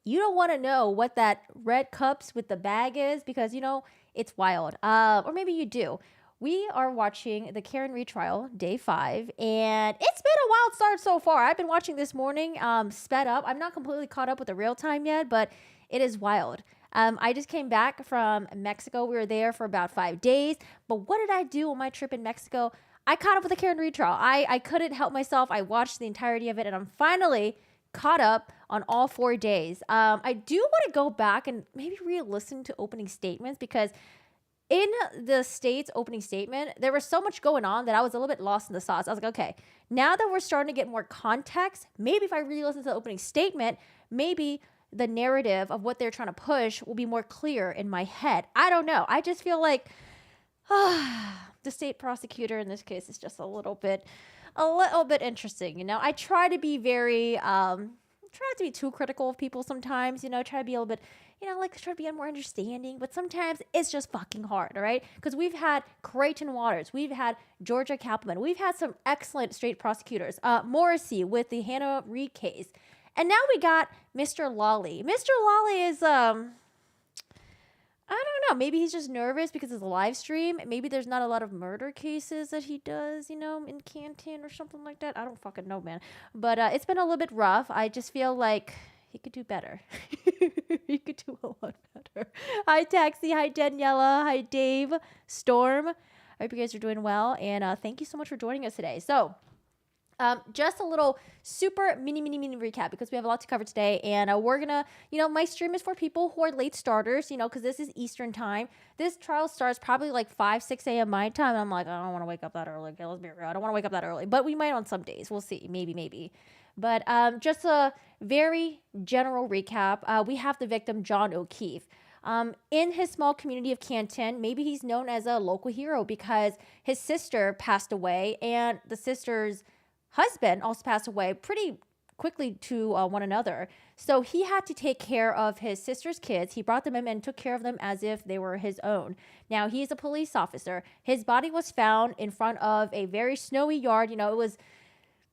you don't want to know what that red cups with the bag is because, it's wild. Or maybe you do. We are watching the Karen Reed trial, day 5, and it's been a wild start so far. I've been watching this morning, sped up. I'm not completely caught up with the real time yet, but it is wild. I just came back from Mexico. We were there for about 5 days. But what did I do on my trip in Mexico? I caught up with the Karen Reed trial. I couldn't help myself. I watched the entirety of it, and I'm finally caught up on all 4 days. I do want to go back and maybe re-listen to opening statements because in the state's opening statement, there was so much going on that I was a little bit lost in the sauce. I was like, okay, now that we're starting to get more context, maybe if I re-listen to the opening statement, maybe the narrative of what they're trying to push will be more clear in my head. I don't know. I just feel like the state prosecutor in this case is just a little bit interesting. I try to be very, try not to be too critical of people sometimes, try to be a little bit, try to be more understanding, but sometimes it's just fucking hard, all right? Because we've had Creighton Waters, we've had Georgia Kaplan, we've had some excellent state prosecutors, Morrissey with the Hannah Reed case, and now we got Mr. Lawley. Mr. Lawley is, I don't know. Maybe he's just nervous because it's a live stream. Maybe there's not a lot of murder cases that he does, in Canton or something like that. I don't fucking know, man. But it's been a little bit rough. I just feel like he could do better. He could do a lot better. Hi, Taxi. Hi, Daniela. Hi, Dave. Storm. I hope you guys are doing well. And thank you so much for joining us today. So, just a little super mini recap because we have a lot to cover today. And we're going to, my stream is for people who are late starters, because this is Eastern time. This trial starts probably like 5, 6 a.m. my time. And I'm like, I don't want to wake up that early. Okay, let's be real. I don't want to wake up that early. But we might on some days. We'll see. Maybe. But just a very general recap. We have the victim, John O'Keefe. In his small community of Canton, maybe he's known as a local hero because his sister passed away and the sister's husband also passed away pretty quickly to one another. So he had to take care of his sister's kids. He brought them in and took care of them as if they were his own. Now, he's a police officer. His body was found in front of a very snowy yard.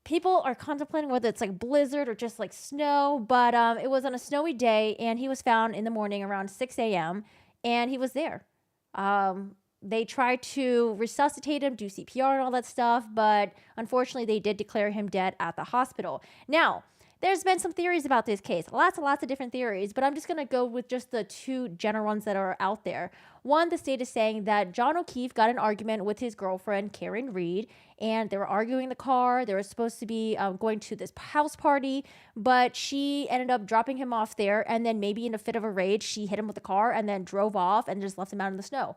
People are contemplating whether it's like blizzard or just like snow, but it was on a snowy day and he was found in the morning around 6 a.m. and he was there. They tried to resuscitate him, do CPR and all that stuff, but unfortunately they did declare him dead at the hospital. Now, there's been some theories about this case, lots of different theories, but I'm just going to go with just the 2 general ones that are out there. One, the state is saying that John O'Keefe got an argument with his girlfriend, Karen Reed, and they were arguing in the car. They were supposed to be going to this house party, but she ended up dropping him off there, and then maybe in a fit of a rage, she hit him with the car and then drove off and just left him out in the snow.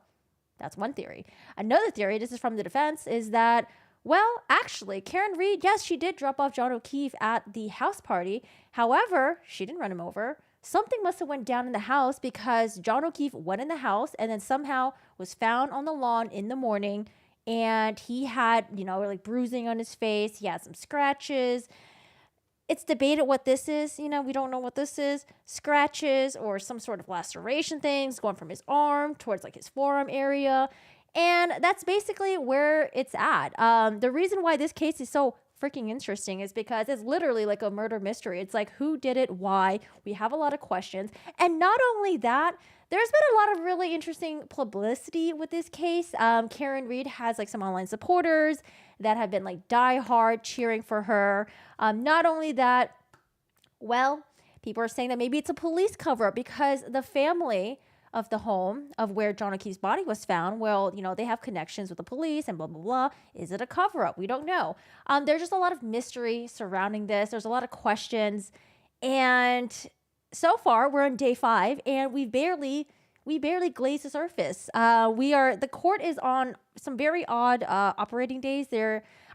That's one theory. Another theory, this is from the defense, is that, well, actually, Karen Reed, yes, she did drop off John O'Keefe at the house party. However, she didn't run him over. Something must have went down in the house because John O'Keefe went in the house and then somehow was found on the lawn in the morning. And he had, like bruising on his face. He had some scratches. It's debated what this is. We don't know what this is. Scratches or some sort of laceration things going from his arm towards like his forearm area. And that's basically where it's at. The reason why this case is so freaking interesting is because it's literally like a murder mystery. It's like, who did it? Why? We have a lot of questions. And not only that, there's been a lot of really interesting publicity with this case. Karen Reed has like some online supporters that have been like diehard cheering for her. Not only that, well, people are saying that maybe it's a police cover-up because the family of the home of where John O'Keefe's body was found, well, they have connections with the police and blah, blah, blah. Is it a cover-up? We don't know. There's just a lot of mystery surrounding this. There's a lot of questions. And so far, we're on day 5, and we barely glazed the surface. The court is on some very odd operating days.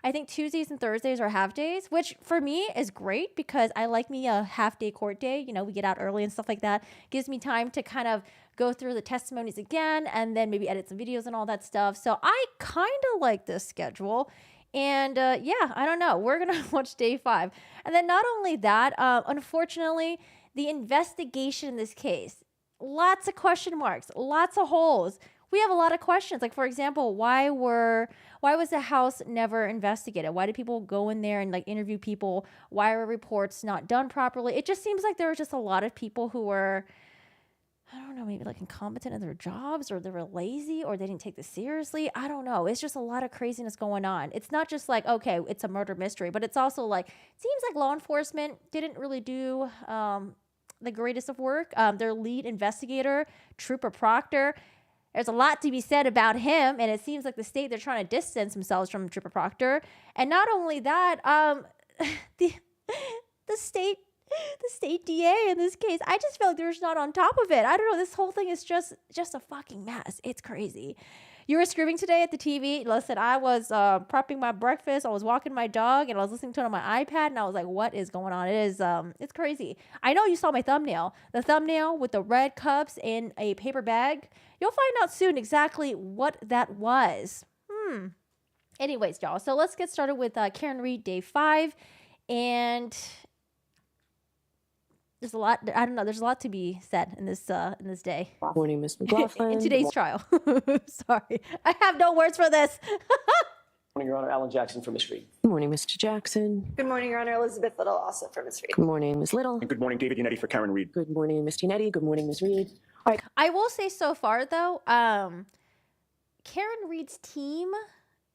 I think Tuesdays and Thursdays are half days, which for me is great because I like me a half day court day. We get out early and stuff like that. Gives me time to kind of go through the testimonies again and then maybe edit some videos and all that stuff. So I kind of like this schedule. And I don't know. We're going to watch day 5. And then not only that, unfortunately, the investigation in this case, lots of question marks, lots of holes. we have a lot of questions. Like, for example, why was the house never investigated? Why did people go in there and like interview people? Why were reports not done properly? It just seems like there were just a lot of people who were, I don't know, maybe like incompetent in their jobs, or they were lazy, or they didn't take this seriously. I don't know. It's just a lot of craziness going on. It's not just like, okay, it's a murder mystery, but it's also like, it seems like law enforcement didn't really do the greatest of work. Their lead investigator, Trooper Proctor, there's a lot to be said about him, and it seems like the state, they're trying to distance themselves from Trooper Proctor. And not only that, the state DA in this case, I just feel like they're just not on top of it. I don't know. This whole thing is just a fucking mess. It's crazy. You were screaming today at the TV. Listen, I was prepping my breakfast. I was walking my dog, and I was listening to it on my iPad, and I was like, what is going on? It's crazy. I know you saw my thumbnail. The thumbnail with the red cups in a paper bag. You'll find out soon exactly what that was. Anyways, y'all. So let's get started with Karen Read, day 5. And there's a lot, I don't know, there's a lot to be said in this day. Good morning, Ms. McLaughlin. In today's trial. Sorry. I have no words for this. Good morning, Your Honor. Alan Jackson for Ms. Reed. Good morning, Mr. Jackson. Good morning, Your Honor. Elizabeth Little, also for Ms. Reed. Good morning, Ms. Little. And good morning, David Yannetti for Karen Reed. Good morning, Ms. Yannetti. Good morning, Ms. Reed. All right. I will say so far, though, Karen Reed's team,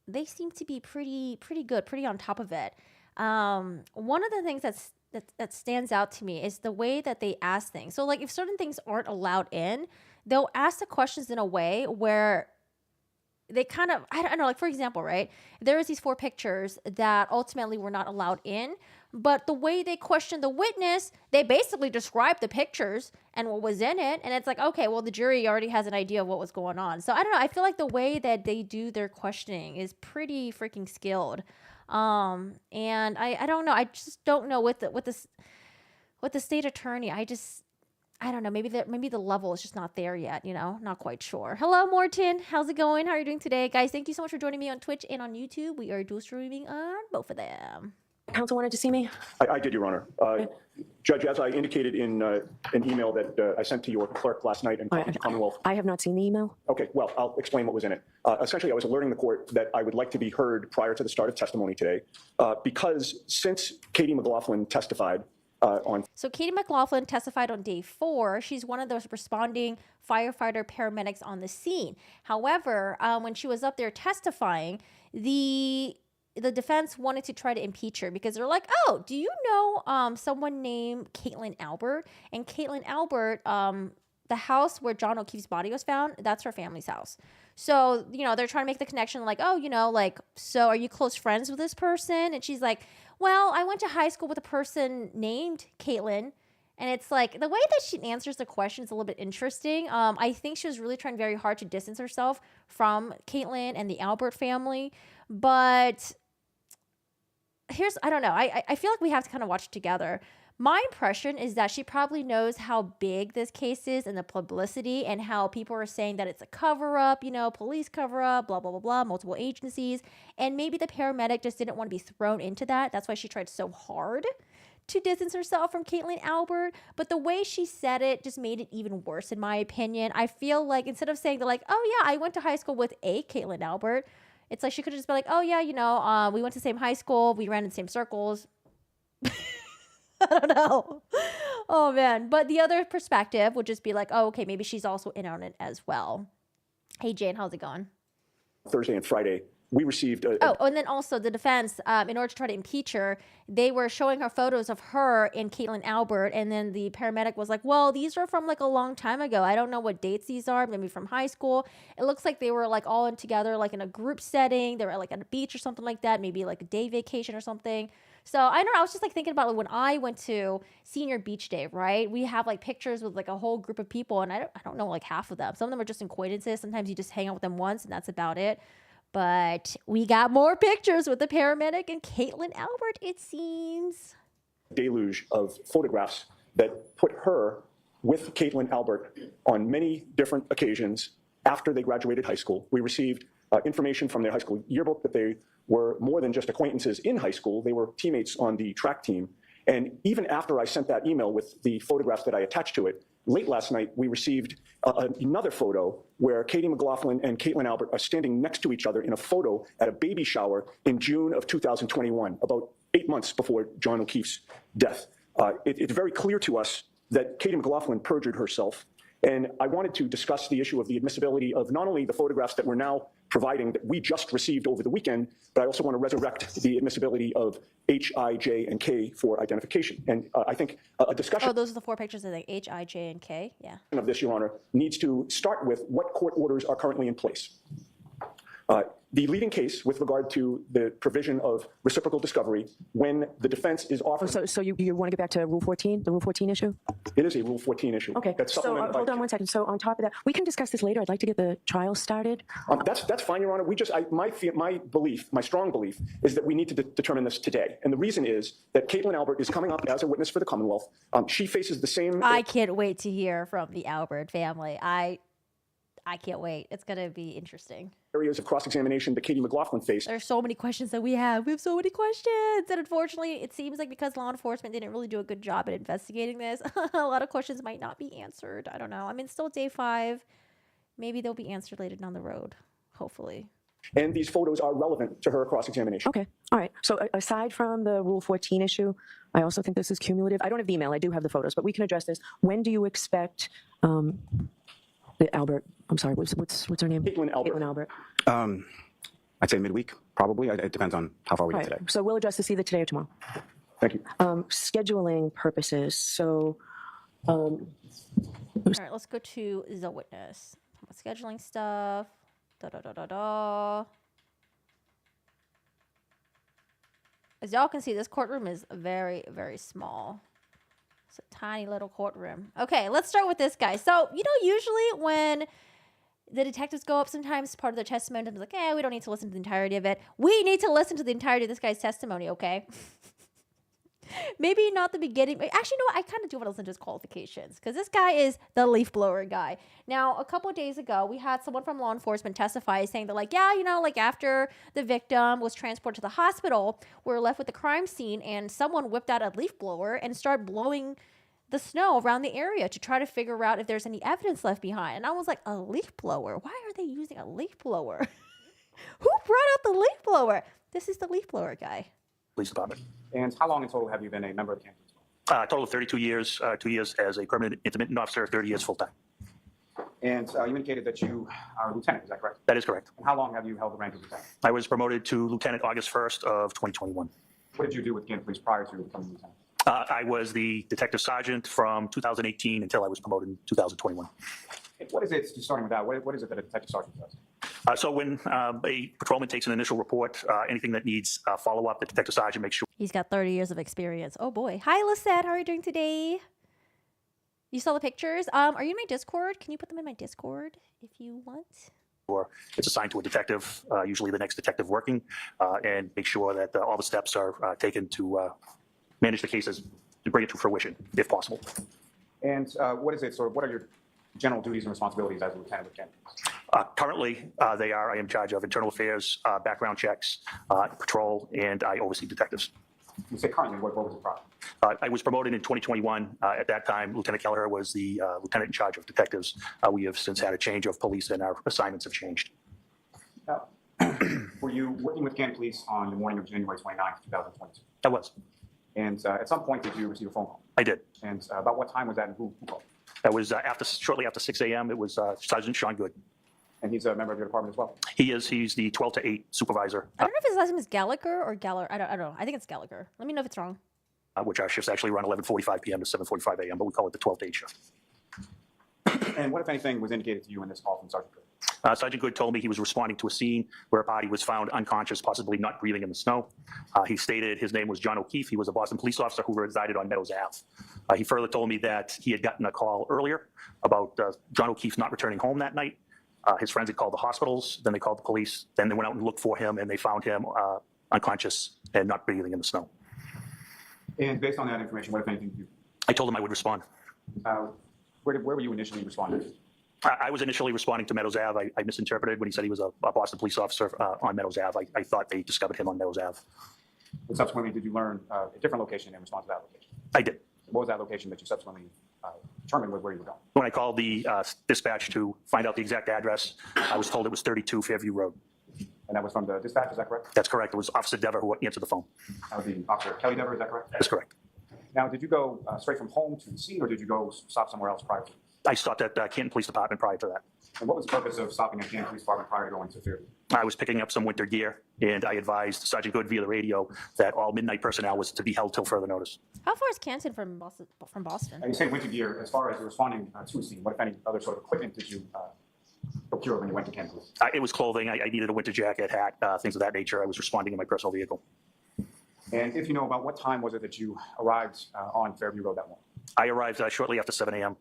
they seem to be pretty good, pretty on top of it. One of the things that stands out to me is the way that they ask things. So, like, if certain things aren't allowed in, they'll ask the questions in a way where they kind of, I don't know, like, for example, right? There was these 4 pictures that ultimately were not allowed in, but the way they questioned the witness, they basically described the pictures and what was in it. And it's like, okay, well, the jury already has an idea of what was going on. So I don't know. I feel like the way that they do their questioning is pretty freaking skilled. And I don't know. I just don't know with the state attorney. I don't know. Maybe the level is just not there yet. Not quite sure. Hello, Morton. How's it going? How are you doing today, guys? Thank you so much for joining me on Twitch and on YouTube. We are dual streaming on both of them. Counsel wanted to see me? I did, Your Honor. Judge, as I indicated in an email that I sent to your clerk last night and to Commonwealth. I have not seen the email. Okay, well, I'll explain what was in it. Essentially, I was alerting the court that I would like to be heard prior to the start of testimony today because since Katie McLaughlin testified So Katie McLaughlin testified on day 4. She's one of those responding firefighter paramedics on the scene. However, when she was up there testifying, the defense wanted to try to impeach her because they're like, oh, do you know someone named Caitlin Albert? And Caitlin Albert, the house where John O'Keefe's body was found, that's her family's house. So, they're trying to make the connection like, oh, so are you close friends with this person? And she's like, well, I went to high school with a person named Caitlin. And it's like the way that she answers the question is a little bit interesting. I think she was really trying very hard to distance herself from Caitlin and the Albert family. But I don't know. I feel like we have to kind of watch it together. My impression is that she probably knows how big this case is and the publicity and how people are saying that it's a cover-up, police cover-up, blah, blah, blah, blah, multiple agencies. And maybe the paramedic just didn't want to be thrown into that. That's why she tried so hard to distance herself from Caitlin Albert. But the way she said it just made it even worse, in my opinion. I feel like instead of saying, oh, yeah, I went to high school with a Caitlin Albert, it's like she could have just been like, oh, yeah, we went to the same high school. We ran in the same circles. I don't know. Oh, man. But the other perspective would just be like, oh, okay, maybe she's also in on it as well. Hey, Jane, how's it going? Thursday and Friday. We received and then also the defense, in order to try to impeach her, they were showing her photos of her and Caitlin Albert. And then the paramedic was like, well, these are from like a long time ago. I don't know what dates these are, maybe from high school. It looks like they were like all in together, like in a group setting. They were like at a beach or something like that, maybe like a day vacation or something. So I don't know. I was just like thinking about like when I went to senior beach day, right? We have like pictures with like a whole group of people, and I don't know like half of them. Some of them are just acquaintances. Sometimes you just hang out with them once, and that's about it. But we got more pictures with the paramedic and Caitlin Albert, it seems. Deluge of photographs that put her with Caitlin Albert on many different occasions after they graduated high school. We received information from their high school yearbook that they were more than just acquaintances in high school. They were teammates on the track team. And even after I sent that email with the photographs that I attached to it, late last night we received another photo where Katie McLaughlin and Caitlin Albert are standing next to each other in a photo at a baby shower in June of 2021, about 8 months before John O'Keefe's death. It's very clear to us that Katie McLaughlin perjured herself. And I wanted to discuss the issue of the admissibility of not only the photographs that we're now providing that we just received over the weekend, but I also want to resurrect the admissibility of H, I, J, and K for identification. And I think a discussion Oh, those are the 4 pictures of the H, I, J, and K? Yeah. of this, Your Honor, needs to start with what court orders are currently in place. The leading case with regard to the provision of reciprocal discovery when the defense is offering. So you want to get back to Rule 14, the Rule 14 issue? It is a Rule 14 issue. Okay. That's So supplemented by- hold on one second. So on top of that, we can discuss this later. I'd like to get the trial started. That's fine, Your Honor. My belief, my strong belief, is that we need to determine this today. And the reason is that Caitlin Albert is coming up as a witness for the Commonwealth. She faces the same. I can't wait to hear from the Albert family. I can't wait. It's going to be interesting. Areas of cross-examination that Katie McLaughlin faced. There's so many questions that we have. We have so many questions. And unfortunately, it seems like because law enforcement didn't really do a good job at investigating this, a lot of questions might not be answered. I don't know. I mean, still day 5. Maybe they'll be answered later down the road, hopefully. And these photos are relevant to her cross-examination. Okay. All right. So aside from the Rule 14 issue, I also think this is cumulative. I don't have the email. I do have the photos, but we can address this. When do you expect the Albert, I'm sorry, what's her name? Caitlin Albert. Caitlin Albert. I'd say midweek, probably. It depends on how far we All get right. today. So we'll address this either today or tomorrow. Thank you. Scheduling purposes. So All right, let's go to the witness. Scheduling stuff. As y'all can see, this courtroom is very, very small. It's a tiny little courtroom. Okay, let's start with this guy. So, usually when the detectives go up, sometimes part of their testimony is like, we don't need to listen to the entirety of it. We need to listen to the entirety of this guy's testimony, okay? Maybe not the beginning. Actually, no, I kind of do want to listen to his qualifications because this guy is the leaf blower guy. Now, a couple of days ago, we had someone from law enforcement testify saying that, after the victim was transported to the hospital, we were left with the crime scene and someone whipped out a leaf blower and started blowing the snow around the area to try to figure out if there's any evidence left behind. And I was like, a leaf blower? Why are they using a leaf blower? Who brought out the leaf blower? This is the leaf blower guy. Police department. And how long in total have you been a member of the Kansas? Total of 32 years, 2 years as a permanent intermittent officer, 30 years full-time. And you indicated that you are a lieutenant, is that correct? That is correct. And how long have you held the rank of lieutenant? I was promoted to lieutenant August 1st of 2021. What did you do with Kansas Police prior to becoming lieutenant? I was the detective sergeant from 2018 until I was promoted in 2021. And what is it, starting with that, what is it that a detective sergeant does? So when a patrolman takes an initial report, anything that needs follow-up, the detective sergeant makes sure. He's got 30 years of experience. Oh boy. Hi, Lisette. How are you doing today? You saw the pictures? Are you in my Discord? Can you put them in my Discord if you want? It's assigned to a detective, usually the next detective working, and make sure that all the steps are taken to manage the cases to bring it to fruition, if possible. And what is it, what are your general duties and responsibilities as a lieutenant with Kansas? Currently, I am in charge of internal affairs, background checks, patrol, and I oversee detectives. You say currently, what was the problem? I was promoted in 2021. At that time, Lieutenant Kelleher was the lieutenant in charge of detectives. We have since had a change of police, and our assignments have changed. Were you working with Kansas Police on the morning of January 29th, 2022? I was. And at some point, did you receive a phone call? I did. And about what time was that and who called? That was shortly after 6 a.m. It was Sergeant Sean Good. And he's a member of your department as well? He is. He's the 12 to 8 supervisor, I don't know if his last name is Gallagher or Galler. I don't know. I think it's Gallagher. Let me know if it's wrong. which our shifts actually run 11:45 p.m. to 7:45 a.m., but we call it the 12 to 8 shift. And what, if anything, was indicated to you in this call from Sergeant Good? Sergeant Good told me he was responding to a scene where a body was found unconscious, possibly not breathing in the snow. He stated his name was John O'Keefe. He was a Boston police officer who resided on Meadows Ave. He further told me that he had gotten a call earlier about John O'Keefe not returning home that night. His friends had called the hospitals, then they called the police, then they went out and looked for him, and they found him unconscious and not breathing in the snow. And based on that information, what, if anything, did you? I told him I would respond. Where were you initially responding? I was initially responding to Meadows Ave. I misinterpreted when he said he was a Boston police officer on Meadows Ave. I thought they discovered him on Meadows Ave. And subsequently, did you learn a different location in response to that location? I did. What was that location that you subsequently determined was where you were going? When I called the dispatch to find out the exact address, I was told it was 32 Fairview Road. And that was from the dispatch, is that correct? That's correct. It was Officer Dever who answered the phone. That was the officer Kelly Dever, is that correct? That's correct. Now, did you go straight from home to the scene, or did you go stop somewhere else prior to? I stopped at Canton Police Department prior to that. And what was the purpose of stopping at Canton Police Department prior to going to Fairview? I was picking up some winter gear, and I advised Sergeant Good via the radio that all midnight personnel was to be held till further notice. How far is Canton from Boston? And you say winter gear, as far as responding to a scene, what, if any, other sort of equipment did you procure when you went to Canton Police? It was clothing. I needed a winter jacket, hat, things of that nature. I was responding in my personal vehicle. And if you know, about what time was it that you arrived on Fairview Road that morning? I arrived shortly after 7 a.m.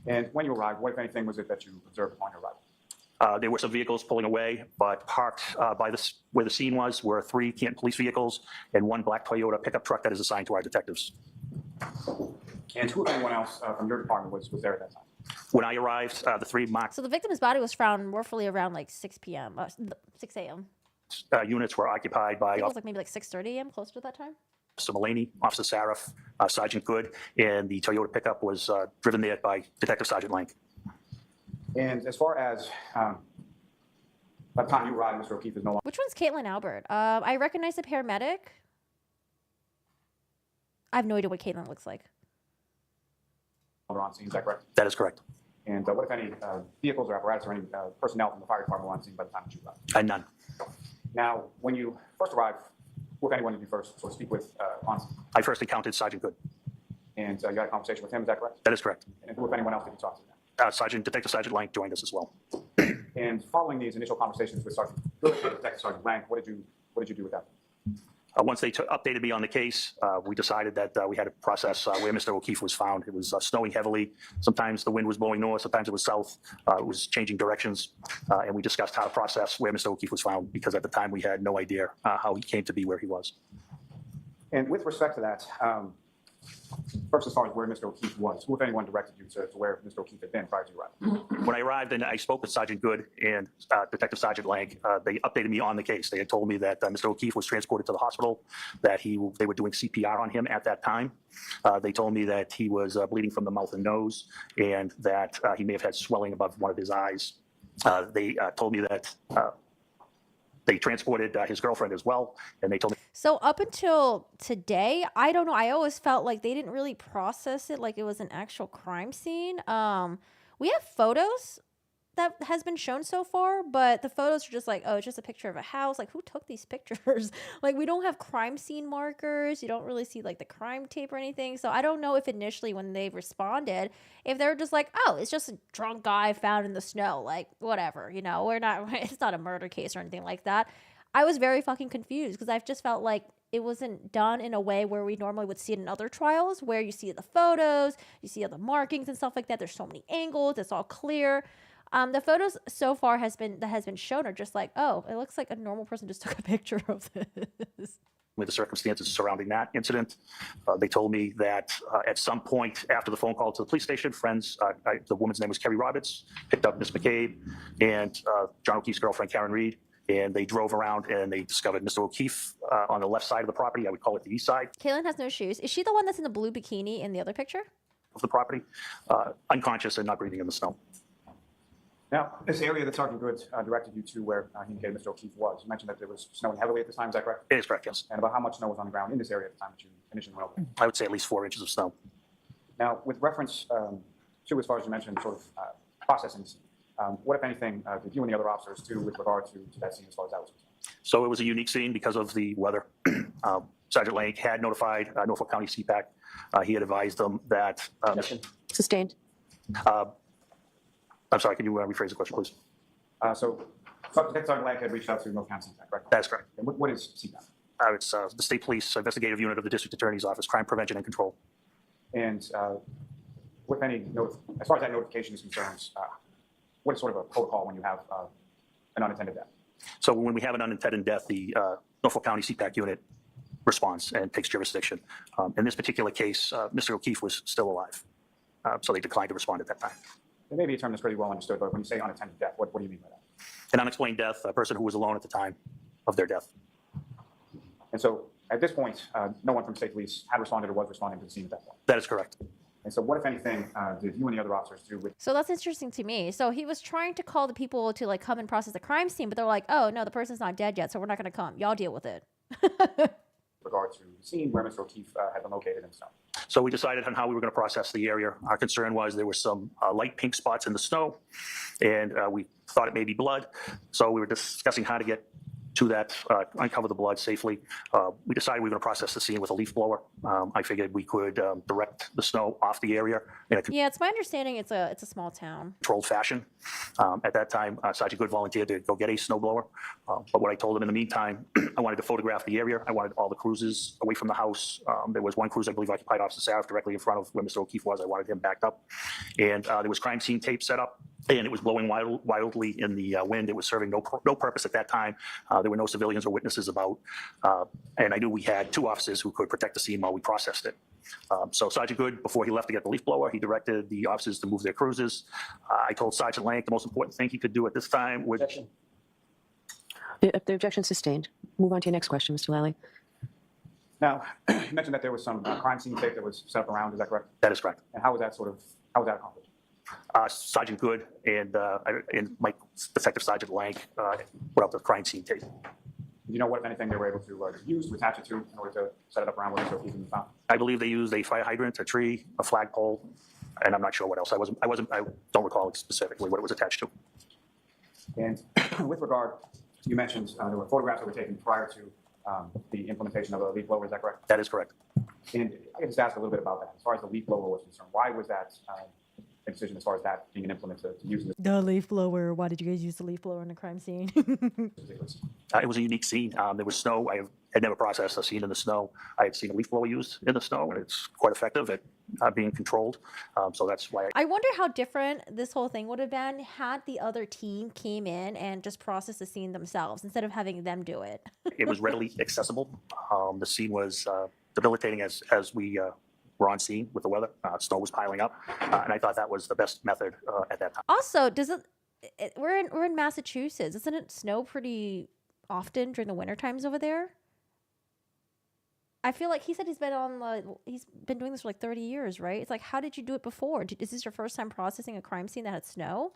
And when you arrived, what, if anything, was it that you observed upon your arrival? There were some vehicles pulling away, but parked by where the scene was were 3 Canton police vehicles and 1 black Toyota pickup truck that is assigned to our detectives. And who, if anyone else from your department was there at that time? When I arrived, the 3 marked So the victim's body was found roughly around like 6 p.m., 6 a.m. Units were occupied by It was like maybe like 6:30 a.m., closer to that time. Officer Mulaney, Officer Saraf, Sergeant Good, and the Toyota pickup was driven there by Detective Sergeant Lank. And as far as by the time you arrived, Mr. O'Keefe is no longer Which one's Caitlin Albert? I recognize the paramedic. I have no idea what Caitlin looks like. on scene, is that correct? That is correct. And what, if any, vehicles or apparatus or any personnel from the fire department were on scene by the time that you arrived? None. Now, when you first arrived, who, if anyone, did you first sort of speak with on scene? I first encountered Sergeant Good. And you had a conversation with him, is that correct? That is correct. And who, if anyone else, did you talk to? Detective Sergeant Lank joined us as well. And following these initial conversations with Sergeant Good and Detective Sergeant Lank, what did you do with that? Once they updated me on the case, we decided that we had to process where Mr. O'Keefe was found. It was snowing heavily. Sometimes the wind was blowing north, sometimes it was south. It was changing directions. And we discussed how to process where Mr. O'Keefe was found because at the time we had no idea how he came to be where he was. And with respect to that, first, as far as where Mr. O'Keefe was, who, if anyone, directed you to where Mr. O'Keefe had been prior to your arrival? When I arrived and I spoke with Sergeant Good and Detective Sergeant Lank, they updated me on the case. They had told me that Mr. O'Keefe was transported to the hospital, that they were doing CPR on him at that time. They told me that he was bleeding from the mouth and nose and that he may have had swelling above one of his eyes. They told me that they transported his girlfriend as well, and they told me. So up until today, I don't know. I always felt like they didn't really process it like it was an actual crime scene. We have photos that has been shown so far, but the photos are just like, oh, it's just a picture of a house. Like, who took these pictures? Like, we don't have crime scene markers. You don't really see like the crime tape or anything. So I don't know if initially when they responded, if they were just like, oh, it's just a drunk guy found in the snow. Like, whatever, you know, it's not a murder case or anything like that. I was very fucking confused because I've just felt like it wasn't done in a way where we normally would see it in other trials, where you see the photos, you see all the markings and stuff like that. There's so many angles. It's all clear. The photos so far that has been shown are just like, oh, it looks like a normal person just took a picture of this. With the circumstances surrounding that incident, they told me that at some point after the phone call to the police station, friends, the woman's name was Kerry Roberts, picked up Miss McCabe and John O'Keefe's girlfriend, Karen Reed, and they drove around and they discovered Mr. O'Keefe on the left side of the property. I would call it the east side Kaylin has no shoes. Is she the one that's in the blue bikini in the other picture? of the property, unconscious and not breathing in the snow. Now, this area that Sergeant Good directed you to where he indicated Mr. O'Keefe was, you mentioned that there was snowing heavily at this time, is that correct? It is correct, yes. And about how much snow was on the ground in this area at the time that you initially went over? I would say at least 4 inches of snow. Now, with reference to, as far as you mentioned, sort of processing, what, if anything, did you and the other officers do with regard to that scene as far as that was concerned? So it was a unique scene because of the weather. Sergeant Lank had notified Norfolk County CPAC. He had advised them that. Sustained. I'm sorry, can you rephrase the question, please? So Detective Sergeant Lank had reached out to North County CPAC, correct? That's correct. And what is CPAC? It's the State Police Investigative Unit of the District Attorney's Office, Crime Prevention and Control. And with any, as far as that notification is concerned, what is sort of a protocol when you have an unintended death? So when we have an unintended death, the Norfolk County CPAC unit responds and takes jurisdiction. In this particular case, Mr. O'Keefe was still alive, so they declined to respond at that time. It may be a term that's pretty well understood, but when you say unattended death, what do you mean by that? An unexplained death, a person who was alone at the time of their death. And so at this point, no one from state police had responded or was responding to the scene at that point. That is correct. And so what, if anything, did you and the other officers do with So that's interesting to me. So he was trying to call the people to like come and process the crime scene, but they're like, oh no, the person's not dead yet, so we're not going to come. Y'all deal with it. regard to the scene where Mr. O'Keefe had been located in the snow? So we decided on how we were going to process the area. Our concern was there were some light pink spots in the snow, and we thought it may be blood. So we were discussing how to get to that, uncover the blood safely. We decided we were going to process the scene with a leaf blower. I figured we could direct the snow off the area in a Yeah, it's my understanding it's a small town. controlled fashion. At that time, Sergeant Good volunteered to go get a snowblower. But what I told him in the meantime, I wanted to photograph the area. I wanted all the cruisers away from the house. There was one cruiser, I believe, occupied Officer Sarif directly in front of where Mr. O'Keefe was. I wanted him backed up. And there was crime scene tape set up, and it was blowing wildly in the wind. It was serving no purpose at that time. There were no civilians or witnesses about. And I knew we had 2 officers who could protect the scene while we processed it. So Sergeant Good, before he left to get the leaf blower, he directed the officers to move their cruisers. I told Sergeant Lank the most important thing he could do at this time would... The objection sustained. Move on to your next question, Mr. Lally. Now, you mentioned that there was some crime scene tape that was set up around. Is that correct? That is correct. And how was that accomplished? Sergeant Good and Mike, Detective Sergeant Lank put up the crime scene tape. Do you know what, if anything, they were able to use to attach it to in order to set it up around where Mr. O'Keefe was found? I believe they used a fire hydrant, a tree, a flagpole, and I'm not sure what else. I don't recall specifically what it was attached to. And with regard, you mentioned there were photographs that were taken prior to the implementation of a leaf blower. Is that correct? That is correct. And I can just ask a little bit about that. As far as the leaf blower was concerned, why was that a decision as far as that being an implement to use this? The leaf blower. Why did you guys use the leaf blower in the crime scene? It was a unique scene. There was snow. I had never processed a scene in the snow. I had seen a leaf blower used in the snow, and it's quite effective at being controlled. So that's why I wonder how different this whole thing would have been had the other team came in and just processed the scene themselves instead of having them do it. it was readily accessible. The scene was debilitating as we were on scene with the weather. Snow was piling up, and I thought that was the best method at that time. Also, we're in Massachusetts. Doesn't it snow pretty often during the winter times over there? I feel like he said he's been doing this for like 30 years, right? It's like, how did you do it before? Is this your first time processing a crime scene that had snow?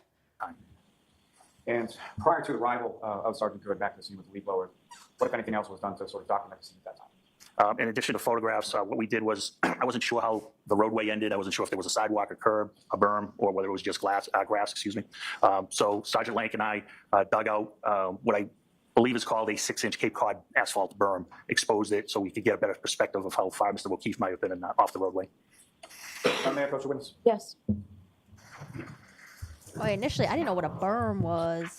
And prior to the arrival of Sergeant Good back to the scene with the leaf blower, what, if anything else, was done to sort of document the scene at that time? In addition to photographs, what we did was I wasn't sure how the roadway ended. I wasn't sure if there was a sidewalk, a curb, a berm, or whether it was just grass. So Sergeant Lank and I dug out what I believe is called a 6-inch Cape Cod asphalt berm, exposed it so we could get a better perspective of how far Mr. O'Keefe might have been off the roadway. May I approach the witness? Yes. Oh, initially, I didn't know what a berm was.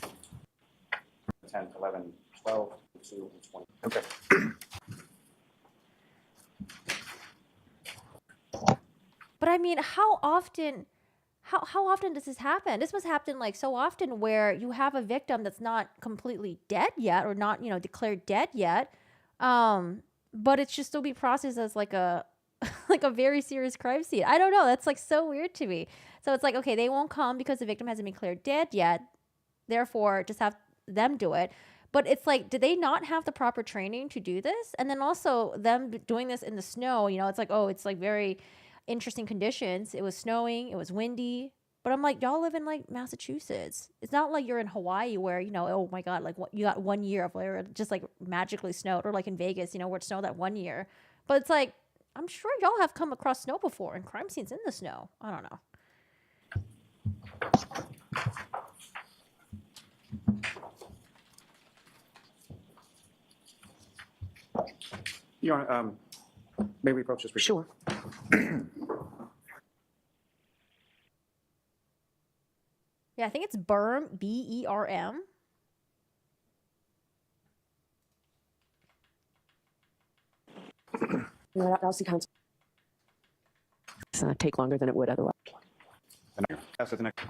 10, 11, 12, 2, and 20. Okay. But I mean, how often does this happen? This must happen like so often where you have a victim that's not completely dead yet or not, declared dead yet. But it should still be processed as like a like a very serious crime scene. I don't know. That's like so weird to me. So it's like, okay, they won't come because the victim hasn't been declared dead yet. Therefore, just have them do it. But it's like, did they not have the proper training to do this? And then also them doing this in the snow, it's like, oh, it's like very interesting conditions. It was snowing, it was windy. But I'm like, y'all live in like Massachusetts. It's not like you're in Hawaii where, oh my God, like you got 1 year of where it just like magically snowed, or like in Vegas, where it snowed that 1 year. But it's like, I'm sure y'all have come across snow before and crime scenes in the snow. I don't know. Your Honor, may we approach this briefly? Sure. Yeah, I think it's berm, B-E-R-M. I'll see counsel. It's take longer than it would otherwise. Yes, at the next.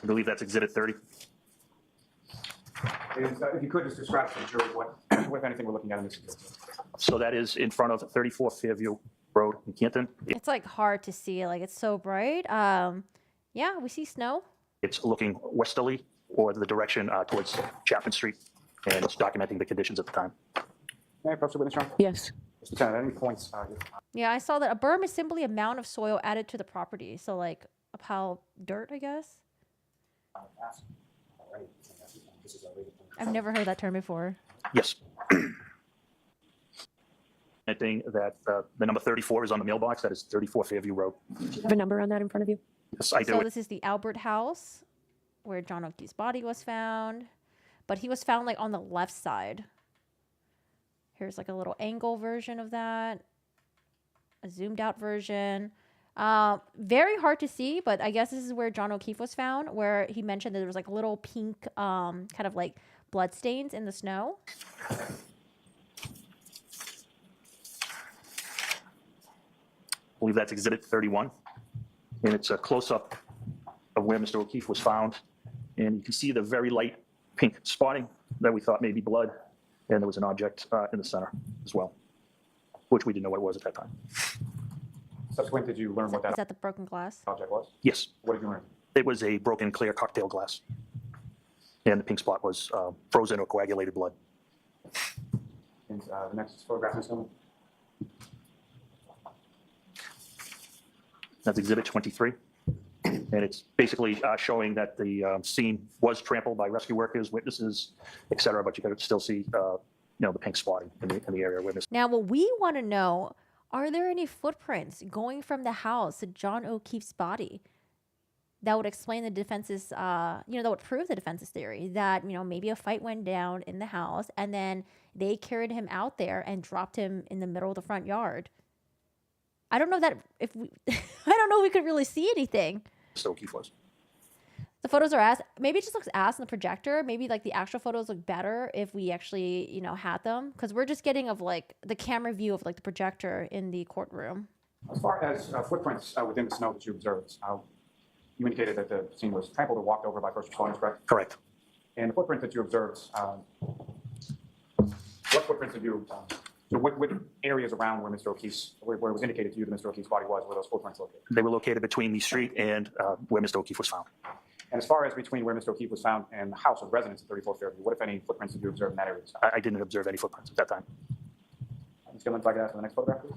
I believe that's Exhibit 30. If you could just describe to the jury what, if anything, we're looking at in this case. So that is in front of 34 Fairview Road in Canton. It's like hard to see. Like it's so bright. Yeah, we see snow. It's looking westerly or the direction towards Chapman Street, and it's documenting the conditions at the time. May I approach the witness, Your Honor? Yes. Mr. Senator, at any points, Yeah, I saw that a berm is simply a mound of soil added to the property. So like a pile of dirt, I guess. I've never heard that term before. Yes. I think that the number 34 is on the mailbox. That is 34 Fairview Road. Do you have a number on that in front of you? Yes, I do. So this is the Albert house where John O'Keefe's body was found, but he was found like on the left side. Here's like a little angle version of that, a zoomed out version. Very hard to see, but I guess this is where John O'Keefe was found, where he mentioned that there was like little pink kind of like blood stains in the snow. I believe that's Exhibit 31, and it's a close-up of where Mr. O'Keefe was found, and you can see the very light pink spotting that we thought may be blood, and there was an object in the center as well, which we didn't know what it was at that time. subsequent, did you learn what Is that that the broken glass? object was? Yes, What did you learn? it was a broken clear cocktail glass, and the pink spot was frozen or coagulated blood. And the next photograph is coming. That's Exhibit 23. And it's basically showing that the scene was trampled by rescue workers, witnesses, et cetera, but you can still see, the pink spotting in the area where Mr. Now, what we want to know, are there any footprints going from the house to John O'Keefe's body that would explain the defense's, that would prove the defense's theory that, maybe a fight went down in the house and then they carried him out there and dropped him in the middle of the front yard. I don't know that if we, I don't know if we could really see anything. O'Keefe was. The photos are ass. Maybe it just looks ass in the projector. Maybe like the actual photos look better if we actually, had them. Because we're just getting of like the camera view of like the projector in the courtroom. As far as footprints within the snow that you observed, you indicated that the scene was trampled or walked over by first responders, correct? Correct. And the footprint that you observed, what footprints did you, so what areas around where Mr. O'Keefe's, where it was indicated to you that Mr. O'Keefe's body was, were those footprints located? They were located between the street and where Mr. O'Keefe was found. And as far as between where Mr. O'Keefe was found and the house or residence at 34 Fairview, what, if any, footprints did you observe in that area? I didn't observe any footprints at that time. Ms. Gilman, if I could ask for the next photograph, please.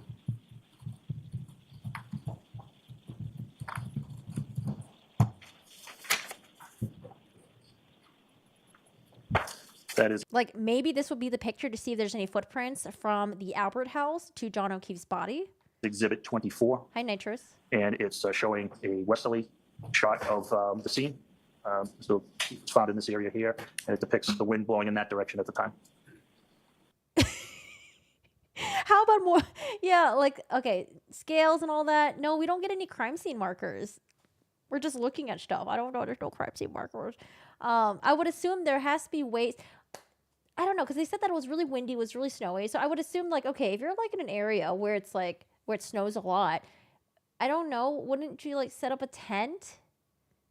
That is Like maybe this would be the picture to see if there's any footprints from the Albert house to John O'Keefe's body. Exhibit 24, Hi, Nitrous. and it's showing a westerly shot of the scene. So it's found in this area here, and it depicts the wind blowing in that direction at the time. How about more? Yeah, like, okay, scales and all that. No, we don't get any crime scene markers. We're just looking at stuff. I don't know. There's no crime scene markers. I would assume there has to be ways. I don't know, because they said that it was really windy, it was really snowy. So I would assume, like, okay, if you're like in an area where it's like, where it snows a lot, I don't know, wouldn't you like set up a tent?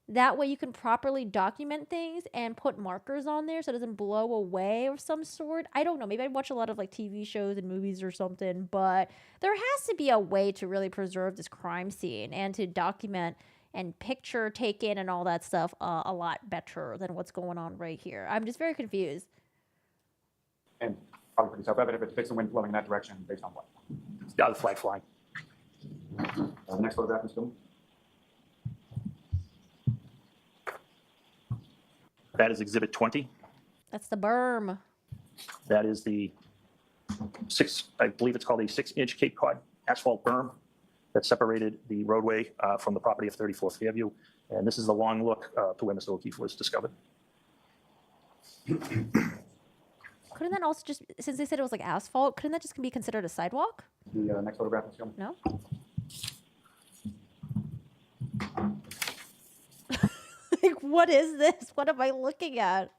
That way you can properly document things and put markers on there so it doesn't blow away of some sort. I don't know. Maybe I'd watch a lot of like TV shows and movies or something, but there has to be a way to really preserve this crime scene and to document and picture taken and all that stuff a lot better than what's going on right here. I'm just very confused. And probably pretty self-evident if it depicts the wind blowing in that direction based on what? The flag flying. The next photograph, Ms. Gilman. That is Exhibit 20. That's the berm. That is the I believe it's called a 6-inch Cape Cod asphalt berm that separated the roadway from the property of 34 Fairview. And this is the long look to where Mr. O'Keefe was discovered. Couldn't that also just, since they said it was like asphalt, couldn't that just be considered a sidewalk? The next photograph, Ms. Gilman. No? Like, what is this? What am I looking at?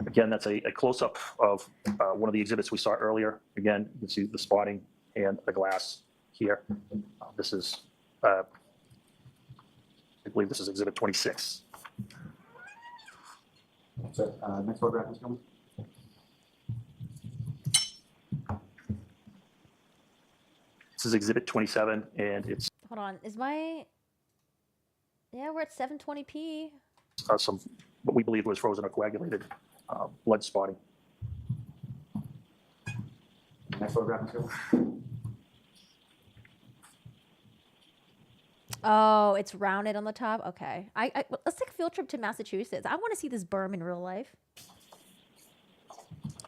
Again, that's a close-up of one of the exhibits we saw earlier. Again, you can see the spotting and the glass here. This is, I believe this is Exhibit 26. So, next photograph, Ms. Gilman. This is Exhibit 27, and it's Hold on. Is my Yeah, we're at 720p. Some what we believe was frozen or coagulated blood spotting. Next photograph, Ms. Gill. Oh, it's rounded on the top. Okay, let's take a field trip to Massachusetts. I want to see this berm in real life.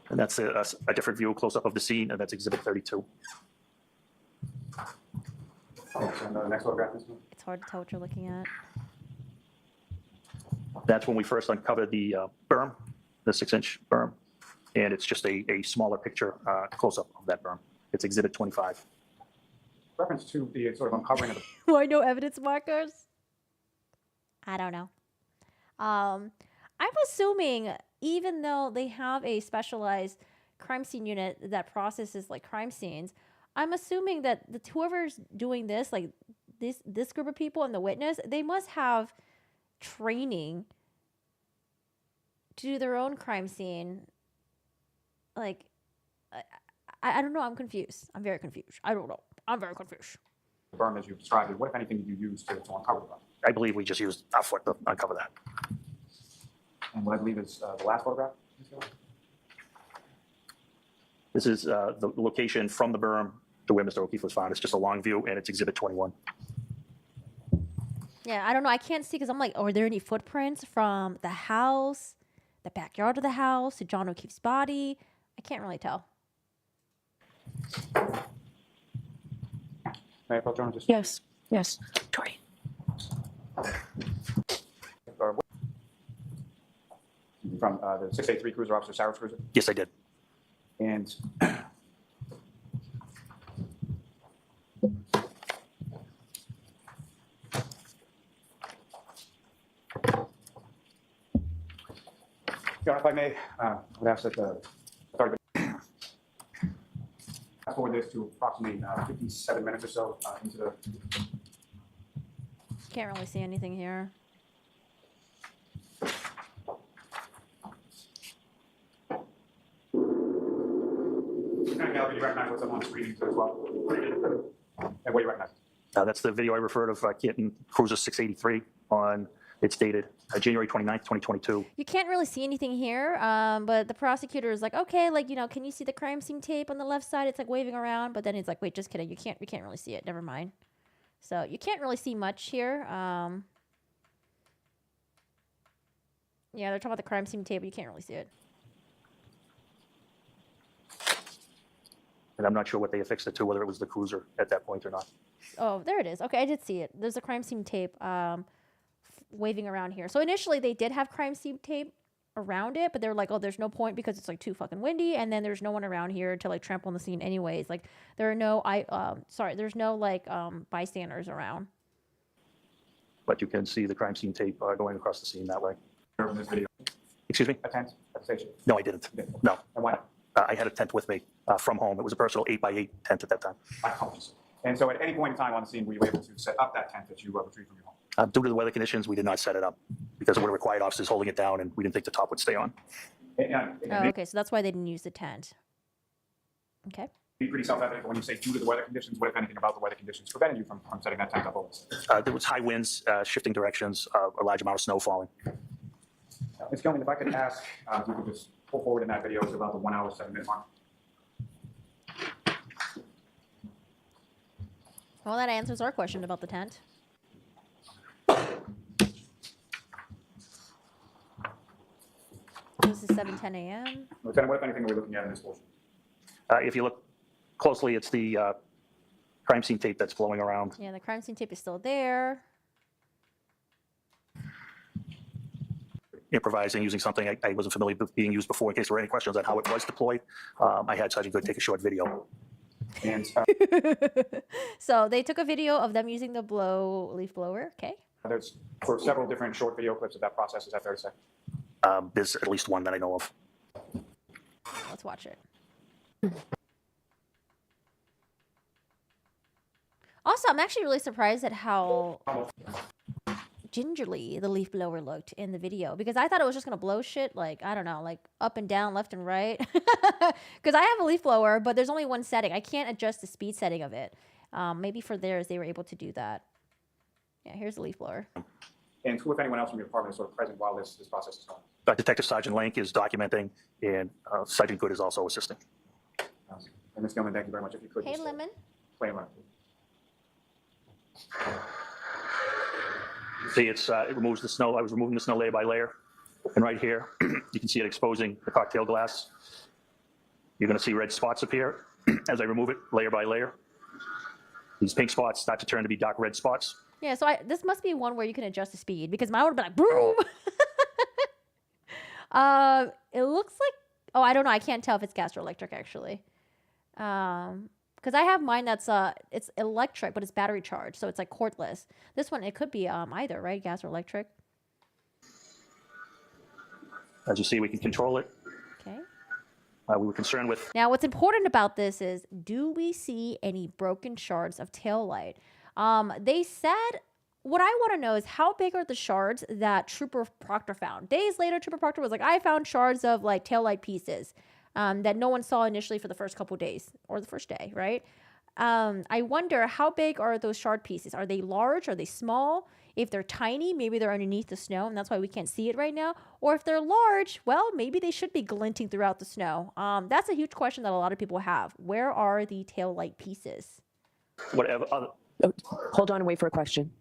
And that's a different view, close up of the scene, and that's Exhibit 32. Okay, so the next photograph, Ms. Gill. It's hard to tell what you're looking at. That's when we first uncovered the berm, the 6-inch berm, and it's just a smaller picture close up of that berm. It's Exhibit 25. Reference to the sort of uncovering of the Why no evidence markers? I don't know. I'm assuming even though they have a specialized crime scene unit that processes like crime scenes, I'm assuming that whoever's doing this, like this group of people and the witness, they must have training to do their own crime scene. Like, I don't know. I'm confused. I'm very confused. I don't know. I'm very confused. berm as you described it. What, if anything, did you use to uncover the berm? I believe we just used our foot to uncover that. And what I believe is the last photograph, Ms. Gill. This is the location from the berm to where Mr. O'Keefe was found. It's just a long view, and it's Exhibit 21. Yeah, I don't know. I can't see because I'm like, are there any footprints from the house, the backyard of the house, to John O'Keefe's body? I can't really tell. May I approach John? Just Yes, yes. Tori. or what- from the 683 cruiser officer, Sarah's cruiser, Yes, I did. and John, if I may, I would ask that the authority fast forward this to approximately 57 minutes or so into the. Can't really see anything here. Kind of, you recognize what's on the screen as well, and what do you recognize? That's the video I referred of Canton Cruiser 683 on, it's dated January 29th, 2022. You can't really see anything here, but the prosecutor is like, okay, like, you know, can you see the crime scene tape on the left side? It's like waving around, but then it's like, wait, just kidding. We can't really see it. Never mind. So you can't really see much here. Yeah, they're talking about the crime scene tape, but you can't really see it. And I'm not sure what they affixed it to, whether it was the cruiser at that point or not. Oh, there it is. Okay, I did see it. There's a crime scene tape waving around here. So initially they did have crime scene tape around it, but they were like, oh, there's no point because it's like too fucking windy, and then there's no one around here to like trample on the scene anyways. Like there are no there's no like bystanders around. But you can see the crime scene tape going across the scene that way. In this video, Excuse me? a tent at the station. No, I didn't. No. And why not? I had a tent with me from home. It was a personal 8x8 tent at that time. My apologies. And so at any point in time on the scene, were you able to set up that tent that you retrieved from your home? Due to the weather conditions, we did not set it up because it would have required officers holding it down, and we didn't think the top would stay on. Oh, okay, so that's why they didn't use the tent. Okay. Be pretty self-evident when you say due to the weather conditions. What, if anything, about the weather conditions prevented you from setting that tent up always? There was high winds, shifting directions, a large amount of snow falling. Ms. Gilman, if I could ask, if you could just pull forward in that video to about the 1 hour, 7 minute mark. Well, that answers our question about the tent. This is 7:10 a.m. Lieutenant, what, if anything, are we looking at in this portion? If you look closely, it's the crime scene tape that's blowing around. Yeah, the crime scene tape is still there. Improvising, using something I wasn't familiar with being used before in case there were any questions on how it was deployed. I had Sergeant Good take a short video. And So they took a video of them using the leaf blower. Okay. there's sort of several different short video clips of that process. Is that fair to say? There's at least one that I know of. Let's watch it. Also, I'm actually really surprised at how gingerly the leaf blower looked in the video, because I thought it was just going to blow shit, like, I don't know, like up and down, left and right. Because I have a leaf blower, but there's only one setting. I can't adjust the speed setting of it. Maybe for theirs, they were able to do that. Yeah, here's the leaf blower. And who, if anyone else from your department, is sort of present while this process is going? Detective Sergeant Lank is documenting, and Sergeant Good is also assisting. And Ms. Gilman, thank you very much. If you could Hey, just, Lemon. play around. See, it removes the snow. I was removing the snow layer by layer. And right here, you can see it exposing the cocktail glass. You're going to see red spots appear as I remove it layer by layer. These pink spots start to turn to be dark red spots. Yeah, so this must be one where you can adjust the speed because mine would have been like, boom. It looks like, oh, I don't know. I can't tell if it's gas or electric actually. Because I have mine that's it's electric, but it's battery charged, so it's like cordless. This one, it could be either, right? Gas or electric. As you see, we can control it. Okay. We were concerned with Now, what's important about this is, do we see any broken shards of tail light? They said, what I want to know is how big are the shards that Trooper Proctor found? Days later, Trooper Proctor was like, I found shards of like tail light pieces that no one saw initially for the first couple days or the first day, right? I wonder, how big are those shard pieces? Are they large? Are they small? If they're tiny, maybe they're underneath the snow, and that's why we can't see it right now. Or if they're large, well, maybe they should be glinting throughout the snow. That's a huge question that a lot of people have. Where are the tail light pieces? whatever other. Oh, hold on and wait for a question.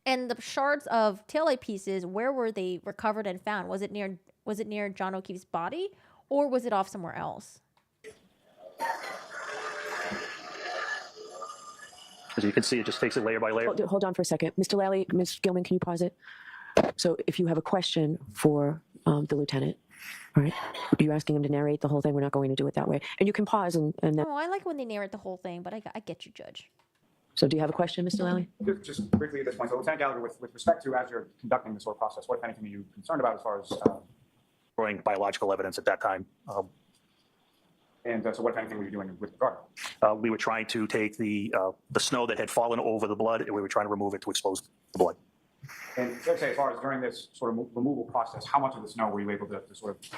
And the shards of taillight pieces, where were they recovered and found? Was it near John O'Keefe's body, or was it off somewhere else? As you can see, it just takes it layer by layer. Hold on for a second. Mr. Lally, Ms. Gilman, can you pause it? So if you have a question for the lieutenant, all right, are you asking him to narrate the whole thing? We're not going to do it that way. And you can pause and then. Oh, I like when they narrate the whole thing, but I get you, Judge. So do you have a question, Mr. Lally? Just briefly at this point, so Lieutenant Gallagher, with respect to as you're conducting this sort of process, what, if anything, are you concerned about as far as, Destroying biological evidence at that time. so what, if anything, were you doing with regard? We were trying to take the snow that had fallen over the blood, and we were trying to remove it to expose the blood. And let's say, as far as during this sort of removal process, how much of the snow were you able to sort of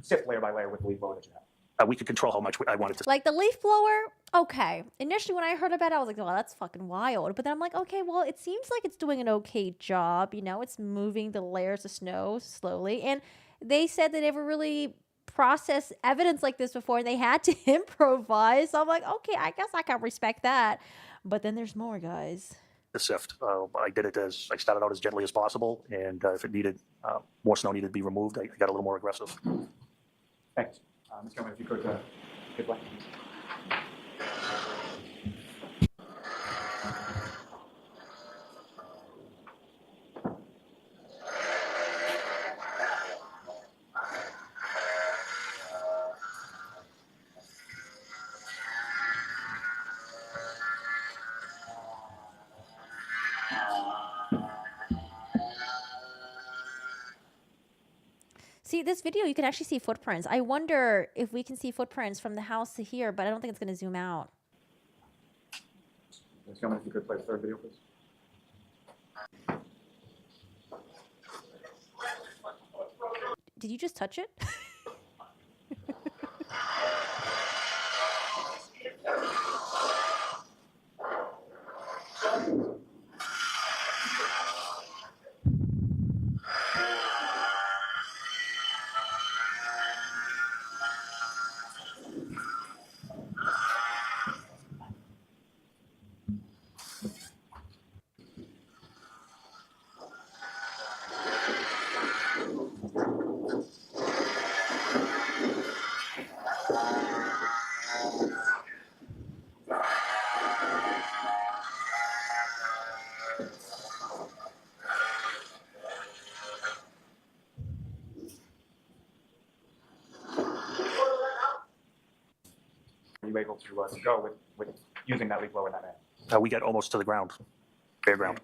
sift layer by layer with the leaf blower that you had? We could control how much I wanted to. Like the leaf blower, okay. Initially, when I heard about it, I was like, well, that's fucking wild. But then I'm like, okay, well, it seems like it's doing an okay job. You know, it's moving the layers of snow slowly. And they said they never really processed evidence like this before, and they had to improvise. So I'm like, okay, I guess I can respect that. But then there's more, guys. The sift. I did it as I started out as gently as possible, and if it needed more snow needed to be removed, I got a little more aggressive. Thanks. Ms. Gilman, if you could get blank. See, this video, you can actually see footprints. I wonder if we can see footprints from the house to here, but I don't think it's going to zoom out. Ms. Gilman, if you could play the third video, please. Did you just touch it? Were you able to go with using that leaf blower in that manner? We got almost to the ground, bare ground.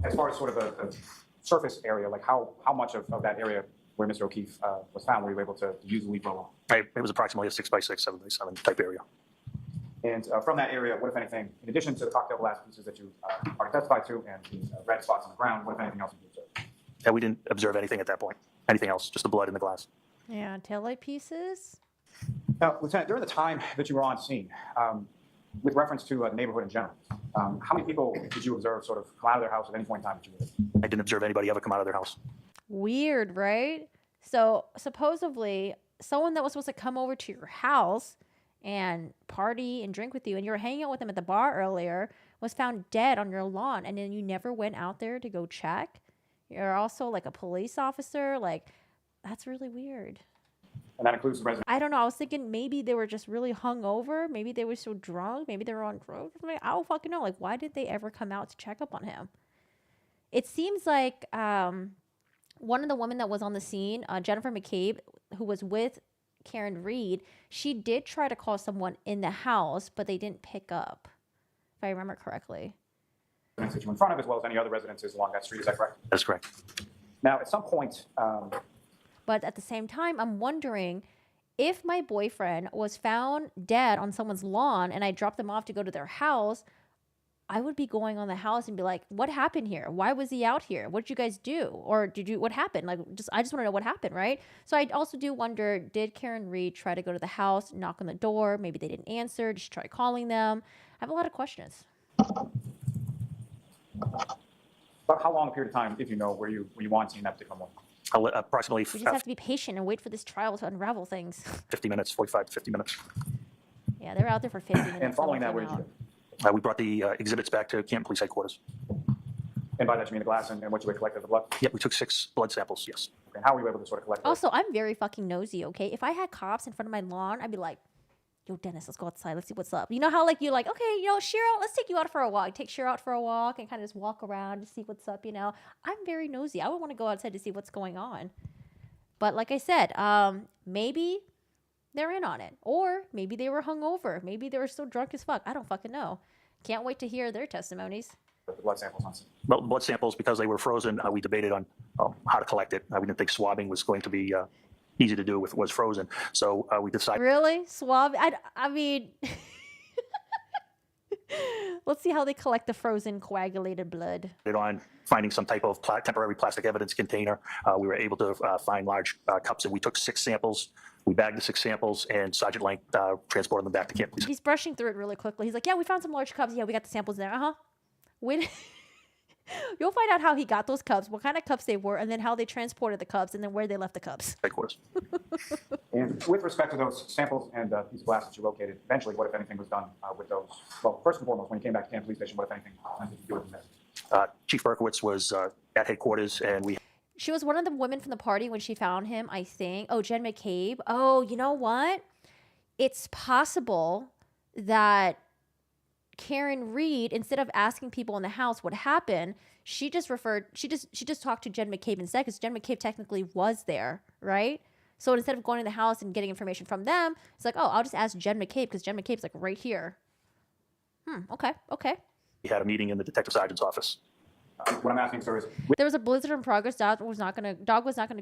As far as sort of the surface area, like how much of that area where Mr. O'Keefe was found were you able to use the leaf blower? It was approximately a 6x6, 7x7 type area. And from that area, what, if anything, in addition to the cocktail glass pieces that you already testified to and the red spots on the ground, what, if anything else, did you observe? And we didn't observe anything at that point. Anything else, just the blood in the glass. Yeah, taillight pieces. Now, Lieutenant, during the time that you were on scene, with reference to the neighborhood in general, How many people did you observe sort of come out of their house at any point in time that you were there? I didn't observe anybody ever come out of their house. Weird, right? So supposedly, someone that was supposed to come over to your house and party and drink with you, and you were hanging out with them at the bar earlier, was found dead on your lawn, and then you never went out there to go check. You're also like a police officer. Like, that's really weird. And that includes the resident. I don't know. I was thinking maybe they were just really hungover. Maybe they were so drunk. Maybe they were on drugs. I don't fucking know. Like, why did they ever come out to check up on him? It seems like one of the women that was on the scene, Jennifer McCabe, who was with Karen Reed, she did try to call someone in the house, but they didn't pick up, if I remember correctly. That you're in front of, as well as any other residences along that street. Is that correct? That's correct. Now, at some point, But at the same time, I'm wondering if my boyfriend was found dead on someone's lawn and I dropped them off to go to their house, I would be going on the house and be like, what happened here? Why was he out here? What did you guys do? Or what happened? Like, I just want to know what happened, right? So I also do wonder, did Karen Reed try to go to the house, knock on the door? Maybe they didn't answer. Did she try calling them? I have a lot of questions. about how long a period of time, if you know, were you on scene that particular moment? Approximately We just have to be patient and wait for this trial to unravel things. 50 minutes, 45 to 50 minutes. Yeah, they were out there for 50 minutes. And following no that, one where came did you out. go? We brought the exhibits back to Canton Police Headquarters. And by that you mean the glass and what you had collected the blood? Yep, we took 6 blood samples, yes. Okay, and how were you able to sort of collect those? Also, I'm very fucking nosy, okay? If I had cops in front of my lawn, I'd be like, yo, Dennis, let's go outside. Let's see what's up. You know how, like, you're like, okay, Cheryl, let's take you out for a walk. Take Cheryl out for a walk and kind of just walk around to see what's up, I'm very nosy. I would want to go outside to see what's going on. But like I said, maybe they're in on it. Or maybe they were hungover. Maybe they were so drunk as fuck. I don't fucking know. Can't wait to hear their testimonies. The blood samples on scene. Well, blood samples, because they were frozen, we debated on how to collect it. We didn't think swabbing was going to be easy to do if it was frozen. So we decided Really? Swab? I mean, let's see how they collect the frozen coagulated blood. on finding some type of temporary plastic evidence container. We were able to find large cups, and we took 6 samples. We bagged the 6 samples, and Sergeant Lank transported them back to Canton Police. He's brushing through it really quickly. He's like, yeah, we found some large cups. Yeah, we got the samples there. Uh-huh. You'll find out how he got those cups, what kind of cups they were, and then how they transported the cups, and then where they left the cups. Headquarters. And with respect to those samples and piece of glass that you located, eventually, what, if anything, was done with those? Well, first and foremost, when you came back to Canton Police Station, what, if anything, did you do with them? Chief Berkowitz was at headquarters, and She was one of the women from the party when she found him, I think. Oh, Jen McCabe. Oh, you know what? It's possible that Karen Reed, instead of asking people in the house what happened, she just talked to Jen McCabe instead, because Jen McCabe technically was there, right? So instead of going to the house and getting information from them, it's like, oh, I'll just ask Jen McCabe, because Jen McCabe's like right here. Okay. we had a meeting in the detective sergeant's office. What I'm asking, sir, is There was a blizzard in progress. Dog was not gonna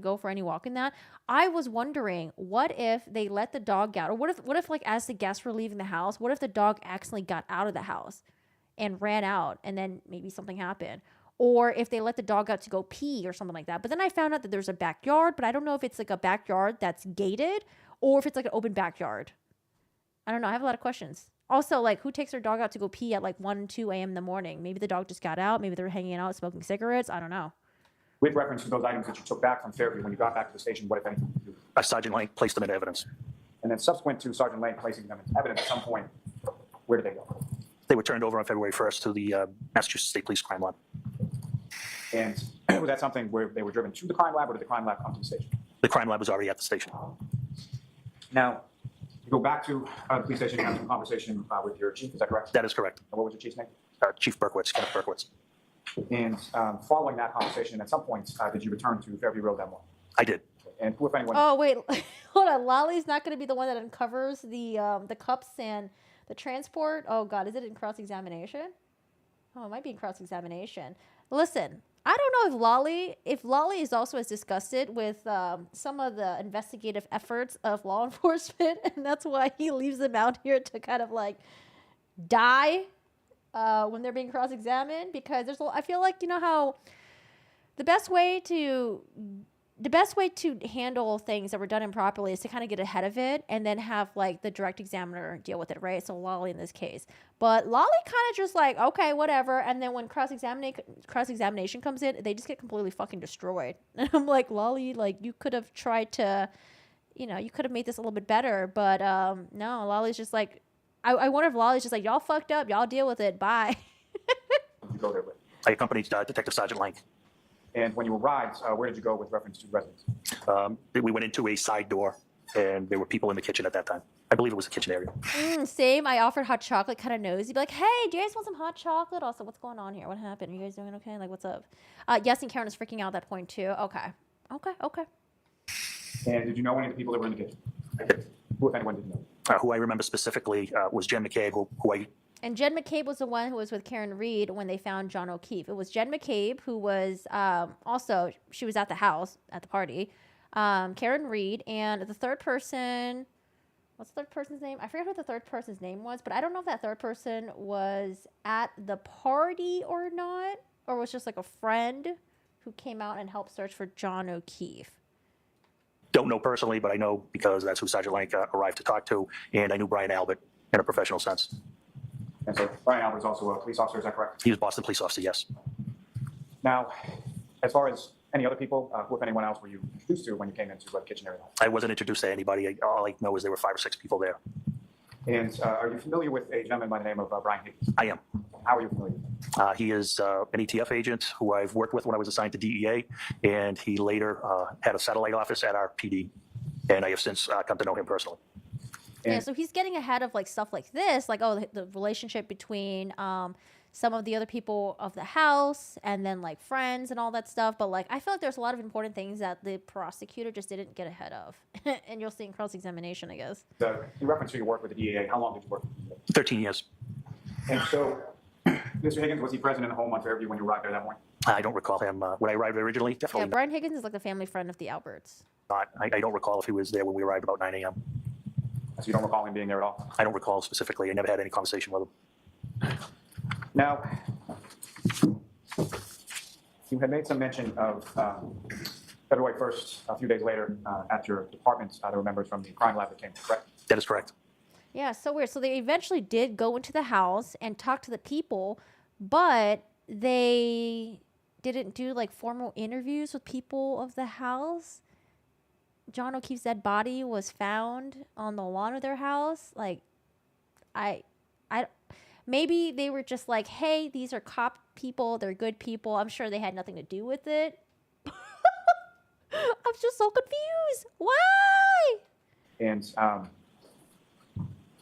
go for any walk in that. I was wondering, what if they let the dog out, or what if like as the guests were leaving the house, what if the dog accidentally got out of the house and ran out, and then maybe something happened, or if they let the dog out to go pee or something like that. But then I found out that there's a backyard, but I don't know if it's like a backyard that's gated or if it's like an open backyard. I don't know. I have a lot of questions. Also, like, who takes their dog out to go pee at like 1, 2 a.m. in the morning? Maybe the dog just got out. Maybe they're hanging out smoking cigarettes. I don't know. with reference to those items that you took back from Fairview when you got back to the station, what, if anything, did you do? Sergeant Lank placed them in evidence. And then subsequent to Sergeant Lane placing them in evidence at some point, where did they go? They were turned over on February 1st to the Massachusetts State Police Crime Lab. And was that something where they were driven to the crime lab, or did the crime lab come to the station? The crime lab was already at the station. Now, you go back to the police station and have some conversation with your chief, is that correct? That is correct. And what was your chief's name? Chief Berkowitz, Kenneth Berkowitz. And following that conversation, at some point, did you return to Fairview Road that morning? I did. And who, if anyone, Oh wait, hold on. Lolly's not going to be the one that uncovers the cups and the transport. Oh God, is it in cross examination? Oh, it might be in cross examination. Listen, I don't know if Lolly is also as disgusted with some of the investigative efforts of law enforcement, and that's why he leaves them out here to kind of like die when they're being cross examined. Because I feel like, you know how the best way to the best way to handle things that were done improperly is to kind of get ahead of it and then have like the direct examiner deal with it, right? So Lolly in this case, but Lolly kind of just like, okay, whatever. And then when cross examination comes in, they just get completely fucking destroyed. And I'm like, Lolly, like you could have tried to, you could have made this a little bit better, but no, Lolly's just like, I wonder if Lolly's just like, y'all fucked up, y'all deal with it, bye. You go there with. I accompanied Detective Sergeant Lank. And when you arrived, where did you go with reference to residence? We went into a side door, and there were people in the kitchen at that time. I believe it was the kitchen area. Same. I offered hot chocolate, kind of nosy. Be like, hey, do you guys want some hot chocolate? Also, what's going on here? What happened? Are you guys doing okay? Like, what's up? Yes, and Karen is freaking out at that point, too. Okay. And did you know any of the people that were in the kitchen? Who, if anyone, did you know? Who I remember specifically was Jen McCabe, who I... And Jen McCabe was the one who was with Karen Reed when they found John O'Keefe. It was Jen McCabe who was also, she was at the house, at the party. Karen Reed, and the third person, what's the third person's name? I forget who the third person's name was, but I don't know if that third person was at the party or not, or was just like a friend who came out and helped search for John O'Keefe. Don't know personally, but I know because that's who Sergeant Lank arrived to talk to, and I knew Brian Albert in a professional sense. And so Brian Albert is also a police officer, is that correct? He was a Boston police officer, yes. Now, as far as any other people, who, if anyone else, were you introduced to when you came into the kitchen area? I wasn't introduced to anybody. All I know is there were 5 or 6 people there. And are you familiar with a gentleman by the name of Brian Higgins? I am. How are you familiar with him? He is an ATF agent who I've worked with when I was assigned to DEA, and he later had a satellite office at our PD, and I have since come to know him personally. Yeah, so he's getting ahead of like stuff like this, like the relationship between some of the other people of the house and then like friends and all that stuff. But like I feel like there's a lot of important things that the prosecutor just didn't get ahead of, and you'll see in cross-examination, I guess. In reference to your work with the DEA, how long did you work with the DEA? 13 years. And so, Mr. Higgins, was he present in the home on Fairview when you arrived there that morning? I don't recall him when I arrived originally. Yeah, Definitely Brian Higgins is like the family friend of the Alberts. not. I don't recall if he was there when we arrived about 9 a.m. So you don't recall him being there at all? I don't recall specifically. I never had any conversation with him. Now, you had made some mention of February 1st, a few days later, at your department, there were members from the crime lab that came, correct? That is correct. Yeah, so weird. So they eventually did go into the house and talk to the people, but they didn't do like formal interviews with people of the house. John O'Keefe's dead body was found on the lawn of their house. Like, maybe they were just like, hey, these are cop people. They're good people. I'm sure they had nothing to do with it. I'm just so confused. Why? And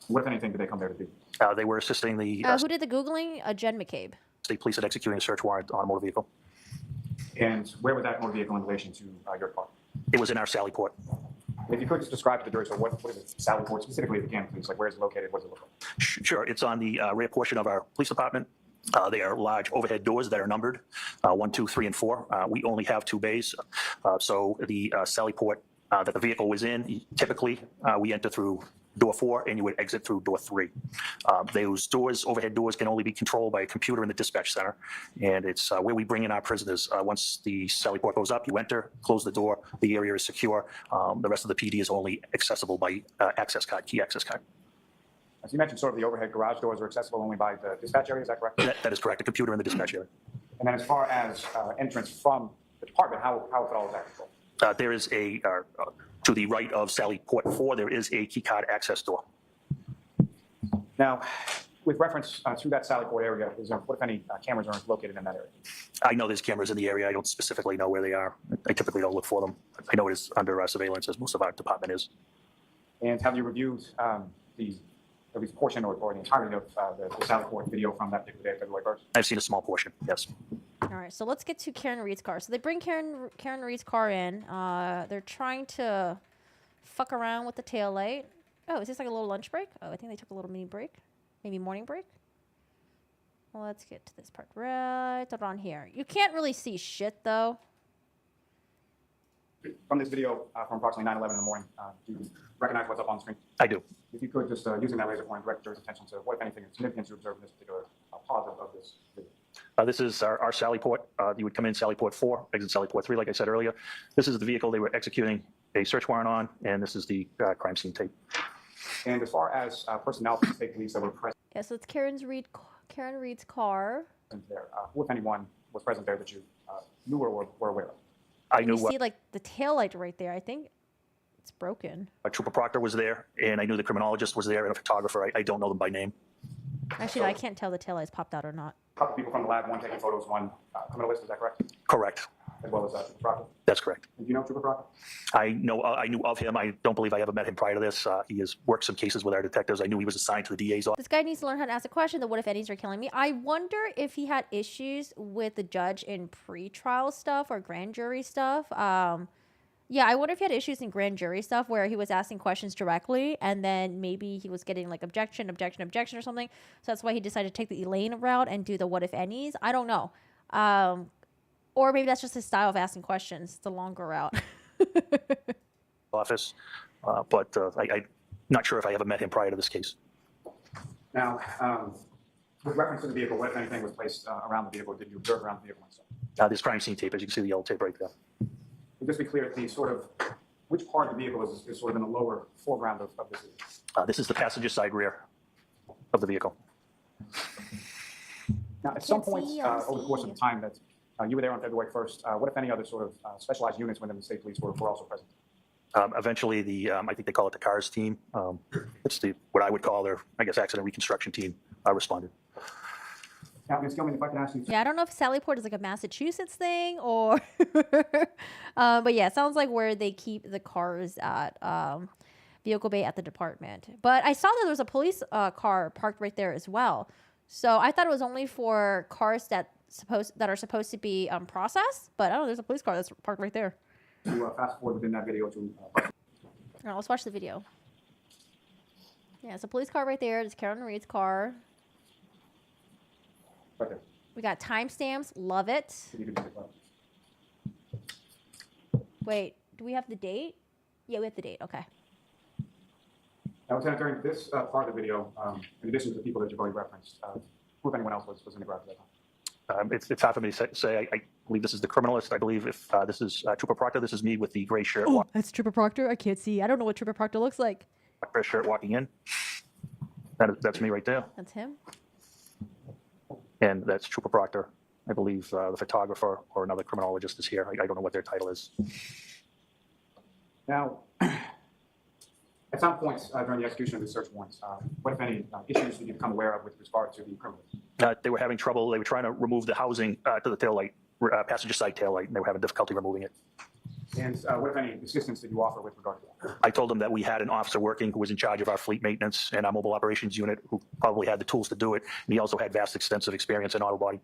what, if anything, did they come there to do? They were assisting the Who did the Googling? Jen McCabe. state police in executing a search warrant on a motor vehicle. And where was that motor vehicle in relation to your car? It was in our Sallyport. If you could just describe to the jury, so what is it, Sallyport, specifically if you can, please, like where is it located, what does it look like? Sure, it's on the rear portion of our police department. They are large overhead doors that are numbered, 1, 2, 3, and 4. We only have 2 bays. So the Sallyport that the vehicle was in, typically we enter through door 4 and you would exit through door 3. Those doors, overhead doors, can only be controlled by a computer in the dispatch center. And it's where we bring in our prisoners. Once the Sallyport goes up, you enter, close the door, the area is secure. The rest of the PD is only accessible by access card, key access card. As you mentioned, sort of the overhead garage doors are accessible only by the dispatch area, is that correct? That is correct, a computer in the dispatch area. And then as far as entrance from the department, how if at all is that controlled? There is a, to the right of Sallyport 4, there is a key card access door. Now, with reference to that Sallyport area, is there, what if any cameras are located in that area? I know there's cameras in the area. I don't specifically know where they are. I typically don't look for them. I know it is under surveillance, as most of our department is. And have you reviewed at least portion or the entirety of the Sallyport video from that particular day, February 1st? I've seen a small portion, yes. All right, so let's get to Karen Reed's car. So they bring Karen Reed's car in. They're trying to fuck around with the taillight. Oh, is this like a little lunch break? Oh, I think they took a little mini break. Maybe morning break. Well, let's get to this part right around here. You can't really see shit, though. From this video from approximately 9:11 in the morning, do you recognize what's up on the screen? I do. If you could just, using that laser point, direct your attention to what, if anything, is significant to observe in this particular part of this video. This is our Sallyport. You would come in Sallyport 4, exit Sallyport 3, like I said earlier. This is the vehicle they were executing a search warrant on, and this is the crime scene tape. And as far as personnel from the state police that were present Yeah, so it's Karen Reed's car. there, who, if anyone, was present there that you knew or were aware of? I You knew see like the taillight right there. I think it's broken. Trooper Proctor was there, and I knew the criminologist was there, and a photographer. I don't know them by name. Actually, no, I can't tell the taillight's popped out or not. A couple people from the lab, one taking photos, one criminalist, is that correct? Correct. As well as Trooper Proctor? That's correct. And do you know Trooper Proctor? I knew of him. I don't believe I ever met him prior to this. He has worked some cases with our detectives. I knew he was assigned to the DA's office. This guy needs to learn how to ask a question. The what if any's are killing me. I wonder if he had issues with the judge in pre-trial stuff or grand jury stuff. Yeah, I wonder if he had issues in grand jury stuff where he was asking questions directly and then maybe he was getting like objection or something. So that's why he decided to take the Elaine route and do the what if any's. I don't know. Or maybe that's just his style of asking questions, the longer route. Office, but I'm not sure if I ever met him prior to this case. Now, with reference to the vehicle, what, if anything, was placed around the vehicle? Did you observe around the vehicle and stuff? This crime scene tape, as you can see the yellow tape right there. Just to be clear, the sort of, which part of the vehicle is sort of in the lower foreground of this vehicle? This is the passenger side rear of the vehicle. Now, at some Can't point see, over the course of the time that you were there on February 1st, what, if any, other sort of specialized units within the state police were also present? Eventually, I think they call it the CARS team. It's what I would call their, I guess, accident reconstruction team responded. Now, Ms. Gilman, if I could ask you. Yeah, I don't know if Sallyport is like a Massachusetts thing or, but yeah, it sounds like where they keep the cars at Vehicle Bay at the department. But I saw that there was a police car parked right there as well. So I thought it was only for cars that are supposed to be processed. But I don't know, there's a police car that's parked right there. To fast forward within that video to. All right, let's watch the video. Yeah, it's a police car right there. It's Karen Reed's car. Right there. We got timestamps. Love it. You can see it, Wait, do we have the date? Yeah, we have the date. Okay. Now, Lieutenant, during this part of the video, in addition to the people that you've already referenced, who, if anyone else, was in the garage at that time? It's hard for me to say. I believe this is the criminalist. I believe if this is Trooper Proctor, this is me with the gray shirt. Oh, that's Trooper Proctor. I can't see. I don't know what Trooper Proctor looks like. Gray shirt walking in. That's me right there. That's him. And that's Trooper Proctor. I believe the photographer or another criminologist is here. I don't know what their title is. Now, at some points during the execution of the search warrants, what, if any, issues did you become aware of with regard to the criminals? They were having trouble. They were trying to remove the housing to the taillight, passenger side taillight, and they were having difficulty removing it. And what, if any, assistance did you offer with regard to that? I told them that we had an officer working who was in charge of our fleet maintenance and our mobile operations unit who probably had the tools to do it. And he also had vast, extensive experience in auto body.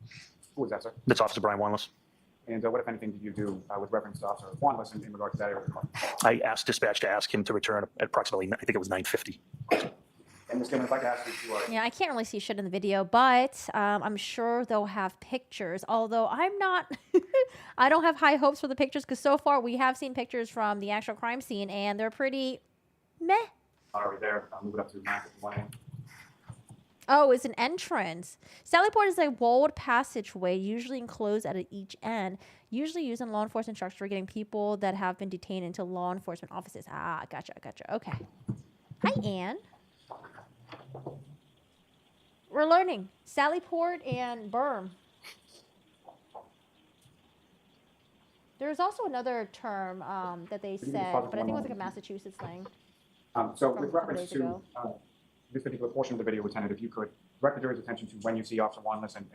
Who was that, sir? That's Officer Brian Wanless. And what, if anything, did you do with reference to Officer Wanless in regard to that area of the car? I asked dispatch to ask him to return at approximately, I think it was 9:50. And Ms. Gilman, if I could ask you to. Yeah, I can't really see shit in the video, but I'm sure they'll have pictures. Although I'm not, I don't have high hopes for the pictures because so far we have seen pictures from the actual crime scene and they're pretty meh. All right, there. I'll move it up to 9:51 a.m. Oh, it's an entrance. Sallyport is a walled passageway, usually enclosed at each end, usually used in law enforcement structure for getting people that have been detained into law enforcement offices. Ah, gotcha. Okay. Hi, Anne. We're learning. Sallyport and berm. There's also another term that they said, but I think it was like a Massachusetts thing. So From with a couple reference days to ago. this particular portion of the video, Lieutenant, if you could direct the jury's attention to when you see Officer Wanless and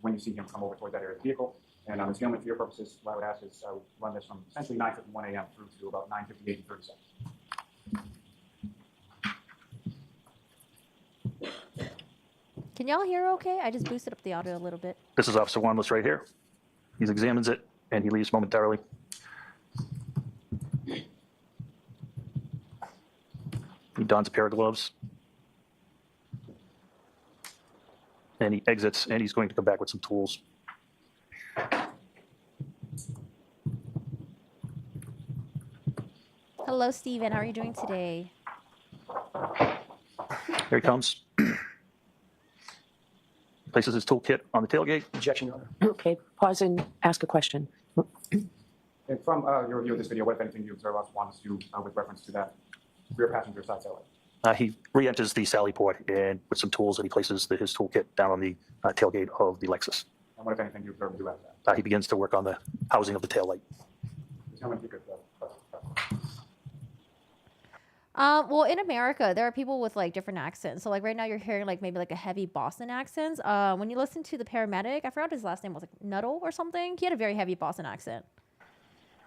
when you see him come over toward that area of the vehicle. And Ms. Gilman, for your purposes, what I would ask is run this from essentially 9:51 a.m. through to about 9:58 and 30 seconds. Can y'all hear okay? I just boosted up the audio a little bit. This is Officer Wanless right here. He examines it and he leaves momentarily. He dons a pair of gloves. And he exits and he's going to come back with some tools. Hello, Steven. How are you doing today? Here he comes. places his toolkit on the tailgate. Objection, Your Honor. Okay, pause and ask a question. And from your review of this video, what, if anything, do you observe Officer Juan do with reference to that rear passenger side taillight? He re-enters the sally port and with some tools, and he places his toolkit down on the tailgate of the Lexus. And what, if anything, do you observe him do after that? He begins to work on the housing of the taillight. Tell me if you could. Well, in America, there are people with like different accents. So like right now, you're hearing like maybe like a heavy Boston accent. When you listen to the paramedic, I forgot his last name was like Nuttall or something. He had a very heavy Boston accent.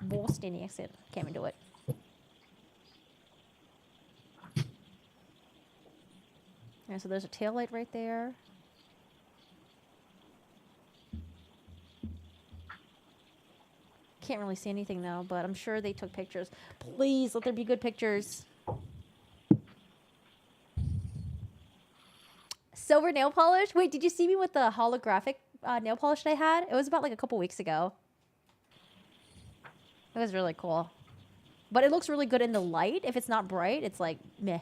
Boston accent. Can't even do it. Yeah, so there's a tail light right there. Can't really see anything though, but I'm sure they took pictures. Please let there be good pictures. Silver nail polish? Wait, did you see me with the holographic nail polish that I had? It was about like a couple weeks ago. It was really cool. But it looks really good in the light. If it's not bright, it's like meh.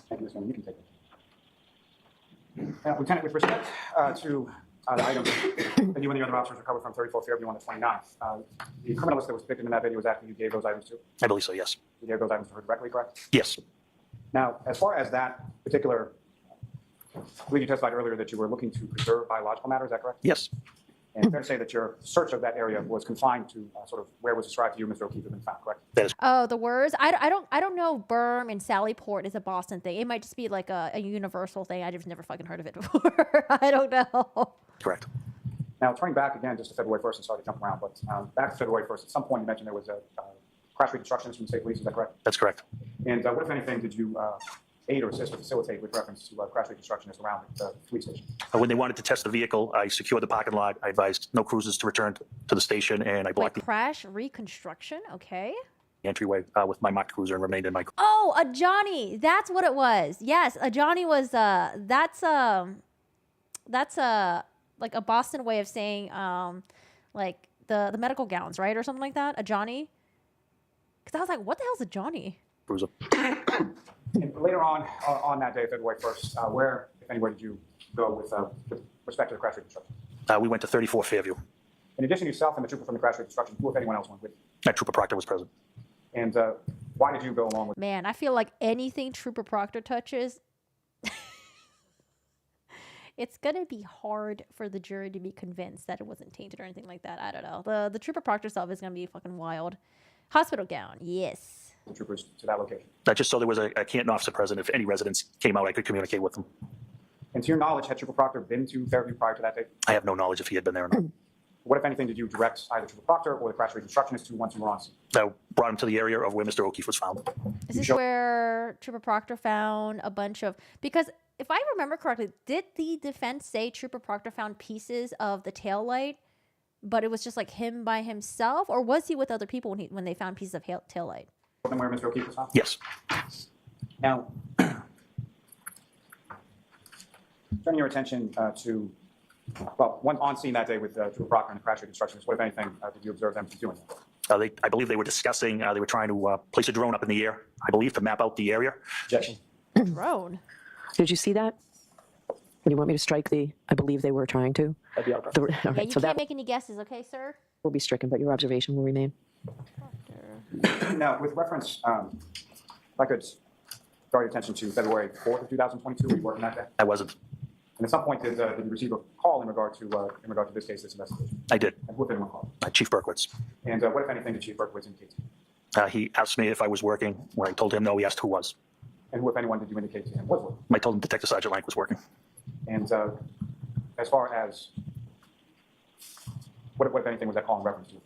Thank you, Ms. Newman. You can take it. Lieutenant, with respect to the items that you and the other officers recovered from 34 Fairview on the 29th, the criminalist that was depicted in that video was after you gave those items to? I believe so, yes. You gave those items to her directly, correct? Yes. Now, as far as that particular, I believe you testified earlier that you were looking to preserve biological matter, is that correct? Yes. And fair to say that your search of that area was confined to sort of where it was described to you, Mr. O'Keefe, had been found, correct? That is Oh, the words? I don't know. Berm and Sallyport is a Boston thing. It might just be like a universal thing. I just never fucking heard of it before. I don't know. correct. Now, turning back again just to February 1st, and sorry to jump around, but back to February 1st, at some point you mentioned there was a crash reconstructionist from the state police, is that correct? That's correct. And what, if anything, did you aid or assist or facilitate with reference to crash reconstructionists around the police station? When they wanted to test the vehicle, I secured the parking lot. I advised no cruisers to return to the station, and I Like blocked the crash reconstruction. Okay. entryway with my mock cruiser and remained in my. Oh, a Johnny. That's what it was. Yes, a Johnny was. That's like a Boston way of saying like the medical gowns, right, or something like that. A Johnny. Because I was like, what the hell's a Johnny? Cruiser. And later on that day, February 1st, where, if anywhere, did you go with respect to the crash reconstruction? We went to 34 Fairview. In addition to yourself and the trooper from the crash reconstruction, who, if anyone else, went with you? Trooper Proctor was present. And why did you go along with? Man, I feel like anything Trooper Proctor touches, it's gonna be hard for the jury to be convinced that it wasn't tainted or anything like that. I don't know. The Trooper Proctor stuff is gonna be fucking wild. Hospital gown, yes. The troopers to that location? Just so there was a Canton officer present. If any residents came out, I could communicate with them. And to your knowledge, had Trooper Proctor been to Fairview prior to that date? I have no knowledge if he had been there or not. What, if anything, did you direct either Trooper Proctor or the crash reconstructionist to once you were on scene? I brought him to the area of where Mr. O'Keefe was found. Is this Sure. where Trooper Proctor found a bunch of... Because if I remember correctly, did the defense say Trooper Proctor found pieces of the taillight, but it was just like him by himself? Or was he with other people when they found pieces of taillight? Than where Mr. O'Keefe was found? Yes. Now, turning your attention to, well, one on scene that day with Trooper Proctor and the crash reconstructionist, what, if anything, did you observe them doing? I believe they were discussing, they were trying to place a drone up in the air, I believe, to map out the area. Objection. Drone. Did you see that? Do you want me to strike the, I believe they were trying to? That'd be out. All Yeah, right, you so can't that make any guesses, okay, sir? will be stricken, but your observation will remain. Now, with reference, if I could draw your attention to February 4th of 2022, were you working that day? I wasn't. And at some point, did you receive a call in regard to this case, this investigation? I did. And who, if anyone, called? Chief Berkowitz. And what, if anything, did Chief Berkowitz indicate to you? He asked me if I was working. When I told him no, he asked who was. And who, if anyone, did you indicate to him was working? I told him Detective Sergeant Lank was working. And as far as what, if anything, was that call in reference to?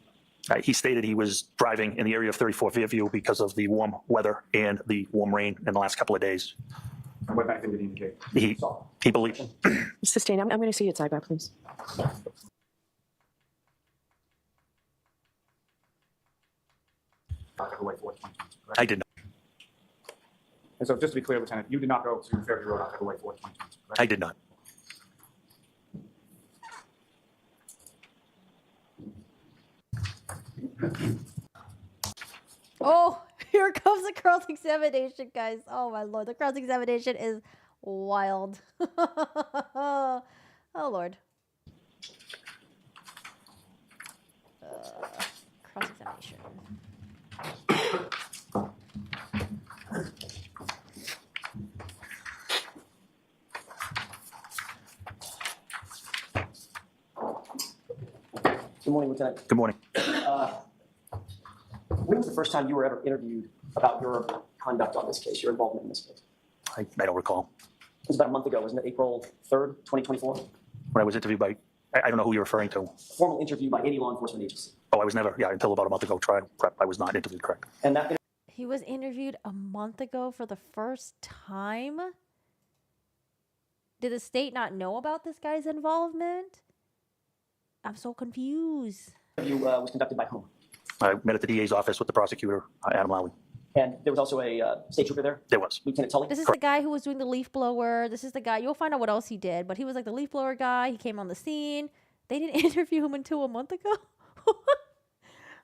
He stated he was driving in the area of 34 Fairview because of the warm weather and the warm rain in the last couple of days. And what, if anything, did he indicate? He Saw. believed. Sustain, I'm going to see you at sidebar, please. February 4th, 2022, correct? I did not. And so, just to be clear, Lieutenant, you did not go to Fairview Road on February 4th, 2022, correct? I did not. Oh, Here comes the cross-examination, guys. Oh my lord, the cross-examination is wild. Oh lord. Cross-examination. Good morning, Lieutenant. Good morning. When was the first time you were ever interviewed about your conduct on this case, your involvement in this case? I don't recall. It was about a month ago, wasn't it? April 3rd, 2024? When I was interviewed by, I don't know who you're referring to. A formal interview by any law enforcement agency. Oh, I was never, yeah, until about a month ago, trial prep. I was not interviewed, correct. And that He was interviewed a month ago for the first time? Did the state not know about this guy's involvement? I'm so confused. interview was conducted by whom? I met at the DA's office with the prosecutor, Adam Lowry. And there was also a state trooper there, There was. Lieutenant Tully. This is the guy who was doing the leaf blower. This is the guy. You'll find out what else he did, but he was like the leaf blower guy. He came on the scene. They didn't interview him until a month ago.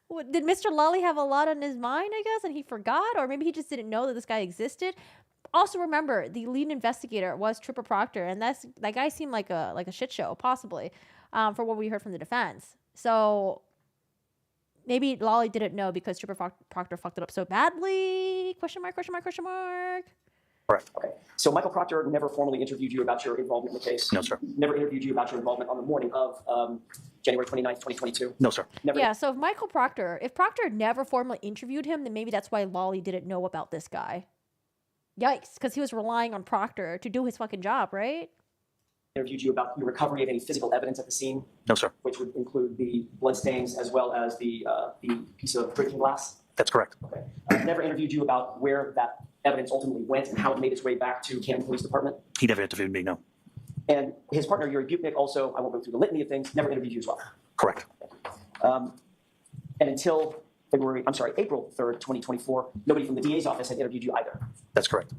What, did Mr. Lolly have a lot on his mind, I guess, and he forgot? Or maybe he just didn't know that this guy existed? Also, remember, the lead investigator was Trooper Proctor, and that guy seemed like a shit show, possibly, for what we heard from the defense. So maybe Lolly didn't know because Trooper Proctor fucked it up so badly. Question mark, question mark, question mark. Correct. Okay. So Michael Proctor never formally interviewed you about your involvement in the case? No, sir. Never interviewed you about your involvement on the morning of January 29th, 2022? No, sir. Never. Yeah, so if Proctor never formally interviewed him, then maybe that's why Lolly didn't know about this guy. Yikes, because he was relying on Proctor to do his fucking job, right? Interviewed you about your recovery of any physical evidence at the scene, No, sir. which would include the bloodstains as well as the piece of drinking glass? That's correct. Okay. Never interviewed you about where that evidence ultimately went and how it made its way back to Camden Police Department? He never interviewed me, no. And his partner, Yuri Butnik, also, I won't go through the litany of things, never interviewed you as well. Correct. And until April 3rd, 2024, nobody from the DA's office had interviewed you either. That's correct.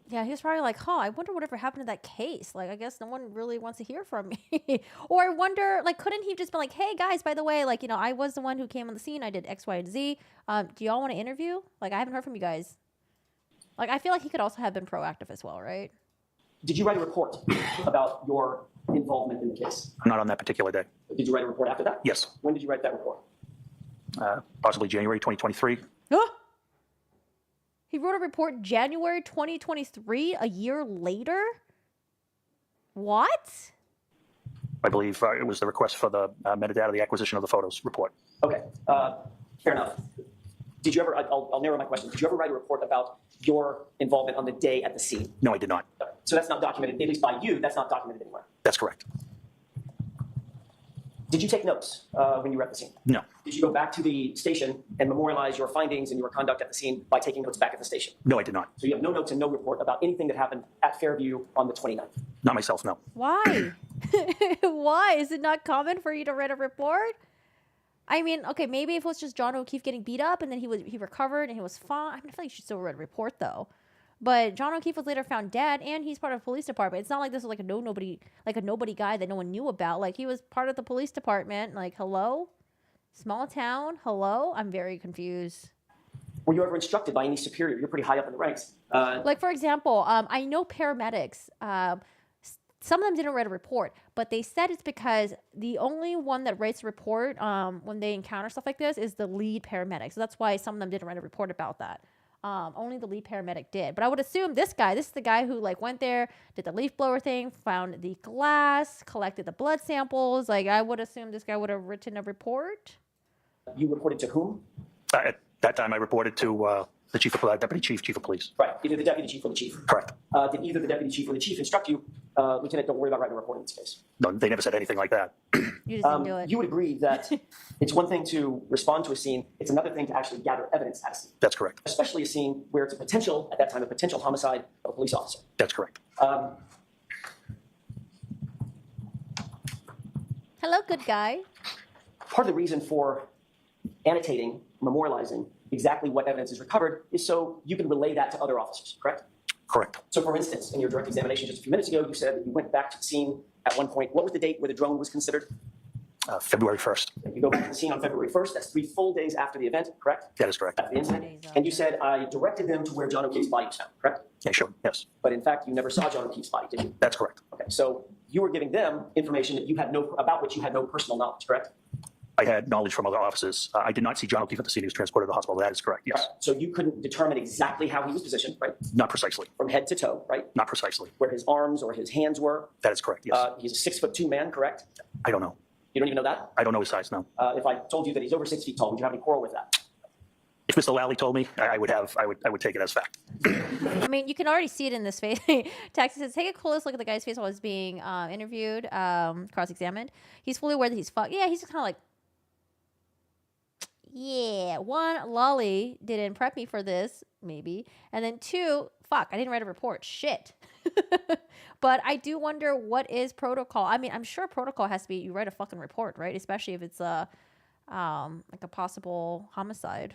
Yeah, he was probably like, I wonder whatever happened to that case. Like, I guess no one really wants to hear from me. Or I wonder, like, couldn't he just be like, hey, guys, by the way, like, I was the one who came on the scene. I did X, Y, and Z. Do y'all want to interview? Like, I haven't heard from you guys. Like, I feel like he could also have been proactive as well, right? Did you write a report about your involvement in the case? Not on that particular day. Did you write a report after that? Yes. When did you write that report? Possibly January 2023. He wrote a report January 2023, a year later? What? I believe it was the request for the metadata, the acquisition of the photos report. Okay, fair enough. Did you ever, I'll narrow my question, did you ever write a report about your involvement on the day at the scene? No, I did not. So that's not documented, at least by you, that's not documented anywhere. That's correct. Did you take notes when you were at the scene? No. Did you go back to the station and memorialize your findings and your conduct at the scene by taking notes back at the station? No, I did not. So you have no notes and no report about anything that happened at Fairview on the 29th? Not myself, no. Why? Why? Is it not common for you to write a report? I mean, okay, maybe if it was just John O'Keefe getting beat up and then he recovered and he was fine. I mean, I feel like you should still write a report though. But John O'Keefe was later found dead, and he's part of the police department. It's not like this was like a nobody guy that no one knew about. Like, he was part of the police department. Like, hello, small town. Hello, I'm very confused. Were you ever instructed by any superior? You're pretty high up in the ranks. Like, for example, I know paramedics. Some of them didn't write a report, but they said it's because the only one that writes a report when they encounter stuff like this is the lead paramedic. So that's why some of them didn't write a report about that. Only the lead paramedic did. But I would assume this is the guy who like went there, did the leaf blower thing, found the glass, collected the blood samples. Like, I would assume this guy would have written a report. You reported to whom? At that time, I reported to the deputy chief of police. Right, either the deputy chief or the chief. Correct. Did either the deputy chief or the chief instruct you, Lieutenant, don't worry about writing a report in this case? No, they never said anything like that. You just didn't do it. You would agree that it's one thing to respond to a scene, it's another thing to actually gather evidence at a scene. That's correct. Especially a scene where it's at that time, a potential homicide of a police officer. That's correct. Hello, good guy. Part of the reason for annotating, memorializing exactly what evidence is recovered is so you can relay that to other officers, correct? Correct. So for instance, in your direct examination just a few minutes ago, you said that you went back to the scene at one point. What was the date where the drone was considered? February 1st. You go back to the scene on February 1st. That's 3 full days after the event, correct? That is correct. After the incident. And you said, I directed them to where John O'Keefe's body was found, correct? Yeah, sure. Yes, But in fact, you never saw John O'Keefe's body, did you? that's correct. Okay, so you were giving them information that you had about which you had no personal knowledge, correct? I had knowledge from other offices. I did not see John O'Keefe at the scene. He was transported to the hospital. That is correct. Yes. So you couldn't determine exactly how he was positioned, right? Not precisely. From head to toe, right? Not precisely. Where his arms or his hands were. That is correct. Yes. He's a 6'2" man, correct? I don't know. You don't even know that? I don't know his size now. If I told you that he's over 6 feet tall, would you have any quarrel with that? If Mr. Lally told me, I would take it as fact. I mean, you can already see it in this face. Texas says, take a close look at the guy's face while he's being interviewed, cross-examined. He's fully aware that he's fucked. Yeah, he's just kind of like, yeah. 1, Lolly didn't prep me for this, maybe. And then 2, fuck, I didn't write a report. Shit. But I do wonder, what is protocol? I mean, I'm sure protocol has to be you write a fucking report, right? Especially if it's like a possible homicide.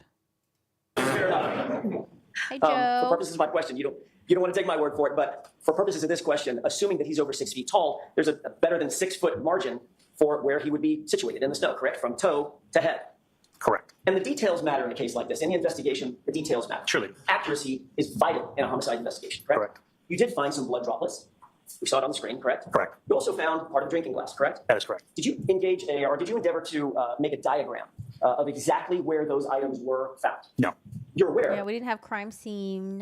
Fair enough. Hey, For Joe. purposes of my question, you don't want to take my word for it, but for purposes of this question, assuming that he's over 6 feet tall, there's a better than 6 foot margin for where he would be situated in the snow, correct? From toe to head. Correct. And the details matter in a case like this. In the investigation, the details matter. Surely. Accuracy is vital in a homicide investigation, correct? Correct. You did find some blood droplets. We saw it on the screen, correct? Correct. You also found part of the drinking glass, correct? That is correct. Did you engage or did you endeavor to make a diagram of exactly where those items were found? No. You're aware. Yeah, we didn't have crime scene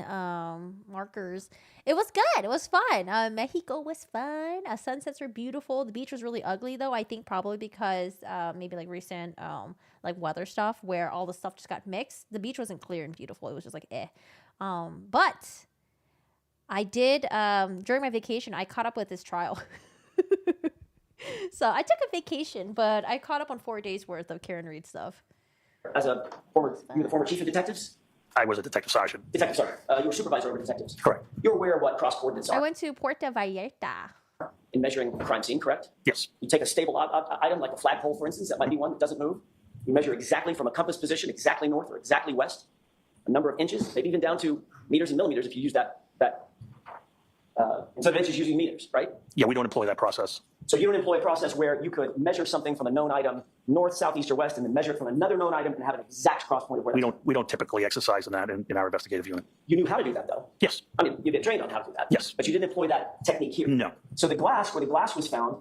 markers. It was good. It was fun. Mexico was fun. Sunsets were beautiful. The beach was really ugly, though. I think probably because maybe like recent like weather stuff where all the stuff just got mixed. The beach wasn't clear and beautiful. It was just like eh. But I did during my vacation. I caught up with this trial. So I took a vacation, but I caught up on 4 days worth of Karen Reed stuff. As a former, you were the former chief of detectives? I was a detective sergeant. Detective sergeant. You were supervisor over detectives. Correct. You're aware of what cross coordinates I are went to Puerto Vallarta. in measuring a crime scene, correct? Yes. You take a stable item like a flagpole, for instance, that might be one that doesn't move. You measure exactly from a compass position, exactly north or exactly west, a number of inches, maybe even down to meters and millimeters if you use that instead of inches, using meters, right? Yeah, we don't employ that process. So you don't employ a process where you could measure something from a known item north, south, east, or west, and then measure it from another known item and have an exact cross point of where We don't typically exercise in that in our investigative unit. You knew how to do that, though. Yes. I mean, you get trained on how to do that. Yes. But you didn't employ that technique here. No. So the glass, where the glass was found,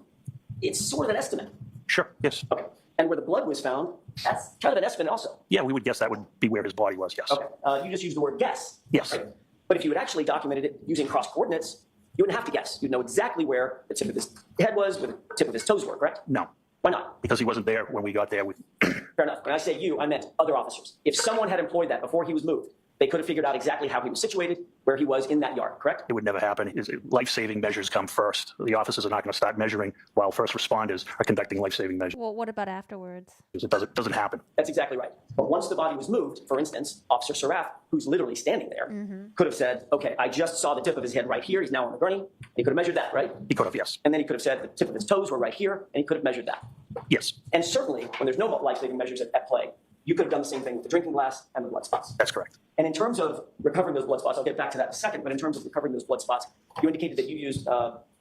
it's sort of an estimate. Sure. Yes. Okay. And where the blood was found, that's kind of an estimate also. Yeah, we would guess that would be where his body was. Yes. Okay. You just used the word guess. Yes. Right? But if you had actually documented it using cross coordinates, you wouldn't have to guess. You'd know exactly where the tip of his head was, where the tip of his toes were, correct? No, Why not? because he wasn't there when we got there. Fair enough. When I say you, I meant other officers. If someone had employed that before he was moved, they could have figured out exactly how he was situated, where he was in that yard, correct? It would never happen. Life-saving measures come first. The officers are not going to start measuring while first responders are conducting life-saving measures. Well, what about afterwards? It doesn't happen. That's exactly right. But once the body was moved, for instance, Officer Saraf, who's literally standing there, could have said, okay, I just saw the tip of his head right here. He's now on the gurney. He could have measured that, right? He could have, yes. And then he could have said the tip of his toes were right here, and he could have measured that. Yes, And certainly, when there's no life-saving measures at play, you could have done the same thing with the drinking glass and the blood spots. that's correct. And in terms of recovering those blood spots, I'll get back to that in a second, but in terms of recovering those blood spots, you indicated that you used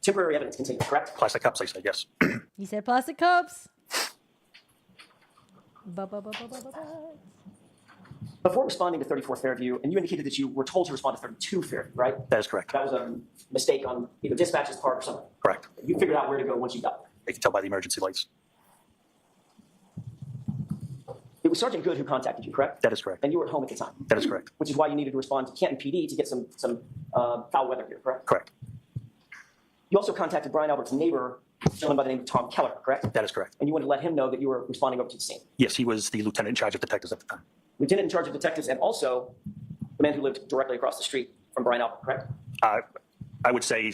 temporary evidence containers, correct? Plastic cups, I said, yes. He said plastic cups. Before responding to 34 Fairview, and you indicated that you were told to respond to 32 Fairview, right? That is correct. That was a mistake on either dispatch's part or something. Correct. You figured out where to go once you got there. You can tell by the emergency lights. It was Sergeant Good who contacted you, correct? That is correct. And you were at home at the time. That is correct. Which is why you needed to respond to Canton PD to get some foul weather here, correct? Correct. You also contacted Brian Albert's neighbor, a gentleman by the name of Tom Keller, correct? That is correct. And you wanted to let him know that you were responding over to the scene. Yes, he was the lieutenant in charge of detectives at the time. Lieutenant in charge of detectives and also the man who lived directly across the street from Brian Albert, correct? I would say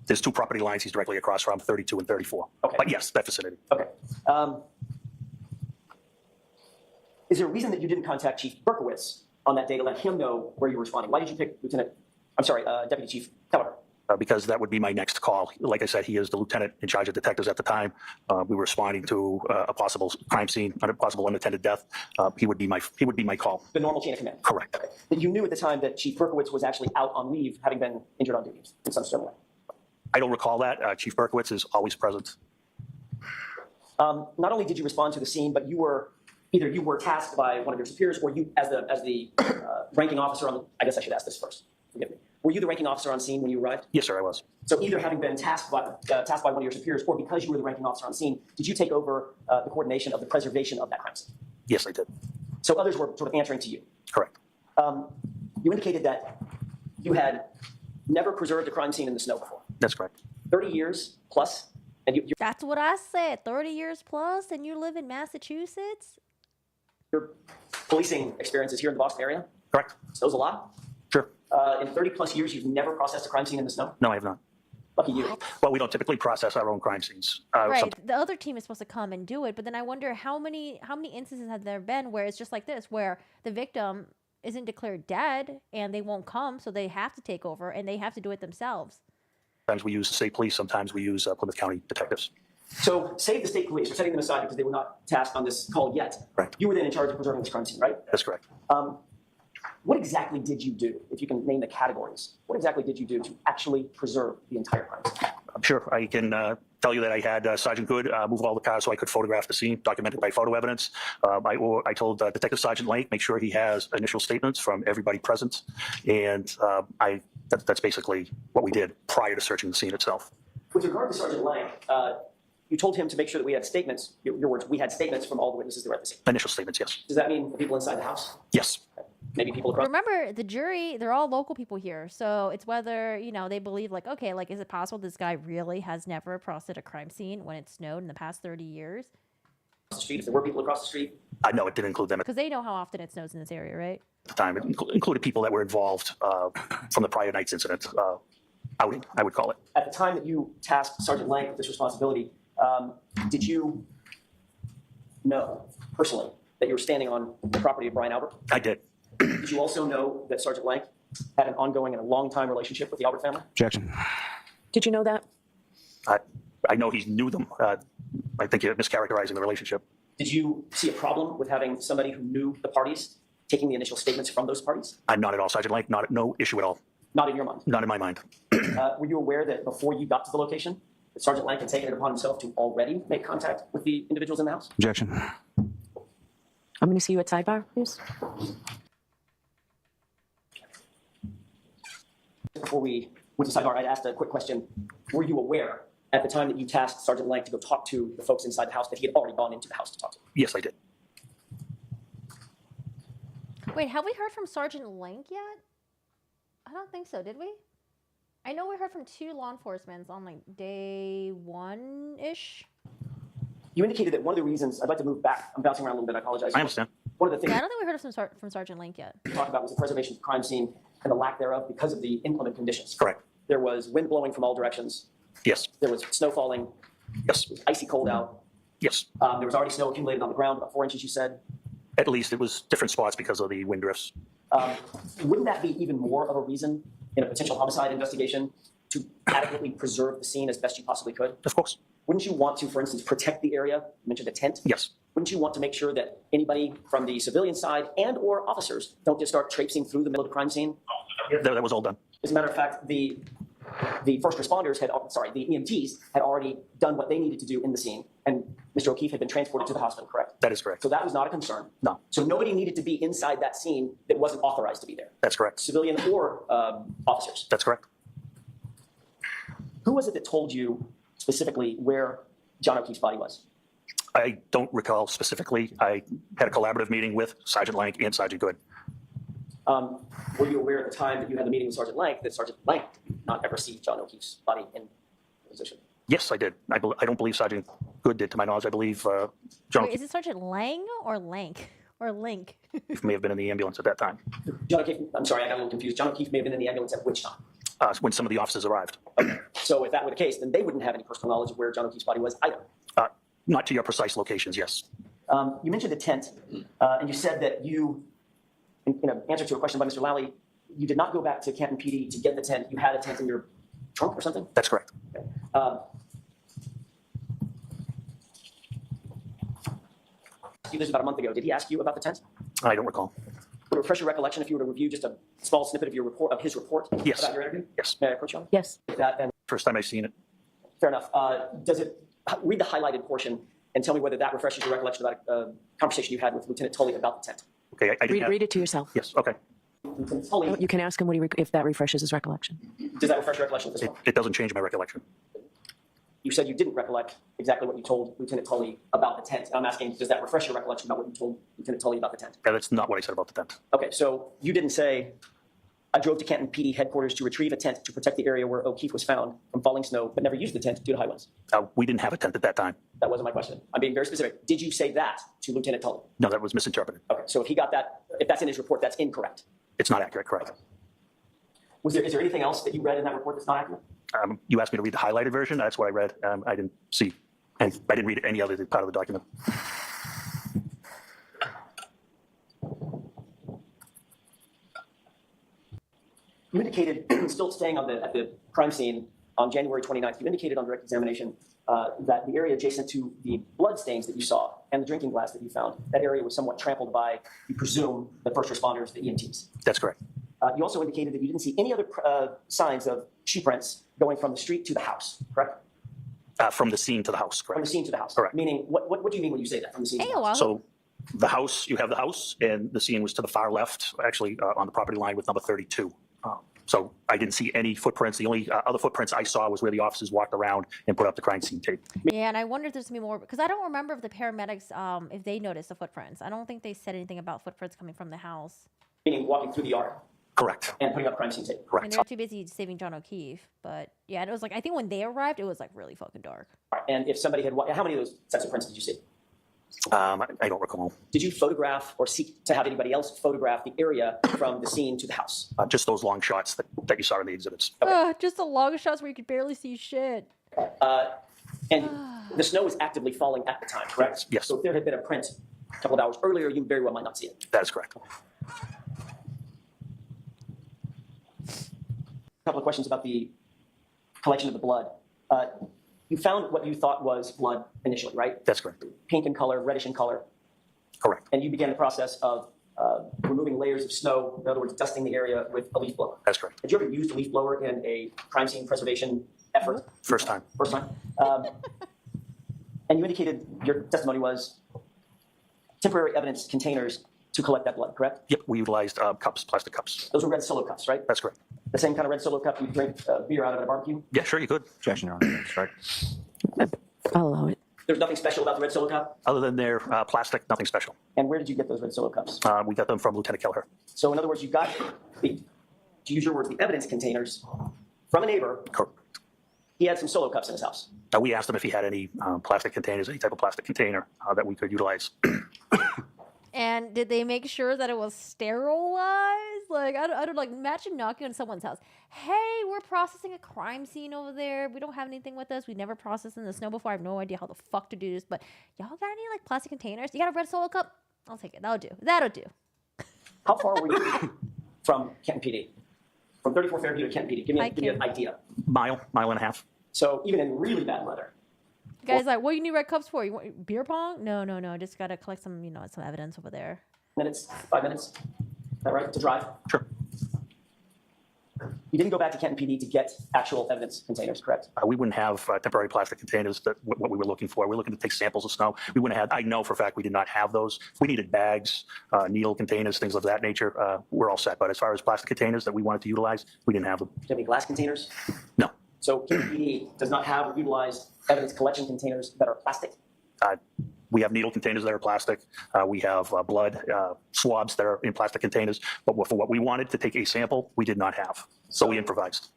there's 2 property lines he's directly across from, 32 and 34. Okay. But yes, that vicinity. Okay. Is there a reason that you didn't contact Chief Berkowitz on that day to let him know where you were responding? Why did you pick Deputy Chief Keller? Because that would be my next call. Like I said, he is the lieutenant in charge of detectives at the time. We were responding to a possible crime scene, a possible unattended death. He would be my call. The normal chain of command. Correct. Okay. That you knew at the time that Chief Berkowitz was actually out on leave, having been injured on duty in some sort of way. I don't recall that. Chief Berkowitz is always present. Not only did you respond to the scene, but either you were tasked by one of your superiors, or you, as the ranking officer on. I guess I should ask this first. Forgive me. Were you the ranking officer on scene when you arrived? Yes, sir, I was. So either having been tasked by one of your superiors, or because you were the ranking officer on scene, did you take over the coordination of the preservation of that crime scene? Yes, I did. So others were sort of answering to you. Correct. You indicated that you had never preserved a crime scene in the snow before. That's correct. 30 years plus, and That's what I said. 30 years plus, and you live in Massachusetts? your policing experiences here in the Boston area. Correct. Snow's a lot. Sure. In 30 plus years, you've never processed a crime scene in the snow? No, I have not. Lucky you. Well, we don't typically process our own crime scenes. Right. The other team is supposed to come and do it, but then I wonder how many instances have there been where it's just like this, where the victim isn't declared dead and they won't come, so they have to take over and they have to do it themselves. Sometimes we use the state police. Sometimes we use Plymouth County detectives. So save the state police. We're setting them aside because they were not tasked on this call yet. Right. You were then in charge of preserving this crime scene, right? That's correct. What exactly did you do, if you can name the categories? What exactly did you do to actually preserve the entire crime scene? I'm sure I can tell you that I had Sergeant Good move all the cars so I could photograph the scene, documented by photo evidence. I told Detective Sergeant Lank make sure he has initial statements from everybody present, and that's basically what we did prior to searching the scene itself. With regard to Sergeant Lank, you told him to make sure that we had statements, your words, we had statements from all the witnesses that were at the scene. Initial statements, yes. Does that mean the people inside the house? Yes. Maybe people across? Remember, the jury, they're all local people here, so it's whether, they believe, like, okay, like, is it possible this guy really has never processed a crime scene when it snowed in the past 30 years? The street, if there were people across the street? No, it didn't include them at Because they know how often it snows in this area, right? the time. It included people that were involved from the prior night's incident outing, I would call it. At the time that you tasked Sergeant Lank with this responsibility, did you know personally that you were standing on the property of Brian Albert? I did. Did you also know that Sergeant Lank had an ongoing and a long-time relationship with the Albert family? Objection. Did you know that? I know he knew them. I think you're mischaracterizing the relationship. Did you see a problem with having somebody who knew the parties taking the initial statements from those parties? I'm not at all, Sergeant Lank. No issue at all. Not in your mind. Not in my mind. Were you aware that before you got to the location, that Sergeant Lank had taken it upon himself to already make contact with the individuals in the house? Objection. I'm going to see you at sidebar, please. Before we went to sidebar, I'd asked a quick question. Were you aware at the time that you tasked Sergeant Lank to go talk to the folks inside the house that he had already gone into the house to talk to them? Yes, I did. Wait, have we heard from Sergeant Lank yet? I don't think so, did we? I know we heard from 2 law enforcement on like day 1-ish. You indicated that one of the reasons, I'd like to move back, I'm bouncing around a little bit, I apologize. I understand. One of the Yeah, I things don't think we heard from Sergeant Lank yet. we talked about was the preservation of the crime scene and the lack thereof because of the inclement conditions. Correct. There was wind blowing from all directions. Yes. There was snow falling. Yes. It was icy cold out. Yes. There was already snow accumulated on the ground, about 4 inches, you said. At least it was different spots because of the wind drifts. Wouldn't that be even more of a reason in a potential homicide investigation to adequately preserve the scene as best you possibly could? Of course. Wouldn't you want to, for instance, protect the area? You mentioned a tent. Yes. Wouldn't you want to make sure that anybody from the civilian side and or officers don't just start traipsing through the middle of the crime scene? That was all done. As a matter of fact, the first responders the EMTs had already done what they needed to do in the scene, and Mr. O'Keefe had been transported to the hospital, correct? That is correct. So that was not a concern. No. So nobody needed to be inside that scene that wasn't authorized to be there, That's correct. civilian or officers. That's correct. Who was it that told you specifically where John O'Keefe's body was? I don't recall specifically. I had a collaborative meeting with Sergeant Lank and Sergeant Good. Were you aware at the time that you had the meeting with Sergeant Lank that Sergeant Lank did not ever see John O'Keefe's body in position? Yes, I did. I don't believe Sergeant Good did, to my knowledge. I believe John Wait, is it Sergeant Lang or Lank? Or Link? O'Keefe may have been in the ambulance at that time John O'Keefe, I'm sorry, I got a little confused. John O'Keefe may have been in the ambulance at which time? when some of the officers arrived. So if that were the case, then they wouldn't have any personal knowledge of where John O'Keefe's body was either. Not to your precise locations, yes. You mentioned the tent, and you said that you, in an answer to a question by Mr. Lally, you did not go back to Canton PD to get the tent. You had a tent in your trunk or something? That's correct. Okay. He was about a month ago. Did he ask you about the tent? I don't recall. Would it refresh your recollection if you were to review just a small snippet of your report, of his report Yes. about your interview? Yes. May I approach you on Yes. that? And First time I've seen it. fair enough. Does it read the highlighted portion and tell me whether that refreshes your recollection about a conversation you had with Lieutenant Tully about the tent. Okay, I didn't have, Read it to yourself. yes, okay. Lieutenant Tully, You can ask him if that refreshes his recollection. does that refresh your recollection of this one? It doesn't change my recollection. You said you didn't recollect exactly what you told Lieutenant Tully about the tent. I'm asking, does that refresh your recollection about what you told Lieutenant Tully about the tent? Yeah, that's not what I said about the tent. Okay, so you didn't say, I drove to Canton PD headquarters to retrieve a tent to protect the area where O'Keefe was found from falling snow, but never used the tent due to high winds. We didn't have a tent at that time. That wasn't my question. I'm being very specific. Did you say that to Lieutenant Tully? No, that was misinterpreted. Okay, so if he got that, if that's in his report, that's incorrect. It's not accurate, correct? Is there anything else that you read in that report that's not accurate? You asked me to read the highlighted version. That's what I read. I didn't see, and I didn't read any other part of the document. You indicated, still staying at the crime scene on January 29th, you indicated on direct examination that the area adjacent to the blood stains that you saw and the drinking glass that you found, that area was somewhat trampled by, you presume, the first responders, the EMTs. That's correct. You also indicated that you didn't see any other signs of shoe prints going from the street to the house, correct? From the scene to the house, From correct? the scene to the house. Correct. Meaning, what do you mean when you say that, from the scene to Hey, the house? well, So the house, you have the house, and the scene was to the far left, actually on the property line with number 32. So I didn't see any footprints. The only other footprints I saw was where the officers walked around and put up the crime scene tape. yeah, and I wonder if there's gonna be more because I don't remember if the paramedics if they noticed the footprints. I don't think they said anything about footprints coming from the house. Meaning walking through the yard Correct. and putting up crime scene tape. I mean, Correct. they were too busy saving John O'Keefe. But yeah, and it was like I think when they arrived, it was like really fucking dark. All right, and if somebody had, how many of those sets of prints did you see? I don't recall. Did you photograph or seek to have anybody else photograph the area from the scene to the house? Just those long shots that you saw in the exhibits. Just the long shots where you could barely see shit. And the snow was actively falling at the time, correct? Yes. So if there had been a print a couple of hours earlier, you very well might not see it. That is correct. A couple of questions about the collection of the blood. You found what you thought was blood initially, right? That's correct. Pink in color, reddish in color. Correct. And you began the process of removing layers of snow, in other words, dusting the area with a leaf blower. That's correct. Had you ever used a leaf blower in a crime scene preservation effort? First time. First time. And you indicated your testimony was temporary evidence containers to collect that blood, correct? Yep, we utilized cups, plastic cups. Those were red Solo cups, right? That's correct. The same kind of red Solo cup you drink beer out of at a barbecue? Yeah, sure, you could. Objection, Your Honor, that's right. I'll allow it. There's nothing special about the red Solo cup? Other than their plastic, nothing special. And where did you get those red Solo cups? We got them from Lieutenant Kelleher. So in other words, you got, to use your words, the evidence containers from a neighbor. Correct. He had some Solo cups in his house. We asked him if he had any plastic containers, any type of plastic container that we could utilize. And did they make sure that it was sterilized? Like, I don't like, imagine knocking on someone's house. Hey, we're processing a crime scene over there. We don't have anything with us. We never processed in the snow before. I have no idea how the fuck to do this. But y'all got any, like, plastic containers? You got a red Solo cup? I'll take it. That'll do. That'll do. How far were you from Canton PD? From 34 Fairview to Canton PD? Give me an idea. Mile and a half. So even in really bad weather. The guy's like, what do you need red cups for? You want beer pong? No. Just got to collect some, some evidence over there. Minutes, 5 minutes. Is that right? To drive? Sure. You didn't go back to Canton PD to get actual evidence containers, correct? We wouldn't have temporary plastic containers that what we were looking for. We were looking to take samples of snow. We wouldn't have, I know for a fact we did not have those. We needed bags, needle containers, things of that nature. We're all set. But as far as plastic containers that we wanted to utilize, we didn't have them. Do you have any glass containers? No. So Canton PD does not have or utilize evidence collection containers that are plastic? We have needle containers that are plastic. We have blood swabs that are in plastic containers. But for what we wanted to take a sample, we did not have. So we improvised.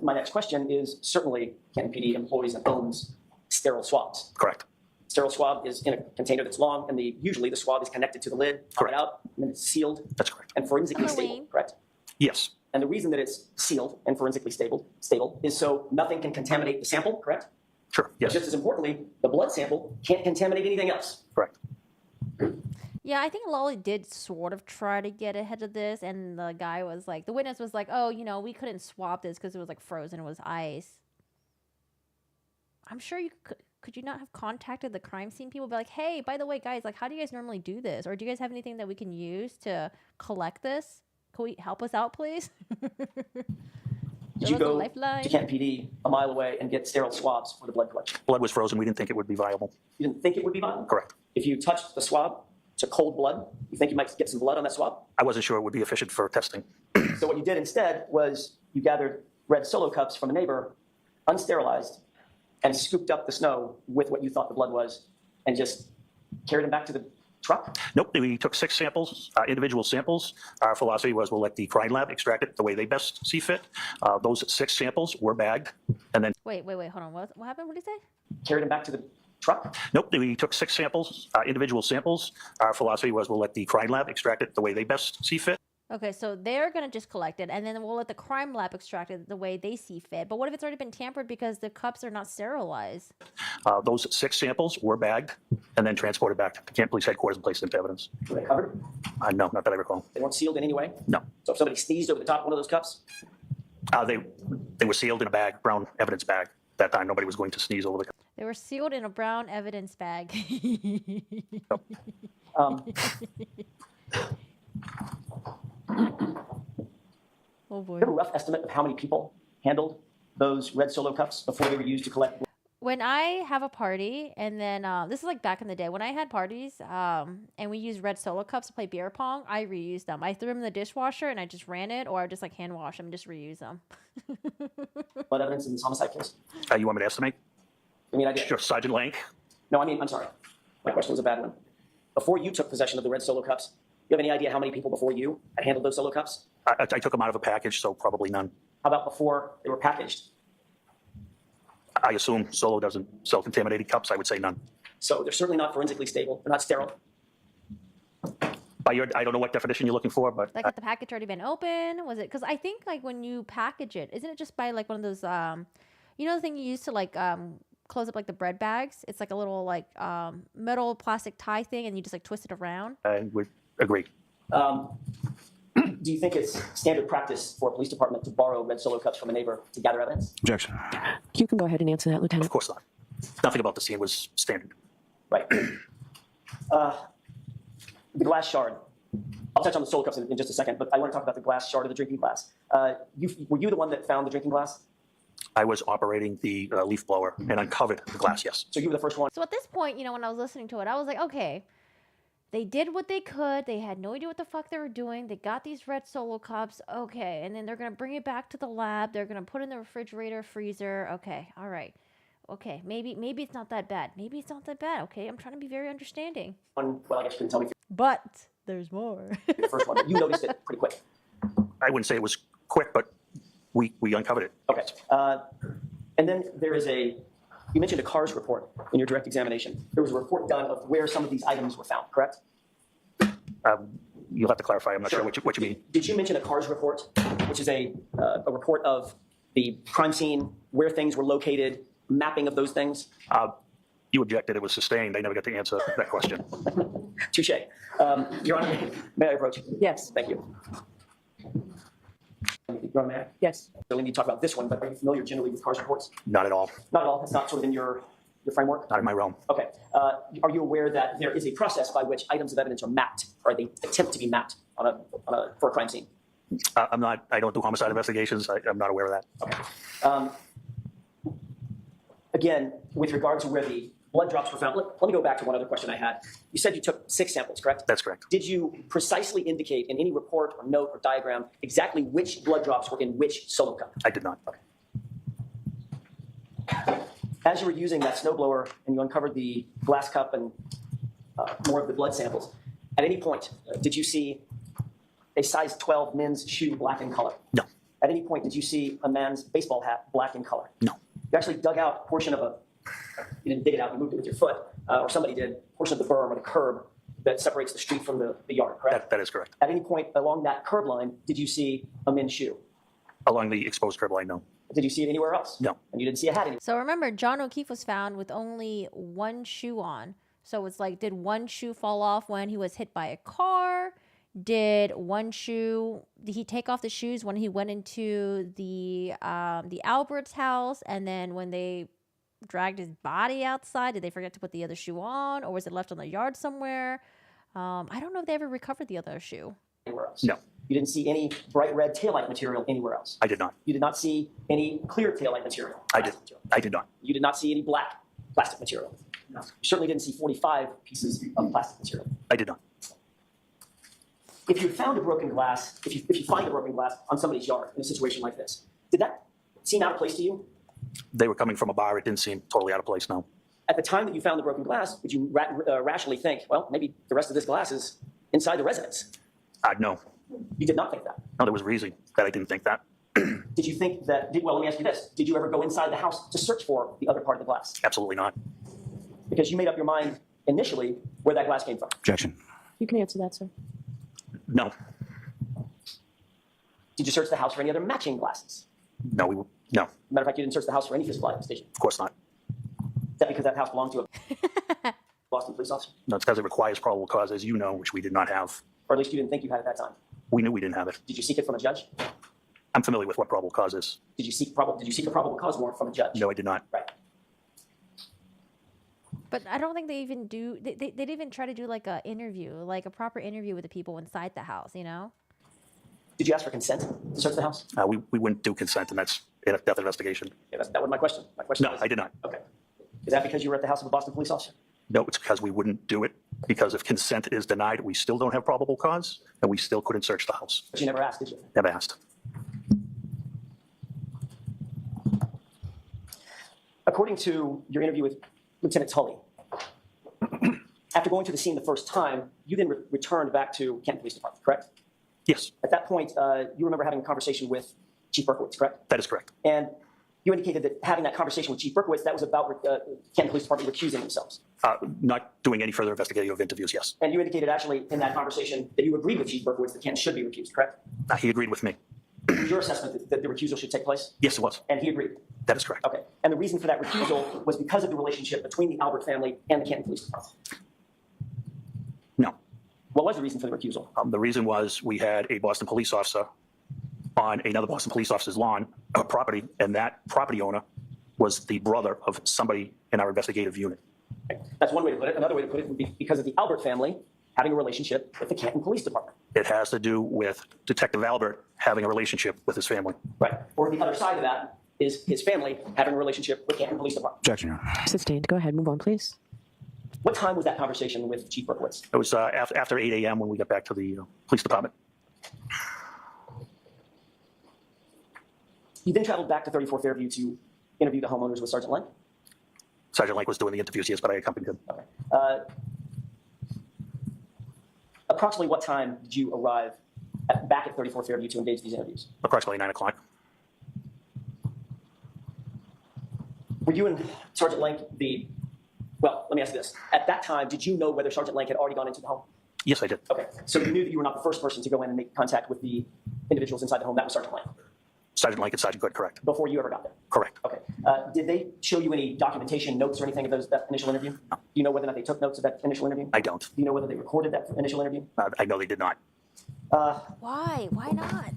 My next question is, certainly Canton PD employs and owns sterile swabs. Correct. Sterile swab is in a container that's long, and usually the swab is connected to the lid, pop it Correct. out, and then it's sealed That's correct. and forensically stable, Halloween. correct? Yes. And the reason that it's sealed and forensically stable is so nothing can contaminate the sample, correct? Sure. But Yes. just as importantly, the blood sample can't contaminate anything else. Correct. Yeah, I think Lolly did sort of try to get ahead of this, and the guy was like, the witness was like, oh, we couldn't swap this because it was like frozen, it was ice. I'm sure you could you not have contacted the crime scene people, be like, hey, by the way, guys, like, how do you guys normally do this? Or do you guys have anything that we can use to collect this? Can we help us out, please? Did you was a go lifeline. to Canton PD a mile away and get sterile swabs for the blood collection? Blood was frozen. We didn't think it would be viable. You didn't think it would be viable? Correct. If you touched the swab to cold blood, you think you might get some blood on that swab? I wasn't sure it would be efficient for testing. So what you did instead was you gathered red Solo cups from a neighbor, unsterilized, and scooped up the snow with what you thought the blood was and just carried them back to the truck? Nope, we took 6 samples, individual samples. Our philosophy was we'll let the crime lab extract it the way they best see fit. Those 6 samples were bagged, and then Wait, hold on. What happened? What did he say? Carried them back to the truck? nope, we took 6 samples, individual samples. Our philosophy was we'll let the crime lab extract it the way they best see fit. Okay, so they're gonna just collect it, and then we'll let the crime lab extract it the way they see fit. But what if it's already been tampered because the cups are not sterilized? Those 6 samples were bagged and then transported back to Camp Police Headquarters and placed into evidence. Were they covered? No, not that I recall. They weren't sealed in any way? No. So if somebody sneezed over the top of one of those cups, They were sealed in a bag, brown evidence bag. That time, nobody was going to sneeze over the. They were sealed in a brown evidence bag. Oh boy. do you have a rough estimate of how many people handled those red Solo cups before they were used to collect? When I have a party, and then this is like back in the day when I had parties, and we used red Solo cups to play beer pong, I reused them. I threw them in the dishwasher and I just ran it, or I just like hand wash them and just reuse them. Blood evidence in this homicide case? You want me to estimate? I mean, I did. Sure, Sergeant Lank. No, I mean, I'm sorry. My question was a bad one. Before you took possession of the red Solo cups, you have any idea how many people before you had handled those Solo cups? I took them out of a package, so probably none. How about before they were packaged? I assume Solo doesn't sell contaminated cups. I would say none. So they're certainly not forensically stable. They're not sterile. By your, I don't know what definition you're looking for, but Like, had the package already been open? Was it? Because I think like when you package it, isn't it just by like one of those, you know, the thing you use to like close up like the bread bags? It's like a little like metal plastic tie thing, and you just like twist it around. I would agree. Do you think it's standard practice for a police department to borrow red Solo cups from a neighbor to gather evidence? Objection. You can go ahead and answer that, Lieutenant. Of course not. Nothing about the scene was standard. Right. The glass shard. I'll touch on the Solo cups in just a second, but I want to talk about the glass shard of the drinking glass. Were you the one that found the drinking glass? I was operating the leaf blower and uncovered the glass, yes. So you were the first one. So at this point, you know, when I was listening to it, I was like, okay, they did what they could. They had no idea what the fuck they were doing. They got these red Solo cups. Okay. And then they're going to bring it back to the lab. They're going to put it in the refrigerator, freezer. Okay. All right. Okay. Maybe it's not that bad. Maybe it's not that bad. Okay. I'm trying to be very understanding. Well, I guess you couldn't tell me if But there's more. you're the first one. You noticed it pretty quick. I wouldn't say it was quick, but we uncovered it. Okay. And then there is you mentioned a CARS report in your direct examination. There was a report done of where some of these items were found, correct? You'll have to clarify. I'm not sure what you mean. Did you mention a CARS report, which is a report of the crime scene, where things were located, mapping of those things? You objected. It was sustained. I never got to answer that question. Touche. Your Honor, may I approach? Yes. Thank you. Your Honor, may I? Yes. So we need to talk about this one, but are you familiar generally with CARS reports? Not at all. Not at all. It's not sort of in your framework? Not in my realm. Okay. Are you aware that there is a process by which items of evidence are mapped, or they attempt to be mapped for a crime scene? I'm not. I don't do homicide investigations. I'm not aware of that. Okay. Again, with regard to where the blood drops were found, let me go back to one other question I had. You said you took 6 samples, correct? That's correct. Did you precisely indicate in any report or note or diagram exactly which blood drops were in which Solo cup? I did not. As you were using that snowblower and you uncovered the glass cup and more of the blood samples, at any point did you see a size 12 men's shoe black in color? No. At any point did you see a man's baseball hat black in color? No. You actually dug out a portion of you didn't dig it out, you moved it with your foot, or somebody did, a portion of the berm or the curb that separates the street from the yard, correct? That is correct. At any point along that curb line, did you see a men's shoe? Along the exposed curb line, no. Did you see it anywhere else? No. And you didn't see a hat anywhere? So remember, John O'Keefe was found with only one shoe on. So it's like, did one shoe fall off when he was hit by a car? Did he take off the shoes when he went into the Albert's house? And then when they dragged his body outside, did they forget to put the other shoe on? Or was it left on the yard somewhere? I don't know if they ever recovered the other shoe. Anywhere else? No. You didn't see any bright red taillight material anywhere else. I did not. You did not see any clear taillight material. I did. I did not. You did not see any black plastic material. No. You certainly didn't see 45 pieces of plastic material. I did not. If you found a broken glass, if you find a broken glass on somebody's yard in a situation like this, did that seem out of place to you? They were coming from a bar. It didn't seem totally out of place, no. At the time that you found the broken glass, would you rationally think, well, maybe the rest of this glass is inside the residence? No. You did not think that. No, there was a reason that I didn't think that. Did you think that, well, let me ask you this. Did you ever go inside the house to search for the other part of the glass? Absolutely not. Because you made up your mind initially where that glass came from. Objection. You can answer that, sir. No. Did you search the house for any other matching glasses? No. No. Matter of fact, you didn't search the house for any physical items, did you? Of course not. Is that because that house belonged to a Boston police officer? No, it's because it requires probable cause, as you know, which we did not have. Or at least you didn't think you had at that time? We knew we didn't have it. Did you seek it from a judge? I'm familiar with what probable cause is. Did you seek a probable cause warrant from a judge? No, I did not. Right. But I don't think they even do. They didn't even try to do like a interview, like a proper interview with the people inside the house. You know. Did you ask for consent to search the house? We wouldn't do consent, and that's a death investigation. Yeah, that was my question. My question No, was, I did not. Okay. Is that because you were at the house of a Boston police officer? No, it's because we wouldn't do it. Because if consent is denied, we still don't have probable cause, and we still couldn't search the house. But you never asked, did you? Never asked. According to your interview with Lieutenant Tully, after going to the scene the first time, you then returned back to Canton Police Department, correct? Yes, At that point, you remember having a conversation with Chief Berkowitz, correct? that is correct. And you indicated that having that conversation with Chief Berkowitz, that was about Canton Police Department recusing themselves. Not doing any further investigative interviews, yes. And you indicated actually in that conversation that you agreed with Chief Berkowitz that Canton should be recused, correct? He agreed with me. It was your assessment that the recusal should take place? Yes, it was. And he agreed? That is correct. Okay. And the reason for that recusal was because of the relationship between the Albert family and the Canton Police Department? No. What was the reason for the recusal? The reason was we had a Boston police officer on another Boston police officer's lawn, property, and that property owner was the brother of somebody in our investigative unit. That's one way to put it. Another way to put it would be because of the Albert family having a relationship with the Canton Police Department. It has to do with Detective Albert having a relationship with his family. Right. Or the other side of that is his family having a relationship with Canton Police Department. Objection, Your Honor. Sustained. Go ahead. Move on, please. What time was that conversation with Chief Berkowitz? It was after 8 a.m. when we got back to the police department. You then traveled back to 34 Fairview to interview the homeowners with Sergeant Lank? Sergeant Lank was doing the interviews, yes, but I accompanied him. Okay. Approximately what time did you arrive back at 34 Fairview to engage these interviews? Approximately 9 o'clock. Were you and Sergeant Lank well, let me ask you this. At that time, did you know whether Sergeant Lank had already gone into the home? Yes, I did. Okay. So you knew that you were not the first person to go in and make contact with the individuals inside the home. That was Sergeant Lank Sergeant Lank and Sergeant Good, correct. before you ever got there? Correct. Okay. Did they show you any documentation, notes, or anything of that initial interview? No. Do you know whether or not they took notes of that initial interview? I don't. Do you know whether they recorded that initial interview? I know they did not. Why? Why not?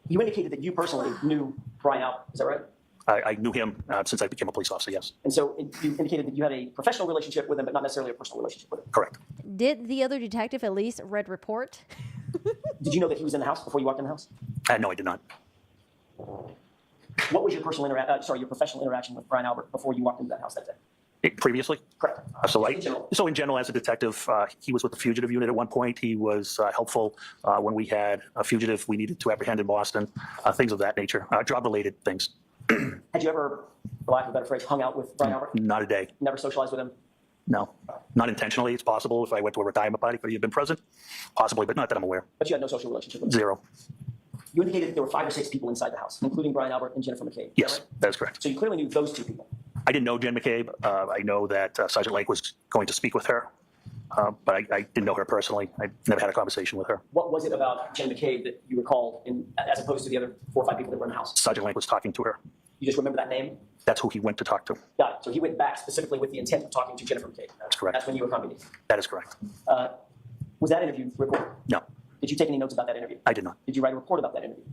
You indicated that you personally knew Brian Albert. Is that right? I knew him since I became a police officer, yes. And so you indicated that you had a professional relationship with him, but not necessarily a personal relationship with him. Correct. Did the other detective at least read report? Did you know that he was in the house before you walked in the house? No, I did not. What was your your professional interaction with Brian Albert before you walked into that house that day? Previously? Correct. So In general. as a detective, he was with the fugitive unit at one point. He was helpful when we had a fugitive we needed to apprehend in Boston, things of that nature, job-related things. Had you ever, for lack of a better phrase, hung out with Brian Albert? Not a day. Never socialized with him? No. Not intentionally. It's possible if I went to a retirement party, could he have been present? Possibly, but not that I'm aware. But you had no social relationship with him? Zero. You indicated that there were 5 or 6 people inside the house, including Brian Albert and Jennifer McCabe. Yes, right? that is correct. So you clearly knew those 2 people. I didn't know Jen McCabe. I know that Sergeant Lake was going to speak with her, but I didn't know her personally. I never had a conversation with her. What was it about Jen McCabe that you recall, as opposed to the other 4 or 5 people that were in the house? Sergeant Lake was talking to her. You just remember that name? That's who he went to talk to. Got it. So he went back specifically with the intent of talking to Jennifer McCabe. That's correct. That's when you accompanied. That is correct. Was that interview recorded? No, Did you take any notes about that interview? I did not. Did you write a report about that interview?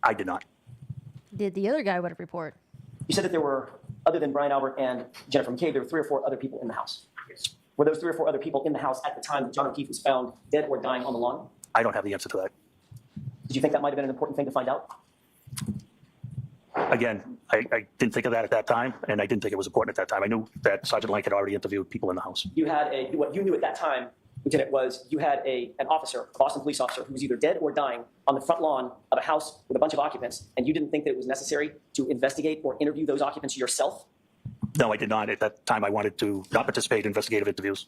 I did not. Did the other guy write a report? You said that there were, other than Brian Albert and Jennifer McCabe, there were 3 or 4 other people in the house. Were those 3 or 4 other people in the house at the time that John O'Keefe was found dead or dying on the lawn? I don't have the answer to that. Did you think that might have been an important thing to find out? Again, I didn't think of that at that time, and I didn't think it was important at that time. I knew that Sergeant Lank had already interviewed people in the house. You had what you knew at that time, Lieutenant, was you had an officer, a Boston police officer, who was either dead or dying on the front lawn of a house with a bunch of occupants, and you didn't think that it was necessary to investigate or interview those occupants yourself? No, I did not. At that time, I wanted to not participate in investigative interviews.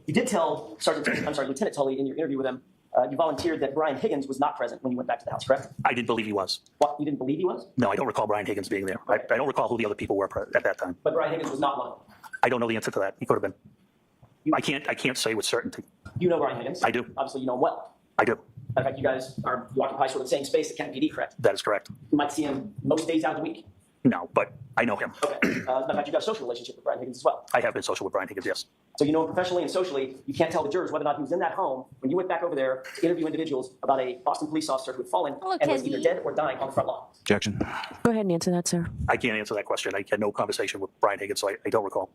You did tell Lieutenant Tully in your interview with him, you volunteered that Brian Higgins was not present when you went back to the house, correct? I didn't believe he was. What, you didn't believe he was? No, I don't recall Brian Higgins being there. I don't recall who the other people were at that time. But Brian Higgins was not one of them. I don't know the answer to that. He could have been. I can't say with certainty. You know Brian Higgins? I do. Obviously, you know him well. I do. In fact, you occupy sort of the same space at Kent PD, correct? That is correct. You might see him most days out of the week. No, but I know him. Okay. In fact, you've got a social relationship with Brian Higgins as well. I have been social with Brian Higgins, yes. So you know him professionally and socially. You can't tell the jurors whether or not he was in that home when you went back over there to interview individuals about a Boston police officer who had fallen Hello, and was Kezzy. either dead or dying on the front lawn. Objection. Go ahead and answer that, sir. I can't answer that question. I had no conversation with Brian Higgins, so I don't recall.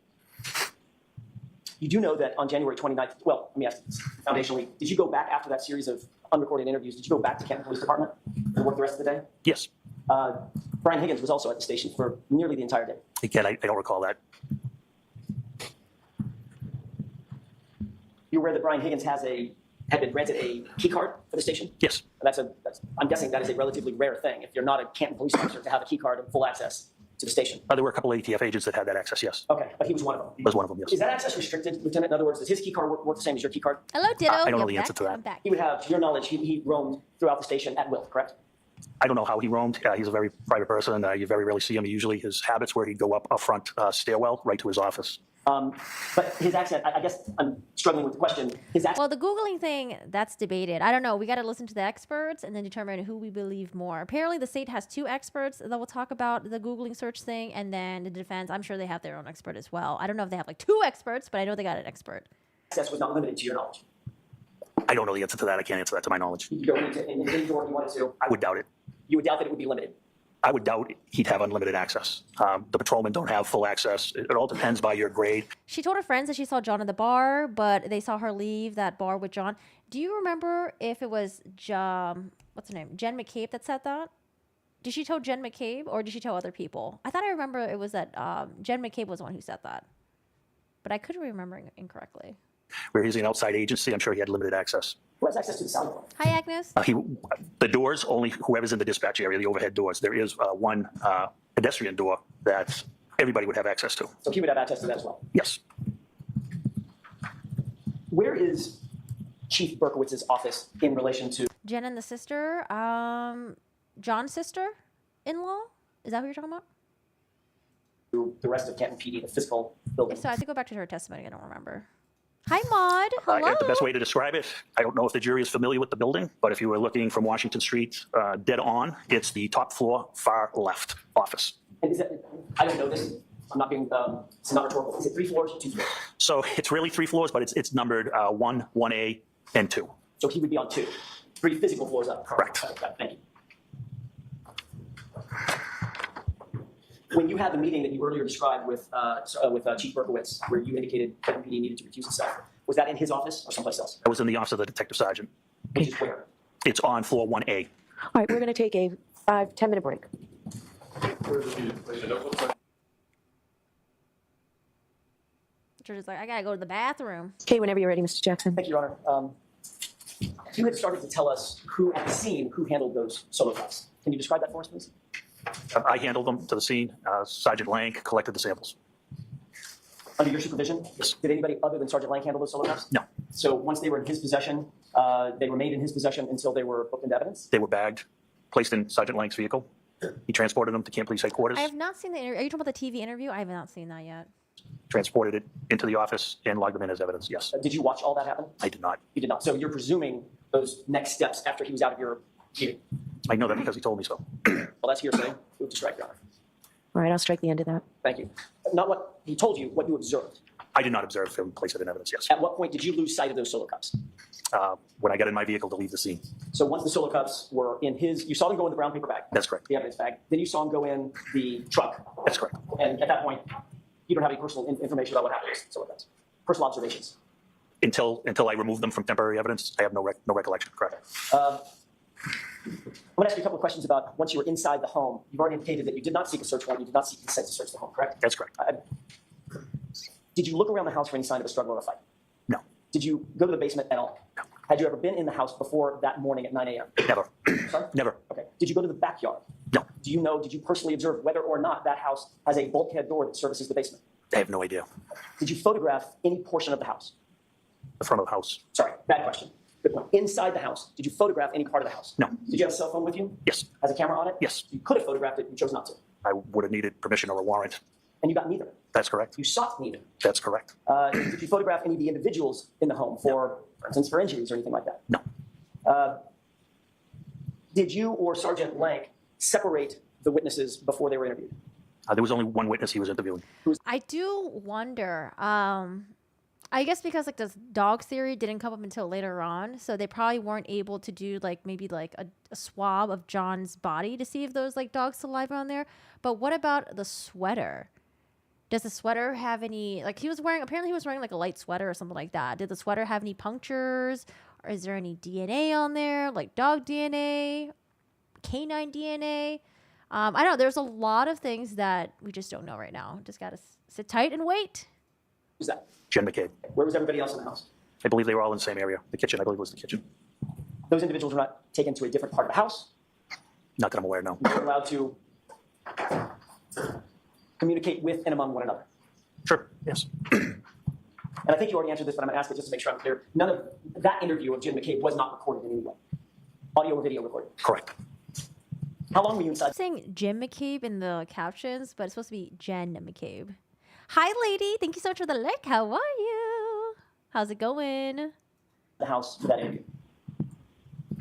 You do know that on January 29th, well, let me ask this foundationally, did you go back after that series of unrecorded interviews, did you go back to Kent Police Department and work the rest of the day? Yes. Brian Higgins was also at the station for nearly the entire day. Again, I don't recall that. You aware that Brian Higgins had been granted a key card for the station? Yes. I'm guessing that is a relatively rare thing if you're not a Canton police officer to have a key card and full access to the station. There were a couple of ATF agents that had that access, yes. Okay, but he was one of them. Was one of them, yes. Is that access restricted, Lieutenant? In other words, does his key card work the same as your key card? Hello, Ditto. I don't know You're the answer back. to that. I'm back. He would have, to your knowledge, he roamed throughout the station at will, correct? I don't know how he roamed. He's a very private person. You very rarely see him. Usually his habits where he'd go up a front stairwell right to his office. But his accent, I guess I'm struggling with the question. His accent. Well, the Googling thing, that's debated. I don't know. We got to listen to the experts and then determine who we believe more. Apparently, the state has two experts that will talk about the Googling search thing, and then the defense, I'm sure they have their own expert as well. I don't know if they have like two experts, but I know they got an expert. Access was not limited to your knowledge. I don't know the answer to that. I can't answer that to my knowledge. You could go into any door you wanted to. I would doubt it. You would doubt that it would be limited. I would doubt he'd have unlimited access. The patrolmen don't have full access. It all depends by your grade. She told her friends that she saw John at the bar, but they saw her leave that bar with John. Do you remember if it was what's her name? Jen McCabe that said that? Did she tell Jen McCabe or did she tell other people? I thought I remember it was that Jen McCabe was the one who said that. But I could be remembering incorrectly. Where he's an outside agency, I'm sure he had limited access. Who has access to the sound door? Hi, Agnes. The doors, only whoever's in the dispatch area, the overhead doors. There is one pedestrian door that everybody would have access to. So he would have access to that as well. Yes. Where is Chief Berkowitz's office in relation to Jen and the sister. John's sister-in-law? Is that who you're talking about? the rest of Canton PD, the physical building? So I have to go back to her testimony. I don't remember. Hi, Maud. Hello. The best way to describe it, I don't know if the jury is familiar with the building, but if you were looking from Washington Street dead on, it's the top floor, far left office. And is that, I don't know this. I'm not being, it's not rhetorical. Is it 3 floors or 2 floors? So it's really 3 floors, but it's numbered 1, 1A, and 2. So he would be on 2. 3 physical floors up. Correct. Okay, thank you. When you had the meeting that you earlier described with Chief Berkowitz, where you indicated that PD needed to recuse itself, was that in his office or someplace else? I was in the office of the detective sergeant. Which is where? It's on floor 1A. All right, we're going to take a 5-10-minute break. George is like, I gotta go to the bathroom. Okay, whenever you're ready, Mr. Jackson. Thank you, Your Honor. You had started to tell us who at the scene who handled those solo cuts. Can you describe that for us, please? I handled them to the scene. Sergeant Lank collected the samples. Under your supervision? Yes. Did anybody other than Sergeant Lank handle those solo cuts? No. So once they were in his possession, they remained in his possession until they were booked into evidence? They were bagged, placed in Sergeant Lank's vehicle. He transported them to Camp Police Headquarters, I have not seen the interview. Are you talking about the TV interview? I have not seen that yet. transported it into the office, and logged them in as evidence. Yes. Did you watch all that happen? I did not. You did not. So you're presuming those next steps after he was out of your view. I know that because he told me so. Well, that's hearsay. Move to strike, Your Honor. All right, I'll strike the end of that. Thank you. Not what he told you, what you observed. I did not observe him place it in evidence, yes. At what point did you lose sight of those solo cups? When I got in my vehicle to leave the scene. So once the solo cups were in his, you saw them go in the brown paper bag. That's correct. The evidence bag. Then you saw them go in the truck. That's correct. And at that point, you don't have any personal information about what happened to those solo cups. Personal observations. Until I removed them from temporary evidence, I have no recollection. Correct. I'm going to ask you a couple of questions about once you were inside the home. You've already indicated that you did not seek a search warrant. You did not seek consent to search the home, correct? That's correct. Did you look around the house for any sign of a struggle or a fight? No. Did you go to the basement at all? No. Had you ever been in the house before that morning at 9 a.m.? Never. Sorry? Never. Okay. Did you go to the backyard? No. Did you personally observe whether or not that house has a bulkhead door that services the basement? I have no idea. Did you photograph any portion of the house? The front of the house. Sorry, bad question. Good point. Inside the house, did you photograph any part of the house? No. Did you have a cell phone with you? Yes. Has a camera on it? Yes. You could have photographed it, you chose not to. I would have needed permission or a warrant. And you got neither. That's correct. You sought neither. That's correct. Did you photograph any of the individuals in the home for instance, for injuries or anything like that? No. Did you or Sergeant Lank separate the witnesses before they were interviewed? There was only one witness he was interviewing. I do wonder. I guess because like this dog theory didn't come up until later on, so they probably weren't able to do like maybe like a swab of John's body to see if there was like dog saliva on there. But what about the sweater? Does the sweater have any, like apparently he was wearing like a light sweater or something like that. Did the sweater have any punctures? Or is there any DNA on there? Like dog DNA, canine DNA? I don't know. There's a lot of things that we just don't know right now. Just got to sit tight and wait. Who's that? Jen McCabe. Where was everybody else in the house? I believe they were all in the same area. The kitchen, I believe, was the kitchen. Those individuals were not taken to a different part of the house. Not that I'm aware, no. They were allowed to communicate with and among one another. Sure, yes. And I think you already answered this, but I'm going to ask it just to make sure I'm clear. None of that interview of Jim McCabe was not recorded in any way. Audio or video recorded. Correct. How long were you inside I'm saying Jim McCabe in the captions, but it's supposed to be Jen McCabe. Hi, lady. Thank you so much for the like. How are you? How's it going? the house for that interview?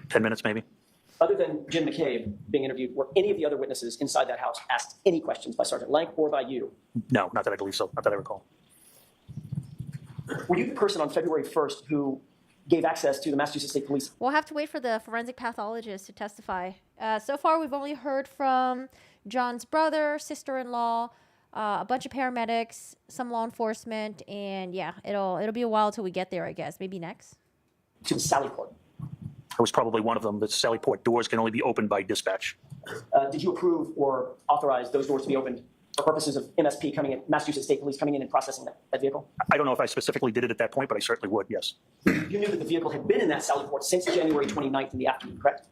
10 minutes, maybe. Other than Jim McCabe being interviewed, were any of the other witnesses inside that house asked any questions by Sergeant Lank or by you? No, not that I believe so. Not that I recall. Were you the person on February 1st who gave access to the Massachusetts State Police? We'll have to wait for the forensic pathologist to testify. So far, we've only heard from John's brother, sister-in-law, a bunch of paramedics, some law enforcement, and yeah, it'll be a while till we get there, I guess. Maybe next. To the Sally Port. I was probably one of them. The Sally Port doors can only be opened by dispatch. Did you approve or authorize those doors to be opened for purposes of MSP coming in, Massachusetts State Police coming in and processing that vehicle? I don't know if I specifically did it at that point, but I certainly would, yes. You knew that the vehicle had been in that Sally Port since January 29th in the afternoon, correct?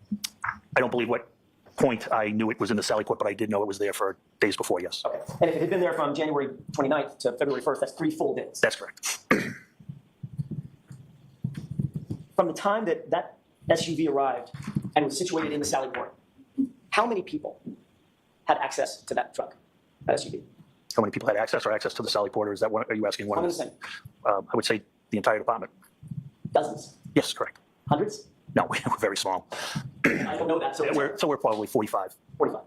I don't believe what point I knew it was in the Sally Port, but I did know it was there for days before, yes. Okay. And if it had been there from January 29th to February 1st, that's 3 full days. That's correct. From the time that that SUV arrived and was situated in the Sally Port, how many people had access to that truck, that SUV? How many people had access to the Sally Port, or is that one, are you asking one How of many them? saying? I would say the entire department. Dozens? Yes, correct. Hundreds? No, we're very small. I don't know that, so We're probably 45. 45.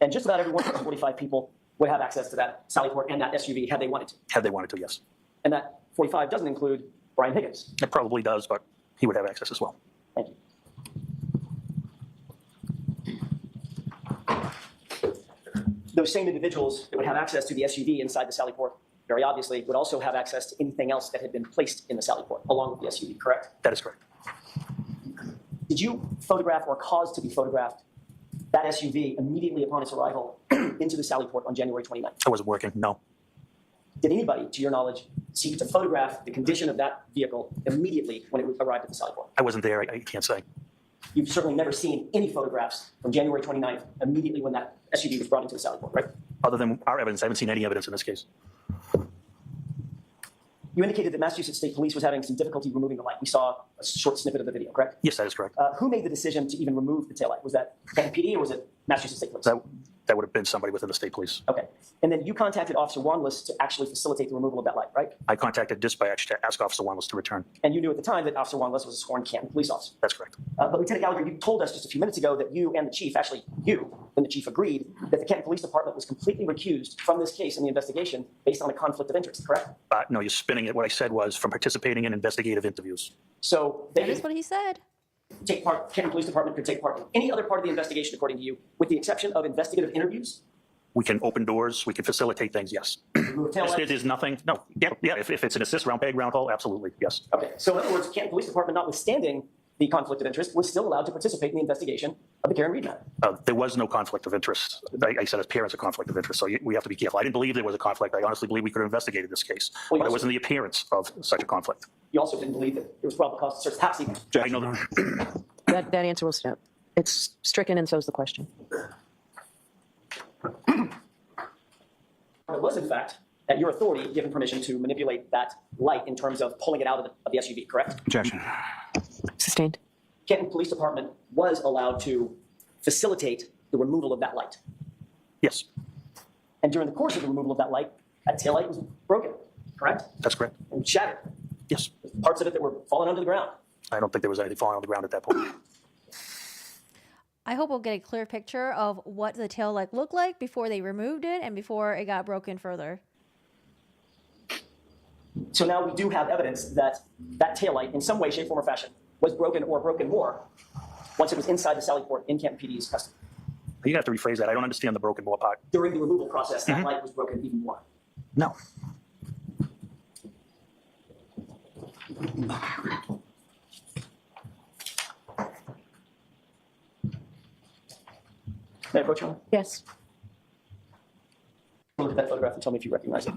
And just about every one of those 45 people would have access to that Sally Port and that SUV had they wanted to. Had they wanted to, yes. And that 45 doesn't include Brian Higgins. It probably does, but he would have access as well. Thank you. Those same individuals that would have access to the SUV inside the Sally Port, very obviously, would also have access to anything else that had been placed in the Sally Port along with the SUV, correct? That is correct. Did you photograph or cause to be photographed that SUV immediately upon its arrival into the Sally Port on January 29th? I wasn't working, no. Did anybody, to your knowledge, seek to photograph the condition of that vehicle immediately when it arrived at the Sally Port? I wasn't there, I can't say. You've certainly never seen any photographs from January 29th immediately when that SUV was brought into the Sally Port, right? Other than our evidence, I haven't seen any evidence in this case. You indicated that Massachusetts State Police was having some difficulty removing the light. We saw a short snippet of the video, correct? Yes, that is correct. Who made the decision to even remove the taillight? Was that Canton PD or was it Massachusetts State Police? That would have been somebody within the state police. Okay. And then you contacted Officer Wanless to actually facilitate the removal of that light, right? I contacted dispatch to ask Officer Wanless to return. And you knew at the time that Officer Wanless was a sworn Canton police officer. That's correct. But Lieutenant Gallagher, you told us just a few minutes ago that you and the chief, actually you and the chief agreed that the Canton Police Department was completely recused from this case and the investigation based on a conflict of interest, correct? No, you're spinning it. What I said was from participating in investigative interviews. So That is what he said. take part, Canton Police Department could take part in any other part of the investigation, according to you, with the exception of investigative interviews? We can open doors. We can facilitate things. Yes. Remove tail lights? There's nothing. No. Yeah. If it's an assist round peg, round hole, absolutely. Yes. Okay, so in other words, Canton Police Department, notwithstanding the conflict of interest, was still allowed to participate in the investigation of the Karen Reed matter. There was no conflict of interest. I said appearance of conflict of interest, so we have to be careful. I didn't believe there was a conflict. I honestly believe we could have investigated this case, Well, but it wasn't the appearance of such a conflict. You also didn't believe that there was probable cause to search the house even. I know that. That answer will stand. It's stricken, and so is the question. It was, in fact, at your authority given permission to manipulate that light in terms of pulling it out of the SUV, correct? Objection. Sustained. Canton Police Department was allowed to facilitate the removal of that light. Yes, And during the course of the removal of that light, that tail light was broken, correct? that's correct. And shattered. Yes. Parts of it that were falling onto the ground. I don't think there was anything falling on the ground at that point. I hope we'll get a clear picture of what the tail light looked like before they removed it and before it got broken further. So now we do have evidence that that tail light, in some way, shape, form, or fashion, was broken or broken more once it was inside the Sally Port in Canton PD's custody. You have to rephrase that. I don't understand the broken more part. During the removal process, that light was broken even more. No. May I approach you? Yes. Look at that photograph and tell me if you recognize it.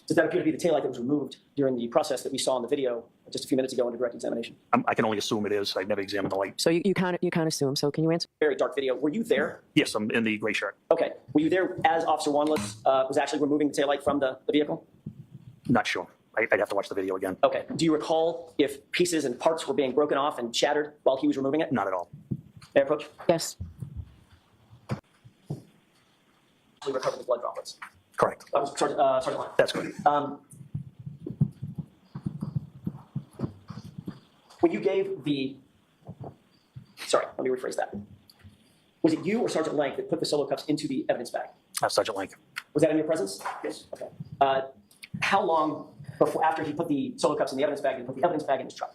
Does that appear to be the taillight that was removed during the process that we saw in the video just a few minutes ago under direct examination? I can only assume it is. I've never examined the light. So you can't assume. So can you answer? Very dark video. Were you there? Yes, I'm in the gray shirt. Okay. Were you there as Officer Wanless was actually removing the taillight from the vehicle? Not sure. I'd have to watch the video again. Okay. Do you recall if pieces and parts were being broken off and shattered while he was removing it? Not at all. May I approach? Yes. We recovered the blood droplets. Correct. Sergeant Lank. That's correct. When you gave the, sorry, let me rephrase that. Was it you or Sergeant Lank that put the solo cups into the evidence bag? Sergeant Lank. Was that in your presence? Yes. Okay. How long before, after he put the solo cups in the evidence bag, did he put the evidence bag in his truck?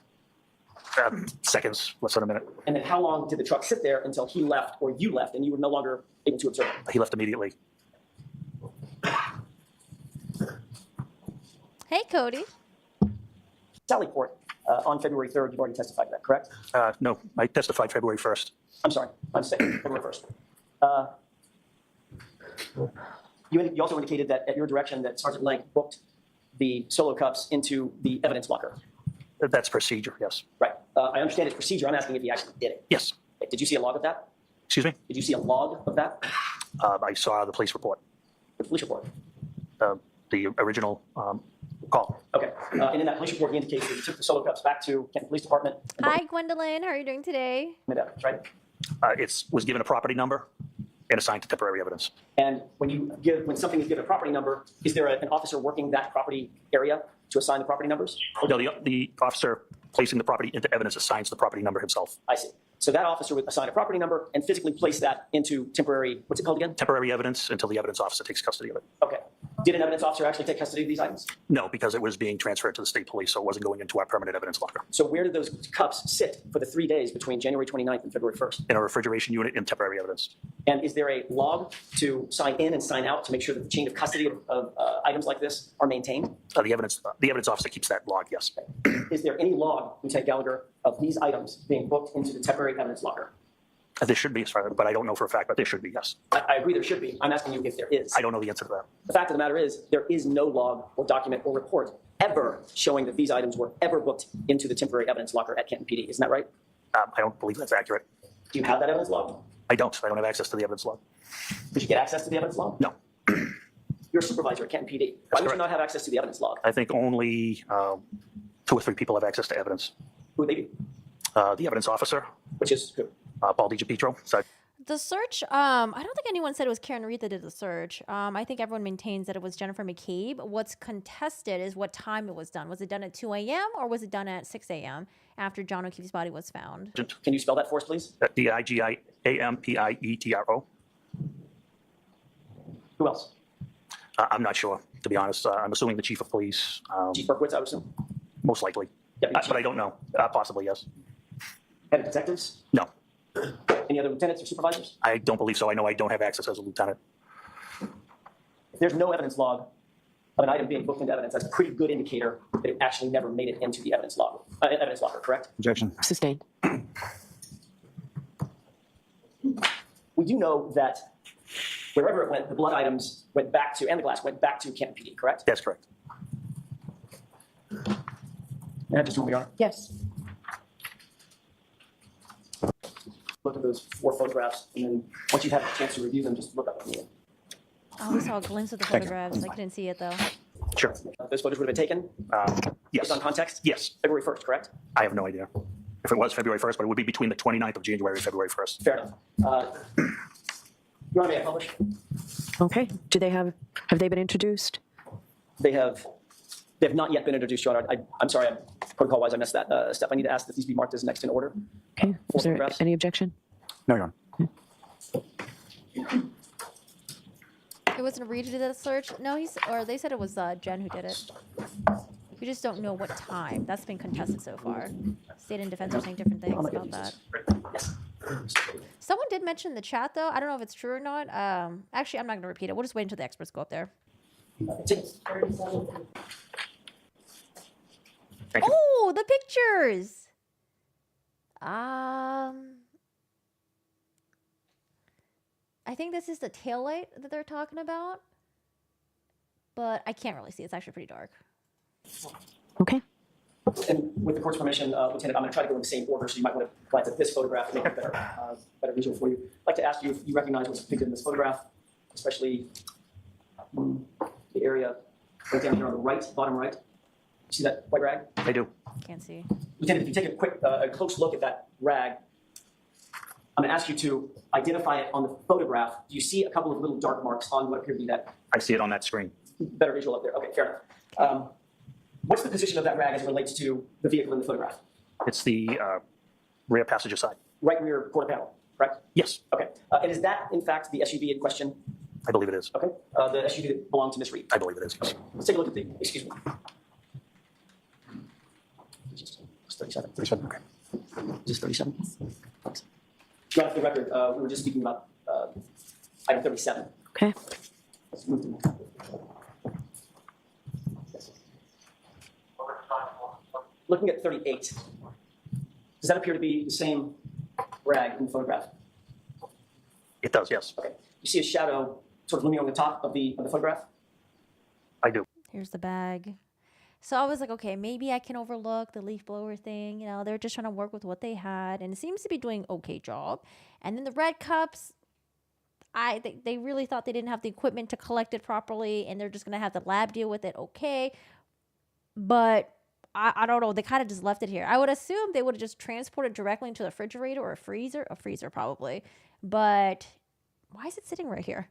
Seconds, less than a minute. And then how long did the truck sit there until he left or you left and you were no longer able to observe it? He left immediately. Hey, Cody. Sally Port on February 3rd, you've already testified to that, correct? No, I testified February 1st. I'm sorry, I'm mistaken, February 1st. You also indicated that at your direction that Sergeant Lank booked the solo cups into the evidence locker. That's procedure, yes. Right. I understand it's procedure. I'm asking if he actually did it. Yes. Did you see a log of that? Excuse me? Did you see a log of that? I saw the police report, The police report. the original call. Okay. And in that police report, he indicates that he took the solo cups back to Canton Police Department. And Hi, Gwendolyn. How are you doing today? booked it, right? It was given a property number and assigned to temporary evidence. And when something is given a property number, is there an officer working that property area to assign the property numbers? No, the officer placing the property into evidence assigns the property number himself. I see. So that officer would assign a property number and physically place that into temporary, what's it called again? Temporary evidence until the evidence officer takes custody of it. Okay. Did an evidence officer actually take custody of these items? No, because it was being transferred to the state police, so it wasn't going into our permanent evidence locker. So where did those cups sit for the 3 days between January 29th and February 1st? In a refrigeration unit in temporary evidence. And is there a log to sign in and sign out to make sure that the chain of custody of items like this are maintained? The evidence officer keeps that log, yes. Is there any log, Lieutenant Gallagher, of these items being booked into the temporary evidence locker? There should be, but I don't know for a fact, but there should be, yes. I agree there should be. I'm asking you if there is. I don't know the answer to that. The fact of the matter is there is no log or document or report ever showing that these items were ever booked into the temporary evidence locker at Canton PD. Isn't that right? I don't believe that's accurate. Do you have that evidence log? I don't have access to the evidence log. Did you get access to the evidence log? No. You're a supervisor at Canton PD. Why would you not have access to the evidence log? I think only 2 or 3 people have access to evidence. Who would they be? The evidence officer, Which is who? Paul DiGiapetro. So The search, I don't think anyone said it was Karen Reed that did the search. I think everyone maintains that it was Jennifer McCabe. What's contested is what time it was done. Was it done at 2 a.m. or was it done at 6 a.m. after John O'Keefe's body was found? Can you spell that for us, please? DIGIAMPIETRO. Who else? I'm not sure, to be honest. I'm assuming the chief of police, Chief Berkowitz, I would assume. most likely. Deputy Chief. But I don't know. Possibly, yes. Head of detectives? No, Any other lieutenants or supervisors? I don't believe so. I know I don't have access as a lieutenant. if there's no evidence log of an item being booked into evidence, that's a pretty good indicator that it actually never made it into the evidence log, evidence locker, correct? Objection. Sustained. We do know that wherever it went, the blood items went back to, and the glass went back to Canton PD, correct? That's correct. May I just move on? Yes. Look at those 4 photographs, and then once you've had a chance to review them, just look up at me. I only saw a glimpse of the photographs. I couldn't see it though. Sure. Those photos would have been taken Yes. based on context? Yes. February 1st, correct? I have no idea if it was February 1st, but it would be between the 29th of January and February 1st. Fair enough. Your Honor, may I publish? Okay. Do they have they been introduced? They have not yet been introduced, Your Honor. I'm sorry, protocol-wise, I missed that step. I need to ask that these be marked as next in order. Okay. Is there Photographs? any objection? No, Your Honor. It wasn't Reed who did that search. No, they said it was Jen who did it. We just don't know what time. That's been contested so far. State and defense are saying different things about that. Yes. Someone did mention in the chat though. I don't know if it's true or not. Actually, I'm not going to repeat it. We'll just wait until the experts go up there. Thank you. Oh, the pictures. I think this is the taillight that they're talking about, but I can't really see. It's actually pretty dark. Okay. And with the court's permission, Lieutenant, I'm going to try to go in the same order, so you might want to glance at this photograph to make it better visual for you. I'd like to ask you if you recognize what's depicted in this photograph, especially the area right down here on the right, bottom right. You see that white rag? I do. Can't see. Lieutenant, if you take a close look at that rag, I'm going to ask you to identify it on the photograph. Do you see a couple of little dark marks on what appear to be that I see it on that screen. better visual up there? Okay, fair enough. What's the position of that rag as it relates to the vehicle in the photograph? It's the rear passenger side. Right rear quarter panel, correct? Yes, Okay. And is that, in fact, the SUV in question? I believe it is. Okay. The SUV that belonged to Miss Reed? I believe it is. Yes. Let's take a look at the, excuse me. Just 37. 37. Okay. Is this 37? Thanks. John, for the record, we were just speaking about item 37. Okay. Let's move to looking at 38, does that appear to be the same rag in the photograph? It does. Yes, Okay. You see a shadow sort of looming on the top of the photograph? I do. Here's the bag. So I was like, okay, maybe I can overlook the leaf blower thing. You know, they're just trying to work with what they had, and it seems to be doing okay job. And then the red cups, they really thought they didn't have the equipment to collect it properly, and they're just gonna have the lab deal with it. Okay, but I don't know. They kind of just left it here. I would assume they would have just transported directly into the refrigerator or a freezer probably. But why is it sitting right here?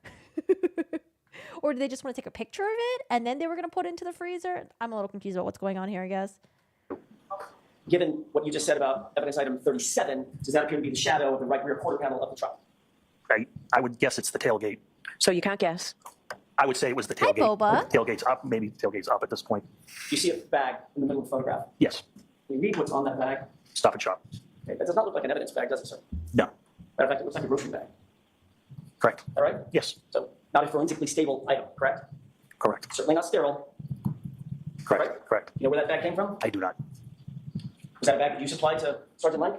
Or did they just want to take a picture of it and then they were going to put it into the freezer? I'm a little confused about what's going on here, I guess. Given what you just said about evidence item 37, does that appear to be the shadow of the right rear quarter panel of the truck? I would guess it's the tailgate. So you can't guess? I would say it was the Hi, tailgate. Boba. Tailgate's up. Maybe the tailgate's up at this point. You see a bag in the middle of the photograph. Yes. Can you read what's on that bag? Stop and shop. Okay, that does not look like an evidence bag, does it, sir? No. Matter of fact, it looks like a grocery bag. Correct. All right? Yes. So not a forensically stable item, correct? Correct. Certainly not sterile. Correct. Right. Correct. You know where that bag came from? I do not. Was that a bag that you supplied to Sergeant Lank?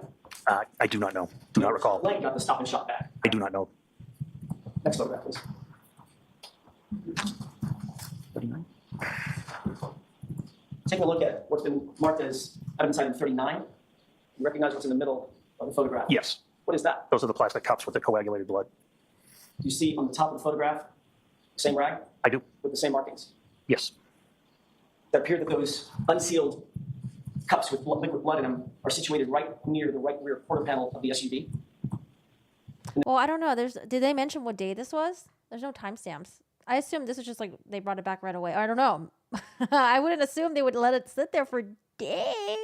I do not know. Do not recall. Lank got the stop and shop bag. I do not know. Next photograph, please. 39. Taking a look at what's been marked as evidence item 39. You recognize what's in the middle of the photograph? Yes. What is that? Those are the plastic cups with the coagulated blood. Do you see on the top of the photograph the same rag I do. with the same markings? Yes. It appears that those unsealed cups with liquid blood in them are situated right near the right rear quarter panel of the SUV. Well, I don't know. Did they mention what day this was? There's no timestamps. I assume this is just like they brought it back right away. I don't know. I wouldn't assume they would let it sit there for days.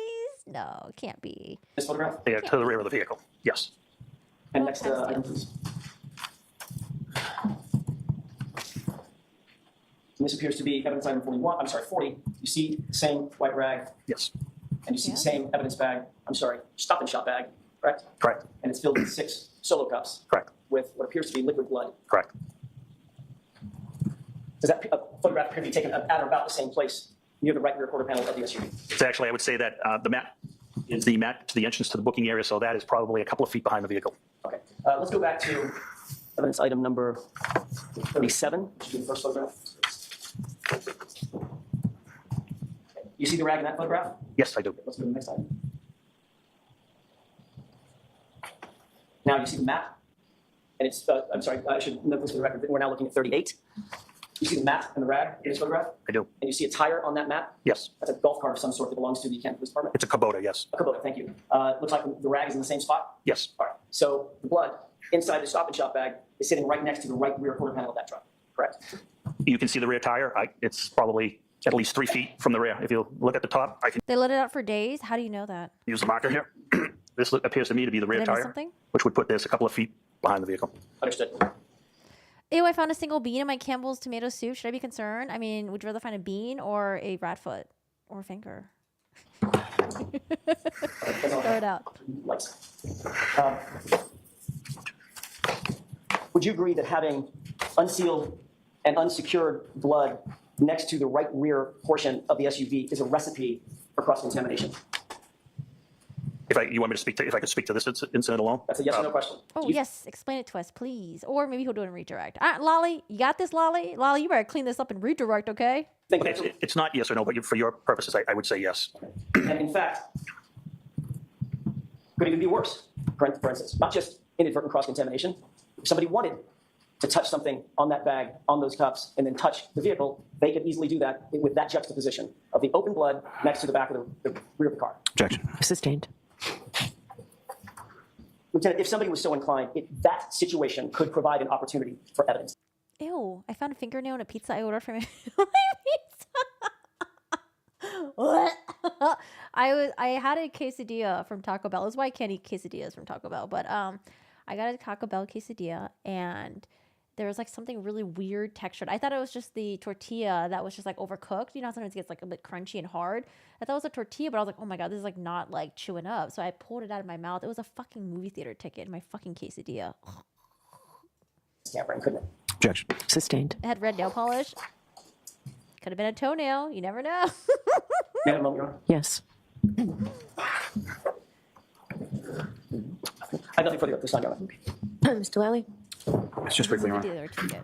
No, it can't be. This photograph? They are to the rear of the vehicle. Yes. And No next timestamps. item, please. And this appears to be evidence item 41. I'm sorry, 40. You see the same white rag, Yes. and you see Yeah. the same evidence bag. I'm sorry, stop and shop bag, correct? Correct. And it's filled with 6 solo cups Correct. with what appears to be liquid blood. Correct. Does that photograph appear to be taken at or about the same place near the right rear quarter panel of the SUV? It's actually, I would say that the mat is the mat to the entrance to the booking area, so that is probably a couple of feet behind the vehicle. Okay. Let's go back to evidence item number 37, which should be the first photograph. You see the rag in that photograph? Yes, I do. Let's go to the next item. Now you see the mat, and it's, I'm sorry, I should note this for the record, that we're now looking at 38. You see the mat and the rag in this photograph? I do. And you see a tire on that mat? Yes. That's a golf cart of some sort that belongs to the Canton Police Department? It's a Kubota, yes. A Kubota, thank you. Looks like the rag is in the same spot? Yes. All right. So the blood inside the Stop and Shop bag is sitting right next to the right rear quarter panel of that truck, correct? You can see the rear tire. It's probably at least 3 feet from the rear. If you look at the top, I can They let it out for days. How do you know that? use the marker here. This appears to me to be the rear Did I miss tire, something? which would put this a couple of feet behind the vehicle. Understood. Ew, I found a single bean in my Campbell's tomato soup. Should I be concerned? I mean, would you rather find a bean or a rat foot or a finger? Throw it out. Lights. Would you agree that having unsealed and unsecured blood next to the right rear portion of the SUV is a recipe for cross-contamination? You want me to speak to, if I could speak to this incident alone? That's a yes or no question. Oh, yes. Explain it to us, please. Or maybe he'll do it in redirect. Lolly, you got this, Lolly? Lolly, you better clean this up and redirect, okay? Think It's not yes or no, but for your purposes, I would say yes. And in fact, could even be worse, for instance, not just inadvertent cross-contamination. If somebody wanted to touch something on that bag, on those cups, and then touch the vehicle, they could easily do that with that juxtaposition of the open blood next to the back of the rear of the car. Objection. Sustained. Lieutenant, if somebody was so inclined, that situation could provide an opportunity for evidence. Ew, I found a fingernail in a pizza I ordered from my pizza. What? I had a quesadilla from Taco Bell. That's why I can't eat quesadillas from Taco Bell. But I got a Taco Bell quesadilla, and there was like something really weird textured. I thought it was just the tortilla that was just like overcooked. You know how sometimes it gets like a bit crunchy and hard? I thought it was a tortilla, but I was like, oh my God, this is like not like chewing up. So I pulled it out of my mouth. It was a fucking movie theater ticket in my fucking quesadilla. Tampering, couldn't it? Objection. Sustained. It had red nail polish. Could have been a toenail. You never know. May I have a moment, Your Honor? Yes. I have nothing further this time, Your Honor. Mr. Lally? It's just briefly, Your Honor. Dealer ticket.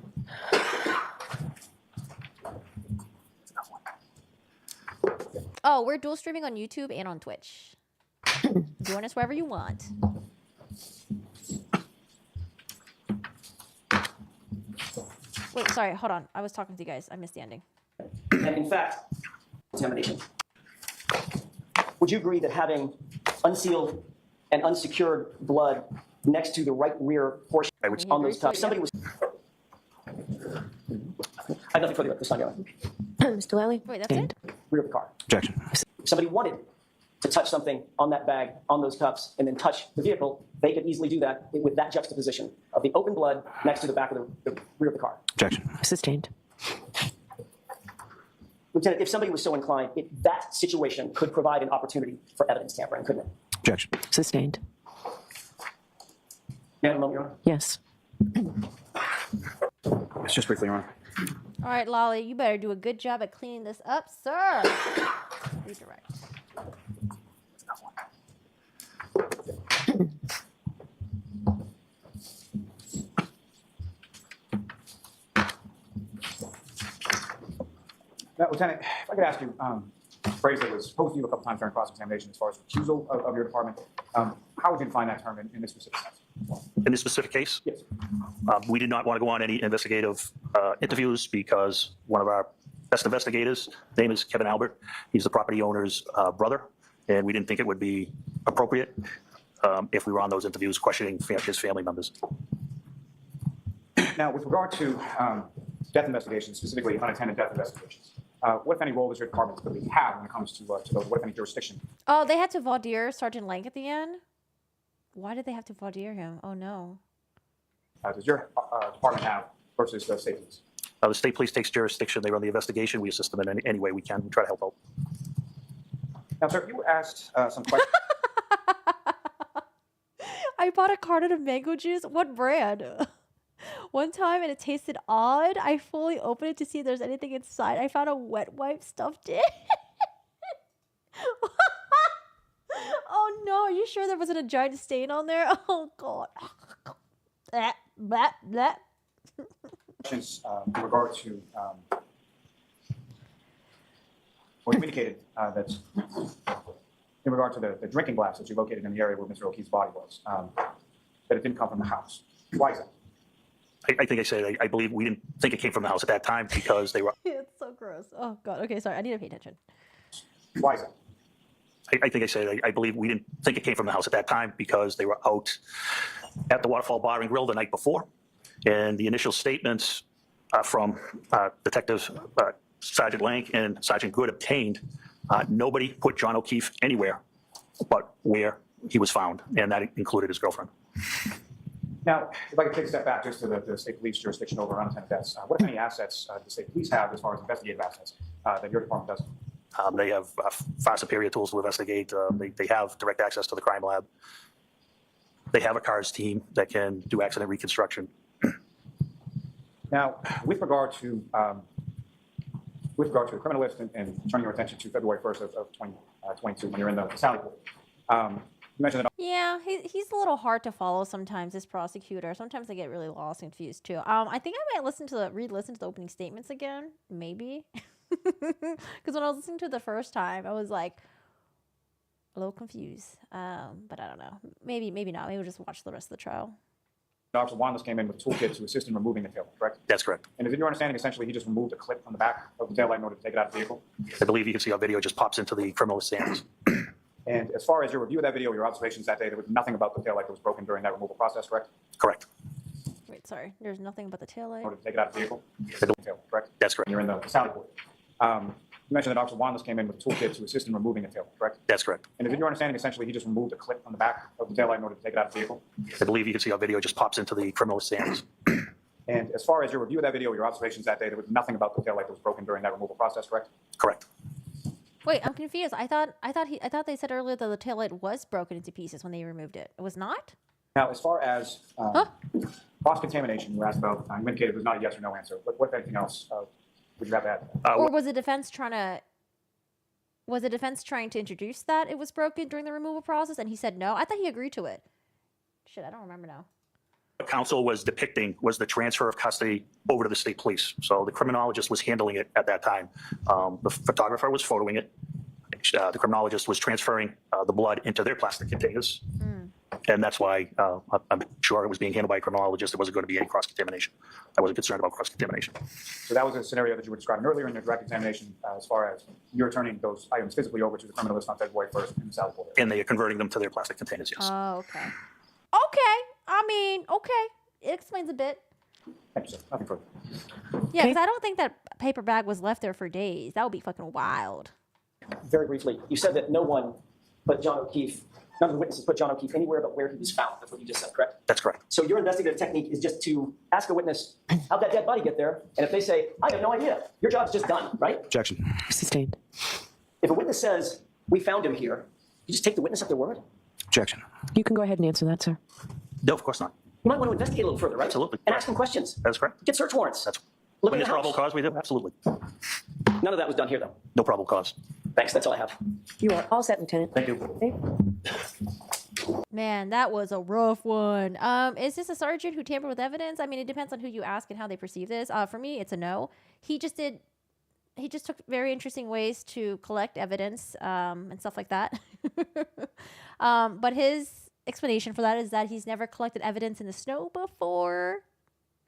Oh, we're dual streaming on YouTube and on Twitch. Join us wherever you want. Wait, sorry, hold on. I was talking to you guys. I missed the ending. And in fact, contamination. Would you agree that having unsealed and unsecured blood next to the right rear portion on those cups, somebody was... I have nothing further this time, Your Honor. Mr. Lally? Wait, that's it? Rear of the car. Objection. If somebody wanted to touch something on that bag, on those cups, and then touch the vehicle, they could easily do that with that juxtaposition of the open blood next to the back of the rear of the car. Objection. Sustained. Lieutenant, if somebody was so inclined, that situation could provide an opportunity for evidence tampering, couldn't it? Objection. Sustained. May I have a moment, Your Honor? Yes. It's just briefly, Your Honor. All right, Lolly, you better do a good job at cleaning this up, sir. Redirect. Now, Lieutenant, if I could ask you, a phrase that was posed to you a couple times during cross-examination as far as recusal of your department, how would you define that term in this specific sense? In this specific case, Yes. we did not want to go on any investigative interviews because one of our best investigators, his name is Kevin Albert. He's the property owner's brother, and we didn't think it would be appropriate if we were on those interviews questioning his family members. Now, with regard to death investigations, specifically unattended death investigations, what, if any, role does your department typically have when it comes to those? What, if any, jurisdiction? Oh, they had to vaudeer Sergeant Lank at the end? Why did they have to vaudeer him? Oh, no. Does your department have versus the state police? The state police takes jurisdiction. They run the investigation. We assist them in any way we can. We try to help out. Now, sir, you were asked some questions. I bought a carton of mango juice. What brand? One time and it tasted odd. I fully opened it to see if there's anything inside. I found a wet wipe stuffed in. Oh no, are you sure there wasn't a giant stain on there? Oh god. Blah, blah, blah. Questions in regard to well, you indicated that in regard to the drinking glass that you located in the area where Mr. O'Keefe's body was, that it didn't come from the house. Why is that? I think I said I believe we didn't think it came from the house at that time because they were. It's so gross. Oh god. Okay, sorry. I need to pay attention. Why is that? I think I said I believe we didn't think it came from the house at that time because they were out at the Waterfall Bar and Grill the night before, and the initial statements from Detectives Sergeant Lank and Sergeant Good obtained, nobody put John O'Keefe anywhere but where he was found, and that included his girlfriend. Now, if I could take a step back just to the state police jurisdiction over unattended deaths, what, if any, assets do the state police have as far as investigative assets that your department doesn't? They have far superior tools to investigate. They have direct access to the crime lab. They have a CARS team that can do accident reconstruction. Now, with regard to the criminal list and turning your attention to February 1st of 2022 when you're in the Sally Port, you mentioned that. Yeah, he's a little hard to follow sometimes, this prosecutor. Sometimes I get really lost and confused too. I think I might re-listen to the opening statements again, maybe. Because when I was listening to it the first time, I was like a little confused. But I don't know. Maybe not. Maybe we'll just watch the rest of the trial. Officer Wanless came in with a toolkit to assist in removing the tail, correct? That's correct. And is it your understanding, essentially, he just removed a clip from the back of the taillight in order to take it out of the vehicle? I believe you can see our video just pops into the criminal stands. And as far as your review of that video, your observations that day, there was nothing about the taillight that was broken during that removal process, correct? Correct. Wait, sorry. There's nothing but the In taillight. order to take it out of the vehicle? Correct? That's correct. And you're in the Sally Port. You mentioned that Officer Wanless came in with a toolkit to assist in removing the tail, correct? That's correct. And is it your understanding, essentially, he just removed a clip from the back of the taillight in order to take it out of the vehicle? I believe you can see our video just pops into the criminal stands. And as far as your review of that video, your observations that day, there was nothing about the taillight that was broken during that removal process, correct? Correct. Wait, I'm confused. I thought they said earlier that the taillight was broken into pieces when they removed it. It was not? Now, as far as cross-contamination, you asked about, you indicated it was not a yes or no answer. What if anything else would you have to add? Or was the defense trying to introduce that it was broken during the removal process and he said no? I thought he agreed to it. Shit, I don't remember now. What counsel was depicting was the transfer of custody over to the state police. So the criminologist was handling it at that time. The photographer was photoing it. The criminologist was transferring the blood into their plastic containers. And that's why I'm sure it was being handled by a criminologist. There wasn't going to be any cross-contamination. I wasn't concerned about cross-contamination. So that was a scenario that you were describing earlier in your direct examination as far as you're turning those items physically over to the criminal list on February 1st in the Sally Port area. And they are converting them to their plastic containers, yes. Oh, okay. Okay. I mean, okay. It explains a bit. Thank you, sir. Nothing further. Yeah, because I don't think that paper bag was left there for days. That would be fucking wild. Very briefly, you said that no one but John O'Keefe, none of the witnesses put John O'Keefe anywhere but where he was found. That's what you just said, correct? That's correct. So your investigative technique is just to ask a witness, how'd that dead body get there? And if they say, I have no idea, your job's just done, right? Objection. Sustained. If a witness says, we found him here, you just take the witness at their word? Objection. You can go ahead and answer that, sir. No, of course not. You might want to investigate a little further, right? Absolutely. And ask them questions. That's correct. Get search warrants. That's Look when in there's the probable house. cause, we do. Absolutely. None of that was done here, though. No probable cause. Thanks, that's all I have. You are all set, Lieutenant. Thank you. Okay. Man, that was a rough one. Is this a sergeant who tampered with evidence? I mean, it depends on who you ask and how they perceive this. For me, it's a no. He just took very interesting ways to collect evidence and stuff like that. But his explanation for that is that he's never collected evidence in the snow before.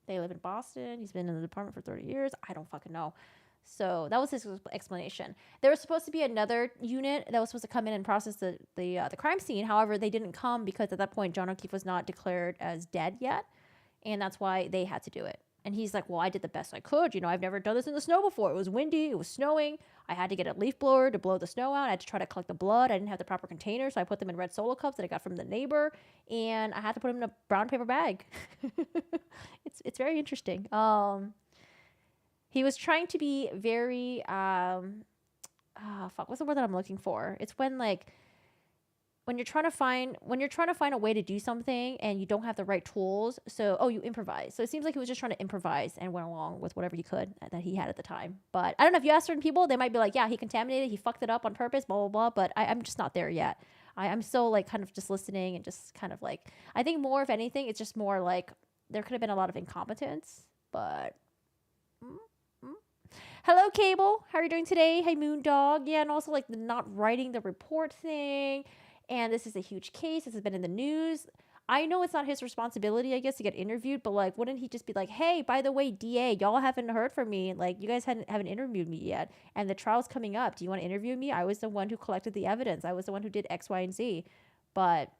They live in Boston. He's been in the department for 30 years. I don't fucking know. So that was his explanation. There was supposed to be another unit that was supposed to come in and process the crime scene. However, they didn't come because at that point, John O'Keefe was not declared as dead yet. And that's why they had to do it. And he's like, well, I did the best I could. You know, I've never done this in the snow before. It was windy. It was snowing. I had to get a leaf blower to blow the snow out. I had to try to collect the blood. I didn't have the proper container, so I put them in red Solo cups that I got from the neighbor. And I had to put them in a brown paper bag. It's very interesting. He was trying to be very, what's the word that I'm looking for? It's when, like, when you're trying to find a way to do something and you don't have the right tools, so you improvise. So it seems like he was just trying to improvise and went along with whatever he could that he had at the time. But I don't know, if you ask certain people, they might be like, yeah, he contaminated, he fucked it up on purpose, blah blah blah. But I'm just not there yet. I'm still like kind of just listening and just kind of like, I think more, if anything, it's just more like there could have been a lot of incompetence. But hello, Cable. How are you doing today? Hey, Moondog. Yeah, and also like the not writing the report thing. And this is a huge case. This has been in the news. I know it's not his responsibility, I guess, to get interviewed, but like, wouldn't he just be like, hey, by the way, DA, y'all haven't heard from me. Like, you guys haven't interviewed me yet. And the trial's coming up. Do you want to interview me? I was the one who collected the evidence. I was the one who did X, Y, and Z. But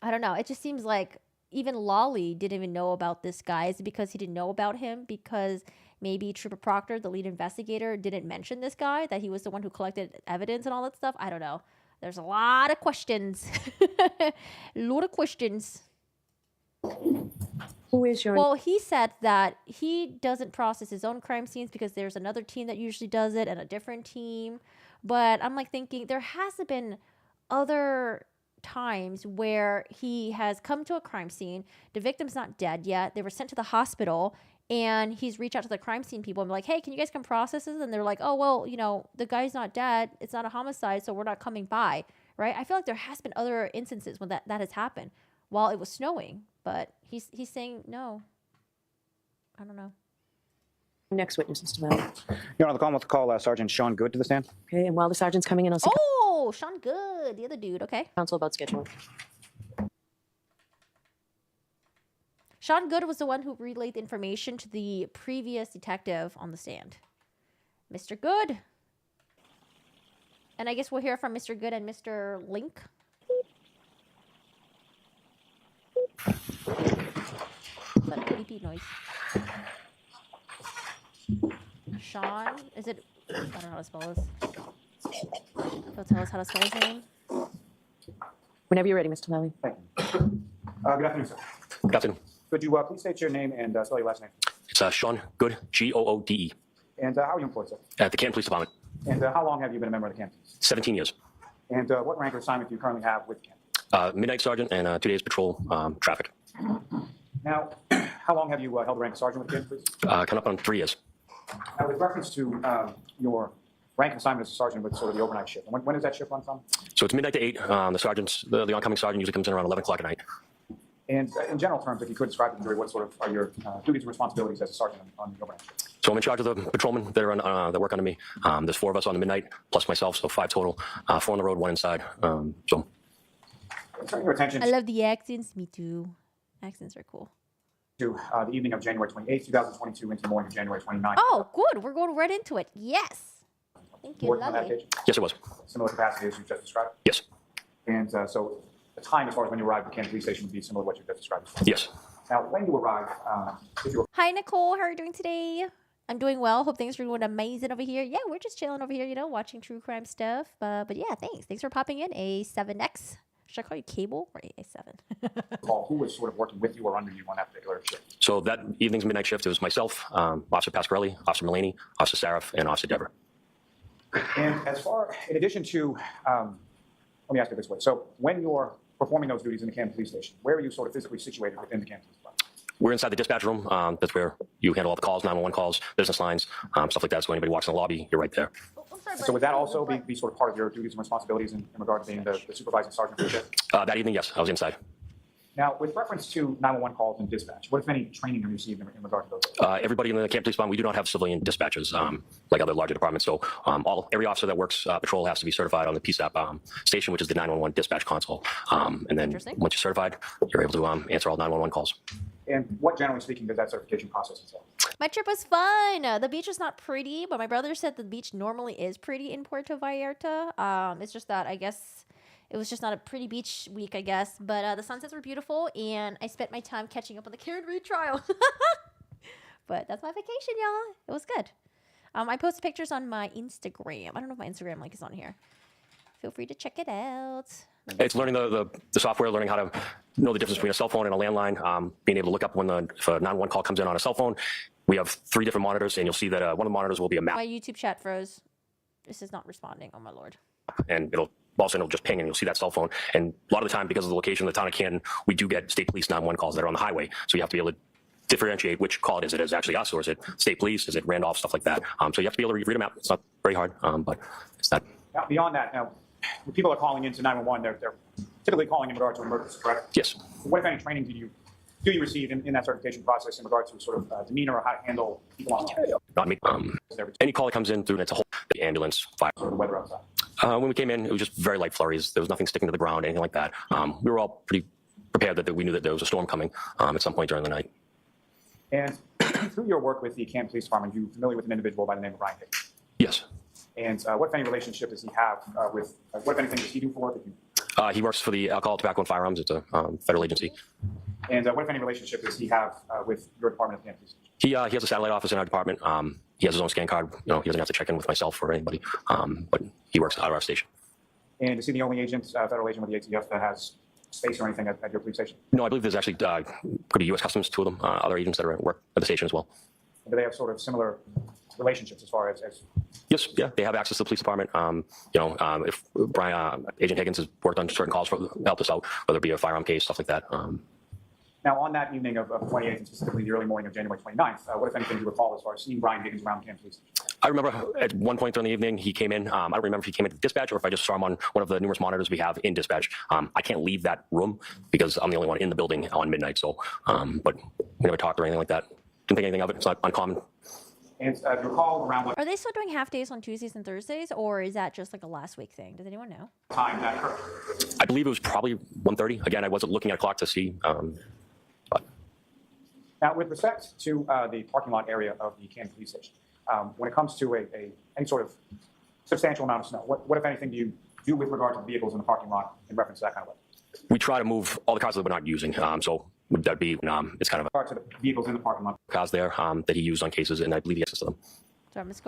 I don't know. It just seems like even Lolly didn't even know about this guy. Is it because he didn't know about him? Because maybe Trooper Proctor, the lead investigator, didn't mention this guy, that he was the one who collected evidence and all that stuff? I don't know. There's a lot of questions. A lot of questions. Who is your... Well, he said that he doesn't process his own crime scenes because there's another team that usually does it and a different team. But I'm like thinking there hasn't been other times where he has come to a crime scene. The victim's not dead yet. They were sent to the hospital. And he's reached out to the crime scene people and be like, hey, can you guys come process this? And they're like, oh, well, the guy's not dead. It's not a homicide, so we're not coming by, right? I feel like there has been other instances when that has happened while it was snowing. But he's saying no. I don't know. Next witness, Mr. Malley. Your Honor, the Commonwealth will call Sergeant Sean Good to the stand. Okay, and while the sergeant's coming in, I'll see Oh, Sean Good, the other dude. Okay. counsel about scheduling. Sean Good was the one who relayed the information to the previous detective on the stand. Mr. Good. And I guess we'll hear from Mr. Good and Mr. Link. That beep beep noise. Sean, is it? I don't know how to spell this. He'll tell us how to spell his name. Whenever you're ready, Mr. Malley. Thank you. Good afternoon, sir. Good afternoon. Could you please state your name and spell your last name? It's Sean Good, Goode, And how are you employed, sir? at the Canton Police Department. And how long have you been a member of the Camp? 17 years. And what rank or assignment do you currently have with Camp? Midnight sergeant and 2 days patrol traffic. Now, how long have you held the rank of sergeant with Camp Police? Coming up on 3 years. Now, with reference to your rank and assignment as a sergeant with sort of the overnight shift, when does that shift run from? So it's midnight to 8. The oncoming sergeant usually comes in around 11 o'clock at night. And in general terms, if you could describe to the jury what sort of are your duties and responsibilities as a sergeant on the overnight shift? So I'm in charge of the patrolmen that are that work under me. There's 4 of us on the midnight, plus myself, so 5 total. 4 on the road, 1 inside. So Turning your attention I love the accents. Me too. Accents are cool. to the evening of January 28th, 2022 into the morning of January 29th. Oh, good. We're going right into it. Yes. Thank you. Working on that Lovely. occasion? yes, it was. Similar capacity as you just described? Yes, And so the time as far as when you arrived at the Camp Police Station would be similar to what you just described? yes. Now, when you arrive, if you Hi, Nicole. How are you doing today? I'm doing well. Hope things are going amazing over here. Yeah, we're just chilling over here, watching true crime stuff. But yeah, thanks. Thanks for popping in. A7X. Should I call you Cable or A7? recall who was sort of working with you or under you on that particular shift? So that evening's midnight shift, it was myself, Officer Pasquarelli, Officer Mullaney, Officer Saraf, and Officer Dever. And as far, in addition to, let me ask it this way. So when you're performing those duties in the Camp Police Station, where are you sort of physically situated within the Camp Police Department? We're inside the dispatch room. That's where you handle all the calls, 911 calls, business lines, stuff like that. So when anybody walks in the lobby, you're right there. So would that also be sort of part of your duties and responsibilities in regard to being the supervising sergeant for the shift? That evening, yes, I was inside. Now, with reference to 911 calls and dispatch, what, if any, training have you received in regard to those? Everybody in the Camp Police Department, we do not have civilian dispatchers like other larger departments. So every officer that works patrol has to be certified on the PSAP station, which is the 911 dispatch console. And then once you're certified, you're able to answer all 911 calls. And what, generally speaking, does that certification process entail? My trip was fun. The beach was not pretty, but my brother said the beach normally is pretty in Puerto Vallarta. It's just that I guess it was just not a pretty beach week, I guess. But the sunsets were beautiful, and I spent my time catching up on the Karen Reed trial. But that's my vacation, y'all. It was good. I posted pictures on my Instagram. I don't know if my Instagram link is on here. Feel free to check it out. It's learning the software, learning how to know the difference between a cell phone and a landline, being able to look up when if a 911 call comes in on a cell phone. We have 3 different monitors, and you'll see that one of the monitors will be a map, My YouTube chat froze. This is not responding. Oh, my Lord. and it'll all of a sudden it'll just ping and you'll see that cell phone. And a lot of the time, because of the location of the town of Canton, we do get state police 911 calls that are on the highway. So you have to be able to differentiate which call it is. It is actually us, or is it state police? Is it Randolph? Stuff like that. So you have to be able to read them out. It's not very hard, but it's that. Now, beyond that, now, when people are calling into 911, they're typically calling in regard to emergency, correct? Yes. What, if any, training do you receive in that certification process in regard to sort of demeanor or how to handle people on the line? Not me. Any call that comes in through, and it's a whole ambulance, fire. Sort of the weather outside. When we came in, it was just very light flurries. There was nothing sticking to the ground, anything like that. We were all pretty prepared that we knew that there was a storm coming at some point during the night. And through your work with the Canton Police Department, you're familiar with an individual by the name of Lank. Yes. And what, if any, relationship does he have with, what, if anything, does he do for work? He works for the Alcohol, Tobacco, and Firearms. It's a federal agency. And what, if any, relationship does he have with your department of Canton Police? He has a satellite office in our department. He has his own scan card. You know, he doesn't have to check in with myself or anybody. But he works out of our station. And is he the only agent, federal agent with the ATF that has space or anything at your police station? No, I believe there's actually could be U.S. Customs, two of them, other agents that are at work at the station as well. And do they have sort of similar relationships as far as Yes, yeah, they have access to the police department. If Agent Higgins has worked on certain calls for help us out, whether it be a firearm case, stuff like that. Now, on that evening of 28th, and specifically the early morning of January 29th, what, if anything, do you recall as far as seeing Brian Higgins around Canton Police Station? I remember at one point during the evening, he came in. I don't remember if he came into dispatch or if I just saw him on one of the numerous monitors we have in dispatch. I can't leave that room because I'm the only one in the building on midnight. So, but we never talked or anything like that. Didn't think anything of it. It's not uncommon. And do you recall around what Are they still doing half days on Tuesdays and Thursdays, or is that just like a last week thing? Does anyone know? time that occurred? I believe it was probably 1:30. Again, I wasn't looking at a clock to see. But Now, with respect to the parking lot area of the Canton Police Station, when it comes to any sort of substantial amount of snow, what, if anything, do you do with regard to the vehicles in the parking lot in reference to that kind of weather? we try to move all the cars that we're not using. So would that be? It's kind of With regard to the vehicles in the parking lot, cars there that he used on cases, and I believe he has to them. So I'm just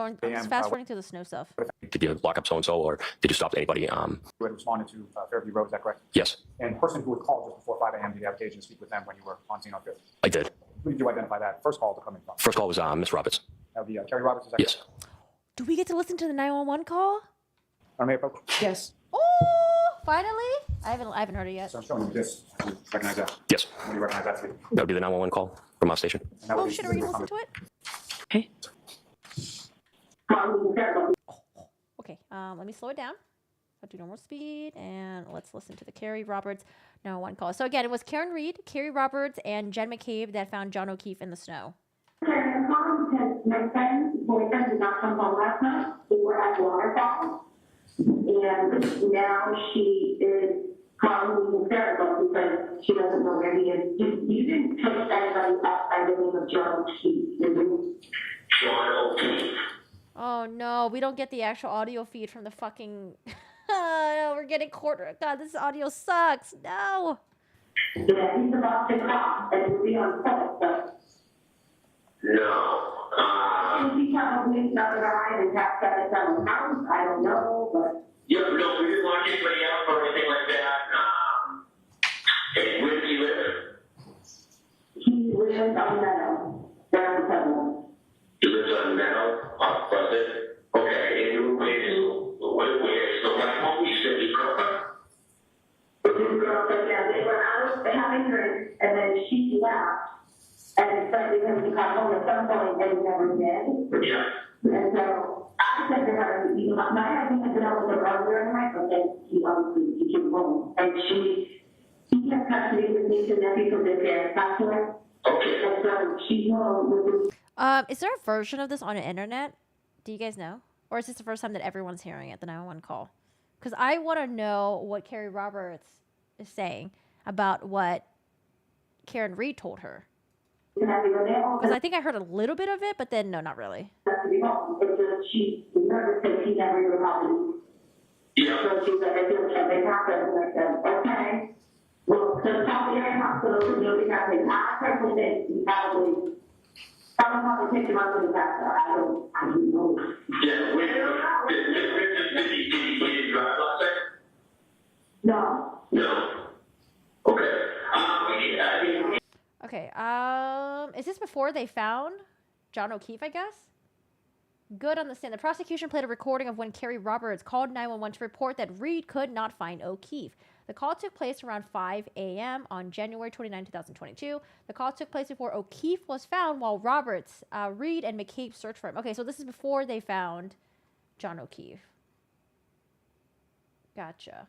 fast forwarding through the snow stuff. Did you lock up so-and-so, or did you stop anybody? you had responded to Fairview Road, is that correct? Yes, And the person who had called just before 5 a.m., did you have occasion to speak with them when you were on scene on Fifth? I did. Who did you identify that first call to come in from? First call was Miss Roberts. Now, the Kerry Roberts, is that Yes. correct? Do we get to listen to the 911 call? Mayor Pope? Yes. Oh, finally! I haven't heard it yet. So I'm showing you this. You recognize that? Yes. What do you recognize that to be? That would be the 911 call from our station. And that would Oh be shit! Are you specifically listening to it? Okay. Okay. Let me slow it down. I'll do normal speed, and let's listen to the Kerry Roberts 911 call. So again, it was Karen Reed, Kerry Roberts, and Jen McCabe that found John O'Keefe in the snow. I'm calling because my friend's boyfriend did not come home last night. We were at waterfall, and now she is calling me hysterical because she doesn't know where he is. You didn't take anybody up by the name of John O'Keefe, did you? John O'Keefe. Oh no, we don't get the actual audio feed from the fucking. No, we're getting quarter. God, this audio sucks. No. Yeah, he's about to cop and will be on foot, but. No. He probably doesn't arrive and tapped at his own house. I don't know, but. Yeah, no, we didn't want anybody else or anything like that. And where does he live? He lives on Meadow, down the Pebble. He lives on Meadow, off Pleasant. Okay, and you're where? So my home, you said his girlfriend? His girlfriend, yeah, they were out having drinks, and then she left, and expected him to come home at some point, and he never did. Yeah. And so I said to her, you know, my husband had been out with her earlier in the night, but then he came home, and he kept custody with me to nephew from the parents got to her. Okay. And so she's home with this. Is there a version of this on the internet? Do you guys know? Or is this the first time that everyone's hearing it, the 911 call? Because I want to know what Kerry Roberts is saying about what Karen Reed told her. Because I think I heard a little bit of it, but then no, not really. It's just she's nervous because she never even called me. Yeah. So she's like, I feel something happened. And I said, okay. Well, so call the area hospital to know what's happening. I personally think he probably picked him up in the back. I don't know. Yeah, did he drive last night? No. No. Okay. Okay, is this before they found John O'Keefe, I guess? Good on the stand. The prosecution played a recording of when Carrie Roberts called 911 to report that Reed could not find O'Keefe. The call took place around 5 a.m. on January 29, 2022. The call took place before O'Keefe was found while Roberts, Reed, and McCabe searched for him. Okay, so this is before they found John O'Keefe. Gotcha.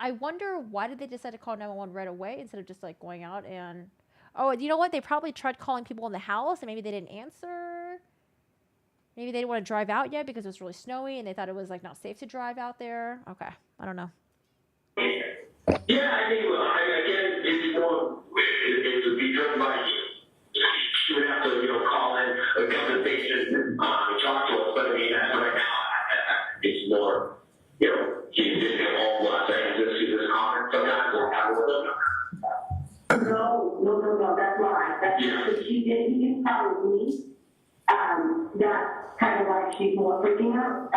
I wonder why did they decide to call 911 right away instead of just like going out and... Oh, you know what? They probably tried calling people in the house and maybe they didn't answer. Maybe they didn't want to drive out yet because it was really snowy and they thought it was like not safe to drive out there. Okay, I don't know. Yeah, I think, again, it's more, it would be driven by, she would have to, call in a conversation and talk to us, but I mean, as right now, it's more, she's just at home, saying this comment, sometimes we'll have a little. No, that's why. That's what she did. He didn't tell me. That's kind of why she's more freaking out.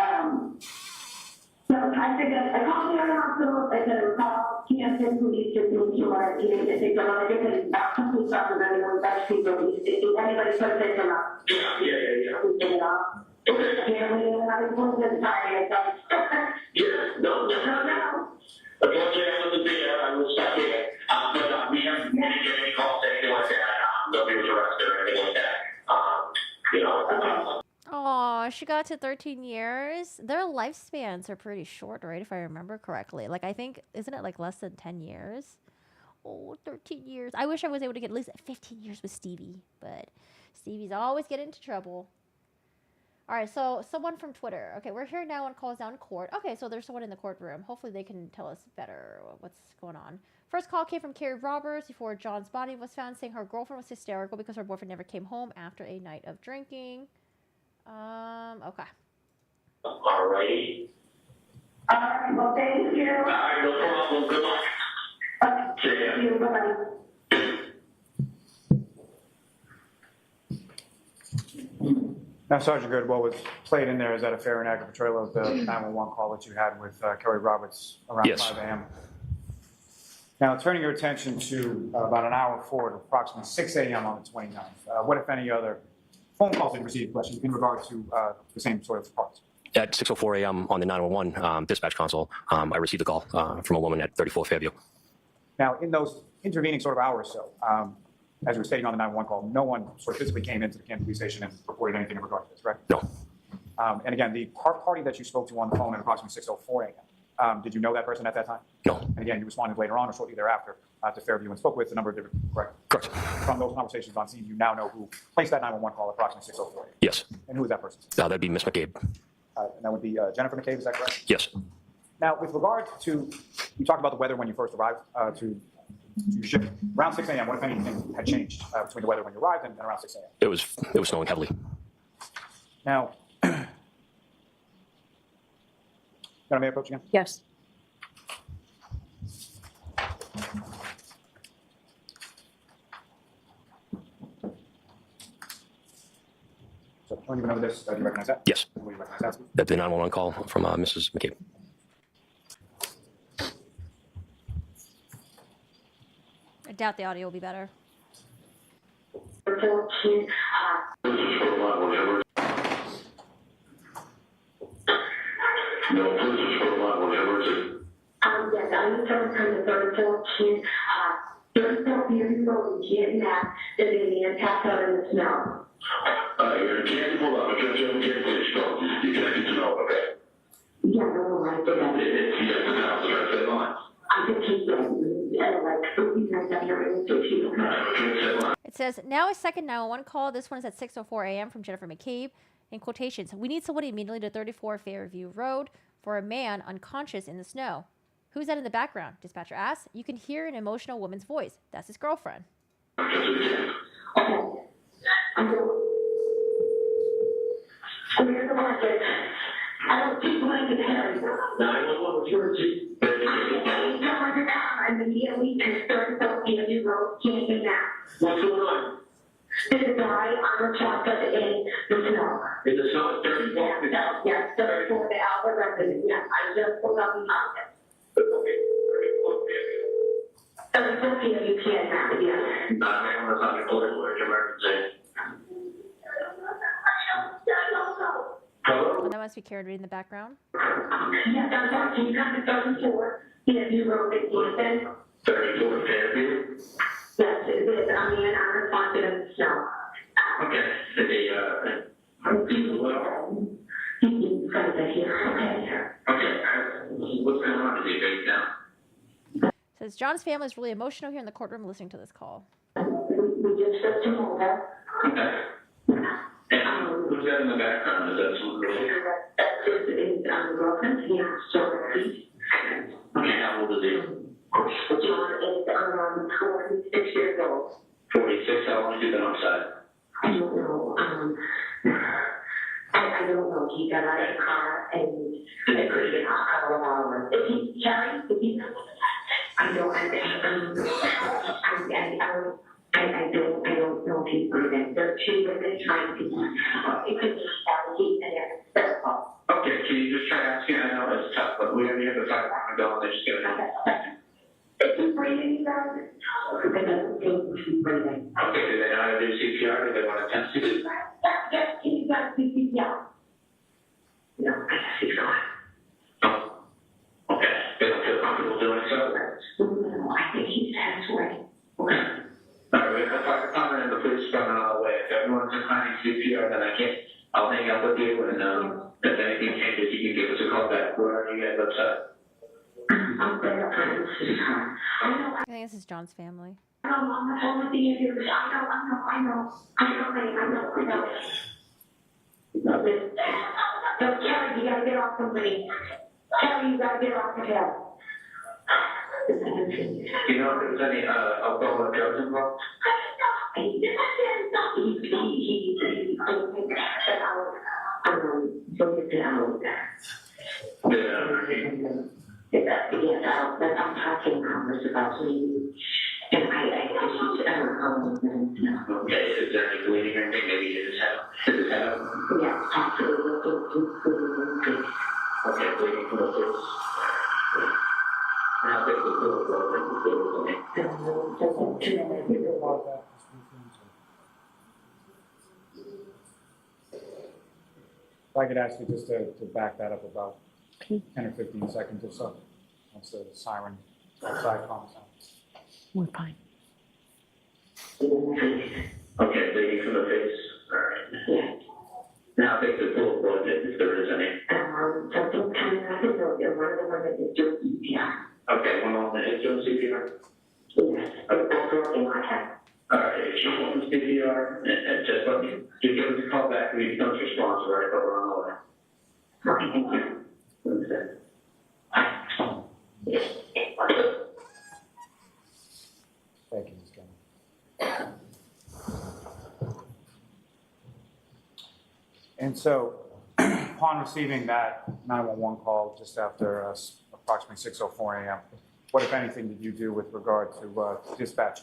So I figured I called the hospital. I said, call Kansas police just to make sure he didn't get picked up. I didn't complete stuff with anyone but people. If anybody could pick him up. Yeah. Pick it up. Apparently, I was going to die. Yeah, no. Unfortunately, I wasn't there. I was stuck here. But we haven't get any calls, anything like that. Nobody was arrested or anything like that. Oh, she got to 13 years. Their lifespans are pretty short, right? If I remember correctly. Like, I think, isn't it like less than 10 years? Oh, 13 years. I wish I was able to get at least 15 years with Stevie, but Stevie's always getting into trouble. All right, so someone from Twitter. Okay, we're here now on calls down court. Okay, so there's someone in the courtroom. Hopefully they can tell us better what's going on. First call came from Carrie Roberts before John's body was found, saying her girlfriend was hysterical because her boyfriend never came home after a night of drinking. Okay. All righty. All right, well, thank you. All right, no problem. Good luck. Okay, thank you. Bye-bye. Now, Sergeant Good, what was played in there is that a fair and accurate portrayal of the 911 call that you had with Kerry Roberts around Yes. 5 a.m. Now, turning your attention to about an hour forward, approximately 6 a.m. on the 29th, what, if any, other phone calls did you receive, questions in regard to the same sort of parts? At 6:04 a.m. on the 911 dispatch console, I received a call from a woman at 34 Fairview. Now, in those intervening sort of hours or so, as you were stating on the 911 call, no one sort of physically came into the Canton Police Station and reported anything in regard to this, correct? No. And again, the party that you spoke to on the phone at approximately 6:04 a.m., did you know that person at that time? No. And again, you responded later on or shortly thereafter to Fairview and spoke with a number of different, correct? Correct. From those conversations on scene, you now know who placed that 911 call at approximately 6:04 a.m. Yes. And who is that person? That'd be Miss McCabe. And that would be Jennifer McCabe, is that correct? Yes. Now, with regard to, you talked about the weather when you first arrived to ship. Around 6 a.m., what if anything had changed between the weather when you arrived and around 6 a.m.? It was snowing heavily. Now, you want me to approach again? Yes. So, don't even know this. Do you recognize that? Yes. What do you recognize that? That's the 911 call from Mrs. McCabe. I doubt the audio will be better. No, this is for my whatever. Yes, I'm from the 34th. 34th years old, kidnapped, the man passed out in the snow. You can't pull up because you can't please go. You can't get to know, okay? Yeah, no, I did that. Yes, the house, I said line. I could keep them, like, 3 times after I took you. It says, now a second 911 call. This one is at 6:04 a.m. from Jennifer McCabe. In quotations, we need somebody immediately to 34 Fairview Road for a man unconscious in the snow. Who's that in the background? Dispatcher asks. You can hear an emotional woman's voice. That's his girlfriend. Okay. Where's the market? I don't keep going to Harry. 911 emergency. I'm immediately to 34 Fairview Road, can't get that. What's going on? There's a guy on the chocolate in the snow. In the sun, 34. Yes, 34 the Albert resident. Yes, I just pulled up the market. Okay. 34 Fairview can't have it, yes. 911 is not recorded. Where's your emergency? must be carried in the background. Yeah, that's right. Can you come to 34? If you wrote it, Ethan. 34 Fairview. Yes, it is. I mean, I'm responsive in the snow. Okay. He's going to be here. Okay. What's going on? Is he based down? Says John's family is really emotional here in the courtroom listening to this call. We just took him over. Okay. And who's that in the background? Is that someone really? This is girlfriend. He has surgery. Okay, how old is he? John is 46 years old. 46. How long has he been outside? I don't know. I don't know. He got out of the car and it could have been a couple of hours. Is he Carrie? Is he? I don't know if he's breathing. There are two women trying to. It could be heat and it's Okay, can you just try asking? I know it's tough, but we have the 5 go and they're just giving it. Is he breathing, you guys? I don't think he's breathing. Okay, do they know how to do CPR? Do they want to test it? Yes, he's got CPR. No, I guess he's gone. Oh, okay. They don't feel comfortable doing so? No, I think he's passed away. Okay. All right, we have a comment in the police department on the way. If everyone's declining CPR, then I'll hang up with you, and if anything changes, you can give us a call back. Where are you guys upset? I'm there. I think this is John's family. I'm on the phone with the interviews. I know. No, Kelly, you gotta get off of me. Kelly, you gotta get off the hill. Do you know if there's any alcohol or drugs involved? I'm talking Congress about me. And Okay, is there any bleeding or anything? Maybe his head up? yeah, absolutely. Okay, bleeding from the face. Now, take the If I could ask you just to back that up about 10 or 15 seconds or so, once the siren outside calms down. We're fine. Okay, bleeding from the face. All right. Now take the full blood if there is any. Something coming out of the building. One of the women is doing CPR. Okay, one moment. Is doing CPR? Yes, that's working on her. All right, if she wants CPR, and just let me, just give us a call back when you become responsive, all right? But we're on the way. Okay, thank you. Thank you, Ms. Kenny. And so, upon receiving that 911 call just after approximately 6:04 a.m., what, if anything, did you do with regard to dispatch?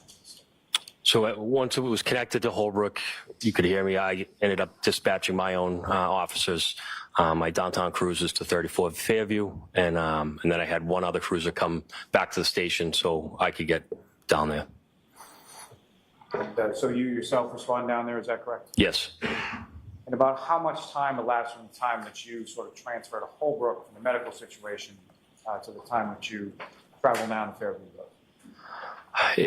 So once it was connected to Holbrook, you could hear me. I ended up dispatching my own officers, my downtown cruisers to 34 Fairview, and then I had one other cruiser come back to the station so I could get down there. And, so you yourself respond down there, is that correct? Yes. And about how much time elapsed from the time that you sort of transferred to Holbrook from the medical situation to the time that you travel down to Fairview Road?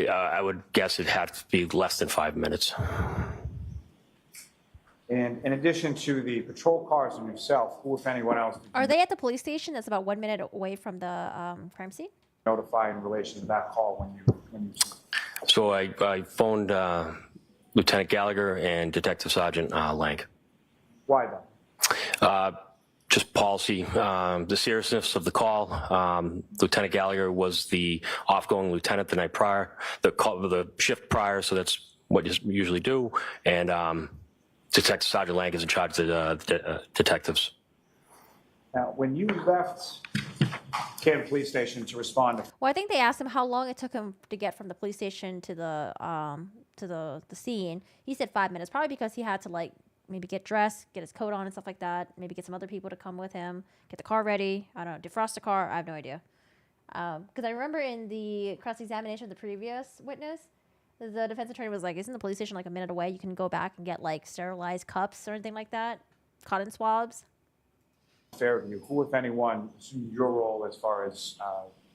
I would guess it had to be less than 5 minutes. And in addition to the patrol cars and yourself, who, if anyone else, did Are you they at the police station? That's about 1 minute away from the crime scene. notify in relation to that call when you So I phoned Lieutenant Gallagher and Detective Sergeant Lank. Why then? Just policy, the seriousness of the call. Lieutenant Gallagher was the off-going lieutenant the night prior, the shift prior, so that's what you usually do. And Detective Sergeant Lank is in charge of the detectives. Now, when you left Canton Police Station to respond to Well, I think they asked him how long it took him to get from the police station to the scene. He said 5 minutes, probably because he had to like maybe get dressed, get his coat on and stuff like that. Maybe get some other people to come with him, get the car ready. I don't know, defrost the car. I have no idea. Because I remember in the cross-examination of the previous witness, the defense attorney was like, "Isn't the police station like a minute away? You can go back and get like sterilized cups or anything like that, cotton swabs." Fairview, who, if anyone, assumed your role as far as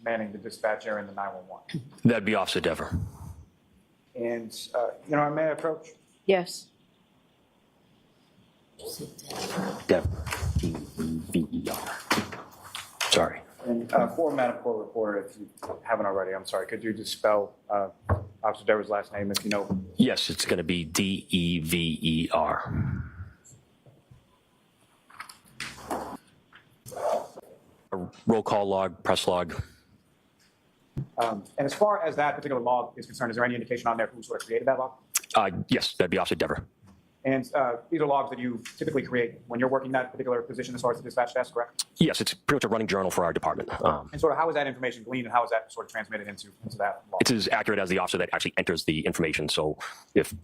manning the dispatch area in the 911? That'd be Officer Dever. And, may I approach? Yes. Dever. D-E-V-E-R. Sorry. And for Madam Court Reporter, if you haven't already, I'm sorry, could you just spell Officer Dever's last name if you know? Yes, it's going to be D-E-V-E-R. A roll call log, press log. And as far as that particular log is concerned, is there any indication on there who sort of created that log? Yes, that'd be Officer Dever. And these are logs that you typically create when you're working that particular position as far as the dispatch desk, correct? Yes, it's pretty much a running journal for our department. And sort of how is that information gleaned and how is that sort of transmitted into that log? It's as accurate as the officer that actually enters the information. So if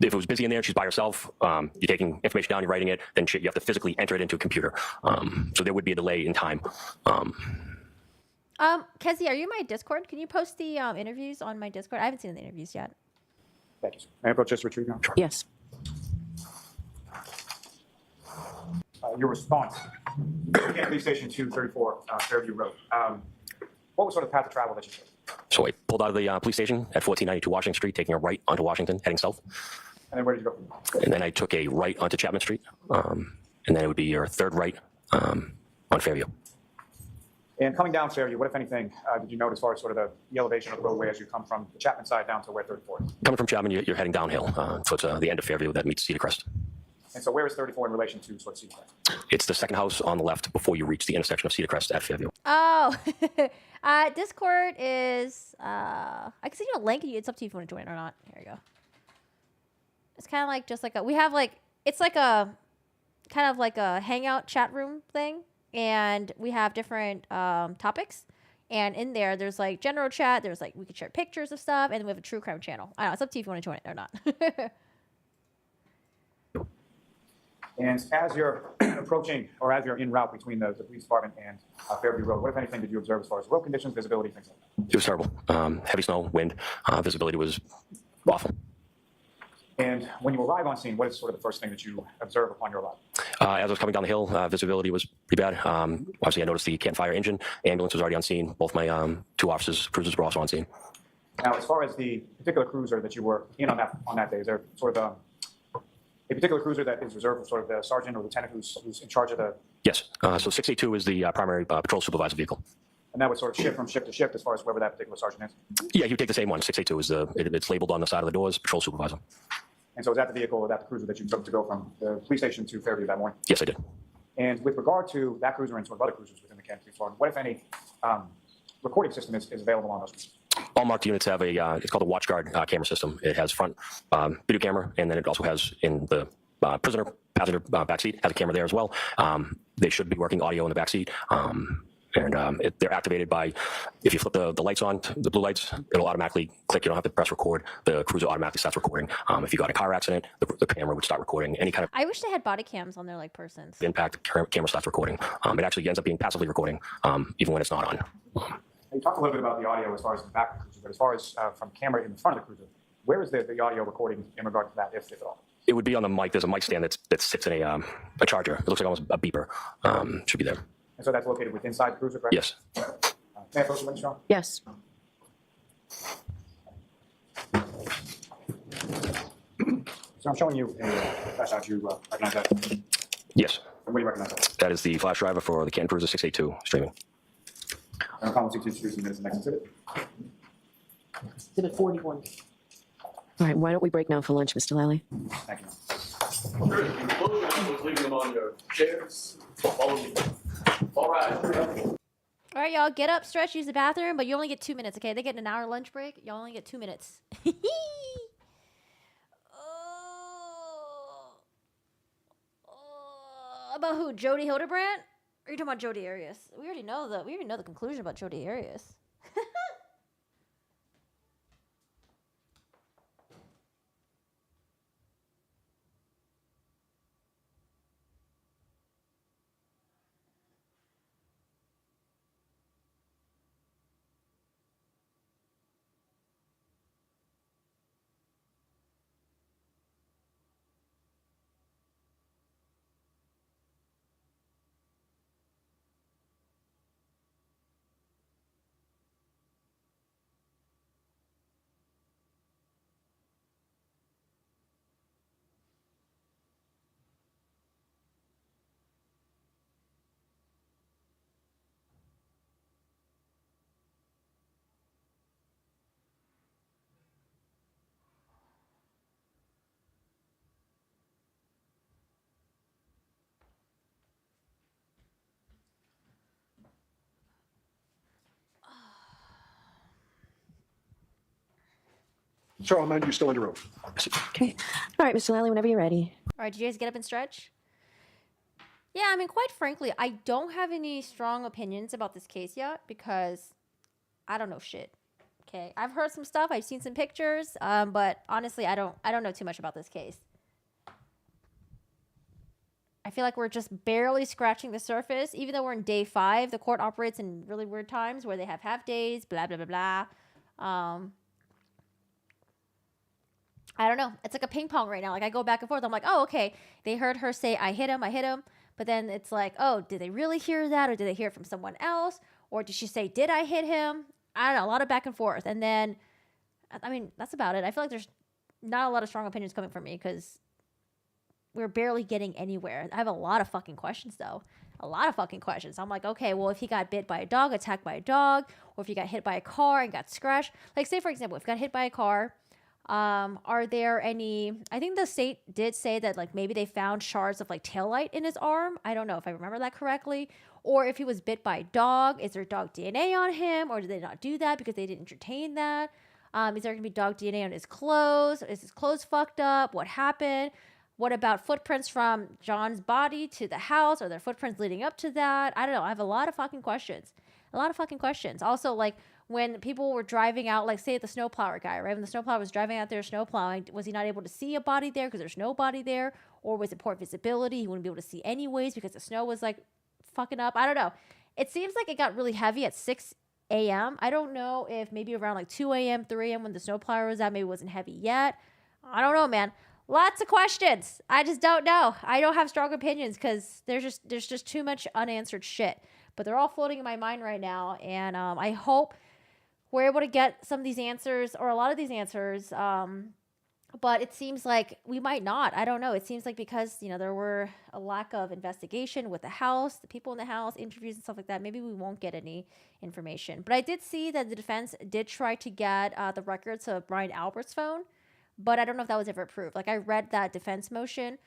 it was busy in there, she's by herself, you're taking information down, you're writing it, then you have to physically enter it into a computer. So there would be a delay in time. Kezzy, are you in my Discord? Can you post the interviews on my Discord? I haven't seen the interviews yet. Thank you, sir. May I approach just retrieve now? Yes. Your response. Again, police station 234 Fairview Road. What was sort of the path of travel that you took? So I pulled out of the police station at 1492 Washington Street, taking a right onto Washington, heading south. And then where did you go from there? And then I took a right onto Chapman Street. And then it would be your third right on Fairview. And coming down Fairview, what, if anything, did you note as far as sort of the elevation of the roadway as you come from the Chapman side down to where 34 is? Coming from Chapman, you're heading downhill towards the end of Fairview that meets Cedar Crest. And so where is 34 in relation to sort of Cedar Crest? It's the second house on the left before you reach the intersection of Cedar Crest at Fairview. Oh, Discord is, I can see Lank. It's up to you if you want to join or not. Here you go. It's kind of like just like we have like, it's like a, kind of like a hangout chat room thing. And we have different topics. And in there's like general chat. There's like, we can share pictures of stuff. And then we have a true crime channel. I don't know. It's up to you if you want to join it or not. And as you're approaching, or as you're en route between the police department and Fairview Road, what, if anything, did you observe as far as road conditions, visibility, things like that? It was terrible. Heavy snow, wind, visibility was awful. And when you arrive on scene, what is sort of the first thing that you observe upon your arrival? As I was coming down the hill, visibility was pretty bad. Obviously, I noticed the Canton Fire engine. Ambulance was already on scene. Both my two officers, cruisers were also on scene. Now, as far as the particular cruiser that you were in on that day, is there sort of a particular cruiser that is reserved for sort of the sergeant or lieutenant who's in charge of the? Yes. So 682 is the primary patrol supervisor vehicle. And that would sort of shift from shift to shift as far as whoever that particular sergeant is? Yeah, you take the same one. 682 is it's labeled on the side of the doors, patrol supervisor. And so is that the vehicle or that the cruiser that you took to go from the police station to Fairview that morning? Yes, I did. And with regard to that cruiser and sort of other cruisers within the Canton Police Department, what, if any, recording system is available on those cruisers? All marked units have a, it's called a WatchGuard camera system. It has front video camera, and then it also has in the prisoner passenger backseat, has a camera there as well. They should be working audio in the backseat. They're activated by, if you flip the lights on, the blue lights, it'll automatically click. You don't have to press record. The cruiser automatically starts recording. If you got a car accident, the camera would start recording. Any kind of I wish they had body cams on there like persons. impact, the camera starts recording. It actually ends up being passively recording, even when it's not on. You talked a little bit about the audio as far as the back of the cruiser, but as far as from camera in the front of the cruiser, where is the audio recording in regard to that, if at all? It would be on the mic. There's a mic stand that sits in a charger. It looks like almost a beeper. Should be there. And so that's located within inside the cruiser, correct? Yes. May I approach the windshield? Yes. So I'm showing you a flash out. You recognize that? Yes. And what do you recognize that? That is the flash driver for the Canton Cruiser 682 streaming. And I'm calling you to introduce the minutes and next exhibit. Exhibit 41. All right, why don't we break now for lunch, Mr. Lally? Thank you. Leaving them on your chairs. Follow me. All right. All right, y'all, get up, stretch, use the bathroom, but you only get 2 minutes, okay? They get an hour lunch break. You only get 2 minutes. About who? Jody Hildebrandt? Or are you talking about Jody Arias? We already know the conclusion about Jody Arias. Sir, I'll mind you still under oath. Okay. All right, Mr. Lally, whenever you're ready. All right, did you guys get up and stretch? Yeah, I mean, quite frankly, I don't have any strong opinions about this case yet because I don't know shit. Okay, I've heard some stuff, I've seen some pictures, but honestly, I don't know too much about this case. I feel like we're just barely scratching the surface. Even though we're in day 5, the court operates in really weird times where they have half days, blah, blah, blah, blah. I don't know. It's like a ping pong right now. Like I go back and forth. I'm like, oh, okay. They heard her say, I hit him. But then it's like, oh, did they really hear that? Or did they hear it from someone else? Or did she say, did I hit him? I don't know. A lot of back and forth. And then, I mean, that's about it. I feel like there's not a lot of strong opinions coming from me because we're barely getting anywhere. I have a lot of fucking questions, though. A lot of fucking questions. I'm like, okay, well, if he got bit by a dog, attacked by a dog, or if he got hit by a car and got scratched. Like, say, for example, if he got hit by a car, are there any... I think the state did say that, like, maybe they found shards of, like, taillight in his arm. I don't know if I remember that correctly. Or if he was bit by a dog, is there dog DNA on him? Or did they not do that because they didn't entertain that? Is there going to be dog DNA on his clothes? Is his clothes fucked up? What happened? What about footprints from John's body to the house? Are there footprints leading up to that? I don't know. I have a lot of fucking questions. Also, like, when people were driving out, like, say, the snowplower guy, right? When the snowplower was driving out there snowplowing, was he not able to see a body there because there's no body there? Or was it poor visibility? He wouldn't be able to see anyways because the snow was, like, fucking up. I don't know. It seems like it got really heavy at 6 a.m. I don't know if maybe around, like, 2 a.m., 3 a.m. when the snowplower was out, maybe it wasn't heavy yet. I don't know, man. Lots of questions. I just don't know. I don't have strong opinions because there's just too much unanswered shit. But they're all floating in my mind right now, and I hope we're able to get some of these answers or a lot of these answers. But it seems like we might not. I don't know. It seems like because there were a lack of investigation with the house, the people in the house, interviews and stuff like that. Maybe we won't get any information. But I did see that the defense did try to get the records of Brian Albert's phone. But I don't know if that was ever approved. Like, I read that defense motion,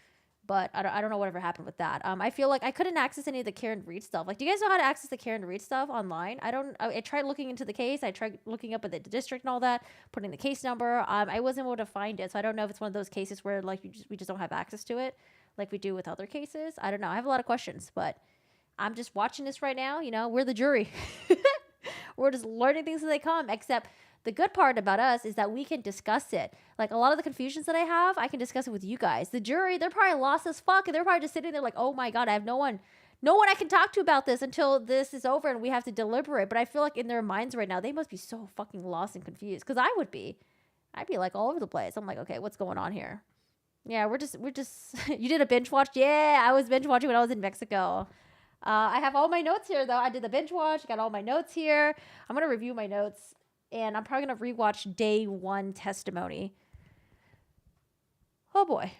but I don't know whatever happened with that. I feel like I couldn't access any of the Karen Reed stuff. Like, do you guys know how to access the Karen Reed stuff online? I tried looking into the case. I tried looking up at the district and all that, putting the case number. I wasn't able to find it, so I don't know if it's one of those cases where, like, we just don't have access to it like we do with other cases. I don't know. I have a lot of questions, but I'm just watching this right now. We're the jury. We're just learning things as they come, except... The good part about us is that we can discuss it. Like, a lot of the confusions that I have, I can discuss it with you guys. The jury, they're probably lost as fuck, and they're probably just sitting there like, oh my God, I have no one I can talk to about this until this is over and we have to deliberate. But I feel like in their minds right now, they must be so fucking lost and confused. Because I would be. I'd be like all over the place. I'm like, okay, what's going on here? Yeah, we're just, you did a binge watch? Yeah, I was binge watching when I was in Mexico. I have all my notes here, though. I did the binge watch. I got all my notes here. I'm going to review my notes. And I'm probably going to rewatch day 1 testimony. Oh, boy.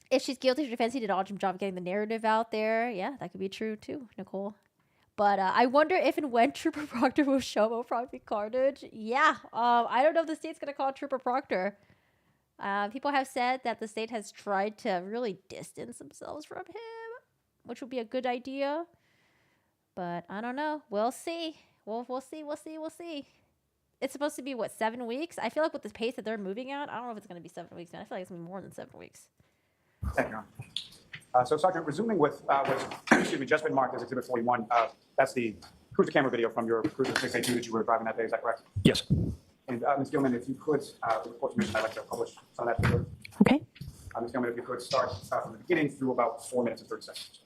If she's guilty of defense, he did an awesome job getting the narrative out there. Yeah, that could be true, too, Nicole. But I wonder if and when Trooper Proctor will show up. Will probably be Carnage. Yeah. I don't know if the state's going to call Trooper Proctor. People have said that the state has tried to really distance themselves from him, which would be a good idea. But I don't know. We'll see. We'll see. It's supposed to be, 7 weeks? I feel like with the pace that they're moving at, I don't know if it's going to be 7 weeks, man. I feel like it's going to be more than 7 weeks. Thank you, Your Honor. So, Sergeant, resuming with what's just been marked as Exhibit 41, that's the cruiser camera video from your cruiser 682 that you were driving that day, is that correct? Yes. And Ms. Gilman, if you could, with the court's permission, I'd like to publish some of that video. Okay. Ms. Gilman, if you could start from the beginning through about 4 minutes and 30 seconds.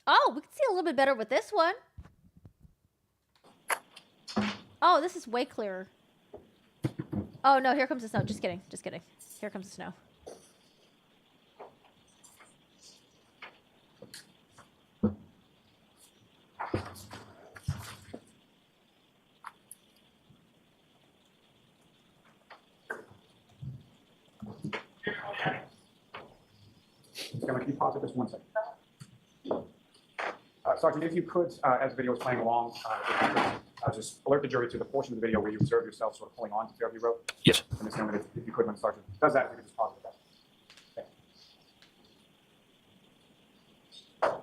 Oh, we can see a little bit better with this one. Oh, this is way clearer. Oh, no, here comes the snow. Just kidding. Here comes the snow. Can you pause it just 1 second? Sergeant, if you could, as the video is playing along, just alert the jury to the portion of the video where you observe yourself sort of pulling on to Fairview Road. Yes. And Ms. Gilman, if you could, when the Sergeant does that, if you could just pause it. Thank you.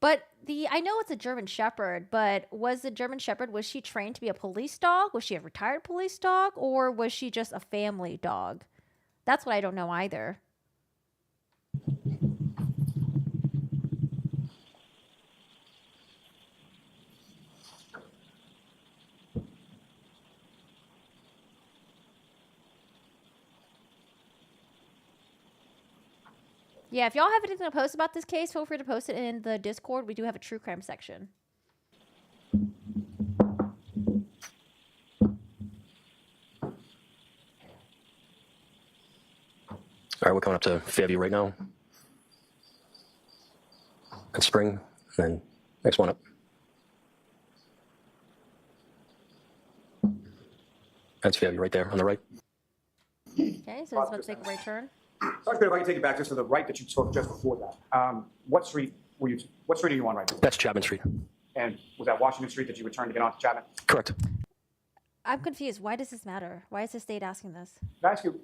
But I know it's a German Shepherd, but was the German Shepherd, was she trained to be a police dog? Was she a retired police dog? Or was she just a family dog? That's what I don't know either. Yeah, if y'all have anything to post about this case, feel free to post it in the Discord. We do have a true crime section. All right, we're coming up to Fairview right now. It's Spring, and then next one up. That's Fairview right there on the right. Okay, so let's make a right turn. Sergeant, if I can take it back just to the right that you spoke just before that. What street are you on right now? That's Chapman Street. And was that Washington Street that you would turn to get onto Chapman? Correct. I'm confused. Why does this matter? Why is the state asking this? Can I ask you,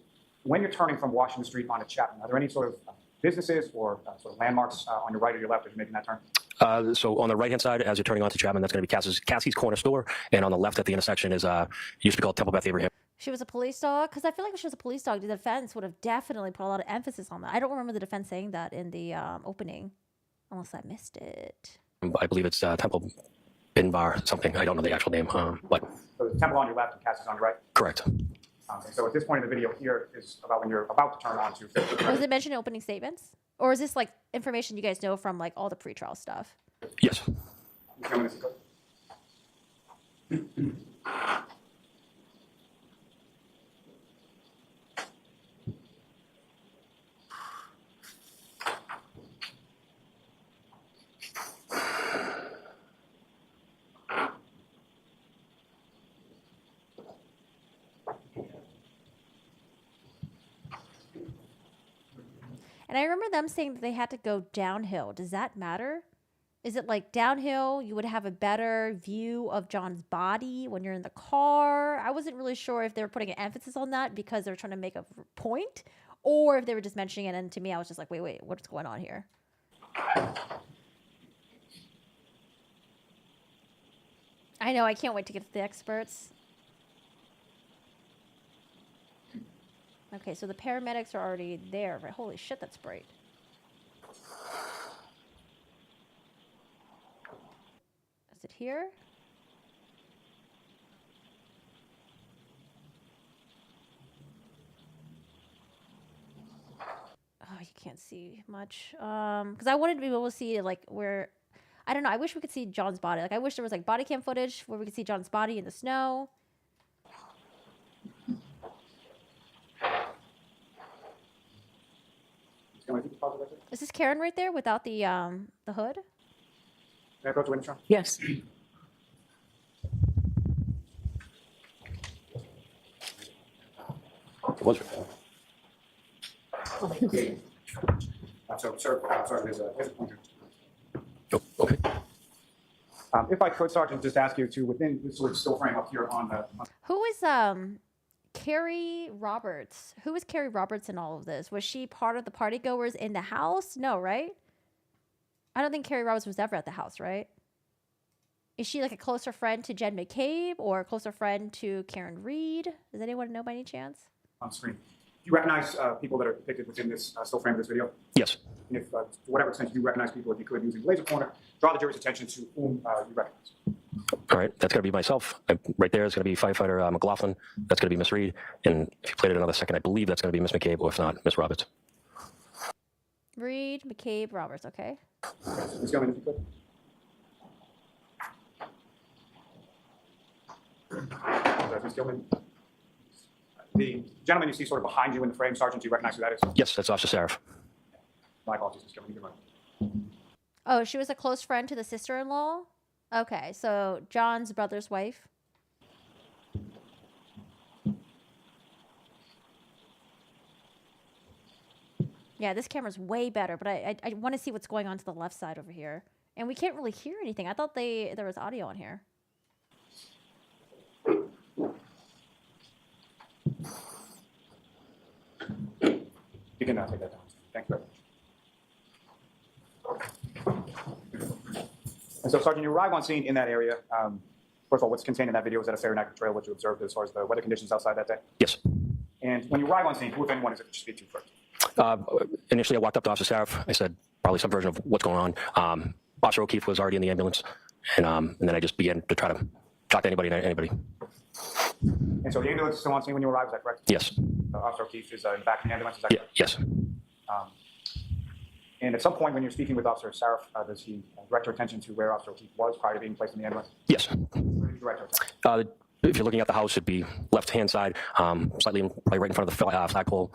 when you're turning from Washington Street onto Chapman, are there any sort of businesses or sort of landmarks on your right or your left as you're making that turn? So on the right-hand side, as you're turning onto Chapman, that's going to be Cassie's Corner Store, and on the left at the intersection is used to be called Temple Beth Abraham. She was a police dog? Because I feel like if she was a police dog, the defense would have definitely put a lot of emphasis on that. I don't remember the defense saying that in the opening, unless I missed it. I believe it's Temple Bin Bar something. I don't know the actual name, but So the Temple on your left and Cassie's on your right? correct. So at this point in the video here is about when you're about to turn on to. Was it mentioned in opening statements? Or is this like information you guys know from like all the pretrial stuff? Yes. And I remember them saying that they had to go downhill. Does that matter? Is it like downhill, you would have a better view of John's body when you're in the car? I wasn't really sure if they were putting an emphasis on that because they were trying to make a point, or if they were just mentioning it. And to me, I was just like, wait, what's going on here? I know, I can't wait to get to the experts. Okay, so the paramedics are already there, right? Holy shit, that's bright. Is it here? Oh, you can't see much. Because I wanted to be able to see like where, I don't know. I wish we could see John's body. Like I wish there was like body cam footage where we could see John's body in the snow. Is this Karen right there without the hood? Can I go to window? Yes. It was. So, sir, sorry, there's a pointer. Oh, okay. If I could, Sergeant, just ask you to, within this sort of still frame up here on the. Who is Carrie Roberts? Who is Carrie Roberts in all of this? Was she part of the party goers in the house? No, right? I don't think Carrie Roberts was ever at the house, right? Is she like a closer friend to Jen McCabe or a closer friend to Karen Reed? Does anyone know by any chance? On screen. Do you recognize people that are depicted within this still frame of this video? Yes. And if, to whatever extent you do recognize people, if you could, using laser pointer, draw the jury's attention to whom you recognize. All right, that's going to be myself. Right there is going to be firefighter McLaughlin. That's going to be Miss Reed. And if you played it another second, I believe that's going to be Miss McCabe, or if not, Miss Roberts. Reed, McCabe, Roberts, okay. Ms. Gilman, if you could. Ms. Gilman. The gentleman you see sort of behind you in the frame, Sergeant, do you recognize who that is? Yes, that's Officer Sarif. My apologies, Ms. Gilman. You can run. Oh, she was a close friend to the sister-in-law? Okay, so John's brother's wife. Yeah, this camera's way better, but I want to see what's going on to the left side over here. And we can't really hear anything. I thought there was audio on here. You can now take that down. Thank you very much. And so, Sergeant, you arrive on scene in that area. First of all, what's contained in that video is that a Saranac Trail, what you observed as far as the weather conditions outside that day? Yes. And when you arrive on scene, who, if anyone, is it that you speak to first? Initially, I walked up to Officer Saraf. I said probably some version of what's going on. Officer O'Keefe was already in the ambulance, and then I just began to try to talk to anybody. And so the ambulance is still on scene when you arrive, is that correct? Yes. Officer O'Keefe is in the back of the ambulance, is that correct? Yes. And at some point when you're speaking with Officer Saraf, does he direct your attention to where Officer O'Keefe was prior to being placed in the ambulance? Yes. Where did he direct your attention? If you're looking at the house, it'd be left-hand side, slightly probably right in front of the flagpole.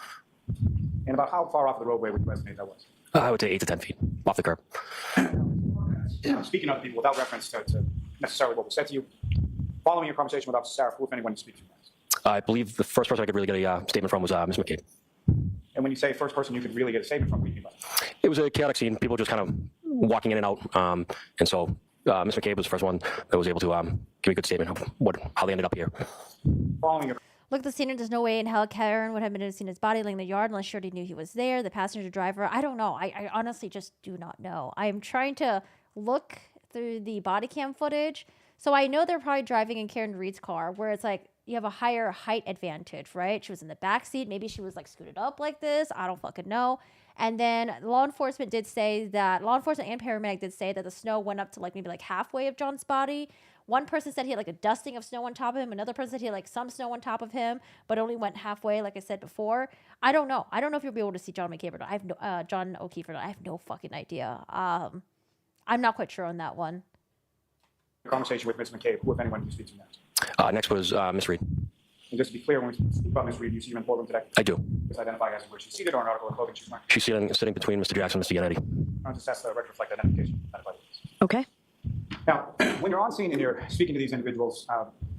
And about how far off the roadway would you estimate that was? I would say 8 to 10 feet off the curb. Speaking of people, without reference to necessarily what was said to you, following your conversation with Officer Saraf, who, if anyone, you speak to next? I believe the first person I could really get a statement from was Ms. McCabe. And when you say first person you could really get a statement from, what do you mean by that? It was a chaotic scene. People just kind of walking in and out. And so Ms. McCabe was the first one that was able to give me a good statement of how they ended up here. Following your Look at the scene, and there's no way in hell Karen would have been able to see his body laying in the yard unless Shorty knew he was there. The passenger driver, I don't know. I honestly just do not know. I'm trying to look through the body cam footage. So I know they're probably driving in Karen Reed's car, where it's like you have a higher height advantage, right? She was in the back seat. Maybe she was like scooted up like this. I don't fucking know. And then law enforcement and paramedic did say that the snow went up to like maybe like halfway of John's body. One person said he had like a dusting of snow on top of him. Another person said he had like some snow on top of him, but only went halfway, like I said before. I don't know. I don't know if you'll be able to see John McCabe or not. John O'Keefe or not. I have no fucking idea. I'm not quite sure on that one. conversation with Ms. McCabe, who, if anyone, do you speak to next? Next was Ms. Reed. And just to be clear, when we speak about Ms. Reed, you see her in the courtroom today? I do. Is identified as where she's seated or an article of clothing she's wearing? She's sitting between Mr. Jackson and Mr. Yannetti. I'll just ask the record to reflect identification. Okay. Now, when you're on scene and you're speaking to these individuals,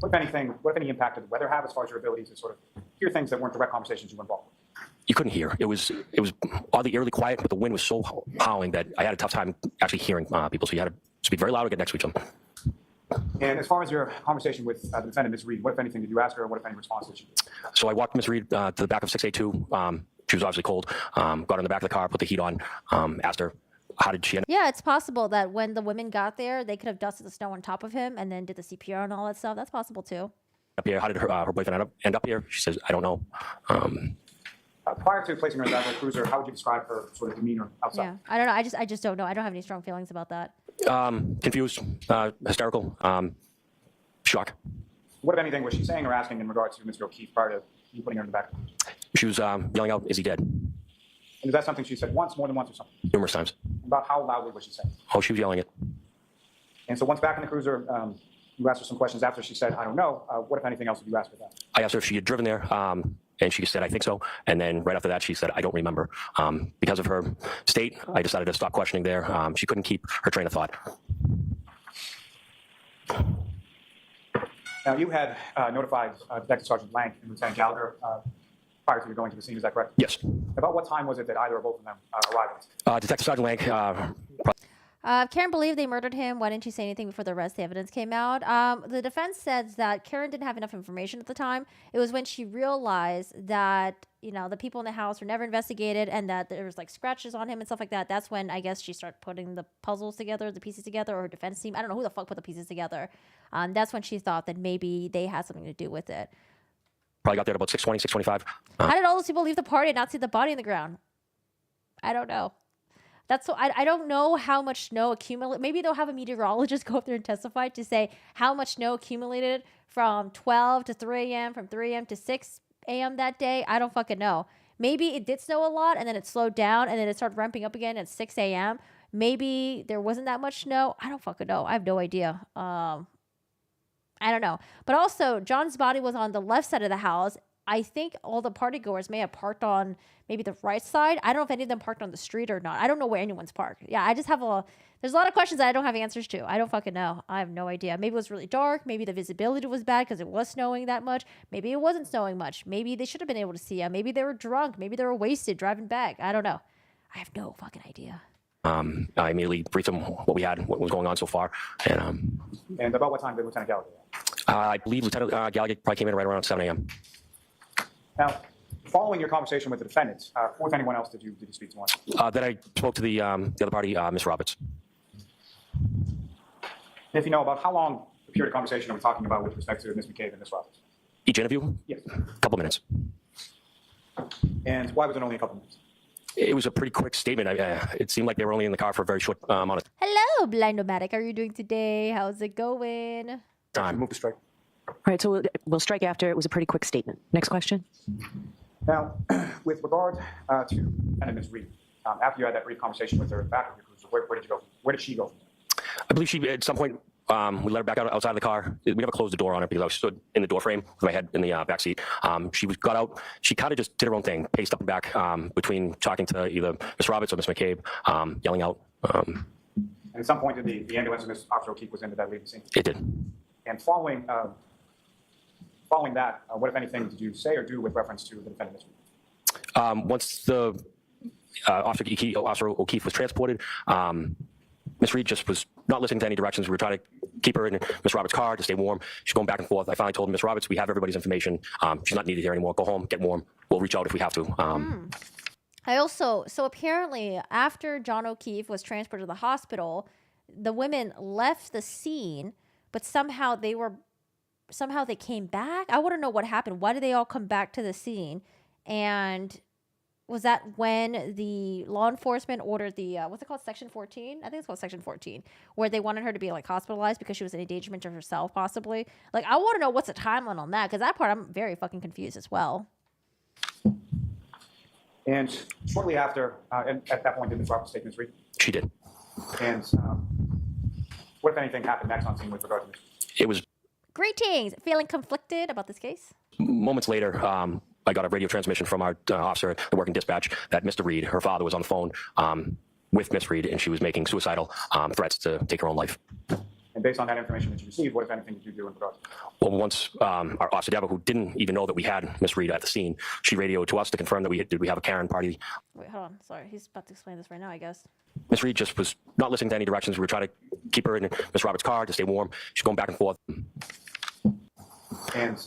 what if any impact did the weather have as far as your ability to sort of hear things that weren't direct conversations you were involved with? You couldn't hear. It was oddly eerily quiet, but the wind was so howling that I had a tough time actually hearing people. So you had to speak very loud to get next to each other. And as far as your conversation with the defendant, Ms. Reed, what, if anything, did you ask her? What, if any, response did she give? So I walked Ms. Reed to the back of 682. She was obviously cold. Got her in the back of the car, put the heat on, asked her, how did she end up? Yeah, it's possible that when the women got there, they could have dusted the snow on top of him and then did the CPR and all that stuff. That's possible too. Up here? How did her boyfriend end up here? She says, I don't know. Prior to placing her in that cruiser, how would you describe her sort of demeanor outside? Yeah, I don't know. I just don't know. I don't have any strong feelings about that. Confused, hysterical, shock. What, if anything, was she saying or asking in regards to Mr. O'Keefe prior to you putting her in the back? She was yelling out, is he dead? And is that something she said once, more than once, or something? Numerous times. About how loudly was she saying? Oh, she was yelling it. And so once back in the cruiser, you asked her some questions after she said, I don't know. What, if anything, else did you ask her that? I asked her if she had driven there, and she said, I think so. And then right after that, she said, I don't remember. Because of her state, I decided to stop questioning there. She couldn't keep her train of thought. Now, you had notified Detective Sergeant Lank and Lieutenant Gallagher prior to you going to the scene, is that correct? Yes. About what time was it that either or both of them arrived? Detective Sergeant Lank, Karen believed they murdered him. Why didn't she say anything before the rest of the evidence came out? The defense says that Karen didn't have enough information at the time. It was when she realized that, you know, the people in the house were never investigated and that there was like scratches on him and stuff like that. That's when I guess she started putting the puzzles together, the pieces together, or her defense team. I don't know who the fuck put the pieces together. That's when she thought that maybe they had something to do with it. probably got there at about 6:20, 6:25. How did all those people leave the party and not see the body in the ground? I don't know. That's so. I don't know how much snow accumulated. Maybe they'll have a meteorologist go up there and testify to say how much snow accumulated from 12 to 3 a.m., from 3 a.m. to 6 a.m. that day. I don't fucking know. Maybe it did snow a lot and then it slowed down and then it started ramping up again at 6 a.m. Maybe there wasn't that much snow. I don't fucking know. I have no idea. I don't know. But also, John's body was on the left side of the house. I think all the party goers may have parked on maybe the right side. I don't know if any of them parked on the street or not. I don't know where anyone's parked. Yeah, I just have there's a lot of questions that I don't have answers to. I don't fucking know. I have no idea. Maybe it was really dark. Maybe the visibility was bad because it was snowing that much. Maybe it wasn't snowing much. Maybe they should have been able to see him. Maybe they were drunk. Maybe they were wasted driving back. I don't know. I have no fucking idea. I immediately briefed him what we had, what was going on so far. And about what time did Lieutenant Gallagher? I believe Lieutenant Gallagher probably came in right around 7 a.m. Now, following your conversation with the defendant, or if anyone else did you speak to one? Then I spoke to the other party, Ms. Roberts. If you know, about how long a period of conversation are we talking about with respect to Ms. McCabe and Ms. Roberts? Each interview? Yes. A couple minutes. And why was it only a couple minutes? It was a pretty quick statement. It seemed like they were only in the car for a very short amount of Hello, Blind-O-Matic. How are you doing today? How's it going? time. Move to strike. All right, so we'll strike after. It was a pretty quick statement. Next question. Now, with regard to defendant Ms. Reed, after you had that brief conversation with her back of your cruiser, where did you go? Where did she go from there? I believe she, at some point, we let her back out outside of the car. We never closed the door on her because I was stood in the door frame with my head in the back seat. She got out. She kind of just did her own thing, paced up and back between talking to either Ms. Roberts or Ms. McCabe, yelling out. And at some point, the ambulance and Ms. Officer O'Keefe was into that leaving scene. It did. And following that, what, if anything, did you say or do with reference to the defendant Ms. Reed? Once the Officer O'Keefe was transported, Ms. Reed just was not listening to any directions. We were trying to keep her in Ms. Roberts' car to stay warm. She's going back and forth. I finally told Ms. Roberts, we have everybody's information. She's not needed here anymore. Go home, get warm. We'll reach out if we have to. So apparently after John O'Keefe was transported to the hospital, the women left the scene, but somehow they came back. I want to know what happened. Why did they all come back to the scene? And was that when the law enforcement ordered the, what's it called, Section 14? I think it's called Section 14, where they wanted her to be, like, hospitalized because she was an endangerment of herself, possibly. Like, I want to know what's the timeline on that, because that part I'm very fucking confused as well. And shortly after, and at that point, did Ms. Roberts take Ms. Reed? She did. And what, if anything, happened next on scene with regard to Ms. Reed? It was Greetings. Feeling conflicted about this case? moments later, I got a radio transmission from our officer, the working dispatch, that Mr. Reed, her father, was on the phone with Miss Reed, and she was making suicidal threats to take her own life. And based on that information that you received, what, if anything, did you do in regard to that? Well, once our officer Deborah, who didn't even know that we had Miss Reed at the scene, she radioed to us to confirm that we have a Karen party. Wait, hold on. Sorry. He's about to explain this right now, I guess. Miss Reed just was not listening to any directions. We were trying to keep her in Miss Roberts' car to stay warm. She's going back and forth. And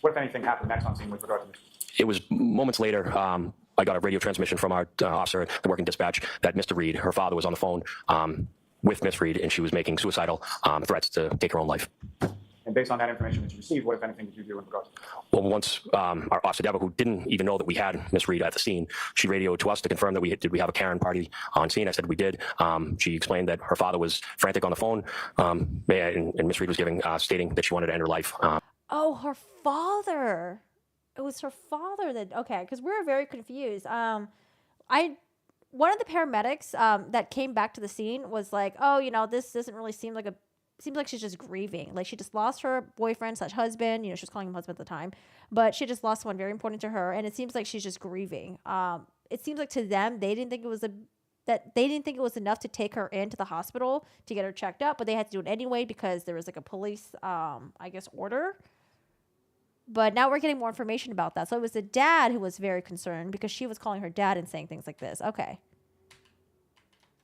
what, if anything, happened next on scene with regard to Ms. Reed? It was moments later, I got a radio transmission from our officer, the working dispatch, that Mr. Reed, her father, was on the phone with Miss Reed, and she was making suicidal threats to take her own life. And based on that information that you received, what, if anything, did you do in regard to that? Well, once our officer Deborah, who didn't even know that we had Miss Reed at the scene, she radioed to us to confirm that we have a Karen party on scene. I said we did. She explained that her father was frantic on the phone, and Miss Reed was stating that she wanted to end her life. Oh, her father. It was her father that, okay, because we were very confused. One of the paramedics that came back to the scene was like, oh, this doesn't really seems like she's just grieving. Like, she just lost her boyfriend / husband. She was calling him husband at the time, but she just lost someone very important to her, and it seems like she's just grieving. It seems like to them, they didn't think it was enough to take her into the hospital to get her checked up, but they had to do it anyway because there was like a police, order. But now we're getting more information about that. So it was the dad who was very concerned because she was calling her dad and saying things like this. Okay.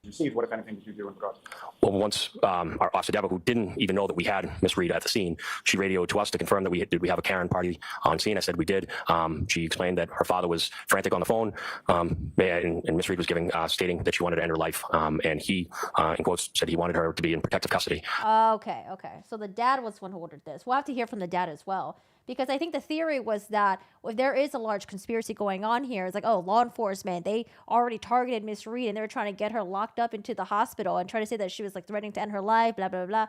Received, what, if anything, did you do in regard to that? Well, once our officer Deborah, who didn't even know that we had Miss Reed at the scene, she radioed to us to confirm that we have a Karen party on scene. I said we did. She explained that her father was frantic on the phone, and Miss Reed was stating that she wanted to end her life, and he, in quotes, said he wanted her to be in protective custody. Okay. So the dad was the one who ordered this. We'll have to hear from the dad as well. Because I think the theory was that if there is a large conspiracy going on here, it's like, oh, law enforcement, they already targeted Miss Reed and they were trying to get her locked up into the hospital and try to say that she was like threatening to end her life, blah, blah, blah.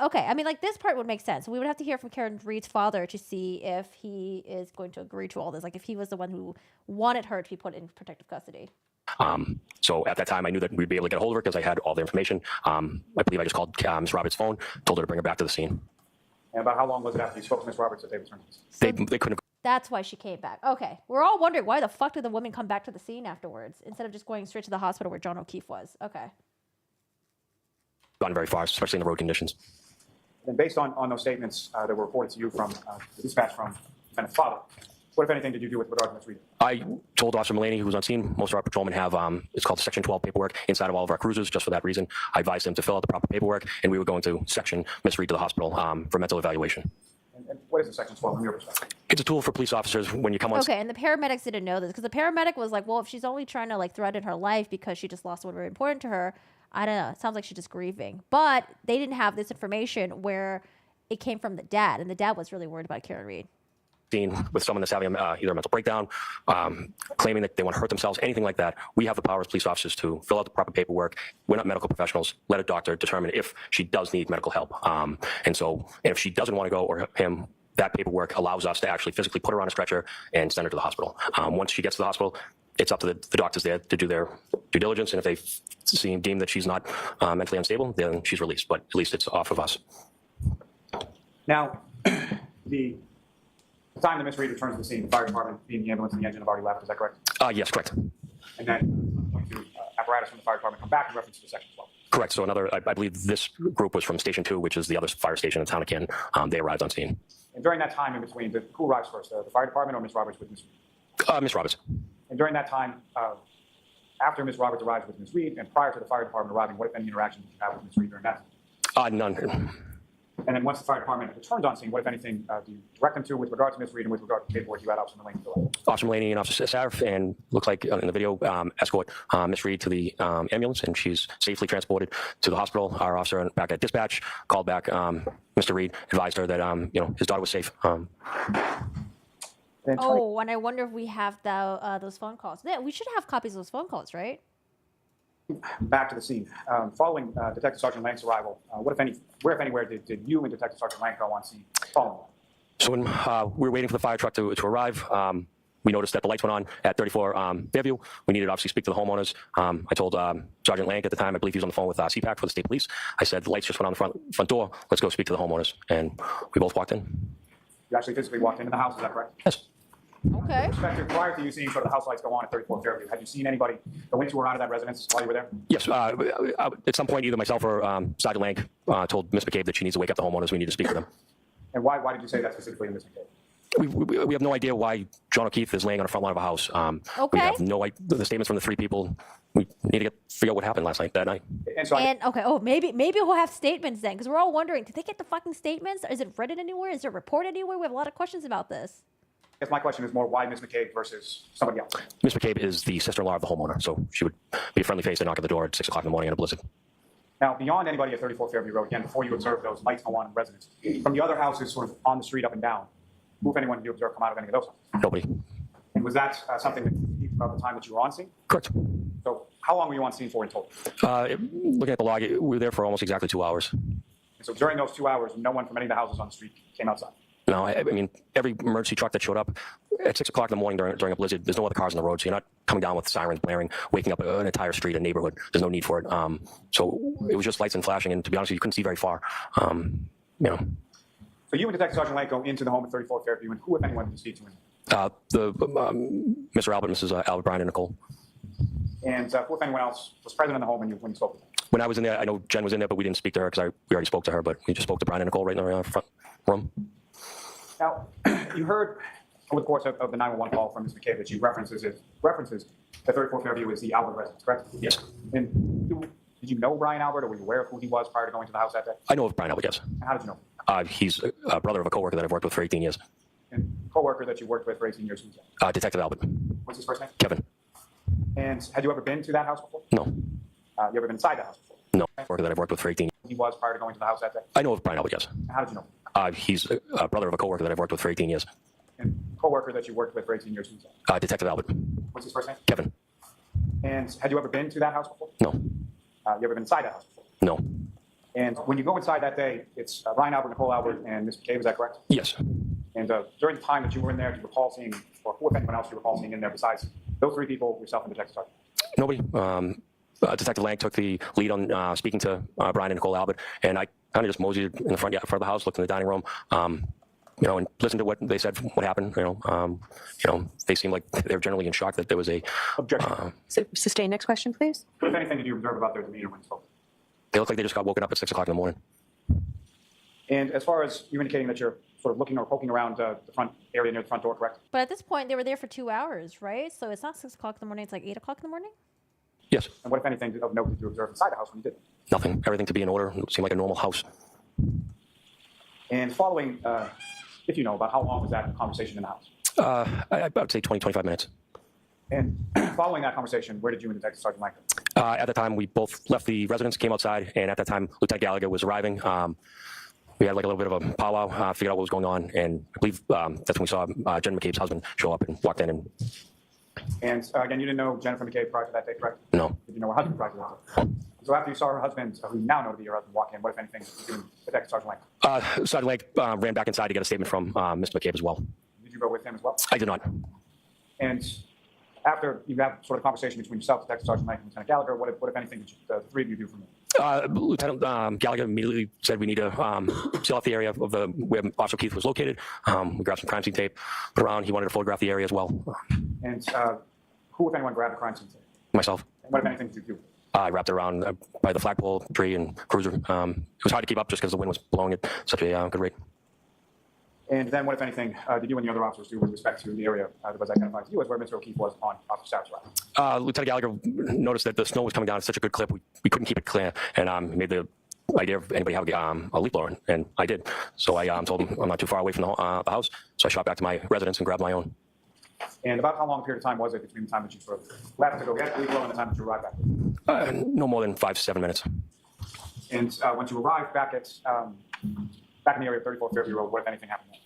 Okay, I mean, like, this part would make sense. We would have to hear from Karen Reed's father to see if he is going to agree to all this, like if he was the one who wanted her to be put in protective custody. So at that time, I knew that we'd be able to get a hold of her because I had all the information. I believe I just called Ms. Roberts' phone, told her to bring her back to the scene. And about how long was it after you spoke to Ms. Roberts that they returned? They couldn't have That's why she came back. Okay. We're all wondering why the fuck did the woman come back to the scene afterwards instead of just going straight to the hospital where John O'Keefe was. Okay. gone very far, especially in the road conditions. And based on those statements that were reported to you from the dispatch from defendant's father, what, if anything, did you do with regard to Ms. Reed? I told Officer Mullaney, who was on scene, most of our patrolmen have, it's called Section 12 paperwork inside of all of our cruisers, just for that reason. I advised him to fill out the proper paperwork, and we were going to section Ms. Reed to the hospital for mental evaluation. And what is the Section 12 from your perspective? It's a tool for police officers when you come on. Okay, and the paramedics didn't know this because the paramedic was like, well, if she's only trying to like threaten her life because she just lost someone very important to her, I don't know. It sounds like she's just grieving. But they didn't have this information where it came from the dad, and the dad was really worried about Karen Reed. With someone that's having either a mental breakdown, claiming that they want to hurt themselves, anything like that, we have the power as police officers to fill out the proper paperwork. We're not medical professionals. Let a doctor determine if she does need medical help. And so if she doesn't want to go, or him, that paperwork allows us to actually physically put her on a stretcher and send her to the hospital. Once she gets to the hospital, it's up to the doctors there to do their due diligence. And if they deem that she's not mentally unstable, then she's released. But at least it's off of us. Now, the time that Ms. Reed returns to the scene, the fire department, the ambulance, and the engine have already left. Is that correct? Yes, correct. And then apparatus from the fire department come back in reference to the section 12. Correct. So I believe this group was from Station 2, which is the other fire station in the town of Canton. They arrived on scene. And during that time in between, who arrives first, the fire department or Ms. Roberts with Ms. Reed? Ms. Roberts. And during that time, after Ms. Roberts arrives with Ms. Reed and prior to the fire department arriving, what, if any, interaction did you have with Ms. Reed during that time? None. And then once the fire department returns on scene, what, if anything, do you direct them to with regard to Ms. Reed and with regard to the paperwork you had Officer Lank fill out? Officer Mulaney and Officer Sarif, and looks like in the video, escort Ms. Reed to the ambulance, and she's safely transported to the hospital. Our officer back at dispatch called back Mr. Reed, advised her that his daughter was safe. And I wonder if we have those phone calls. Yeah, we should have copies of those phone calls, right? Back to the scene. Following Detective Sergeant Lank's arrival, where, if anywhere, did you and Detective Sergeant Lank go on scene following? So when we were waiting for the fire truck to arrive, we noticed that the lights went on at 34 Fairview. We needed to obviously speak to the homeowners. I told Sergeant Lank at the time, I believe he was on the phone with CPAC for the state police. I said, the lights just went on the front door. Let's go speak to the homeowners. And we both walked in. You actually physically walked into the house, is that correct? Yes. Okay. Inspector, prior to you seeing sort of the house lights go on at 34 Fairview, had you seen anybody go into or out of that residence while you were there? Yes. At some point, either myself or Sergeant Lank told Ms. McCabe that she needs to wake up the homeowners. We need to speak to them. And why did you say that specifically to Ms. McCabe? We have no idea why John O'Keefe is laying on the front line of a house. Okay. We have no idea. The statements from the three people, we need to figure out what happened that night. Maybe we'll have statements then, because we're all wondering, did they get the fucking statements? Is it written anywhere? Is it reported anywhere? We have a lot of questions about this. I guess my question is more, why Ms. McCabe versus somebody else? Ms. McCabe is the sister-in-law of the homeowner, so she would be a friendly face and knock at the door at 6 o'clock in the morning in a blizzard. Now, beyond anybody at 34 Fairview Road, again, before you observed those lights go on in residence, from the other houses sort of on the street up and down, who, if anyone, did you observe come out of any of those houses? Nobody. And was that something that you about the time that you were on scene? Correct. So how long were you on scene for in total? Looking at the log, we were there for almost exactly 2 hours. And so during those 2 hours, no one from any of the houses on the street came outside? No, I mean, every emergency truck that showed up at 6 o'clock in the morning during a blizzard, there's no other cars on the road, so you're not coming down with sirens blaring, waking up an entire street, a neighborhood. There's no need for it. So it was just lights and flashing, and to be honest with you, you couldn't see very far. So you and Detective Sergeant Lank go into the home at 34 Fairview, and who, if anyone, did you speak to? Mr. Albert, Mrs. Albert, Brian, and Nicole. And who, if anyone else, was present in the home when you spoke with them? When I was in there, I know Jen was in there, but we didn't speak to her because we already spoke to her, but we just spoke to Brian and Nicole right in the front room. Now, you heard over the course of the 911 call from Ms. McCabe that she references that 34 Fairview is the Albert residence, correct? Yes. And did you know Brian Albert, or were you aware of who he was prior to going to the house that day? I know of Brian Albert, yes. And how did you know? He's a brother of a coworker that I've worked with for 18 years. And coworker that you worked with for 18 years, who's that? Detective Albert. What's his first name? Kevin. And had you ever been to that house before? No. You ever been inside the house before? No. Worker that I've worked with for 18 years. He was prior to going to the house that day? I know of Brian Albert, yes. And how did you know? He's a brother of a coworker that I've worked with for 18 years. And coworker that you worked with for 18 years, who's that? Detective Albert. What's his first name? Kevin. And had you ever been to that house before? No. You ever been inside the house before? No. And when you go inside that day, it's Brian Albert, Nicole Albert, and Ms. McCabe, is that correct? Yes. And during the time that you were in there, do you recall seeing, or who, if anyone else, you recall seeing in there besides those three people, yourself and Detective Sergeant? Nobody. Detective Lank took the lead on speaking to Brian and Nicole Albert, and I kind of just moseyed in the front of the house, looked in the dining room, and listened to what they said, what happened. They seemed like they were generally in shock that there was a objection. Sustain. Next question, please. If anything, did you observe about their demeanor when you spoke? They looked like they just got woken up at 6 o'clock in the morning. And as far as you indicating that you're sort of looking or poking around the front area near the front door, correct? But at this point, they were there for 2 hours, right? So it's not 6 o'clock in the morning, it's like 8 o'clock in the morning? Yes. And what, if anything, of note did you observe inside the house when you did? Nothing. Everything to be in order. It seemed like a normal house. And following, if you know, about how long was that conversation in the house? I would say 20, 25 minutes. And following that conversation, where did you and Detective Sergeant Lank go? At the time, we both left the residence, came outside, and at that time, Lieutenant Gallagher was arriving. We had like a little bit of a powwow, figured out what was going on, and I believe that's when we saw Jen McCabe's husband show up and walked in. And again, you didn't know Jennifer McCabe prior to that day, correct? No. Did you know her husband prior to that day? So after you saw her husband, who you now know to be your husband, walk in, what, if anything, did you and Detective Sergeant Lank? Sergeant Lank ran back inside to get a statement from Mr. McCabe as well. Did you go with him as well? I did not. And after you have sort of conversation between yourself, Detective Sergeant Lank, and Lieutenant Gallagher, what, if anything, did the three of you do from there? Lieutenant Gallagher immediately said we need to seal off the area of where Officer Keith was located. We grabbed some crime scene tape, put around. He wanted to photograph the area as well. And who, if anyone, grabbed the crime scene tape? Myself. And what, if anything, did you do? I wrapped it around by the flagpole tree and cruiser. It was hard to keep up just because the wind was blowing at such a good rate. And then what, if anything, did you and the other officers do with respect to the area that was identified to you as where Mr. O'Keefe was on Officer Sarah's ride? Lieutenant Gallagher noticed that the snow was coming down at such a good clip, we couldn't keep it clear, and made the idea of anybody have a leaf blower, and I did. So I told him I'm not too far away from the house, so I shot back to my residence and grabbed my own. And about how long a period of time was it between the time that you sort of left to go get the leaf blower and the time that you arrived back? No more than 5 to 7 minutes. And once you arrived back in the area of 34 Fairview Road, what, if anything, happened there?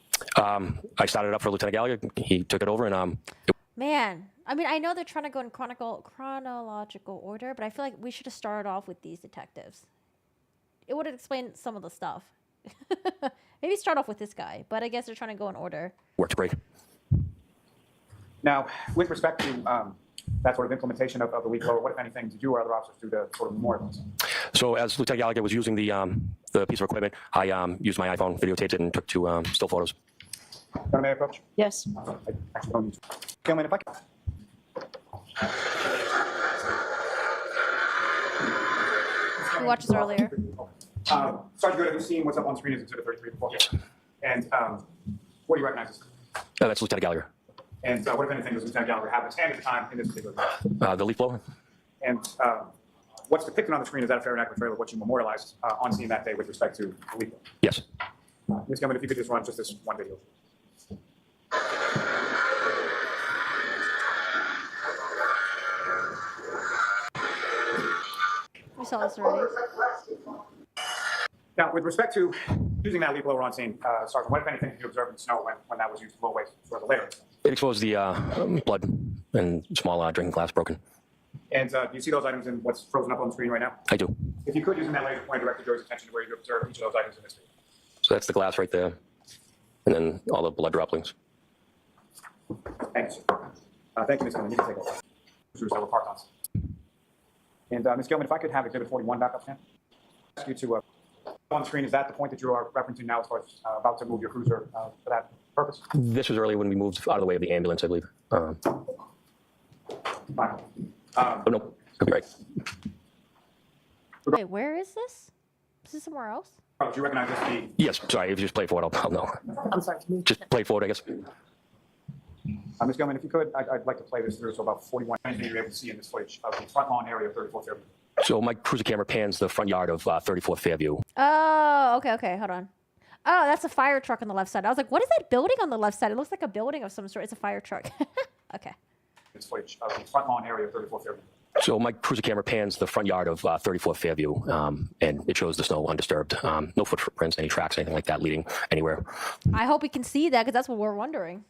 I started it up for Lieutenant Gallagher. He took it over, and Man, I mean, I know they're trying to go in chronological order, but I feel like we should have started off with these detectives. It would have explained some of the stuff. Maybe start off with this guy, but I guess they're trying to go in order. worked great. Now, with respect to that sort of implementation of the leaf blower, what, if anything, did you or other officers do to sort of memorialize it? So as Lieutenant Gallagher was using the piece of equipment, I used my iPhone, videotaped it, and took 2 still photos. Madam Mayor, approach. Yes. I actually don't need to. Gentlemen, if I can. We watched this earlier. Sergeant Good, have you seen what's up on screen as Exhibit 33 before? Yes. And what do you recognize as? That's Lieutenant Gallagher. And what, if anything, does Lieutenant Gallagher have in his hand at the time in this particular case? The leaf blower. And what's depicted on the screen, is that a fair and accurate portrayal of what you memorialized on scene that day with respect to the leaf blower? Yes. Ms. Gilman, if you could just run just this one video. We saw this already. Now, with respect to using that leaf blower on scene, Sergeant, what, if anything, did you observe in the snow when that was used to blow away sort of later? It exposed the blood and small drinking glass broken. And do you see those items in what's frozen up on the screen right now? I do. If you could, using that laser point, direct the jury's attention to where you observe each of those items in this video. So that's the glass right there, and then all the blood droplings. Thanks. Thank you, Ms. Gilman. You can take over. That were parked on scene. And Ms. Gilman, if I could have Exhibit 41 back up, Stan. Ask you to on the screen, is that the point that you are referencing now as far as about to move your cruiser for that purpose? This was earlier when we moved out of the way of the ambulance, I believe. Fine. Oh, no, could be right. Wait, where is this? Is this somewhere else? Oh, do you recognize this? Yes, sorry, if you just play forward, I'll know. I'm sorry, can you? Just play forward, I guess. Ms. Gilman, if you could, I'd like to play this through, so about 41, anything you're able to see in this footage of the front lawn area of 34 Fairview. So my cruiser camera pans the front yard of 34th Fairview. Oh, okay, hold on. Oh, that's a fire truck on the left side. I was like, what is that building on the left side? It looks like a building of some sort. It's a fire truck. Okay. This footage of the front lawn area of 34 Fairview. So my cruiser camera pans the front yard of 34th Fairview, and it shows the snow undisturbed. No footprints, any tracks, anything like that leading anywhere. I hope we can see that, because that's what we're wondering.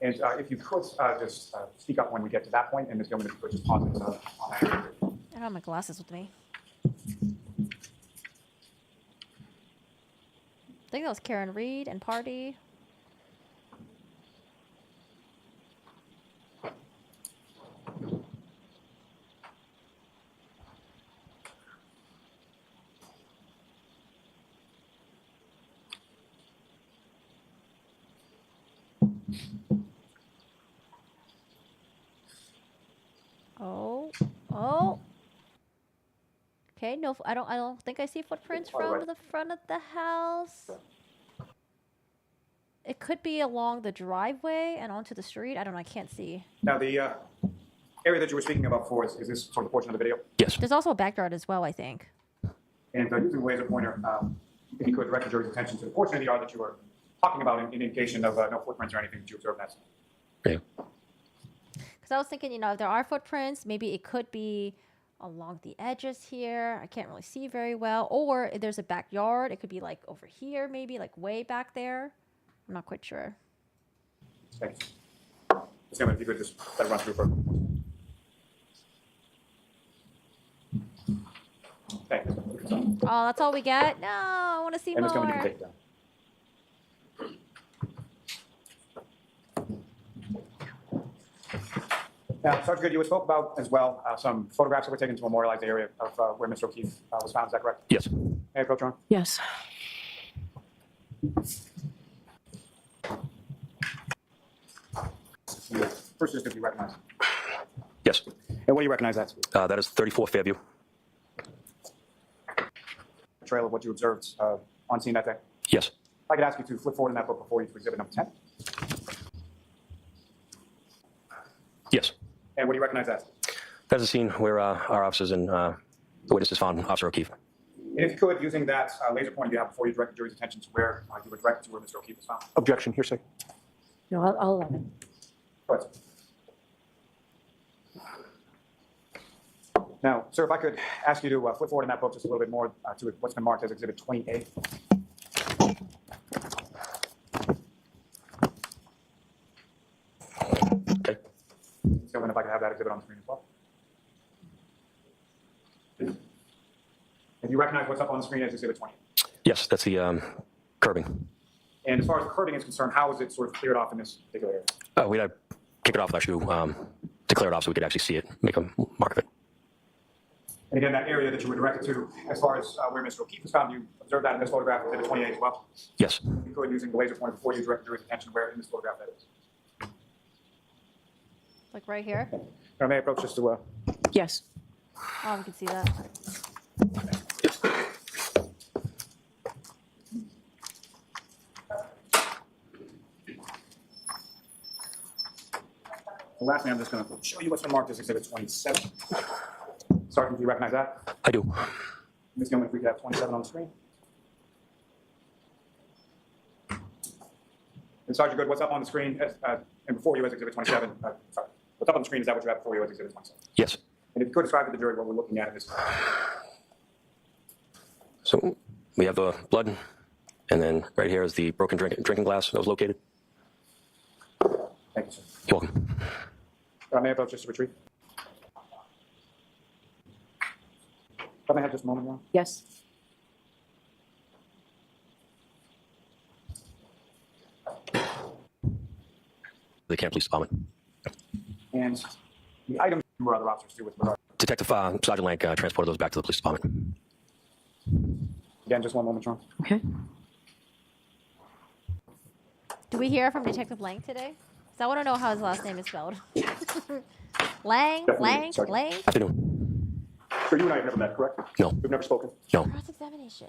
And if you could just speak up when we get to that point, and Ms. Gilman, if you could just pause it on that. I don't have my glasses with me. I think that was Karen Reed and Party. Oh. Okay, no, I don't think I see footprints from the front of the house. It could be along the driveway and onto the street. I don't know, I can't see. Now, the area that you were speaking about before, is this sort of portion of the video? Yes. There's also a backyard as well, I think. And using the laser pointer, if you could direct the jury's attention to the portion of the yard that you were talking about in indication of no footprints or anything that you observed in that. Yeah. Because I was thinking, if there are footprints, maybe it could be along the edges here. I can't really see very well. Or if there's a backyard, it could be like over here, maybe like way back there. I'm not quite sure. Thanks. Sam, if you could just let it run through for. Thanks. Oh, that's all we get? No, I want to see And Ms. Gilman, you can more. take it down. Now, Sergeant Good, you had spoke about as well some photographs that were taken to memorialize the area of where Mr. O'Keefe was found. Is that correct? Yes. May I approach, Your Honor? Yes. First, just if you recognize. Yes. And what do you recognize that? That is 34 Fairview. Trail of what you observed on scene that day. Yes. If I could ask you to flip forward in that book before you to exhibit number 10. Yes. And what do you recognize that? That's a scene where our officers and the witnesses found Officer O'Keefe. And if you could, using that laser pointer you have before you direct the jury's attention to where you would direct to where Mr. O'Keefe was found. Objection, hearsay. No, I'll allow it. Go ahead. Now, sir, if I could ask you to flip forward in that book just a little bit more to what's been marked as Exhibit 20A. Okay. So then if I could have that exhibit on the screen as well. And you recognize what's up on the screen as Exhibit 20. Yes, that's the curbing. And as far as the curbing is concerned, how is it sort of cleared off in this particular area? We had to kick it off with our shoe to clear it off so we could actually see it, make a mark of it. And again, that area that you were directed to, as far as where Mr. O'Keefe was found, you observed that in this photograph, Exhibit 28 as well. Yes. You could, using the laser pointer before you direct the jury's attention where in this photograph that is. Like right here? Now, may I approach this to Yes. Oh, we can see that. lastly, I'm just going to show you what's been marked as Exhibit 27. Sergeant, do you recognize that? I do. Ms. Gilman, if we could have 27 on the screen. And Sergeant Good, what's up on the screen and before you as Exhibit 27? Sorry, what's up on the screen, is that what you have before you as Exhibit 27? Yes. And if you could describe to the jury what we're looking at in this. So we have the blood, and then right here is the broken drinking glass that was located. Thank you, sir. You're welcome. May I approach just to retrieve? Can I have just a moment now? Yes. The Canton Police Department. And the items you or other officers do with regard. Detective Sergeant Lank transported those back to the police department. Again, just one moment, John. Okay. Do we hear from Detective Lank today? Because I want to know how his last name is spelled. Lank, Definitely, Sergeant. Lank. Afternoon. So you and I have never met, correct? No. We've never spoken. No. Cross-examination.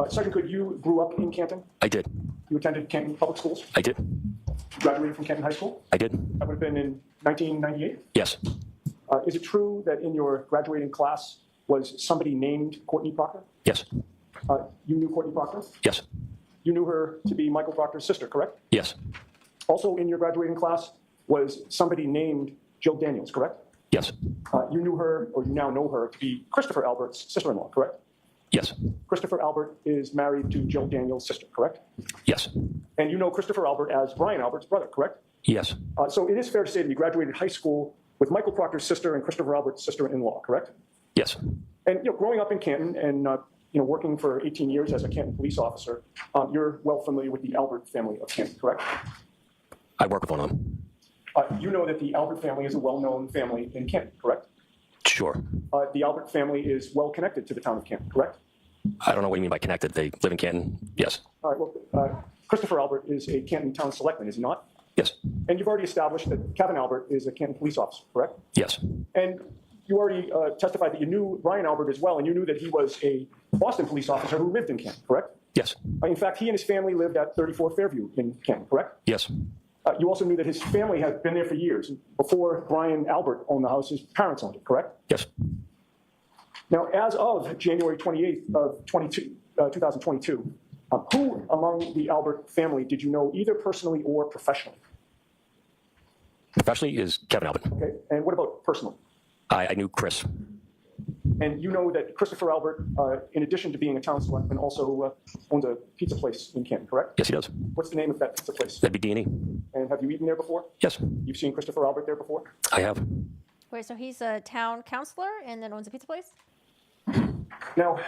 Sergeant Good, you grew up in Canton? I did. You attended Canton Public Schools? I did. You graduated from Canton High School? I did. That would have been in 1998? Yes. Is it true that in your graduating class was somebody named Courtney Proctor? Yes. You knew Courtney Proctor? Yes. You knew her to be Michael Proctor's sister, correct? Yes. Also in your graduating class was somebody named Jill Daniels, correct? Yes. You knew her, or you now know her, to be Christopher Albert's sister-in-law, correct? Yes. Christopher Albert is married to Jill Daniels' sister, correct? Yes. And you know Christopher Albert as Brian Albert's brother, correct? Yes. So it is fair to say that you graduated high school with Michael Proctor's sister and Christopher Albert's sister-in-law, correct? Yes. And growing up in Canton and working for 18 years as a Canton police officer, you're well familiar with the Albert family of Canton, correct? I work with one of them. You know that the Albert family is a well-known family in Canton, correct? Sure. The Albert family is well connected to the town of Canton, correct? I don't know what you mean by connected. They live in Canton. Yes. All right, well, Christopher Albert is a Canton town selectman, is he not? Yes. And you've already established that Kevin Albert is a Canton police officer, correct? Yes. And you already testified that you knew Brian Albert as well, and you knew that he was a Boston police officer who lived in Canton, correct? Yes. In fact, he and his family lived at 34 Fairview in Canton, correct? Yes. You also knew that his family had been there for years. Before Brian Albert owned the house, his parents owned it, correct? Yes. Now, as of January 28th of 2022, who among the Albert family did you know either personally or professionally? Professionally is Kevin Albert. Okay. And what about personally? I knew Chris. And you know that Christopher Albert, in addition to being a town selectman, also owns a pizza place in Canton, correct? Yes, he does. What's the name of that pizza place? That'd be D&E. And have you eaten there before? Yes, You've seen Christopher Albert there before? I have. Wait, so he's a town councilor and then owns a pizza place? Now,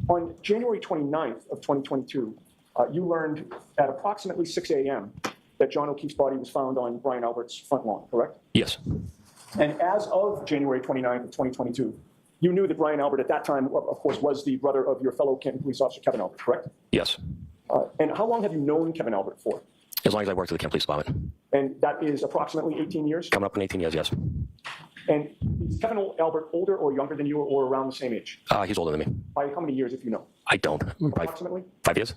on January 29th of 2022, you learned at approximately 6 a.m. that John O'Keefe's body was found on Brian Albert's front lawn, correct? Yes. And as of January 29th of 2022, you knew that Brian Albert at that time, of course, was the brother of your fellow Canton police officer, Kevin Albert, correct? Yes. And how long have you known Kevin Albert for? As long as I worked at the Kent Police Department. And that is approximately 18 years? Coming up in 18 years, yes. And is Kevin Albert older or younger than you or around the same age? He's older than me. By how many years, if you know? I don't. Probably Approximately? 5 years?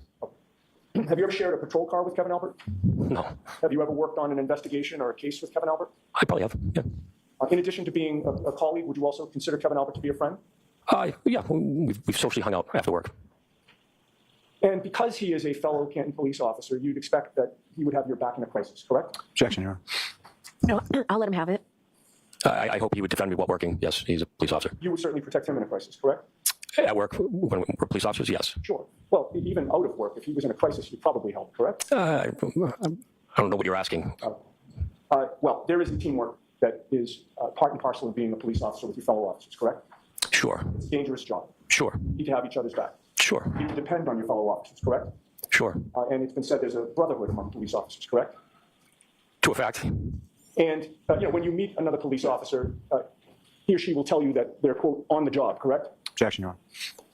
Have you ever shared a patrol car with Kevin Albert? No. Have you ever worked on an investigation or a case with Kevin Albert? I probably have, yeah. In addition to being a colleague, would you also consider Kevin Albert to be a friend? Yeah, we've socially hung out after work. And because he is a fellow Canton police officer, you'd expect that he would have your back in a crisis, correct? Objection, Your Honor. No, I'll let him have it. I hope he would defend me while working. Yes, he's a police officer. You would certainly protect him in a crisis, correct? At work, when we're police officers, yes. Sure. Well, even out of work, if he was in a crisis, you'd probably help, correct? I don't know what you're asking. Well, there is a teamwork that is part and parcel of being a police officer with your fellow officers, correct? Sure. It's a dangerous job. Sure. You need to have each other's back. Sure. You need to depend on your fellow officers, correct? Sure. And it's been said there's a brotherhood among police officers, correct? To a fact. And when you meet another police officer, he or she will tell you that they're, quote, on the job, correct? Objection, Your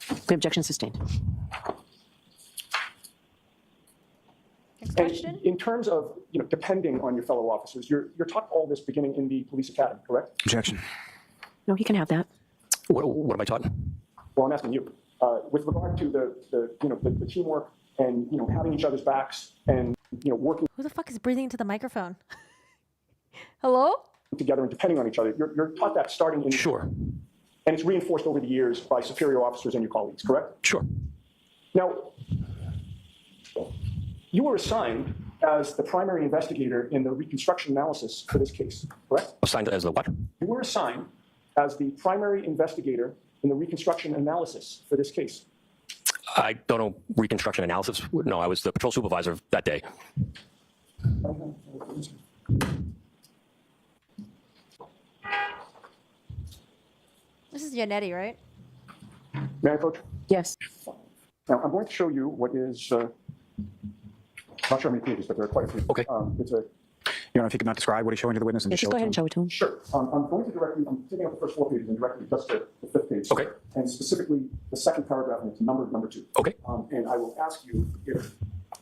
Honor. The objection sustained. Next And question. in terms of depending on your fellow officers, you're taught all this beginning in the police academy, correct? Objection. No, he can have that. What am I taught? Well, I'm asking you. With regard to the teamwork and having each other's backs and working Who the fuck is breathing into the microphone? Hello? together and depending on each other, you're taught that starting in Sure. and it's reinforced over the years by superior officers and your colleagues, correct? Sure. Now, you were assigned as the primary investigator in the reconstruction analysis for this case, correct? Assigned as the what? You were assigned as the primary investigator in the reconstruction analysis for this case. I don't know reconstruction analysis. No, I was the patrol supervisor that day. This is Yannetti, right? May I approach? Yes. Now, I'm going to show you what is, not sure how many pages, but there are quite a few. Okay. It's a Your Honor, if you could not describe what he's showing to the witness and Yes, just just show go it ahead to and him. show it to him. Sure. I'm going to directly, I'm taking up the first 4 pages and directly just to the 5th page. Okay. And specifically the second paragraph, and it's numbered number 2. Okay. And I will ask you if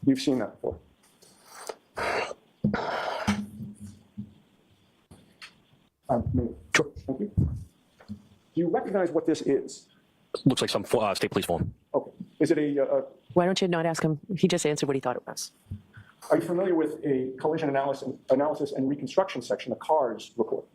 you've seen that before. Sure. Thank you. Do you recognize what this is? Looks like some state police form. Okay. Is it Why don't you not ask him? He just answered what he thought it was. are you familiar with a collision analysis and reconstruction section, a CARS report?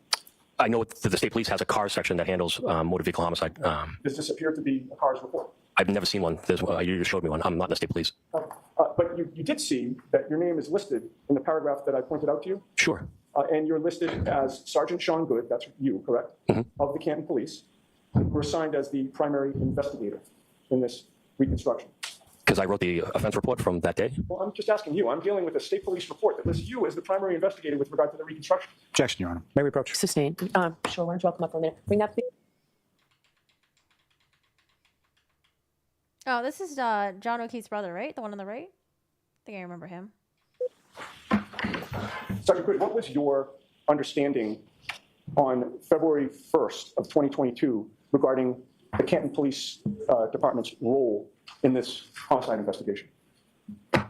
I know that the state police has a car section that handles motor vehicle homicide. Does this appear to be a CARS report? I've never seen one. You just showed me one. I'm not in the state police. But you did see that your name is listed in the paragraph that I pointed out to you, Sure. and you're listed as Sergeant Sean Good, that's you, correct, of the Canton Police. You were assigned as the primary investigator in this reconstruction. Because I wrote the offense report from that day. Well, I'm just asking you. I'm dealing with a state police report that lists you as the primary investigator with regard to the reconstruction. Objection, Your Honor. May we approach? Sustained. Sure, why don't you all come up for a minute? Bring that. Oh, this is John O'Keefe's brother, right? The one on the right? I think I remember him. Sergeant Good, what was your understanding on February 1st of 2022 regarding the Canton Police Department's role in this homicide investigation?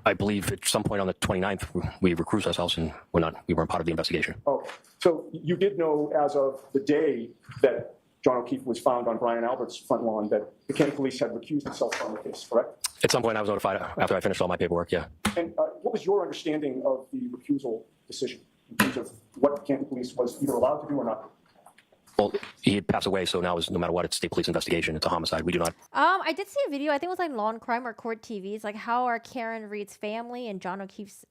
I believe at some point on the 29th, we recused ourselves and we weren't part of the investigation. Oh, so you did know as of the day that John O'Keefe was found on Brian Albert's front lawn that the Canton Police had recused themselves from the case, correct? At some point, I was notified after I finished all my paperwork, yeah. And what was your understanding of the recusal decision in terms of what the Canton Police was either allowed to do or not? Well, he had passed away, so now no matter what, it's state police investigation. It's a homicide. We do not. I did see a video. I think it was like Law and Crime or Court TV. It's like how are Karen Reed's family and John O'Keefe's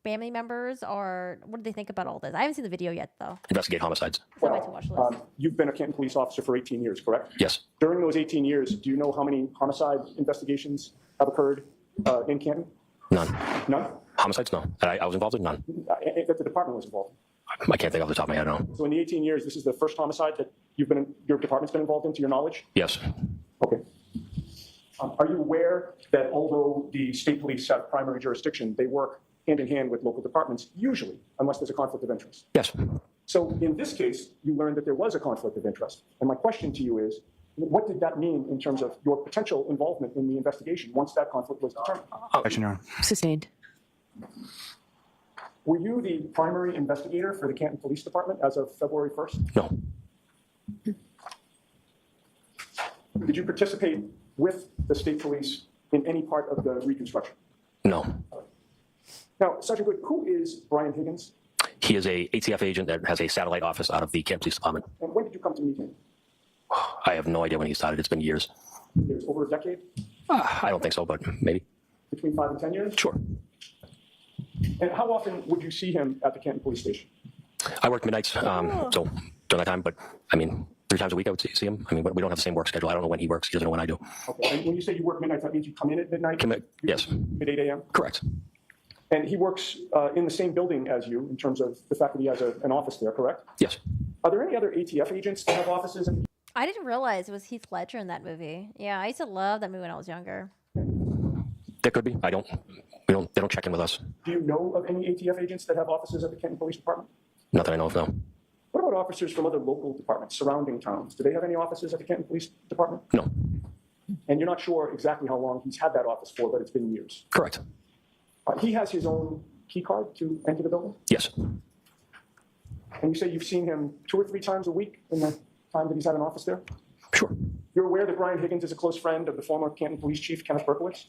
family members, or what do they think about all this? I haven't seen the video yet, though. Investigate homicides. It's on my to-watch list. You've been a Canton police officer for 18 years, correct? Yes. During those 18 years, do you know how many homicide investigations have occurred in Canton? None. None? Homicides? No. I was involved in none. That the department was involved in. I can't think off the top of my head, no. So in the 18 years, this is the first homicide that your department's been involved in, to your knowledge? Yes. Okay. Are you aware that although the state police have primary jurisdiction, they work hand in hand with local departments, usually, unless there's a conflict of interest? Yes. So in this case, you learned that there was a conflict of interest. And my question to you is, what did that mean in terms of your potential involvement in the investigation once that conflict was determined? Objection, Your Honor. Sustained. Were you the primary investigator for the Canton Police Department as of February 1st? No. Did you participate with the state police in any part of the reconstruction? No. Now, Sergeant Good, who is Brian Higgins? He is a ATF agent that has a satellite office out of the Canton Police Department. And when did you come to meet him? I have no idea when he started. It's been years. It was over a decade? I don't think so, but maybe. Between 5 and 10 years? Sure. And how often would you see him at the Canton Police Station? I work midnights, so during that time, but I mean, 3 times a week I would see him. I mean, we don't have the same work schedule. I don't know when he works. He doesn't know when I do. Okay. And when you say you work midnight, that means you come in at midnight? Yes. At 8 a.m.? Correct. And he works in the same building as you in terms of the fact that he has an office there, correct? Yes. Are there any other ATF agents that have offices in? I didn't realize it was Heath Ledger in that movie. Yeah, I used to love that movie when I was younger. There could be. They don't check in with us. Do you know of any ATF agents that have offices at the Canton Police Department? Not that I know of, no. What about officers from other local departments, surrounding towns? Do they have any offices at the Canton Police Department? No. And you're not sure exactly how long he's had that office for, but it's been years. Correct. He has his own key card to enter the building? Yes. And you say you've seen him 2 or 3 times a week in the time that he's had an office there? Sure. You're aware that Brian Higgins is a close friend of the former Canton Police Chief, Kenneth Berkowitz?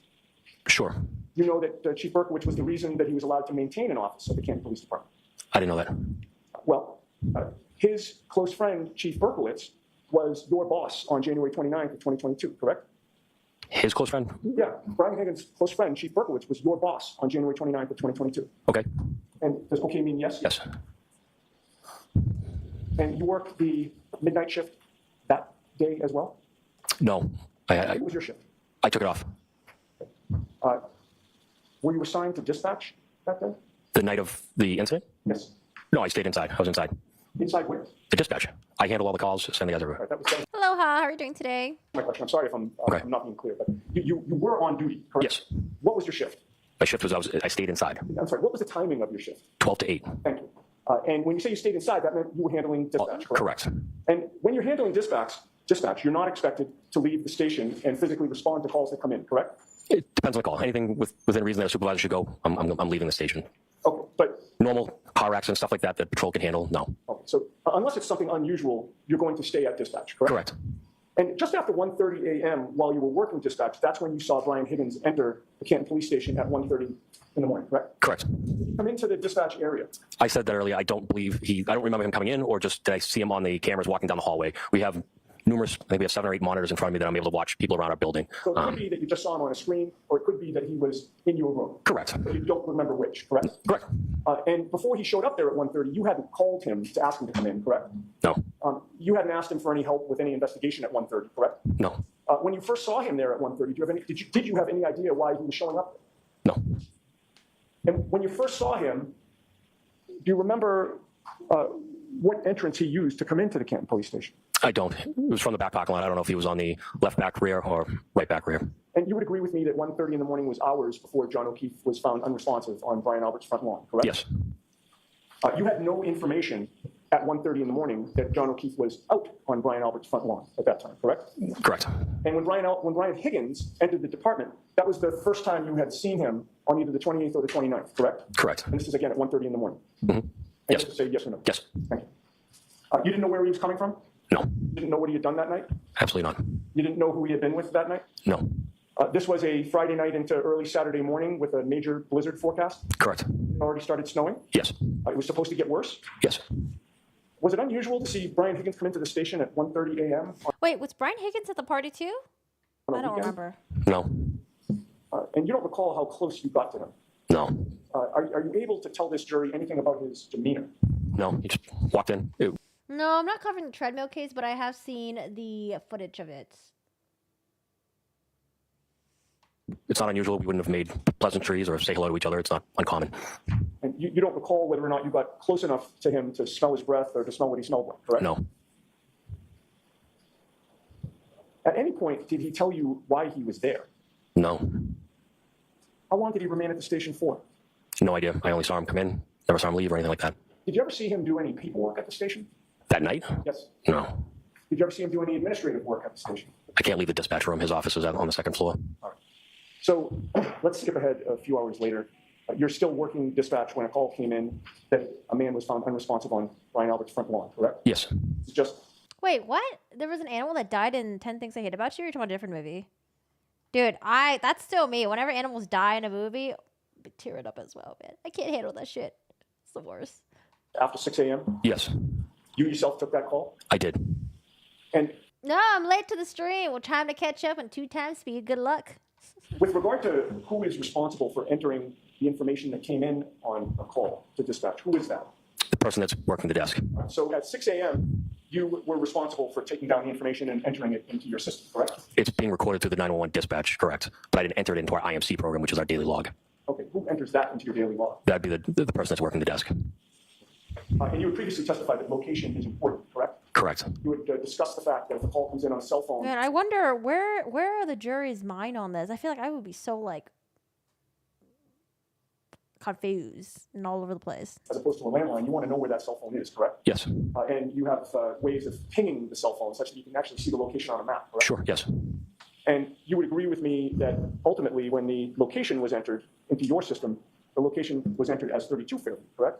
Sure. You know that Chief Berkowitz was the reason that he was allowed to maintain an office at the Canton Police Department? I didn't know that. Well, his close friend, Chief Berkowitz, was your boss on January 29th of 2022, correct? His close friend? Yeah, Brian Higgins' close friend, Chief Berkowitz, was your boss on January 29th of 2022. Okay. And does okay mean yes? Yes. And you worked the midnight shift that day as well? No. What was your shift? I took it off. Were you assigned to dispatch that day? The night of the incident? Yes. No, I stayed inside. I was inside. Inside where? The dispatch. I handle all the calls, send the guys everywhere. Right, that was Aloha, how are you doing today? my question. I'm sorry if I'm Okay. not being clear, but you were on duty, correct? Yes. What was your shift? My shift was I stayed inside, I'm sorry, what was the timing of your shift? 12 to 8. Thank you. And when you say you stayed inside, that meant you were handling dispatch, correct? Correct. And when you're handling dispatch, you're not expected to leave the station and physically respond to calls that come in, correct? It depends on the call. Anything within reason that a supervisor should go, I'm leaving the station. Okay, but Normal car accidents, stuff like that patrol can handle, no. okay, so unless it's something unusual, you're going to stay at dispatch, correct? Correct. And just after 1:30 a.m., while you were working dispatch, that's when you saw Brian Higgins enter the Canton Police Station at 1:30 in the morning, correct? Correct. Did he come into the dispatch area? I said that earlier. I don't remember him coming in, or just did I see him on the cameras walking down the hallway. We have numerous, I think we have 7 or 8 monitors in front of me that I'm able to watch people around our building. So it could be that you just saw him on a screen, or it could be that he was in your room. Correct. But you don't remember which, correct? Correct. And before he showed up there at 1:30, you hadn't called him to ask him to come in, correct? No. You hadn't asked him for any help with any investigation at 1:30, correct? No. When you first saw him there at 1:30, did you have any idea why he was showing up there? No. And when you first saw him, do you remember what entrance he used to come into the Canton Police Station? I don't. It was from the back parking lot. I don't know if he was on the left back rear or right back rear. And you would agree with me that 1:30 in the morning was hours before John O'Keefe was found unresponsive on Brian Albert's front lawn, correct? Yes. You had no information at 1:30 in the morning that John O'Keefe was out on Brian Albert's front lawn at that time, correct? Correct. And when Brian Higgins entered the department, that was the first time you had seen him on either the 28th or the 29th, correct? Correct. And this is again at 1:30 in the morning. Mm-hmm. And Yes. you have to say yes or no. Yes. Thank you. You didn't know where he was coming from? No. You didn't know what he had done that night? Absolutely not. You didn't know who he had been with that night? No. This was a Friday night into early Saturday morning with a major blizzard forecast. Correct. It already started snowing. Yes. It was supposed to get worse. Yes. Was it unusual to see Brian Higgins come into the station at 1:30 a.m. Wait, was Brian Higgins at the party too? on a I don't weekend? remember. No. And you don't recall how close you got to him. No. Are you able to tell this jury anything about his demeanor? No, he just walked in. No, I'm not covering the treadmill case, but I have seen the footage of it. It's not unusual. We wouldn't have made pleasantries or say hello to each other. It's not uncommon. And you don't recall whether or not you got close enough to him to smell his breath or to smell what he smelled like, correct? No. At any point, did he tell you why he was there? No. How long did he remain at the station for? No idea. I only saw him come in. Never saw him leave or anything like that. Did you ever see him do any paperwork at the station? That night? Yes. No. Did you ever see him do any administrative work at the station? I can't leave the dispatch room. His office is on the second floor. All right. So let's skip ahead a few hours later. You're still working dispatch when a call came in that a man was found unresponsive on Brian Albert's front lawn, correct? Yes. It's just Wait, what? There was an animal that died in 10 Things I Hate About You? Or you're talking about a different movie? Dude, that's still me. Whenever animals die in a movie, I tear it up as well, man. I can't handle that shit. It's the worst. after 6 a.m.? Yes, You yourself took that call? I did. And No, I'm late to the stream. Well, time to catch up and 2 times speed. Good luck. with regard to who is responsible for entering the information that came in on a call to dispatch, who is that? The person that's working the desk. So at 6 a.m., you were responsible for taking down the information and entering it into your system, correct? It's being recorded through the 911 dispatch, correct. But I didn't enter it into our IMC program, which is our daily log. Okay, who enters that into your daily log? That'd be the person that's working the desk. And you had previously testified that location is important, correct? Correct. You would discuss the fact that if a call comes in on a cell phone, Man, I wonder where are the jury's mind on this? I feel like I would be so like confused and all over the place. as opposed to a landline, you want to know where that cell phone is, correct? Yes. And you have ways of pinging the cell phone such that you can actually see the location on a map, correct? Sure. Yes. And you would agree with me that ultimately when the location was entered into your system, the location was entered as 32 Fairview, correct?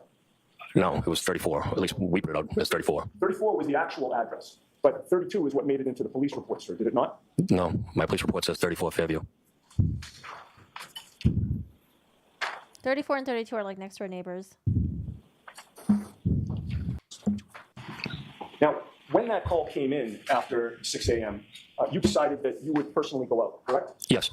No, it was 34. At least we put it out as 34. 34 was the actual address, but 32 is what made it into the police report, sir, did it not? No, my police report says 34 Fairview. 34 and 32 are like next door neighbors. Now, when that call came in after 6 a.m., you decided that you would personally go out, correct? Yes.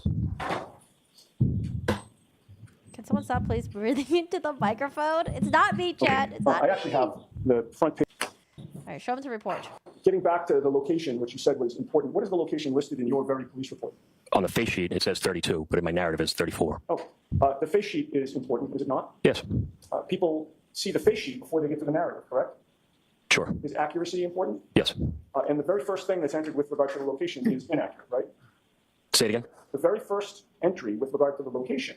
Can someone stop please breathing into the microphone? It's not me, Chad. It's not I me. actually have the front page. All right, show them the report. Getting back to the location, which you said was important, what is the location listed in your very police report? On the face sheet, it says 32, but in my narrative, it's 34. Oh, the face sheet is important, is it not? Yes. People see the face sheet before they get to the narrative, correct? Sure. Is accuracy important? Yes. And the very first thing that's entered with regard to the location is inaccurate, right? Say it again. The very first entry with regard to the location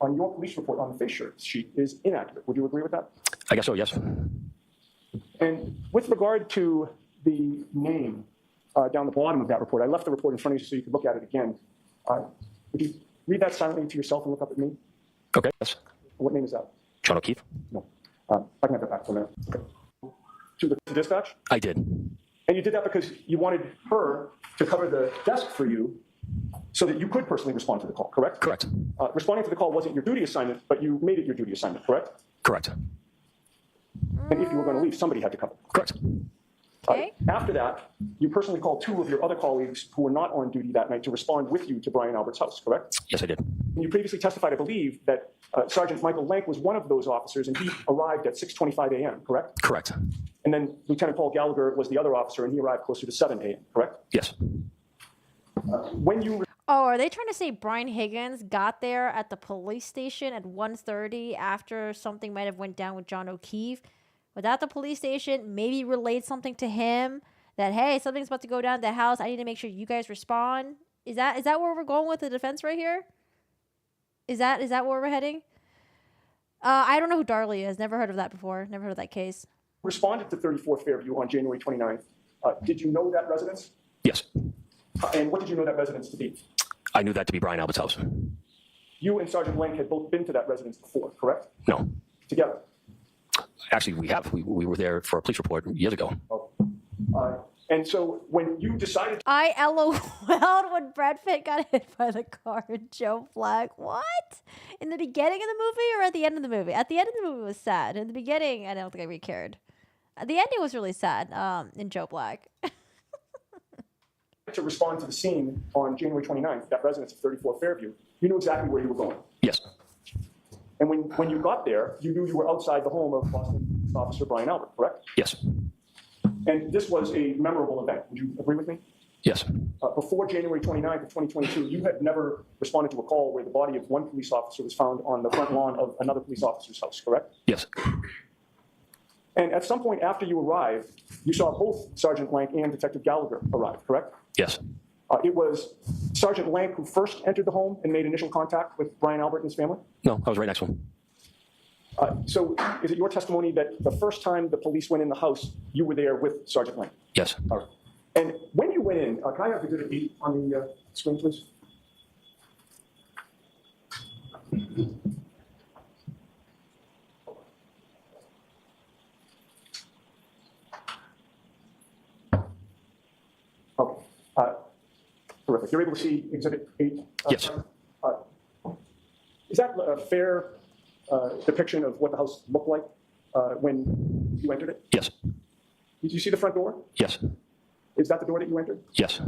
on your police report on the face sheet is inaccurate. Would you agree with that? I guess so, yes. And with regard to the name down the bottom of that report, I left the report in front of you so you could look at it again. Would you read that silently to yourself and look up at me? Okay, yes. What name is that? John O'Keefe? No. I can have that back for a minute. Okay. To the dispatch? I did. And you did that because you wanted her to cover the desk for you so that you could personally respond to the call, correct? Correct. Responding to the call wasn't your duty assignment, but you made it your duty assignment, correct? Correct. And if you were going to leave, somebody had to cover. Correct. Okay. After that, you personally called 2 of your other colleagues who were not on duty that night to respond with you to Brian Albert's house, correct? Yes, I did. And you previously testified, I believe, that Sergeant Michael Lank was one of those officers, and he arrived at 6:25 a.m., correct? Correct. And then Lieutenant Paul Gallagher was the other officer, and he arrived closer to 7 a.m., correct? Yes. When you Oh, are they trying to say Brian Higgins got there at the police station at 1:30 after something might have went down with John O'Keefe? Without the police station, maybe relayed something to him that, hey, something's about to go down at the house. I need to make sure you guys respond. Is that where we're going with the defense right here? Is that where we're heading? I don't know who Darley is. Never heard of that before. Never heard of that case. responded to 34 Fairview on January 29th, did you know that residence? Yes. And what did you know that residence to be? I knew that to be Brian Albert's house. You and Sergeant Lank had both been to that residence before, correct? No. Together. Actually, we have. We were there for a police report years ago. Oh. And so when you decided I LOL'd when Brad Pitt got hit by the car in Joe Black. What? In the beginning of the movie or at the end of the movie? At the end of the movie was sad. In the beginning, I don't think I really cared. At the ending was really sad in Joe Black. to respond to the scene on January 29th, that residence of 34 Fairview, you knew exactly where you were going. Yes. And when you got there, you knew you were outside the home of Boston Officer Brian Albert, correct? Yes. And this was a memorable event. Would you agree with me? Yes. Before January 29th of 2022, you had never responded to a call where the body of one police officer was found on the front lawn of another police officer's house, correct? Yes. And at some point after you arrived, you saw both Sergeant Lank and Detective Gallagher arrive, correct? Yes. It was Sergeant Lank who first entered the home and made initial contact with Brian Albert and his family? No, I was right next to him. So is it your testimony that the first time the police went in the house, you were there with Sergeant Lank? Yes. All right. And when you went in, can I have Exhibit 8 on the screen, please? Okay. Terrific. You're able to see Exhibit 8? Yes. Is that a fair depiction of what the house looked like when you entered it? Yes. Did you see the front door? Yes. Is that the door that you entered? Yes.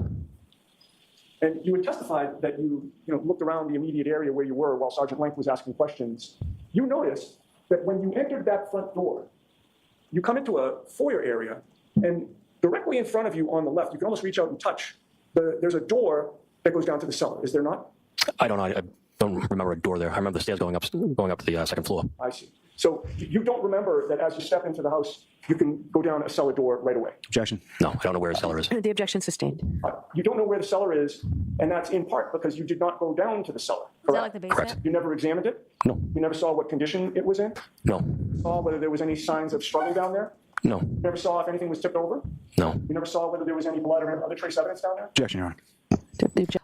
And you had testified that you looked around the immediate area where you were while Sergeant Lank was asking questions. You noticed that when you entered that front door, you come into a foyer area, and directly in front of you on the left, you can almost reach out and touch. There's a door that goes down to the cellar. Is there not? I don't know. I don't remember a door there. I remember the stairs going up to the second floor. I see. So you don't remember that as you step into the house, you can go down a cellar door right away? Objection. No, I don't know where the cellar is. The objection sustained. You don't know where the cellar is, and that's in part because you did not go down to the cellar. Is that like the basement? Correct. You never examined it? No. You never saw what condition it was in? No. Saw whether there was any signs of struggle down there? No. You never saw if anything was tipped over? No. You never saw whether there was any blood or other trace evidence down there? Objection, Your Honor.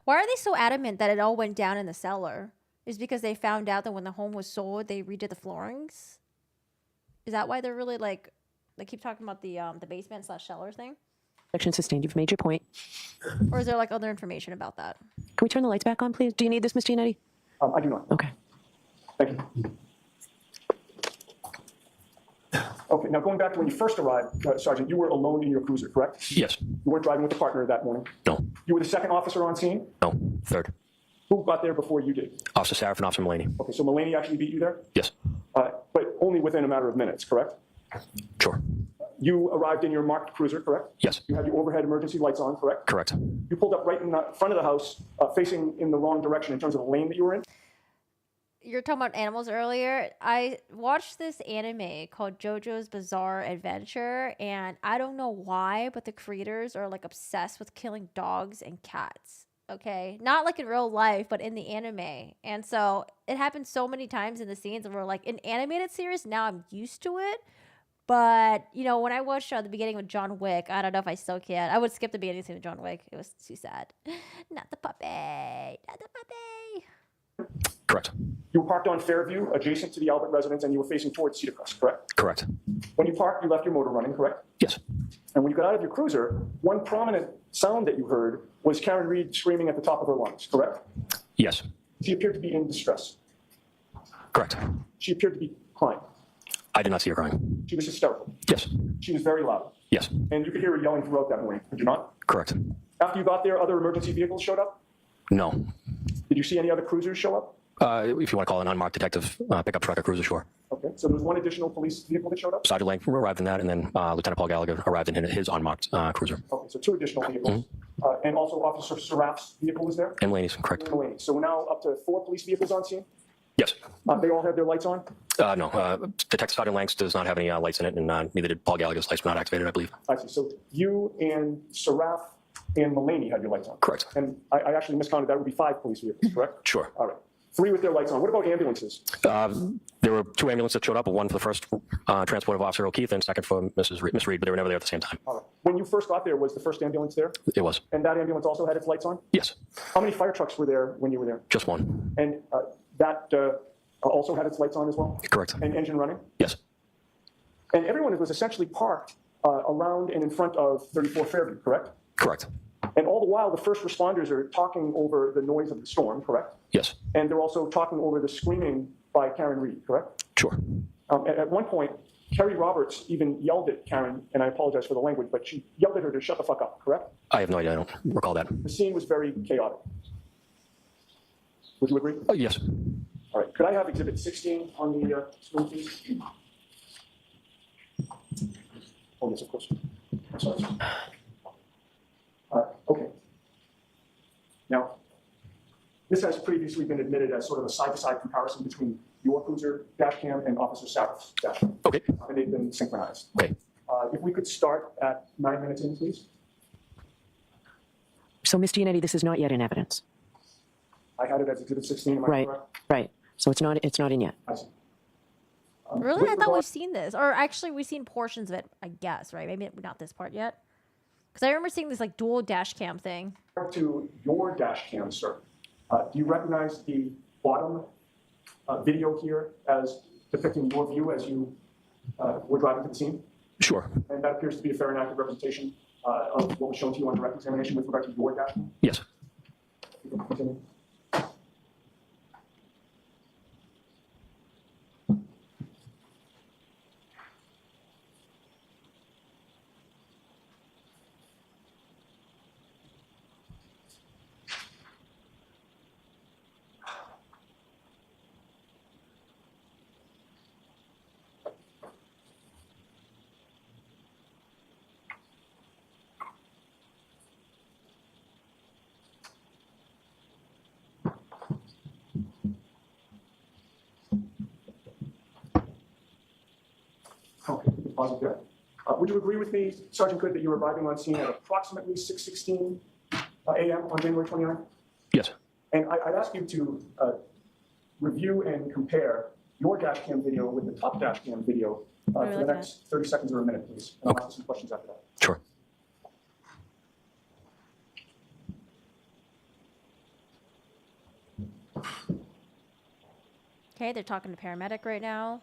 Why are they so adamant that it all went down in the cellar? Is because they found out that when the home was sold, they redid the floorings? Is that why they're really like, they keep talking about the basement / cellar thing? Objection sustained. You've made your point. Or is there like other information about that? Can we turn the lights back on, please? Do you need this, Ms. Giannetti? I do not. Okay. Thank you. Okay, now going back to when you first arrived, Sergeant, you were alone in your cruiser, correct? Yes. You weren't driving with a partner that morning? No. You were the second officer on scene? No. Third. Who got there before you did? Officer Saraf and Officer Mulaney. Okay, so Mulaney actually beat you there? Yes. But only within a matter of minutes, correct? Sure. You arrived in your marked cruiser, correct? Yes. You had your overhead emergency lights on, correct? Correct. You pulled up right in the front of the house, facing in the wrong direction in terms of the lane that you were in? You're talking about animals earlier. I watched this anime called JoJo's Bizarre Adventure, and I don't know why, but the creators are like obsessed with killing dogs and cats. Okay, not like in real life, but in the anime. And so it happens so many times in the scenes, and we're like, in animated series, now I'm used to it. But, you know, when I watched the beginning with John Wick, I don't know if I still can. I would skip the beginning scene of John Wick. It was too sad. Not the puppy. Not the puppy. Correct. You were parked on Fairview, adjacent to the Albert residence, and you were facing towards Cedar Crest, correct? Correct. When you parked, you left your motor running, correct? Yes. And when you got out of your cruiser, one prominent sound that you heard was Karen Reed screaming at the top of her lungs, correct? Yes. She appeared to be in distress. Correct. She appeared to be crying. I did not see her crying. She was hysterical. Yes. She was very loud. Yes. And you could hear her yelling throughout that morning, could you not? Correct. After you got there, other emergency vehicles showed up? No. Did you see any other cruisers show up? If you want to call it an unmarked detective pickup truck or cruiser, sure. Okay, so there was one additional police vehicle that showed up? Sergeant Lank arrived in that, and then Lieutenant Paul Gallagher arrived in his unmarked cruiser. Okay, so two additional vehicles. And also Officer Saraf's vehicle was there? And Mulaney's, correct. Mulaney. So we're now up to 4 police vehicles on scene? Yes. They all have their lights on? No. Detective Sergeant Lanks does not have any lights in it, and neither did Paul Gallagher's lights were not activated, I believe. I see. So you and Saraf and Mulaney had your lights on? Correct. And I actually miscounted. That would be 5 police vehicles, correct? Sure. All right. 3 with their lights on. What about ambulances? There were 2 ambulances that showed up, one for the first transport of Officer O'Keefe and second for Miss Reed, but they were never there at the same time. All right. When you first got there, was the first ambulance there? It was. And that ambulance also had its lights on? Yes. How many fire trucks were there when you were there? Just one. And that also had its lights on as well? Correct. And engine running? Yes. And everyone was essentially parked around and in front of 34 Fairview, correct? Correct. And all the while, the first responders are talking over the noise of the storm, correct? Yes. And they're also talking over the screaming by Karen Reed, correct? Sure. At one point, Kerry Roberts even yelled at Karen, and I apologize for the language, but she yelled at her to shut the fuck up, correct? I have no idea. I don't recall that. The scene was very chaotic. Would you agree? Yes. All right, could I have Exhibit 16 on the screen, please? Oh, yes, of course. I'm sorry. Okay. Now, this has previously been admitted as sort of a side-to-side comparison between your cruiser dash cam and Officer Saraf's dash cam. Okay. And they've been synchronized. Okay. If we could start at 9 minutes in, please. So, Ms. Giannetti, this is not yet in evidence. I had it as Exhibit 16, am I Right, correct? right. So it's not in yet. I see. Really? with I thought regard- we've seen this. Or actually, we've seen portions of it, I guess, right? Maybe not this part yet. Because I remember seeing this like dual dash cam thing. To your dash cam, sir, do you recognize the bottom video here as depicting your view as you were driving to the scene? Sure. And that appears to be a fair and accurate representation of what was shown to you on direct examination with regard to your dash cam? Yes. You can continue. Okay, we can pause it there. Would you agree with me, Sergeant Good, that you were arriving on scene at approximately 6:16 a.m. on January 29th? Yes. And I'd ask you to review and compare your dash cam video with the top dash cam video What are we for the looking next 30 seconds or a minute, please. And I'll ask some questions after that. Sure. Okay, they're talking to paramedic right now.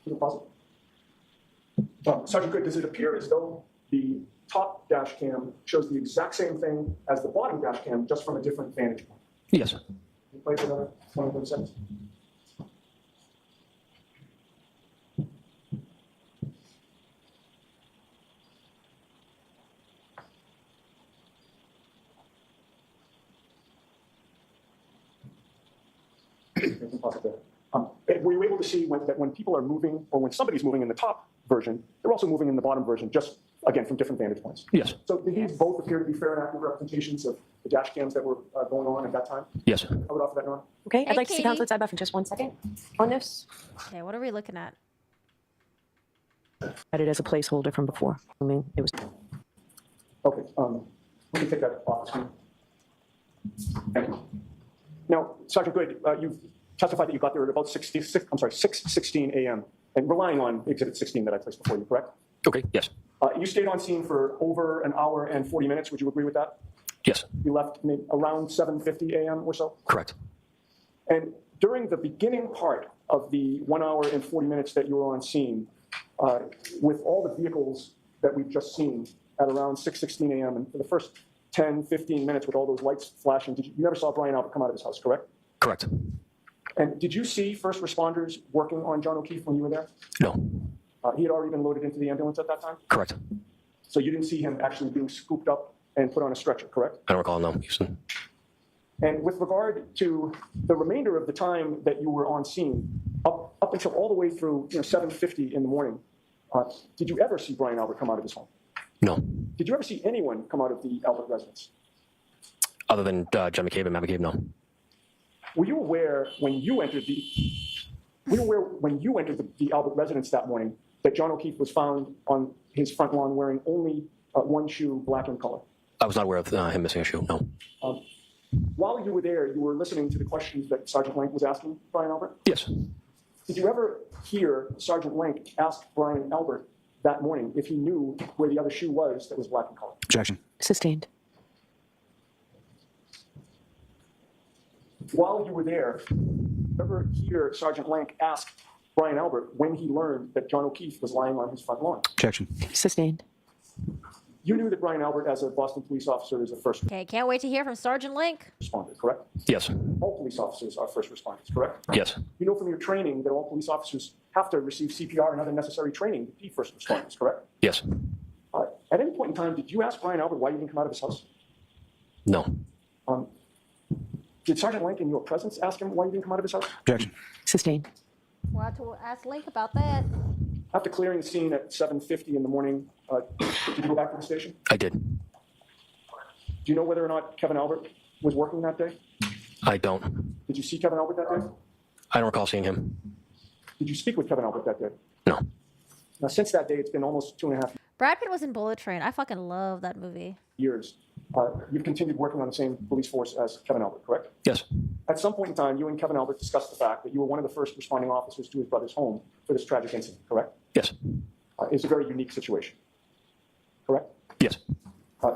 You can pause it. Sergeant Good, does it appear as though the top dash cam shows the exact same thing as the bottom dash cam, just from a different vantage point? Yes. Can you play for another 20, 30 seconds? You can pause it there. Were you able to see that when people are moving, or when somebody's moving in the top version, they're also moving in the bottom version, just, again, from different vantage points? Yes. So did these both appear to be fair and accurate representations of the dash cams that were going on at that time? Yes. I would offer that, Nora. Okay, Hey, I'd like to see Katie. Counselor Cyber for just 1 second on this. Okay, what are we looking at? Had it as a placeholder from before. I mean, it was. Okay, we can take that off the screen. Thank you. Now, Sergeant Good, you've testified that you got there at about 6:16 a.m. and relying on Exhibit 16 that I placed before you, correct? Okay. Yes. You stayed on scene for over an hour and 40 minutes. Would you agree with that? Yes. You left around 7:50 a.m. or so? Correct. And during the beginning part of the 1 hour and 40 minutes that you were on scene, with all the vehicles that we've just seen at around 6:16 a.m. and for the first 10, 15 minutes with all those lights flashing, you never saw Brian Albert come out of his house, correct? Correct. And did you see first responders working on John O'Keefe when you were there? No. He had already been loaded into the ambulance at that time? Correct. So you didn't see him actually being scooped up and put on a stretcher, correct? I don't recall. No, Houston. And with regard to the remainder of the time that you were on scene, up until all the way through 7:50 in the morning, did you ever see Brian Albert come out of his home? No. Did you ever see anyone come out of the Albert residence? Other than John McCabe and Matt McCabe, no. Were you aware when you entered the Albert residence that morning that John O'Keefe was found on his front lawn wearing only one shoe, black in color? I was not aware of him missing a shoe. No. While you were there, you were listening to the questions that Sergeant Lank was asking Brian Albert? Yes. Did you ever hear Sergeant Lank ask Brian Albert that morning if he knew where the other shoe was that was black in color? Objection. Sustained. While you were there, did you ever hear Sergeant Lank ask Brian Albert when he learned that John O'Keefe was lying on his front lawn? Objection. Sustained. You knew that Brian Albert, as a Boston police officer, is a first Okay, can't wait to hear from Sergeant Lank. responder, correct? Yes. All police officers are first responders, correct? Yes. You know from your training that all police officers have to receive CPR and other necessary training to be first responders, correct? Yes. At any point in time, did you ask Brian Albert why he didn't come out of his house? No. Did Sergeant Lank, in your presence, ask him why you didn't come out of his house? Objection. Sustained. We'll have to ask Link about that. After clearing the scene at 7:50 in the morning, did you go back to the station? I did. Do you know whether or not Kevin Albert was working that day? I don't. Did you see Kevin Albert that day? I don't recall seeing him. Did you speak with Kevin Albert that day? No. Now, since that day, it's been almost 2.5 Brad Pitt was in Bullet Train. I fucking love that movie. years. You've continued working on the same police force as Kevin Albert, correct? Yes. At some point in time, you and Kevin Albert discussed the fact that you were one of the first responding officers to his brother's home for this tragic incident, correct? Yes. It's a very unique situation, correct? Yes.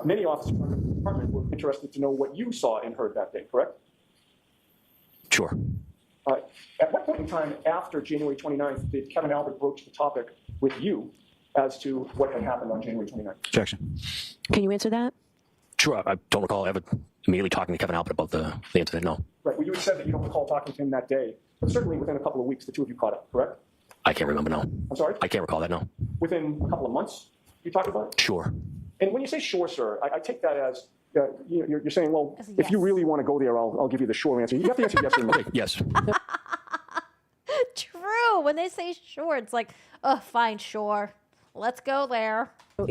Many officers in the department were interested to know what you saw and heard that day, correct? Sure. At what point in time after January 29th did Kevin Albert broach the topic with you as to what had happened on January 29th? Objection. Can you answer that? Sure. I don't recall ever immediately talking to Kevin Albert about the incident. No. Right. Well, you had said that you don't recall talking to him that day, but certainly within a couple of weeks, the two of you caught up, correct? I can't remember. No. I'm sorry? I can't recall that. No. Within a couple of months, you talked about it? Sure. And when you say sure, sir, I take that as you're saying, well, As a if you yes. really want to go there, I'll give you the sure answer. You have to answer yes or no. Yes. True. When they say sure, it's like, oh, fine, sure. Let's go there. So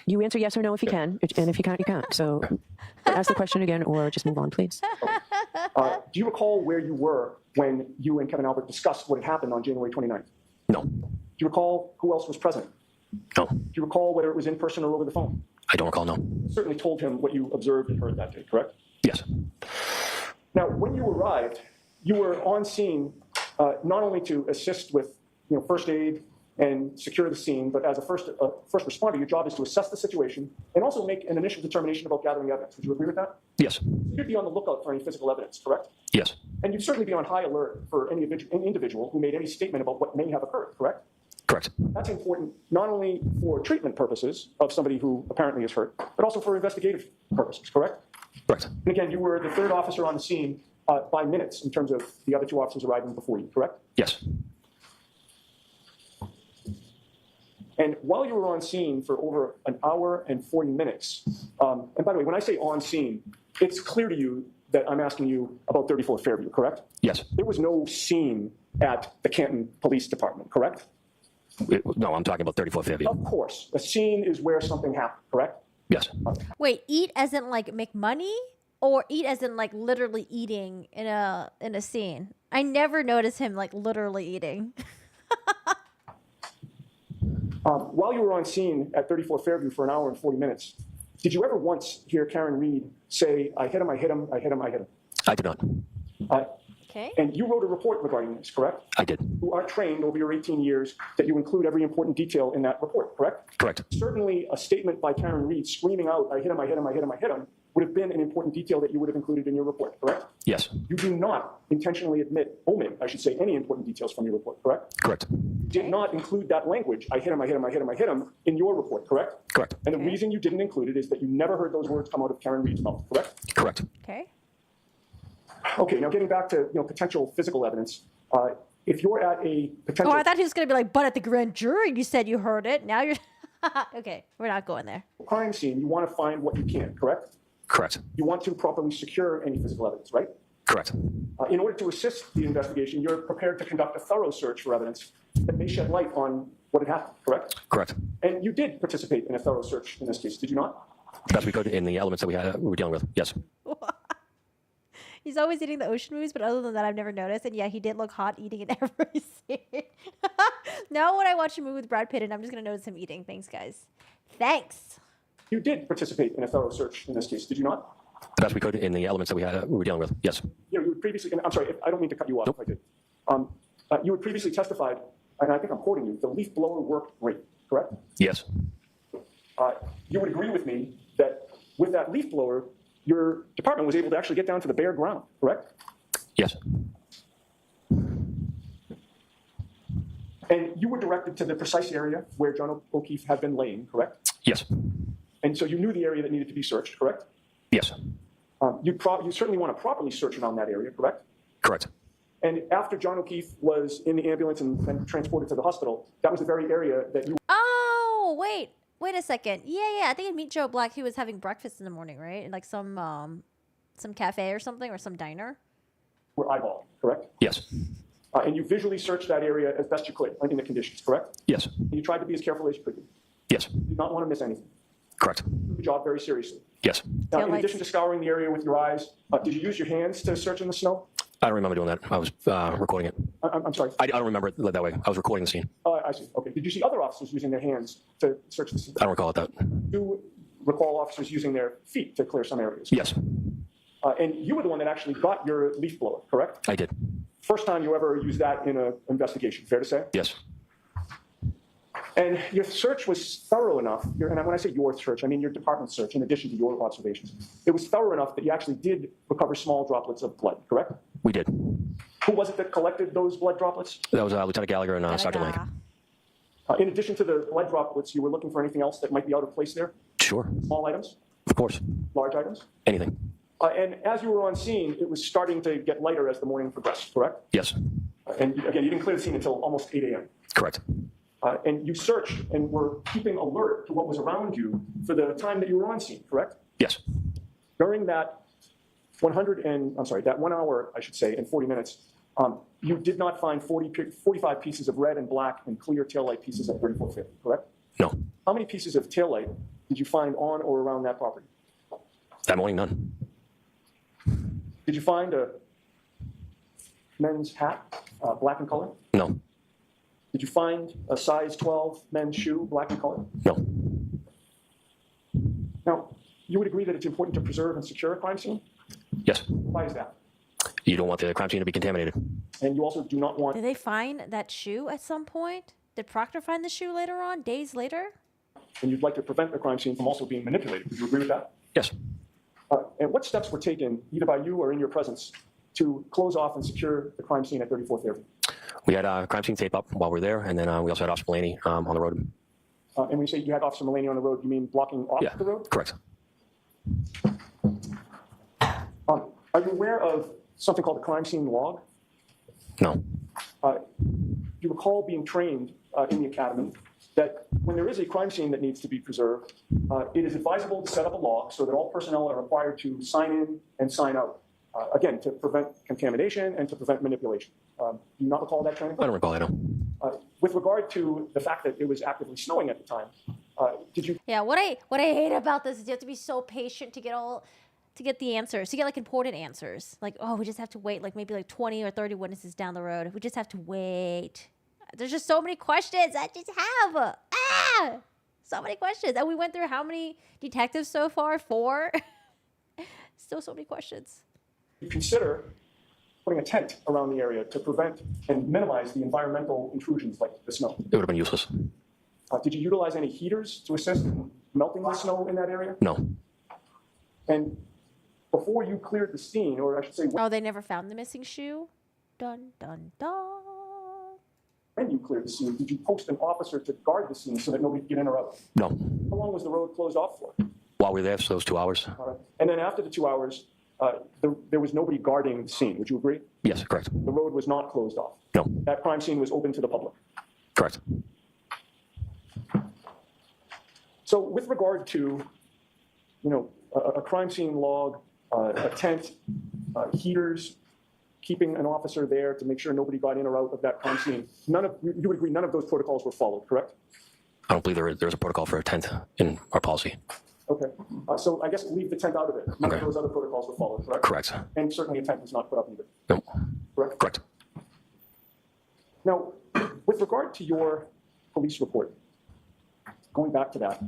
you answer yes or no if you can, and if you can't, you can't. So ask the question again or just move on, please. Do you recall where you were when you and Kevin Albert discussed what had happened on January 29th? No. Do you recall who else was present? No. Do you recall whether it was in person or over the phone? I don't recall. No. You certainly told him what you observed and heard that day, correct? Yes. Now, when you arrived, you were on scene not only to assist with first aid and secure the scene, but as a first responder, your job is to assess the situation and also make an initial determination about gathering evidence. Would you agree with that? Yes. You'd be on the lookout for any physical evidence, correct? Yes. And you'd certainly be on high alert for any individual who made any statement about what may have occurred, correct? Correct. That's important not only for treatment purposes of somebody who apparently is hurt, but also for investigative purposes, correct? Correct. And again, you were the third officer on the scene by minutes in terms of the other two officers arriving before you, correct? Yes. And while you were on scene for over an hour and 40 minutes, and by the way, when I say on scene, it's clear to you that I'm asking you about 34 Fairview, correct? Yes. There was no scene at the Canton Police Department, correct? No, I'm talking about 34 Fairview. Of course. A scene is where something happened, correct? Yes. Wait, eat as in like make money, or eat as in like literally eating in a scene? I never noticed him like literally eating. While you were on scene at 34 Fairview for an hour and 40 minutes, did you ever once hear Karen Reed say, I hit him, I hit him, I hit him, I hit him? I did not. Okay. And you wrote a report regarding this, correct? I did. You are trained over your 18 years that you include every important detail in that report, correct? Correct. Certainly a statement by Karen Reed screaming out, I hit him, I hit him, I hit him, I hit him, would have been an important detail that you would have included in your report, correct? Yes. You do not intentionally omit, I should say, any important details from your report, correct? Correct. You did not include that language, I hit him, I hit him, I hit him, I hit him, in your report, correct? Correct. And the reason you didn't include it is that you never heard those words come out of Karen Reed's mouth, correct? Correct. Okay. Okay, now getting back to potential physical evidence, if you're at a potential... Oh, I thought he was going to be like, but at the grand jury, you said you heard it. Now you're... Okay, we're not going there. crime scene, you want to find what you can, correct? Correct. You want to properly secure any physical evidence, right? Correct. In order to assist the investigation, you're prepared to conduct a thorough search for evidence that may shed light on what had happened, correct? Correct. And you did participate in a thorough search in this case, did you not? Best we could in the elements that we were dealing with. Yes. He's always eating the ocean movies, but other than that, I've never noticed. And yeah, he did look hot eating in every scene. Now when I watch a movie with Brad Pitt, and I'm just going to notice him eating. Thanks, guys. Thanks. You did participate in a thorough search in this case, did you not? Best we could in the elements that we were dealing with. Yes. You had previously, and I'm sorry, I don't mean to cut you off if I did. You had previously testified, and I think I'm quoting you, the leaf blower worked great, correct? Yes. You would agree with me that with that leaf blower, your department was able to actually get down to the bare ground, correct? Yes. And you were directed to the precise area where John O'Keefe had been laying, correct? Yes. And so you knew the area that needed to be searched, correct? Yes. You certainly want to properly search around that area, correct? Correct. And after John O'Keefe was in the ambulance and then transported to the hospital, that was the very area that you... Oh, wait. Wait a second. Yeah. I think in Meet Joe Black, he was having breakfast in the morning, right? In like some cafe or something, or some diner. Were eyeballed, correct? Yes. And you visually searched that area as best you could in the conditions, correct? Yes. And you tried to be as careful as you could. Yes. You did not want to miss anything. Correct. You took the job very seriously. Yes. Now, in Taillights. addition to scouring the area with your eyes, did you use your hands to search in the snow? I don't remember doing that. I was recording it. I'm sorry. I don't remember it that way. I was recording the scene. I see. Okay. Did you see other officers using their hands to search the scene? I don't recall it that. Do you recall officers using their feet to clear some areas? Yes, And you were the one that actually got your leaf blower, correct? I did. First time you ever used that in an investigation, fair to say? Yes. And your search was thorough enough, and when I say your search, I mean your department's search, in addition to your observations. It was thorough enough that you actually did recover small droplets of blood, correct? We did. Who was it that collected those blood droplets? That was Lieutenant Gallagher and Sergeant Lank. In addition to the blood droplets, you were looking for anything else that might be out of place there? Sure. Small items? Of course. Large items? Anything. And as you were on scene, it was starting to get lighter as the morning progressed, correct? Yes. And again, you didn't clear the scene until almost 8 a.m. Correct. And you searched and were keeping alert to what was around you for the time that you were on scene, correct? Yes. During that 1 hour, I should say, and 40 minutes, you did not find 45 pieces of red and black and clear taillight pieces at 3450, correct? No. How many pieces of taillight did you find on or around that property? That morning, none. Did you find a men's hat, black in color? No. Did you find a size 12 men's shoe, black in color? No. Now, you would agree that it's important to preserve and secure a crime scene? Yes. Why is that? You don't want the crime scene to be contaminated. And you also do not want... Did they find that shoe at some point? Did Proctor find the shoe later on, days later? And you'd like to prevent the crime scene from also being manipulated. Would you agree with that? Yes. And what steps were taken, either by you or in your presence, to close off and secure the crime scene at 3430? We had crime scene tape up while we were there, and then we also had Officer Mulaney on the road. And when you say you had Officer Mulaney on the road, you mean blocking off Yeah. the road? Correct. Are you aware of something called the crime scene log? No. You recall being trained in the academy that when there is a crime scene that needs to be preserved, it is advisable to set up a log so that all personnel are required to sign in and sign out, again, to prevent contamination and to prevent manipulation. Do you not recall that training? I don't recall that, no. With regard to the fact that it was actively snowing at the time, did you... Yeah, what I hate about this is you have to be so patient to get the answers, to get like important answers. Like, oh, we just have to wait like maybe like 20 or 30 witnesses down the road. We just have to wait. There's just so many questions I just have. So many questions. And we went through how many detectives so far? 4? Still so many questions. consider putting a tent around the area to prevent and minimize the environmental intrusions like the snow? It would have been useless. Did you utilize any heaters to assist in melting the snow in that area? No. And before you cleared the scene, or I should say, Oh, they never found the missing shoe? Dun, dun, dun. when you cleared the scene, did you post an officer to guard the scene so that nobody could get in or out? No. How long was the road closed off for? While we were there, so those 2 hours. And then after the 2 hours, there was nobody guarding the scene. Would you agree? Yes, correct. The road was not closed off. No. That crime scene was open to the public. Correct. So with regard to, a crime scene log, a tent, heaters, keeping an officer there to make sure nobody got in or out of that crime scene, you would agree none of those protocols were followed, correct? I don't believe there's a protocol for a tent in our policy. Okay. So I guess leave the tent out of it. None Okay. of those other protocols were followed, correct? Correct. And certainly a tent was not put up either. No. Correct? Correct. Now, with regard to your police report, going back to that,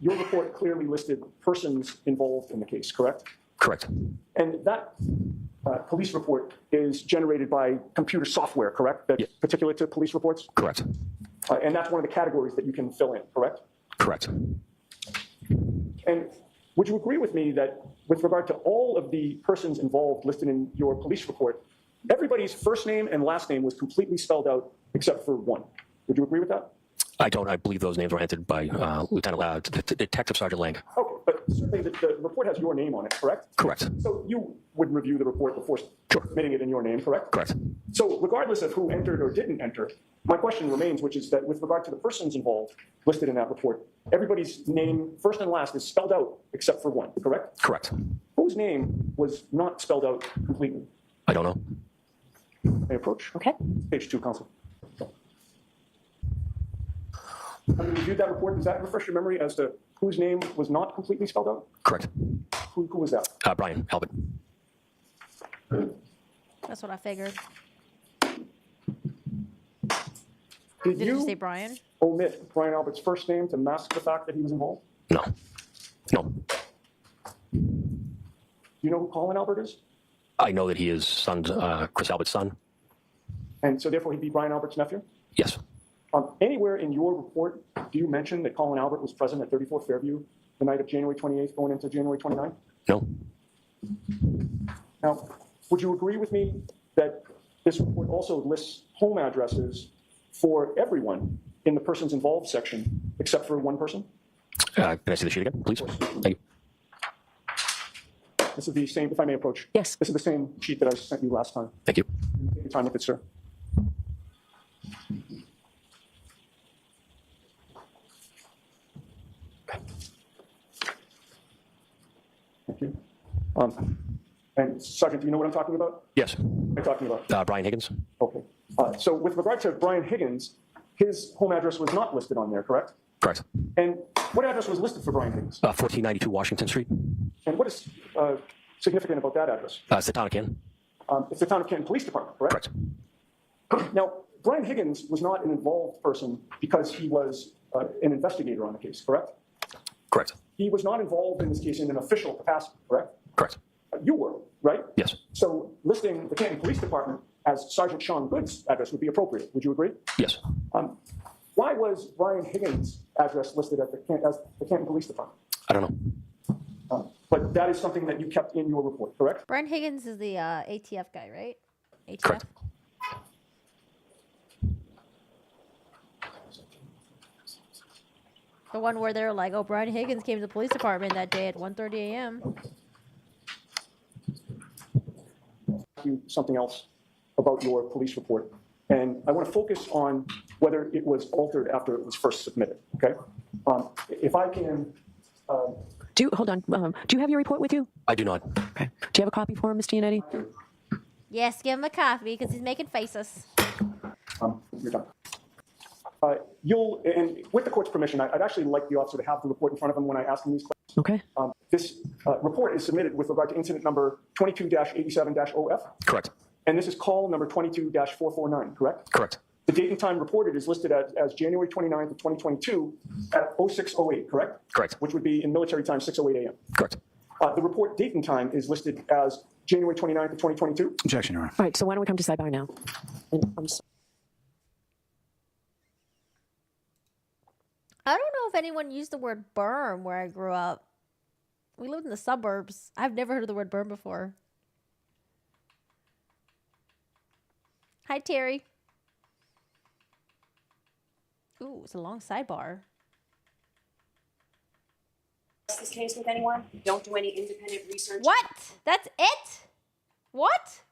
your report clearly listed persons involved in the case, correct? Correct. And that police report is generated by computer software, correct? That's particular to police reports? Correct. And that's one of the categories that you can fill in, correct? Correct. And would you agree with me that with regard to all of the persons involved listed in your police report, everybody's first name and last name was completely spelled out except for one? Would you agree with that? I don't. I believe those names were entered by Detective Sergeant Lank. Okay. but certainly the report has your name on it, correct? Correct. So you would review the report before submitting it in your name, correct? Correct. So regardless of who entered or didn't enter, my question remains, which is that with regard to the persons involved listed in that report, everybody's name, first and last, is spelled out except for one, correct? Correct. Whose name was not spelled out completely? I don't know. May I approach? Okay. Page 2, Counsel. Having reviewed that report, does that refresh your memory as to whose name was not completely spelled out? Correct. Who was that? Brian Albert. That's what I figured. Did Did you you say Brian? omit Brian Albert's first name to mask the fact that he was involved? No. No. Do you know who Colin Albert is? I know that he is Chris Albert's son. And so therefore he'd be Brian Albert's nephew? Yes. Anywhere in your report, do you mention that Colin Albert was present at 34 Fairview the night of January 28th going into January 29th? No. Now, would you agree with me that this report also lists home addresses for everyone in the persons involved section, except for one person? Can I see the sheet again, please? Thank you. This is the same, if I may approach. Yes. This is the same sheet that I sent you last time. Thank you. Take your time with it, sir. Thank you. And Sergeant, do you know what I'm talking about? Yes. What am I talking about? Brian Higgins. Okay. So with regard to Brian Higgins, his home address was not listed on there, correct? Correct. And what address was listed for Brian Higgins? 1492 Washington Street. And what is significant about that address? It's the town of Canton. It's the Town of Canton Police Department, correct? Correct. Now, Brian Higgins was not an involved person because he was an investigator on the case, correct? Correct. He was not involved in this case in an official capacity, correct? Correct. You were, right? Yes. So listing the Canton Police Department as Sergeant Sean Good's address would be appropriate. Would you agree? Yes. Why was Brian Higgins' address listed as the Canton Police Department? I don't know. But that is something that you kept in your report, correct? Brian Higgins is the ATF guy, right? ATF? Correct. The one where they're like, oh, Brian Higgins came to the police department that day at 1:30 a.m. You something else about your police report. And I want to focus on whether it was altered after it was first submitted, okay? If I can... Hold on. Do you have your report with you? I do not. Okay. Do you have a copy for him, Ms. Giannetti? Yes, give him a coffee because he's making faces. You're done. And with the court's permission, I'd actually like the officer to have the report in front of him when I ask him these questions. Okay. This report is submitted with regard to incident number 22-87-OF. Correct. And this is call number 22-449, correct? Correct. The date and time reported is listed as January 29th of 2022 at 06:08, correct? Correct. Which would be in military time 6:08 a.m. Correct. The report date and time is listed as January 29th of 2022. Objection, Your Honor. All right, so why don't we come to sidebar now? I don't know if anyone used the word berm where I grew up. We lived in the suburbs. I've never heard of the word berm before. Hi, Terry. Ooh, it's a long sidebar. This case with anyone? Don't do any independent research. What? That's it? What?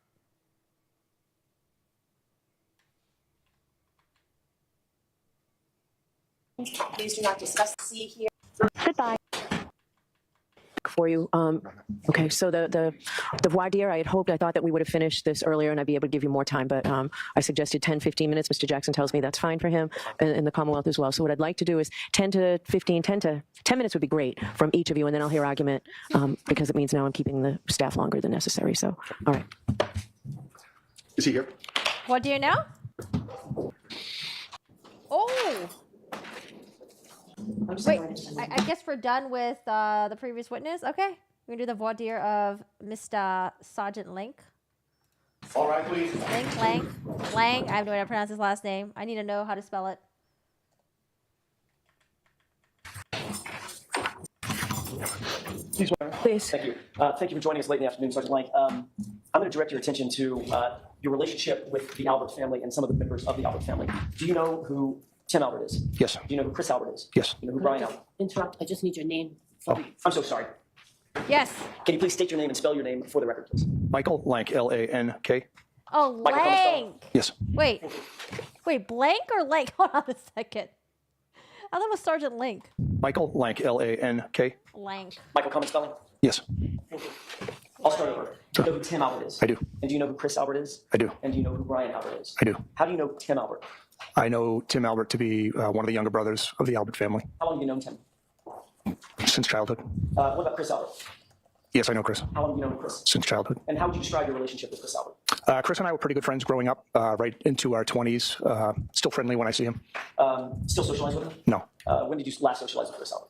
Please do not discuss C here. Goodbye. For you. Okay, so the voir dire, I thought that we would have finished this earlier and I'd be able to give you more time, but I suggested 10, 15 minutes. Mr. Jackson tells me that's fine for him and the Commonwealth as well. So what I'd like to do is 10 minutes would be great from each of you, and then I'll hear argument because it means now I'm keeping the staff longer than necessary. So, all right. Is he here? What do you know? Oh. Wait, I guess we're done with the previous witness. Okay, we're gonna do the voir dire of Mr. Sergeant Lank. All right, please. Lank. I have no idea how to pronounce his last name. I need to know how to spell it. Please. Thank you. Thank you for joining us late in the afternoon, Sergeant Lank. I'm going to direct your attention to your relationship with the Albert family and some of the members of the Albert family. Do you know who Tim Albert is? Yes. Do you know who Chris Albert is? Yes. Do you know who Brian Albert is? Interrupt. I just need your name I'm so sorry. Yes. Can you please state your name and spell your name for the record, please? Michael Lank, L-A-N-K. Oh, Michael, how to spell it? Lank. Yes. Wait, blank or Lank? Hold on a second. I thought it was Sergeant Link. Michael Lank, L-A-N-K. Lank. Michael, common spelling? Yes, I'll start over. Do you know who Tim Albert is? I do. And do you know who Chris Albert is? I do. And do you know who Brian Albert is? I do. How do you know Tim Albert? I know Tim Albert to be one of the younger brothers of the Albert family How long have you known Tim? since childhood. What about Chris Albert? Yes, I know Chris How long have you known Chris? since childhood. And how would you describe your relationship with Chris Albert? Chris and I were pretty good friends growing up, right into our 20s. Still friendly when I see him. Still socialize with him? No, When did you last socialize with Chris Albert?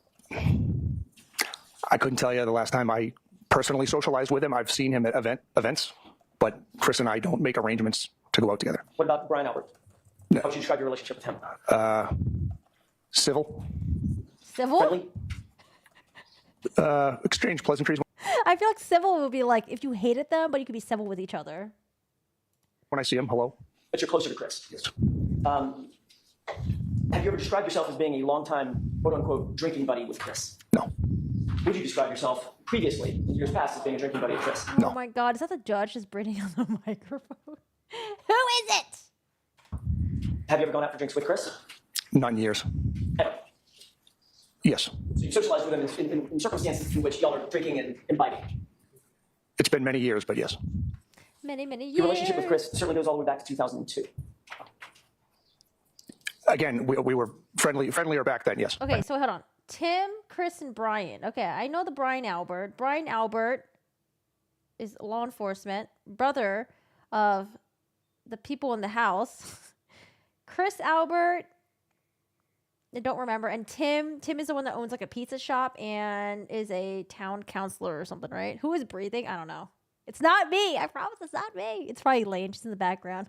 I couldn't tell you the last time I personally socialized with him. I've seen him at events, but Chris and I don't make arrangements to go out together. What about Brian Albert? No. How would you describe your relationship with him? Civil, Civil? Friendly? exchange pleasantries. I feel like civil would be like if you hated them, but you could be civil with each other. When I see him, hello. But you're closer to Chris. Yes. Have you ever described yourself as being a longtime, quote-unquote, drinking buddy with Chris? No, Would you describe yourself previously, in years past, as being a drinking buddy with Chris? No. Oh my God, is that the judge just breathing on the microphone? Who is it? Have you ever gone out for drinks with Chris? not in years. Ever. Yes, So you socialize with him in circumstances in which y'all are drinking and imbibing. it's been many years, but yes. Many years. Your relationship with Chris certainly goes all the way back to 2002. Again, we were friendlier back then, yes. Okay, so hold on. Tim, Chris, and Brian. Okay, I know the Brian Albert. Brian Albert is law enforcement, brother of the people in the house. Chris Albert, I don't remember. And Tim is the one that owns like a pizza shop and is a town counselor or something, right? Who is breathing? I don't know. It's not me. I promise it's not me. It's probably Lane. She's in the background.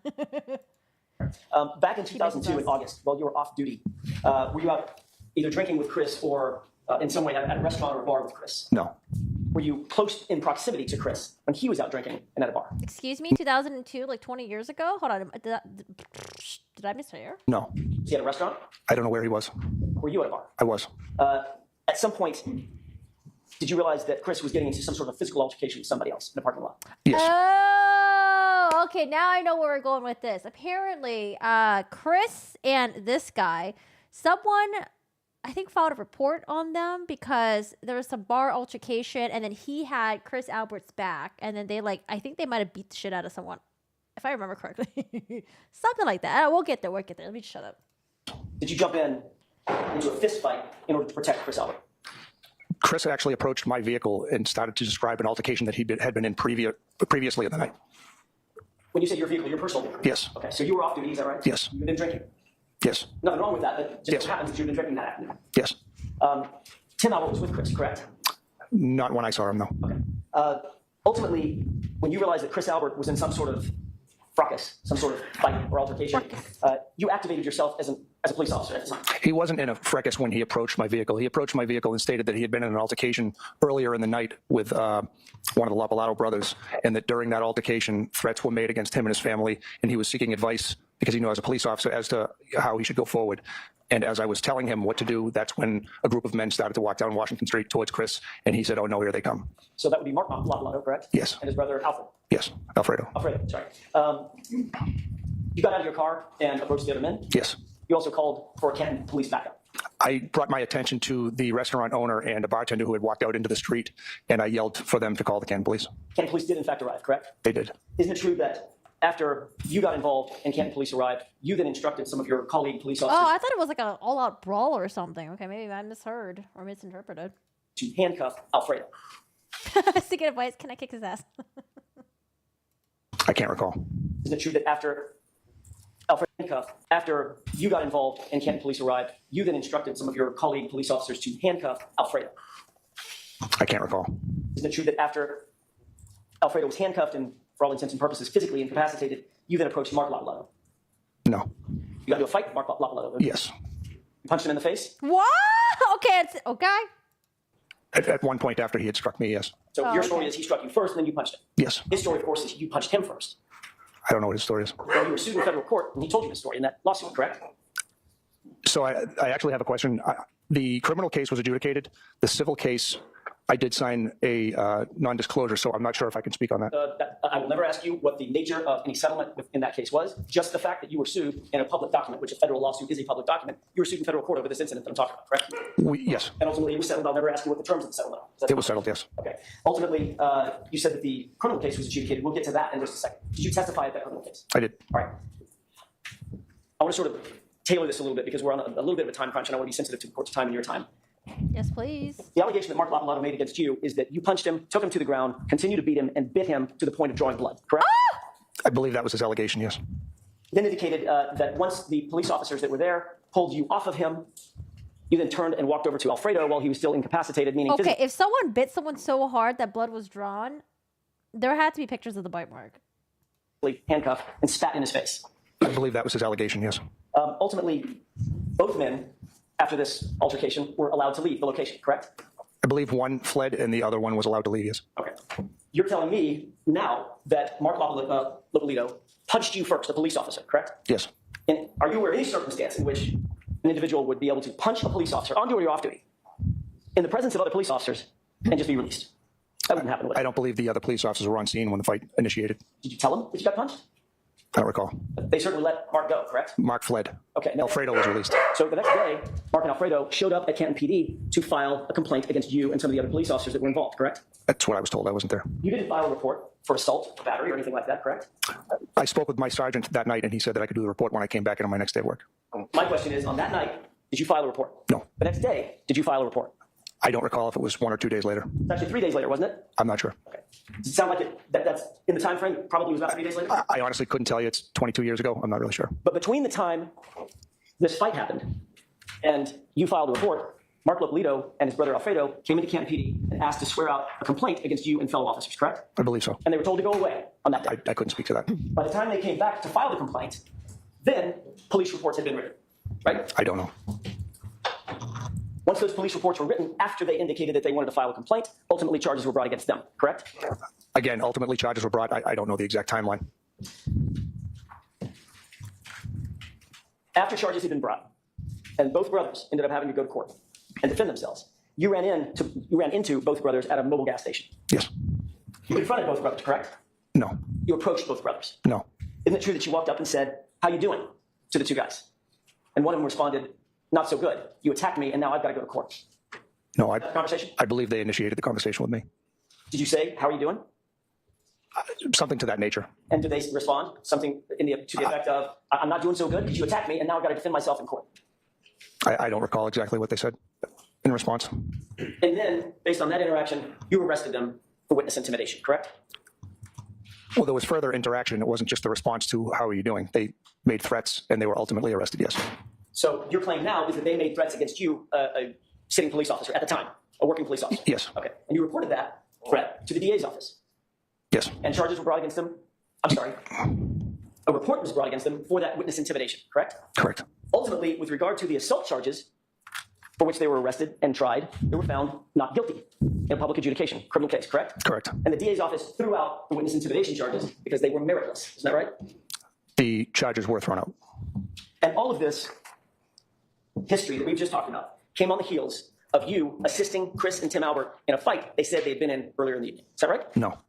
Back in 2002, in August, while you were off duty, were you out either drinking with Chris or in some way at a restaurant or a bar with Chris? No, Were you close in proximity to Chris when he was out drinking and at a bar? Excuse me, 2002, like 20 years ago? Hold on. Did I mishear? no. Was he at a restaurant? I don't know where he was. Were you at a bar? I was. At some point, did you realize that Chris was getting into some sort of physical altercation with somebody else in a parking lot? Yes. Oh, okay. Now I know where we're going with this. Apparently, Chris and this guy, someone, I think, filed a report on them because there was some bar altercation, and then he had Chris Albert's back, and then I think they might have beat the shit out of someone, if I remember correctly. Something like that. We'll get there. Let me just shut up. Did you jump into a fist fight in order to protect Chris Albert? Chris actually approached my vehicle and started to describe an altercation that he had been in previously in the night. When you say your vehicle, your personal vehicle? Yes. Okay, so you were off duty, is that right? Yes. You've been drinking? Yes. Nothing wrong with that, but just Yes. so happens that you've been drinking that afternoon. Yes. Tim Albert was with Chris, correct? Not when I saw him, no. Okay. Ultimately, when you realized that Chris Albert was in some sort of fracas, some sort of fight or altercation, you activated yourself as a police officer at the time. He wasn't in a fracas when he approached my vehicle. He approached my vehicle and stated that he had been in an altercation earlier in the night with one of the Lapalato brothers, and that during that altercation, threats were made against him and his family, and he was seeking advice because he knew as a police officer as to how he should go forward. And as I was telling him what to do, that's when a group of men started to walk down Washington Street towards Chris, and he said, "Oh no, here they come." So that would be Mark Lapalato, correct? Yes. And his brother Alfred. Yes, Alfredo. Alfredo, sorry. You got out of your car and approached the other men. Yes. You also called for a Canton police backup. I brought my attention to the restaurant owner and a bartender who had walked out into the street, and I yelled for them to call the Canton police. Canton police did in fact arrive, correct? They did. Isn't it true that after you got involved and Canton police arrived, you then instructed some of your colleague police officers Oh, I thought it was like an all-out brawl or something. Okay, maybe I misheard or misinterpreted. to handcuff Alfredo? To get advice, can I kick his ass? I can't recall. Isn't it true that after Alfredo handcuffed, after you got involved and Canton police arrived, you then instructed some of your colleague police officers to handcuff Alfredo? I can't recall. Isn't it true that after Alfredo was handcuffed and, for all intents and purposes, physically incapacitated, you then approached Mark Lapalato? No. You got into a fight with Mark Lapalato? Yes. You punched him in the face? What? Okay, okay. At one point after he had struck me, yes. So Oh, your okay. story is he struck you first and then you punched him. Yes. His story, of course, is you punched him first. I don't know what his story is. Well, you were sued in federal court and he told you the story in that lawsuit, correct? So I actually have a question. The criminal case was adjudicated. The civil case, I did sign a non-disclosure, so I'm not sure if I can speak on that. I will never ask you what the nature of any settlement in that case was. Just the fact that you were sued in a public document, which a federal lawsuit is a public document. You were sued in federal court over this incident that I'm talking about, correct? Yes, And ultimately, it was settled. I'll never ask you what the terms of the settlement are. it was settled, yes. Okay. Ultimately, you said that the criminal case was adjudicated. We'll get to that in just a second. Did you testify at that criminal case? I did. All right. I want to sort of tailor this a little bit because we're on a little bit of a time crunch, and I want to be sensitive to the court's time and your time. Yes, please. The allegation that Mark Lopalato made against you is that you punched him, took him to the ground, continued to beat him, and bit him to the point of drawing blood, correct? I believe that was his allegation, yes. Then indicated that once the police officers that were there pulled you off of him, you then turned and walked over to Alfredo while he was still incapacitated, meaning Okay, if someone bit someone so hard that blood was drawn, there had to be pictures of the bite mark. physically handcuffed and spat in his face. I believe that was his allegation, yes. Ultimately, both men, after this altercation, were allowed to leave the location, correct? I believe one fled and the other one was allowed to leave, yes. Okay. You're telling me now that Mark Lopalito punched you first, a police officer, correct? Yes. And are you aware of any circumstance in which an individual would be able to punch a police officer on duty or off duty in the presence of other police officers and just be released? That wouldn't happen. I don't believe the other police officers were on scene when the fight initiated. Did you tell them that you got punched? I don't recall. They certainly let Mark go, correct? Mark fled. Okay. Alfredo was released. So the next day, Mark and Alfredo showed up at Canton PD to file a complaint against you and some of the other police officers that were involved, correct? That's what I was told. I wasn't there. You didn't file a report for assault, battery, or anything like that, correct? I spoke with my sergeant that night, and he said that I could do the report when I came back in on my next day of work. My question is, on that night, did you file a report? No. The next day, did you file a report? I don't recall if it was 1 or 2 days later. It's actually 3 days later, wasn't it? I'm not sure. Okay. Does it sound like that's in the time frame? Probably was about 3 days later? I honestly couldn't tell you. It's 22 years ago. I'm not really sure. But between the time this fight happened and you filed a report, Mark Lopalito and his brother Alfredo came into Canton PD and asked to swear out a complaint against you and fellow officers, correct? I believe so. And they were told to go away on that day. I couldn't speak to that. By the time they came back to file the complaint, then police reports had been written, right? I don't know. Once those police reports were written, after they indicated that they wanted to file a complaint, ultimately charges were brought against them, correct? Again, ultimately charges were brought. I don't know the exact timeline. After charges had been brought, and both brothers ended up having to go to court and defend themselves, you ran into both brothers at a mobile gas station. Yes. You confronted both brothers, correct? No. You approached both brothers. No. Isn't it true that you walked up and said, "How you doing?" to the two guys? And one of them responded, "Not so good. You attacked me, and now I've got to go to court." No, Conversation? I believe they initiated the conversation with me. Did you say, "How are you doing?" Something to that nature. And did they respond? Something to the effect of, "I'm not doing so good because you attacked me, and now I've got to defend myself in court." I don't recall exactly what they said in response. And then, based on that interaction, you arrested them for witness intimidation, correct? Well, there was further interaction. It wasn't just the response to "How are you doing?" They made threats, and they were ultimately arrested, yes. So your claim now is that they made threats against you, a sitting police officer at the time, a working police officer? Yes. Okay. And you reported that threat to the DA's office? Yes. And charges were brought against them? I'm sorry. A report was brought against them for that witness intimidation, correct? Correct. Ultimately, with regard to the assault charges for which they were arrested and tried, they were found not guilty in a public adjudication, criminal case, correct? Correct. And the DA's office threw out the witness intimidation charges because they were meritless. Isn't that right? The charges were thrown out. And all of this history that we've just talked about came on the heels of you assisting Chris and Tim Albert in a fight they said they had been in earlier in the evening. Is that right? No.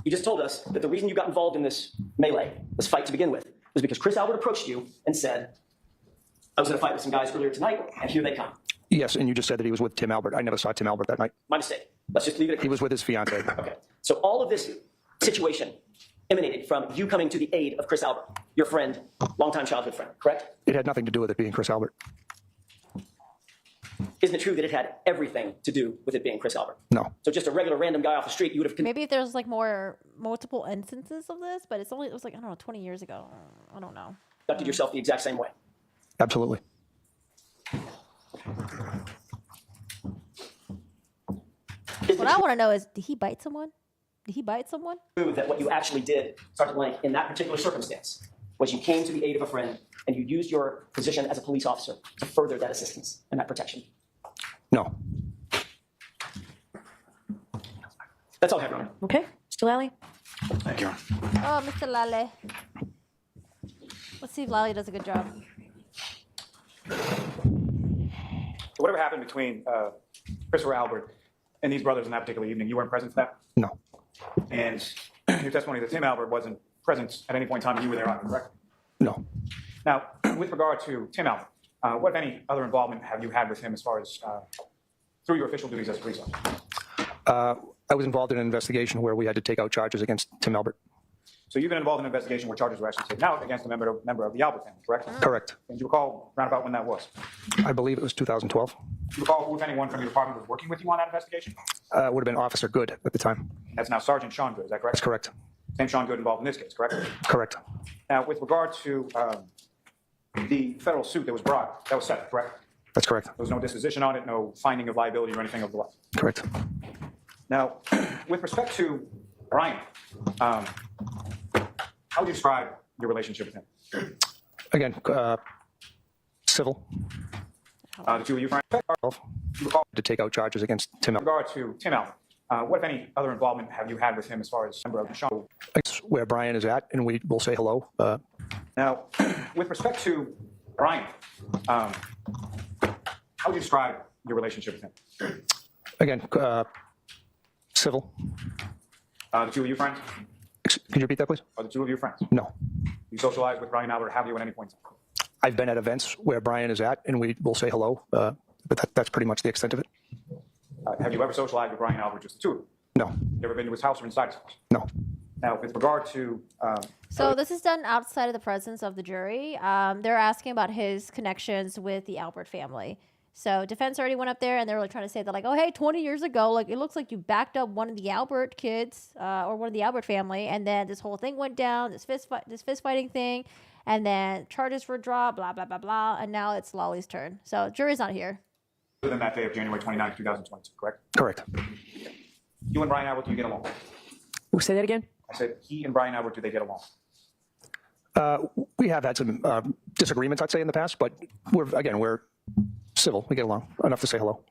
You just told us that the reason you got involved in this melee, this fight to begin with, was because Chris Albert approached you and said, "I was in a fight with some guys earlier tonight, and here they come." Yes, and you just said that he was with Tim Albert. I never saw Tim Albert that night. My mistake. Let's just leave it at He was with his fiancee. Okay. So all of this situation emanated from you coming to the aid of Chris Albert, your friend, longtime childhood friend, correct? It had nothing to do with it being Chris Albert. Isn't it true that it had everything to do with it being Chris Albert? No. So just a regular random guy off the street, you would have... Maybe if there's like multiple instances of this, but it was like, I don't know, 20 years ago. I don't know. conducted yourself the exact same way. Absolutely. What I want to know is, did he bite someone? Did he bite someone? True that what you actually did, Sergeant Lank, in that particular circumstance, was you came to the aid of a friend and you used your position as a police officer to further that assistance and that protection. No. That's all I have, Your Honor. Okay. Mr. Lally? Thank you. Oh, Mr. Lale. Let's see if Lale does a good job. So whatever happened between Christopher Albert and these brothers on that particular evening, you weren't present for that? No. And your testimony that Tim Albert wasn't present at any point in time when you were there, correct? No. Now, with regard to Tim Albert, what, if any, other involvement have you had with him as far as through your official duties as a police officer? I was involved in an investigation where we had to take out charges against Tim Albert. So you've been involved in an investigation where charges were actually taken out against a member of the Albert family, correct? Correct. And do you recall round about when that was? I believe it was 2012. Do you recall who, if anyone, from your department was working with you on that investigation? It would have been Officer Good at the time. That's now Sergeant Sean Good, is that correct? That's correct. Same Sean Good involved in this case, correct? Correct. Now, with regard to the federal suit that was brought, that was set, correct? That's correct. There was no disposition on it, no finding of liability or anything of the like. Correct. Now, with respect to Brian, how would you describe your relationship with him? Again, civil. The two of you, Brian? To take out charges against Tim With Albert. regard to Tim Albert, what, if any, other involvement have you had with him as far as member of the Sean? Where Brian is at, and we will say hello. Now, with respect to Brian, how would you describe your relationship with him? Again, civil. The two of you friends? Could you repeat that, please? Are the two of you friends? No. You socialize with Brian Albert, have you at any point? I've been at events where Brian is at, and we will say hello. But that's pretty much the extent of it. Have you ever socialized with Brian Albert, just the two of you? No. You ever been to his house or inside his house? No. Now, with regard to... So this is done outside of the presence of the jury. They're asking about his connections with the Albert family. So defense already went up there, and they're like trying to say that, like, oh, hey, 20 years ago, like, it looks like you backed up one of the Albert kids or one of the Albert family, and then this whole thing went down, this fist fighting thing, and then charges were dropped, blah, blah, blah, blah, and now it's Lolly's turn. So jury's not here. Other than that day of January 29, 2022, correct? Correct. You and Brian Albert, do you get along? Say that again? I said, he and Brian Albert, do they get along? We have had some disagreements, I'd say, in the past, but we're civil. We get along enough to say hello.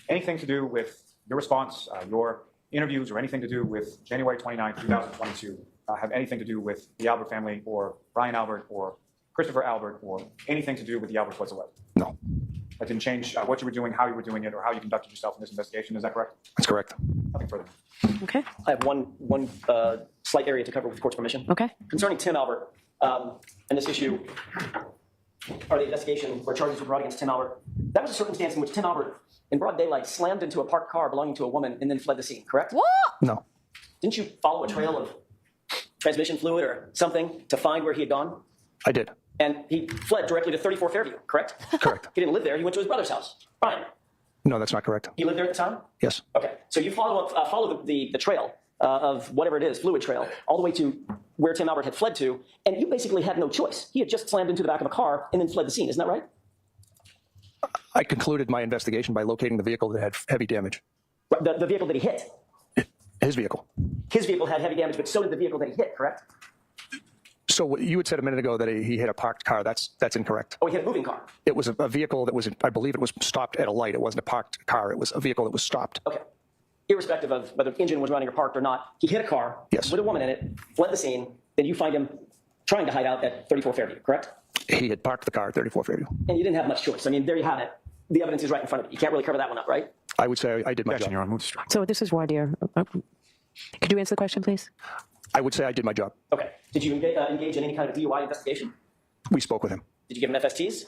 Anything to do with your response, your interviews, or anything to do with January 29, 2022, have anything to do with the Albert family or Brian Albert or Christopher Albert or anything to do with the Alberts whatsoever? No. That didn't change what you were doing, how you were doing it, or how you conducted yourself in this investigation. Is that correct? That's correct. Nothing further. Okay. I have one slight area to cover with the court's permission. Okay. Concerning Tim Albert and this issue, or the investigation where charges were brought against Tim Albert, that was a circumstance in which Tim Albert, in broad daylight, slammed into a parked car belonging to a woman and then fled the scene, correct? What? No. Didn't you follow a trail of transmission fluid or something to find where he had gone? I did. And he fled directly to 34 Fairview, correct? Correct. He didn't live there. He went to his brother's house. Fine. No, that's not correct. He lived there at the time? Yes. Okay. So you follow the trail of whatever it is, fluid trail, all the way to where Tim Albert had fled to, and you basically had no choice. He had just slammed into the back of a car and then fled the scene. Isn't that right? I concluded my investigation by locating the vehicle that had heavy damage. The vehicle that he hit. His vehicle. His vehicle had heavy damage, but so did the vehicle that he hit, correct? So what you had said a minute ago that he hit a parked car. That's incorrect. Oh, he hit a moving car. It was a vehicle that was, I believe it was stopped at a light. It wasn't a parked car. It was a vehicle that was stopped. Okay. Irrespective of whether the engine was running or parked or not, he hit a car Yes. with a woman in it, fled the scene, then you find him trying to hide out at 34 Fairview, correct? He had parked the car at 34 Fairview. And you didn't have much choice. I mean, there you have it. The evidence is right in front of you. You can't really cover that one up, right? I would say I did my Objection, job. Your Honor. Move to strike. So this is Wardier. Could you answer the question, please? I would say I did my job. Okay. Did you engage in any kind of DUI investigation? We spoke with him. Did you give him FSTs?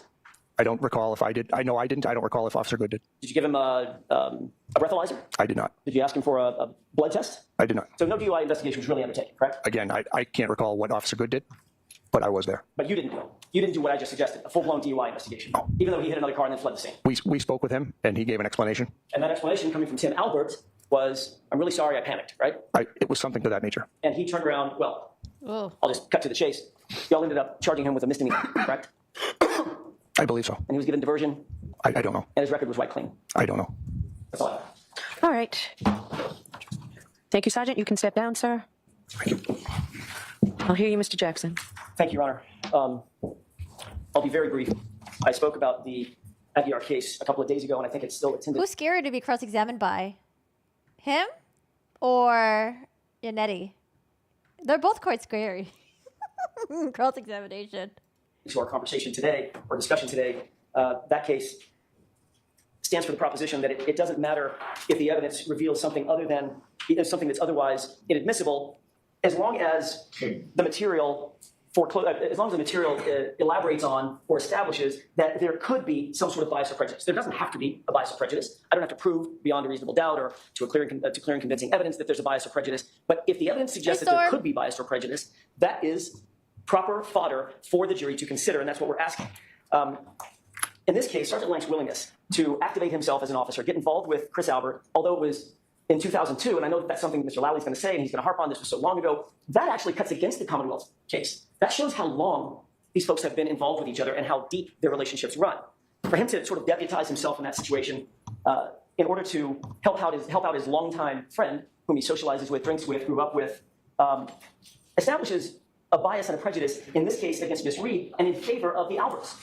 I don't recall if I did. I know I didn't. I don't recall if Officer Good did. Did you give him a breathalyzer? I did not. Did you ask him for a blood test? I did not. So no DUI investigation was really undertaken, correct? Again, I can't recall what Officer Good did, but I was there. But you didn't do it. You didn't do what I just suggested, a full-blown DUI investigation, even though he hit another car and then fled the scene. We spoke with him, and he gave an explanation. And that explanation coming from Tim Albert was, I'm really sorry I panicked, right? It was something to that nature. And he turned around, well, Oh. I'll just cut to the chase. Y'all ended up charging him with a misdemeanor, correct? I believe so. And he was given diversion, I don't know. and his record was wiped clean. I don't know. That's all I have. All right. Thank you, Sergeant. You can step down, sir. I'll hear you, Mr. Jackson. Thank you, Your Honor. I'll be very brief. I spoke about the FDR case a couple of days ago, and I think it's still attended. Who's scary to be cross-examined by? Him or Yannetti? They're both quite scary. Cross-examination. To our conversation today, or discussion today, that case stands for the proposition that it doesn't matter if the evidence reveals something other than something that's otherwise inadmissible, as long as the material elaborates on or establishes that there could be some sort of bias or prejudice. There doesn't have to be a bias or prejudice. I don't have to prove beyond a reasonable doubt or to clear and convincing evidence that there's a bias or prejudice. But if the evidence suggests that there could be bias or prejudice, that is proper fodder for the jury to consider, and that's what we're asking. In this case, Sergeant Lank's willingness to activate himself as an officer, get involved with Chris Albert, although it was in 2002, and I know that that's something that Mr. Lowley's going to say, and he's going to harp on this for so long ago, that actually cuts against the Commonwealth case. That shows how long these folks have been involved with each other and how deep their relationships run. For him to sort of deputize himself in that situation in order to help out his longtime friend, whom he socializes with, drinks with, grew up with, establishes a bias and a prejudice, in this case against Miss Reed, and in favor of the Alberts.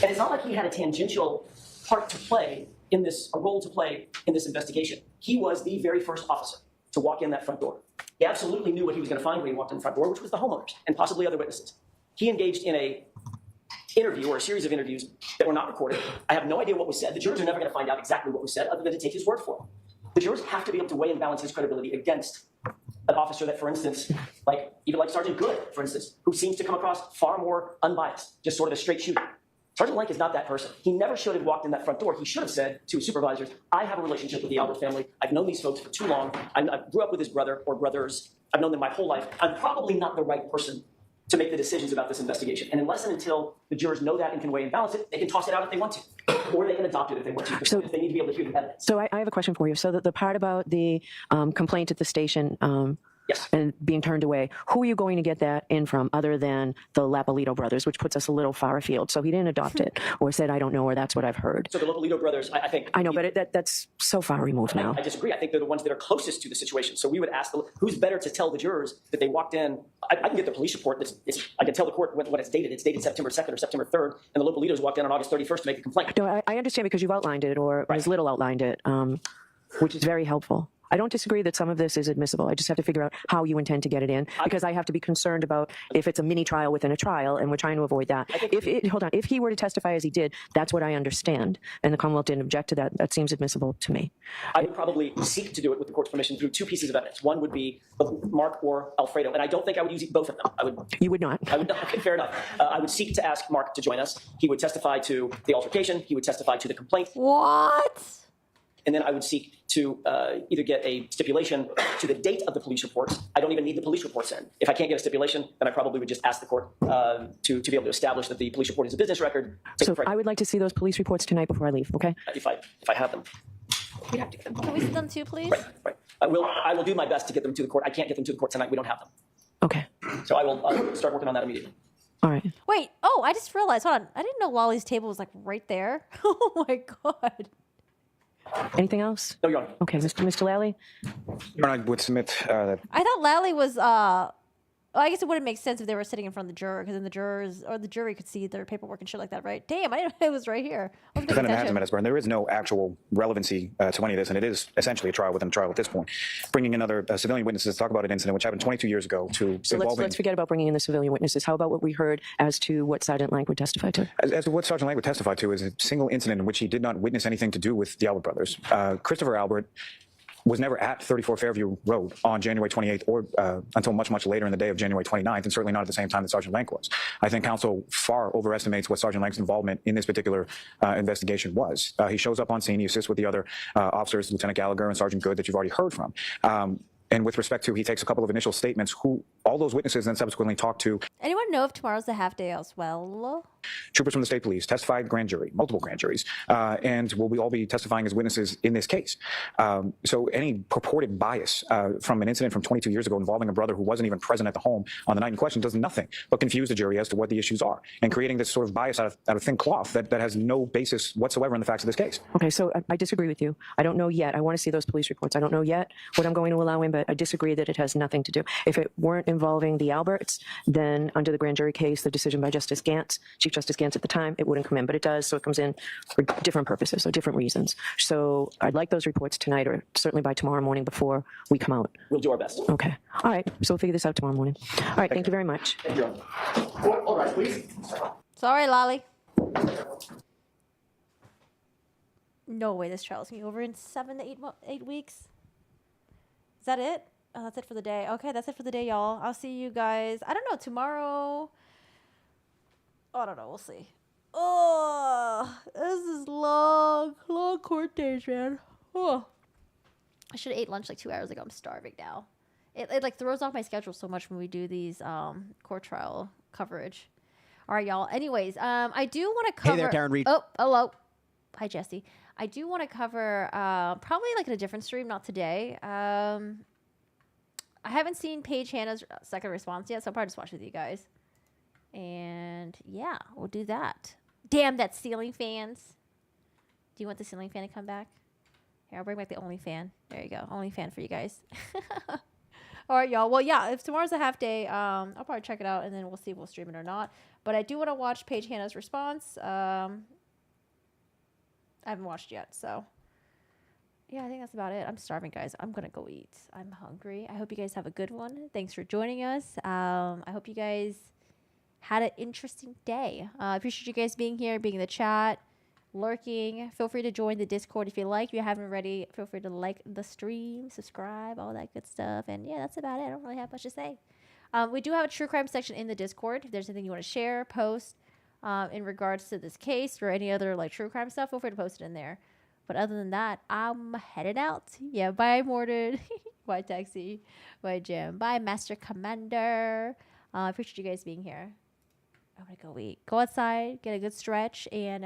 And it's not like he had a tangential part to play in this, a role to play in this investigation. He was the very first officer to walk in that front door. He absolutely knew what he was going to find when he walked in the front door, which was the homeowners and possibly other witnesses. He engaged in a interview or a series of interviews that were not recorded. I have no idea what was said. The jurors are never going to find out exactly what was said other than to take his word for it. The jurors have to be able to weigh and balance his credibility against an officer that, for instance, even like Sergeant Good, for instance, who seems to come across far more unbiased, just sort of a straight shooter. Sergeant Lank is not that person. He never should have walked in that front door. He should have said to his supervisors, I have a relationship with the Albert family. I've known these folks for too long. I grew up with his brother or brothers. I've known them my whole life. I'm probably not the right person to make the decisions about this investigation. And unless and until the jurors know that and can weigh and balance it, they can toss it out if they want to, or they can adopt it if they want to, if they need to be able to hear the evidence. So I have a question for you. So the part about the complaint at the station yes. and being turned away, who are you going to get that in from other than the Lapalito brothers, which puts us a little far afield? So he didn't adopt it or said, I don't know, or that's what I've heard. So the Lapalito brothers, I think... I know, but that's so far removed now. I disagree. I think they're the ones that are closest to the situation. So we would ask, who's better to tell the jurors that they walked in? I can get the police report. I can tell the court what it's dated. It's dated September 2nd or September 3rd, and the Lapalitos walked in on August 31st to make a complaint. No, I understand because you've outlined it, or Ms. Little outlined it, which is very helpful. I don't disagree that some of this is admissible. I just have to figure out how you intend to get it in, because I have to be concerned about if it's a mini trial within a trial, and we're trying to avoid that. If he were to testify as he did, that's what I understand, and the Commonwealth didn't object to that. That seems admissible to me. I would probably seek to do it with the court's permission through two pieces of evidence. One would be Mark or Alfredo, and I don't think I would use both of them. You would not? I would not. Okay, fair enough. I would seek to ask Mark to join us. He would testify to the altercation. He would testify to the complaint. What? And then I would seek to either get a stipulation to the date of the police reports. I don't even need the police reports in. If I can't get a stipulation, then I probably would just ask the court to be able to establish that the police report is a business record. So I would like to see those police reports tonight before I leave, okay? If I have them. We have to get them. Can we see them too, please? Right. I will do my best to get them to the court. I can't get them to the court tonight. We don't have them. Okay. So I'll start working on that immediately. All right. Wait. Oh, I just realized. Hold on. I didn't know Wally's table was like right there. Oh my God. Anything else? No, Your Honor. Okay, Mr. Lally? Your Honor, I would submit that I thought Lally was. Well, I guess it wouldn't make sense if they were sitting in front of the juror, because then the jurors or the jury could see their paperwork and shit like that, right? Damn, I didn't know it was right here. defendant has him at his burn. There is no actual relevancy to any of this, and it is essentially a trial within a trial at this point. Bringing in other civilian witnesses to talk about an incident which happened 22 years ago to So let's forget about bringing in the civilian witnesses. How about what we heard as to what Sergeant Lank would testify to? As to what Sergeant Lank would testify to is a single incident in which he did not witness anything to do with the Albert brothers. Christopher Albert was never at 34 Fairview Road on January 28th or until much, much later in the day of January 29th, and certainly not at the same time that Sergeant Lank was. I think counsel far overestimates what Sergeant Lank's involvement in this particular investigation was. He shows up on scene, he assists with the other officers, Lieutenant Gallagher and Sergeant Good, that you've already heard from. And with respect to, he takes a couple of initial statements, who all those witnesses then subsequently talk to. Anyone know if tomorrow's a half day as well? Troopers from the state police, testified grand jury, multiple grand juries, and will all be testifying as witnesses in this case. So any purported bias from an incident from 22 years ago involving a brother who wasn't even present at the home on the night in question does nothing but confuse the jury as to what the issues are, and creating this sort of bias out of thin cloth that has no basis whatsoever in the facts of this case. Okay, so I disagree with you. I don't know yet. I want to see those police reports. I don't know yet what I'm going to allow in, but I disagree that it has nothing to do. If it weren't involving the Alberts, then under the grand jury case, the decision by Justice Gantz, Chief Justice Gantz at the time, it wouldn't come in, but it does, so it comes in for different purposes, so different reasons. So I'd like those reports tonight, or certainly by tomorrow morning before we come out. We'll do our best. Okay. All right, so we'll figure this out tomorrow morning. All right, thank you very much. Thank you, Your Honor. All right, please. Sorry, Lolly. No way this trial is going to be over in 7 to 8 weeks. Is that it? Oh, that's it for the day. Okay, that's it for the day, y'all. I'll see you guys. I don't know, tomorrow. I don't know. We'll see. Oh, this is long court days, man. Oh, I should have ate lunch like 2 hours ago. I'm starving now. It like throws off my schedule so much when we do these court trial coverage. All right, y'all. Anyways, I do want to cover. Hey there, Karen Reed. Oh, hello. Hi, Jesse. I do want to cover probably like in a different stream, not today. I haven't seen Paige Hannah's second response yet, so I'll probably just watch with you guys. And yeah, we'll do that. Damn, that ceiling fans. Do you want the ceiling fan to come back? Here, I'll bring back the only fan. There you go. Only fan for you guys. All right, y'all. Well, yeah, if tomorrow's a half day, I'll probably check it out, and then we'll see if we'll stream it or not. But I do want to watch Paige Hannah's response. I haven't watched yet, so yeah, I think that's about it. I'm starving, guys. I'm gonna go eat. I'm hungry. I hope you guys have a good one. Thanks for joining us. I hope you guys had an interesting day. I appreciate you guys being here, being in the chat, lurking. Feel free to join the Discord if you like. If you haven't already, feel free to like the stream, subscribe, all that good stuff. And yeah, that's about it. I don't really have much to say. We do have a true crime section in the Discord. If there's anything you want to share, post in regards to this case or any other like true crime stuff, feel free to post it in there. But other than that, I'm headed out. Yeah, bye, Mordred. Bye, Taxi. Bye, Jim. Bye, Master Commander. I appreciate you guys being here. I'm gonna go eat. Go outside, get a good stretch, and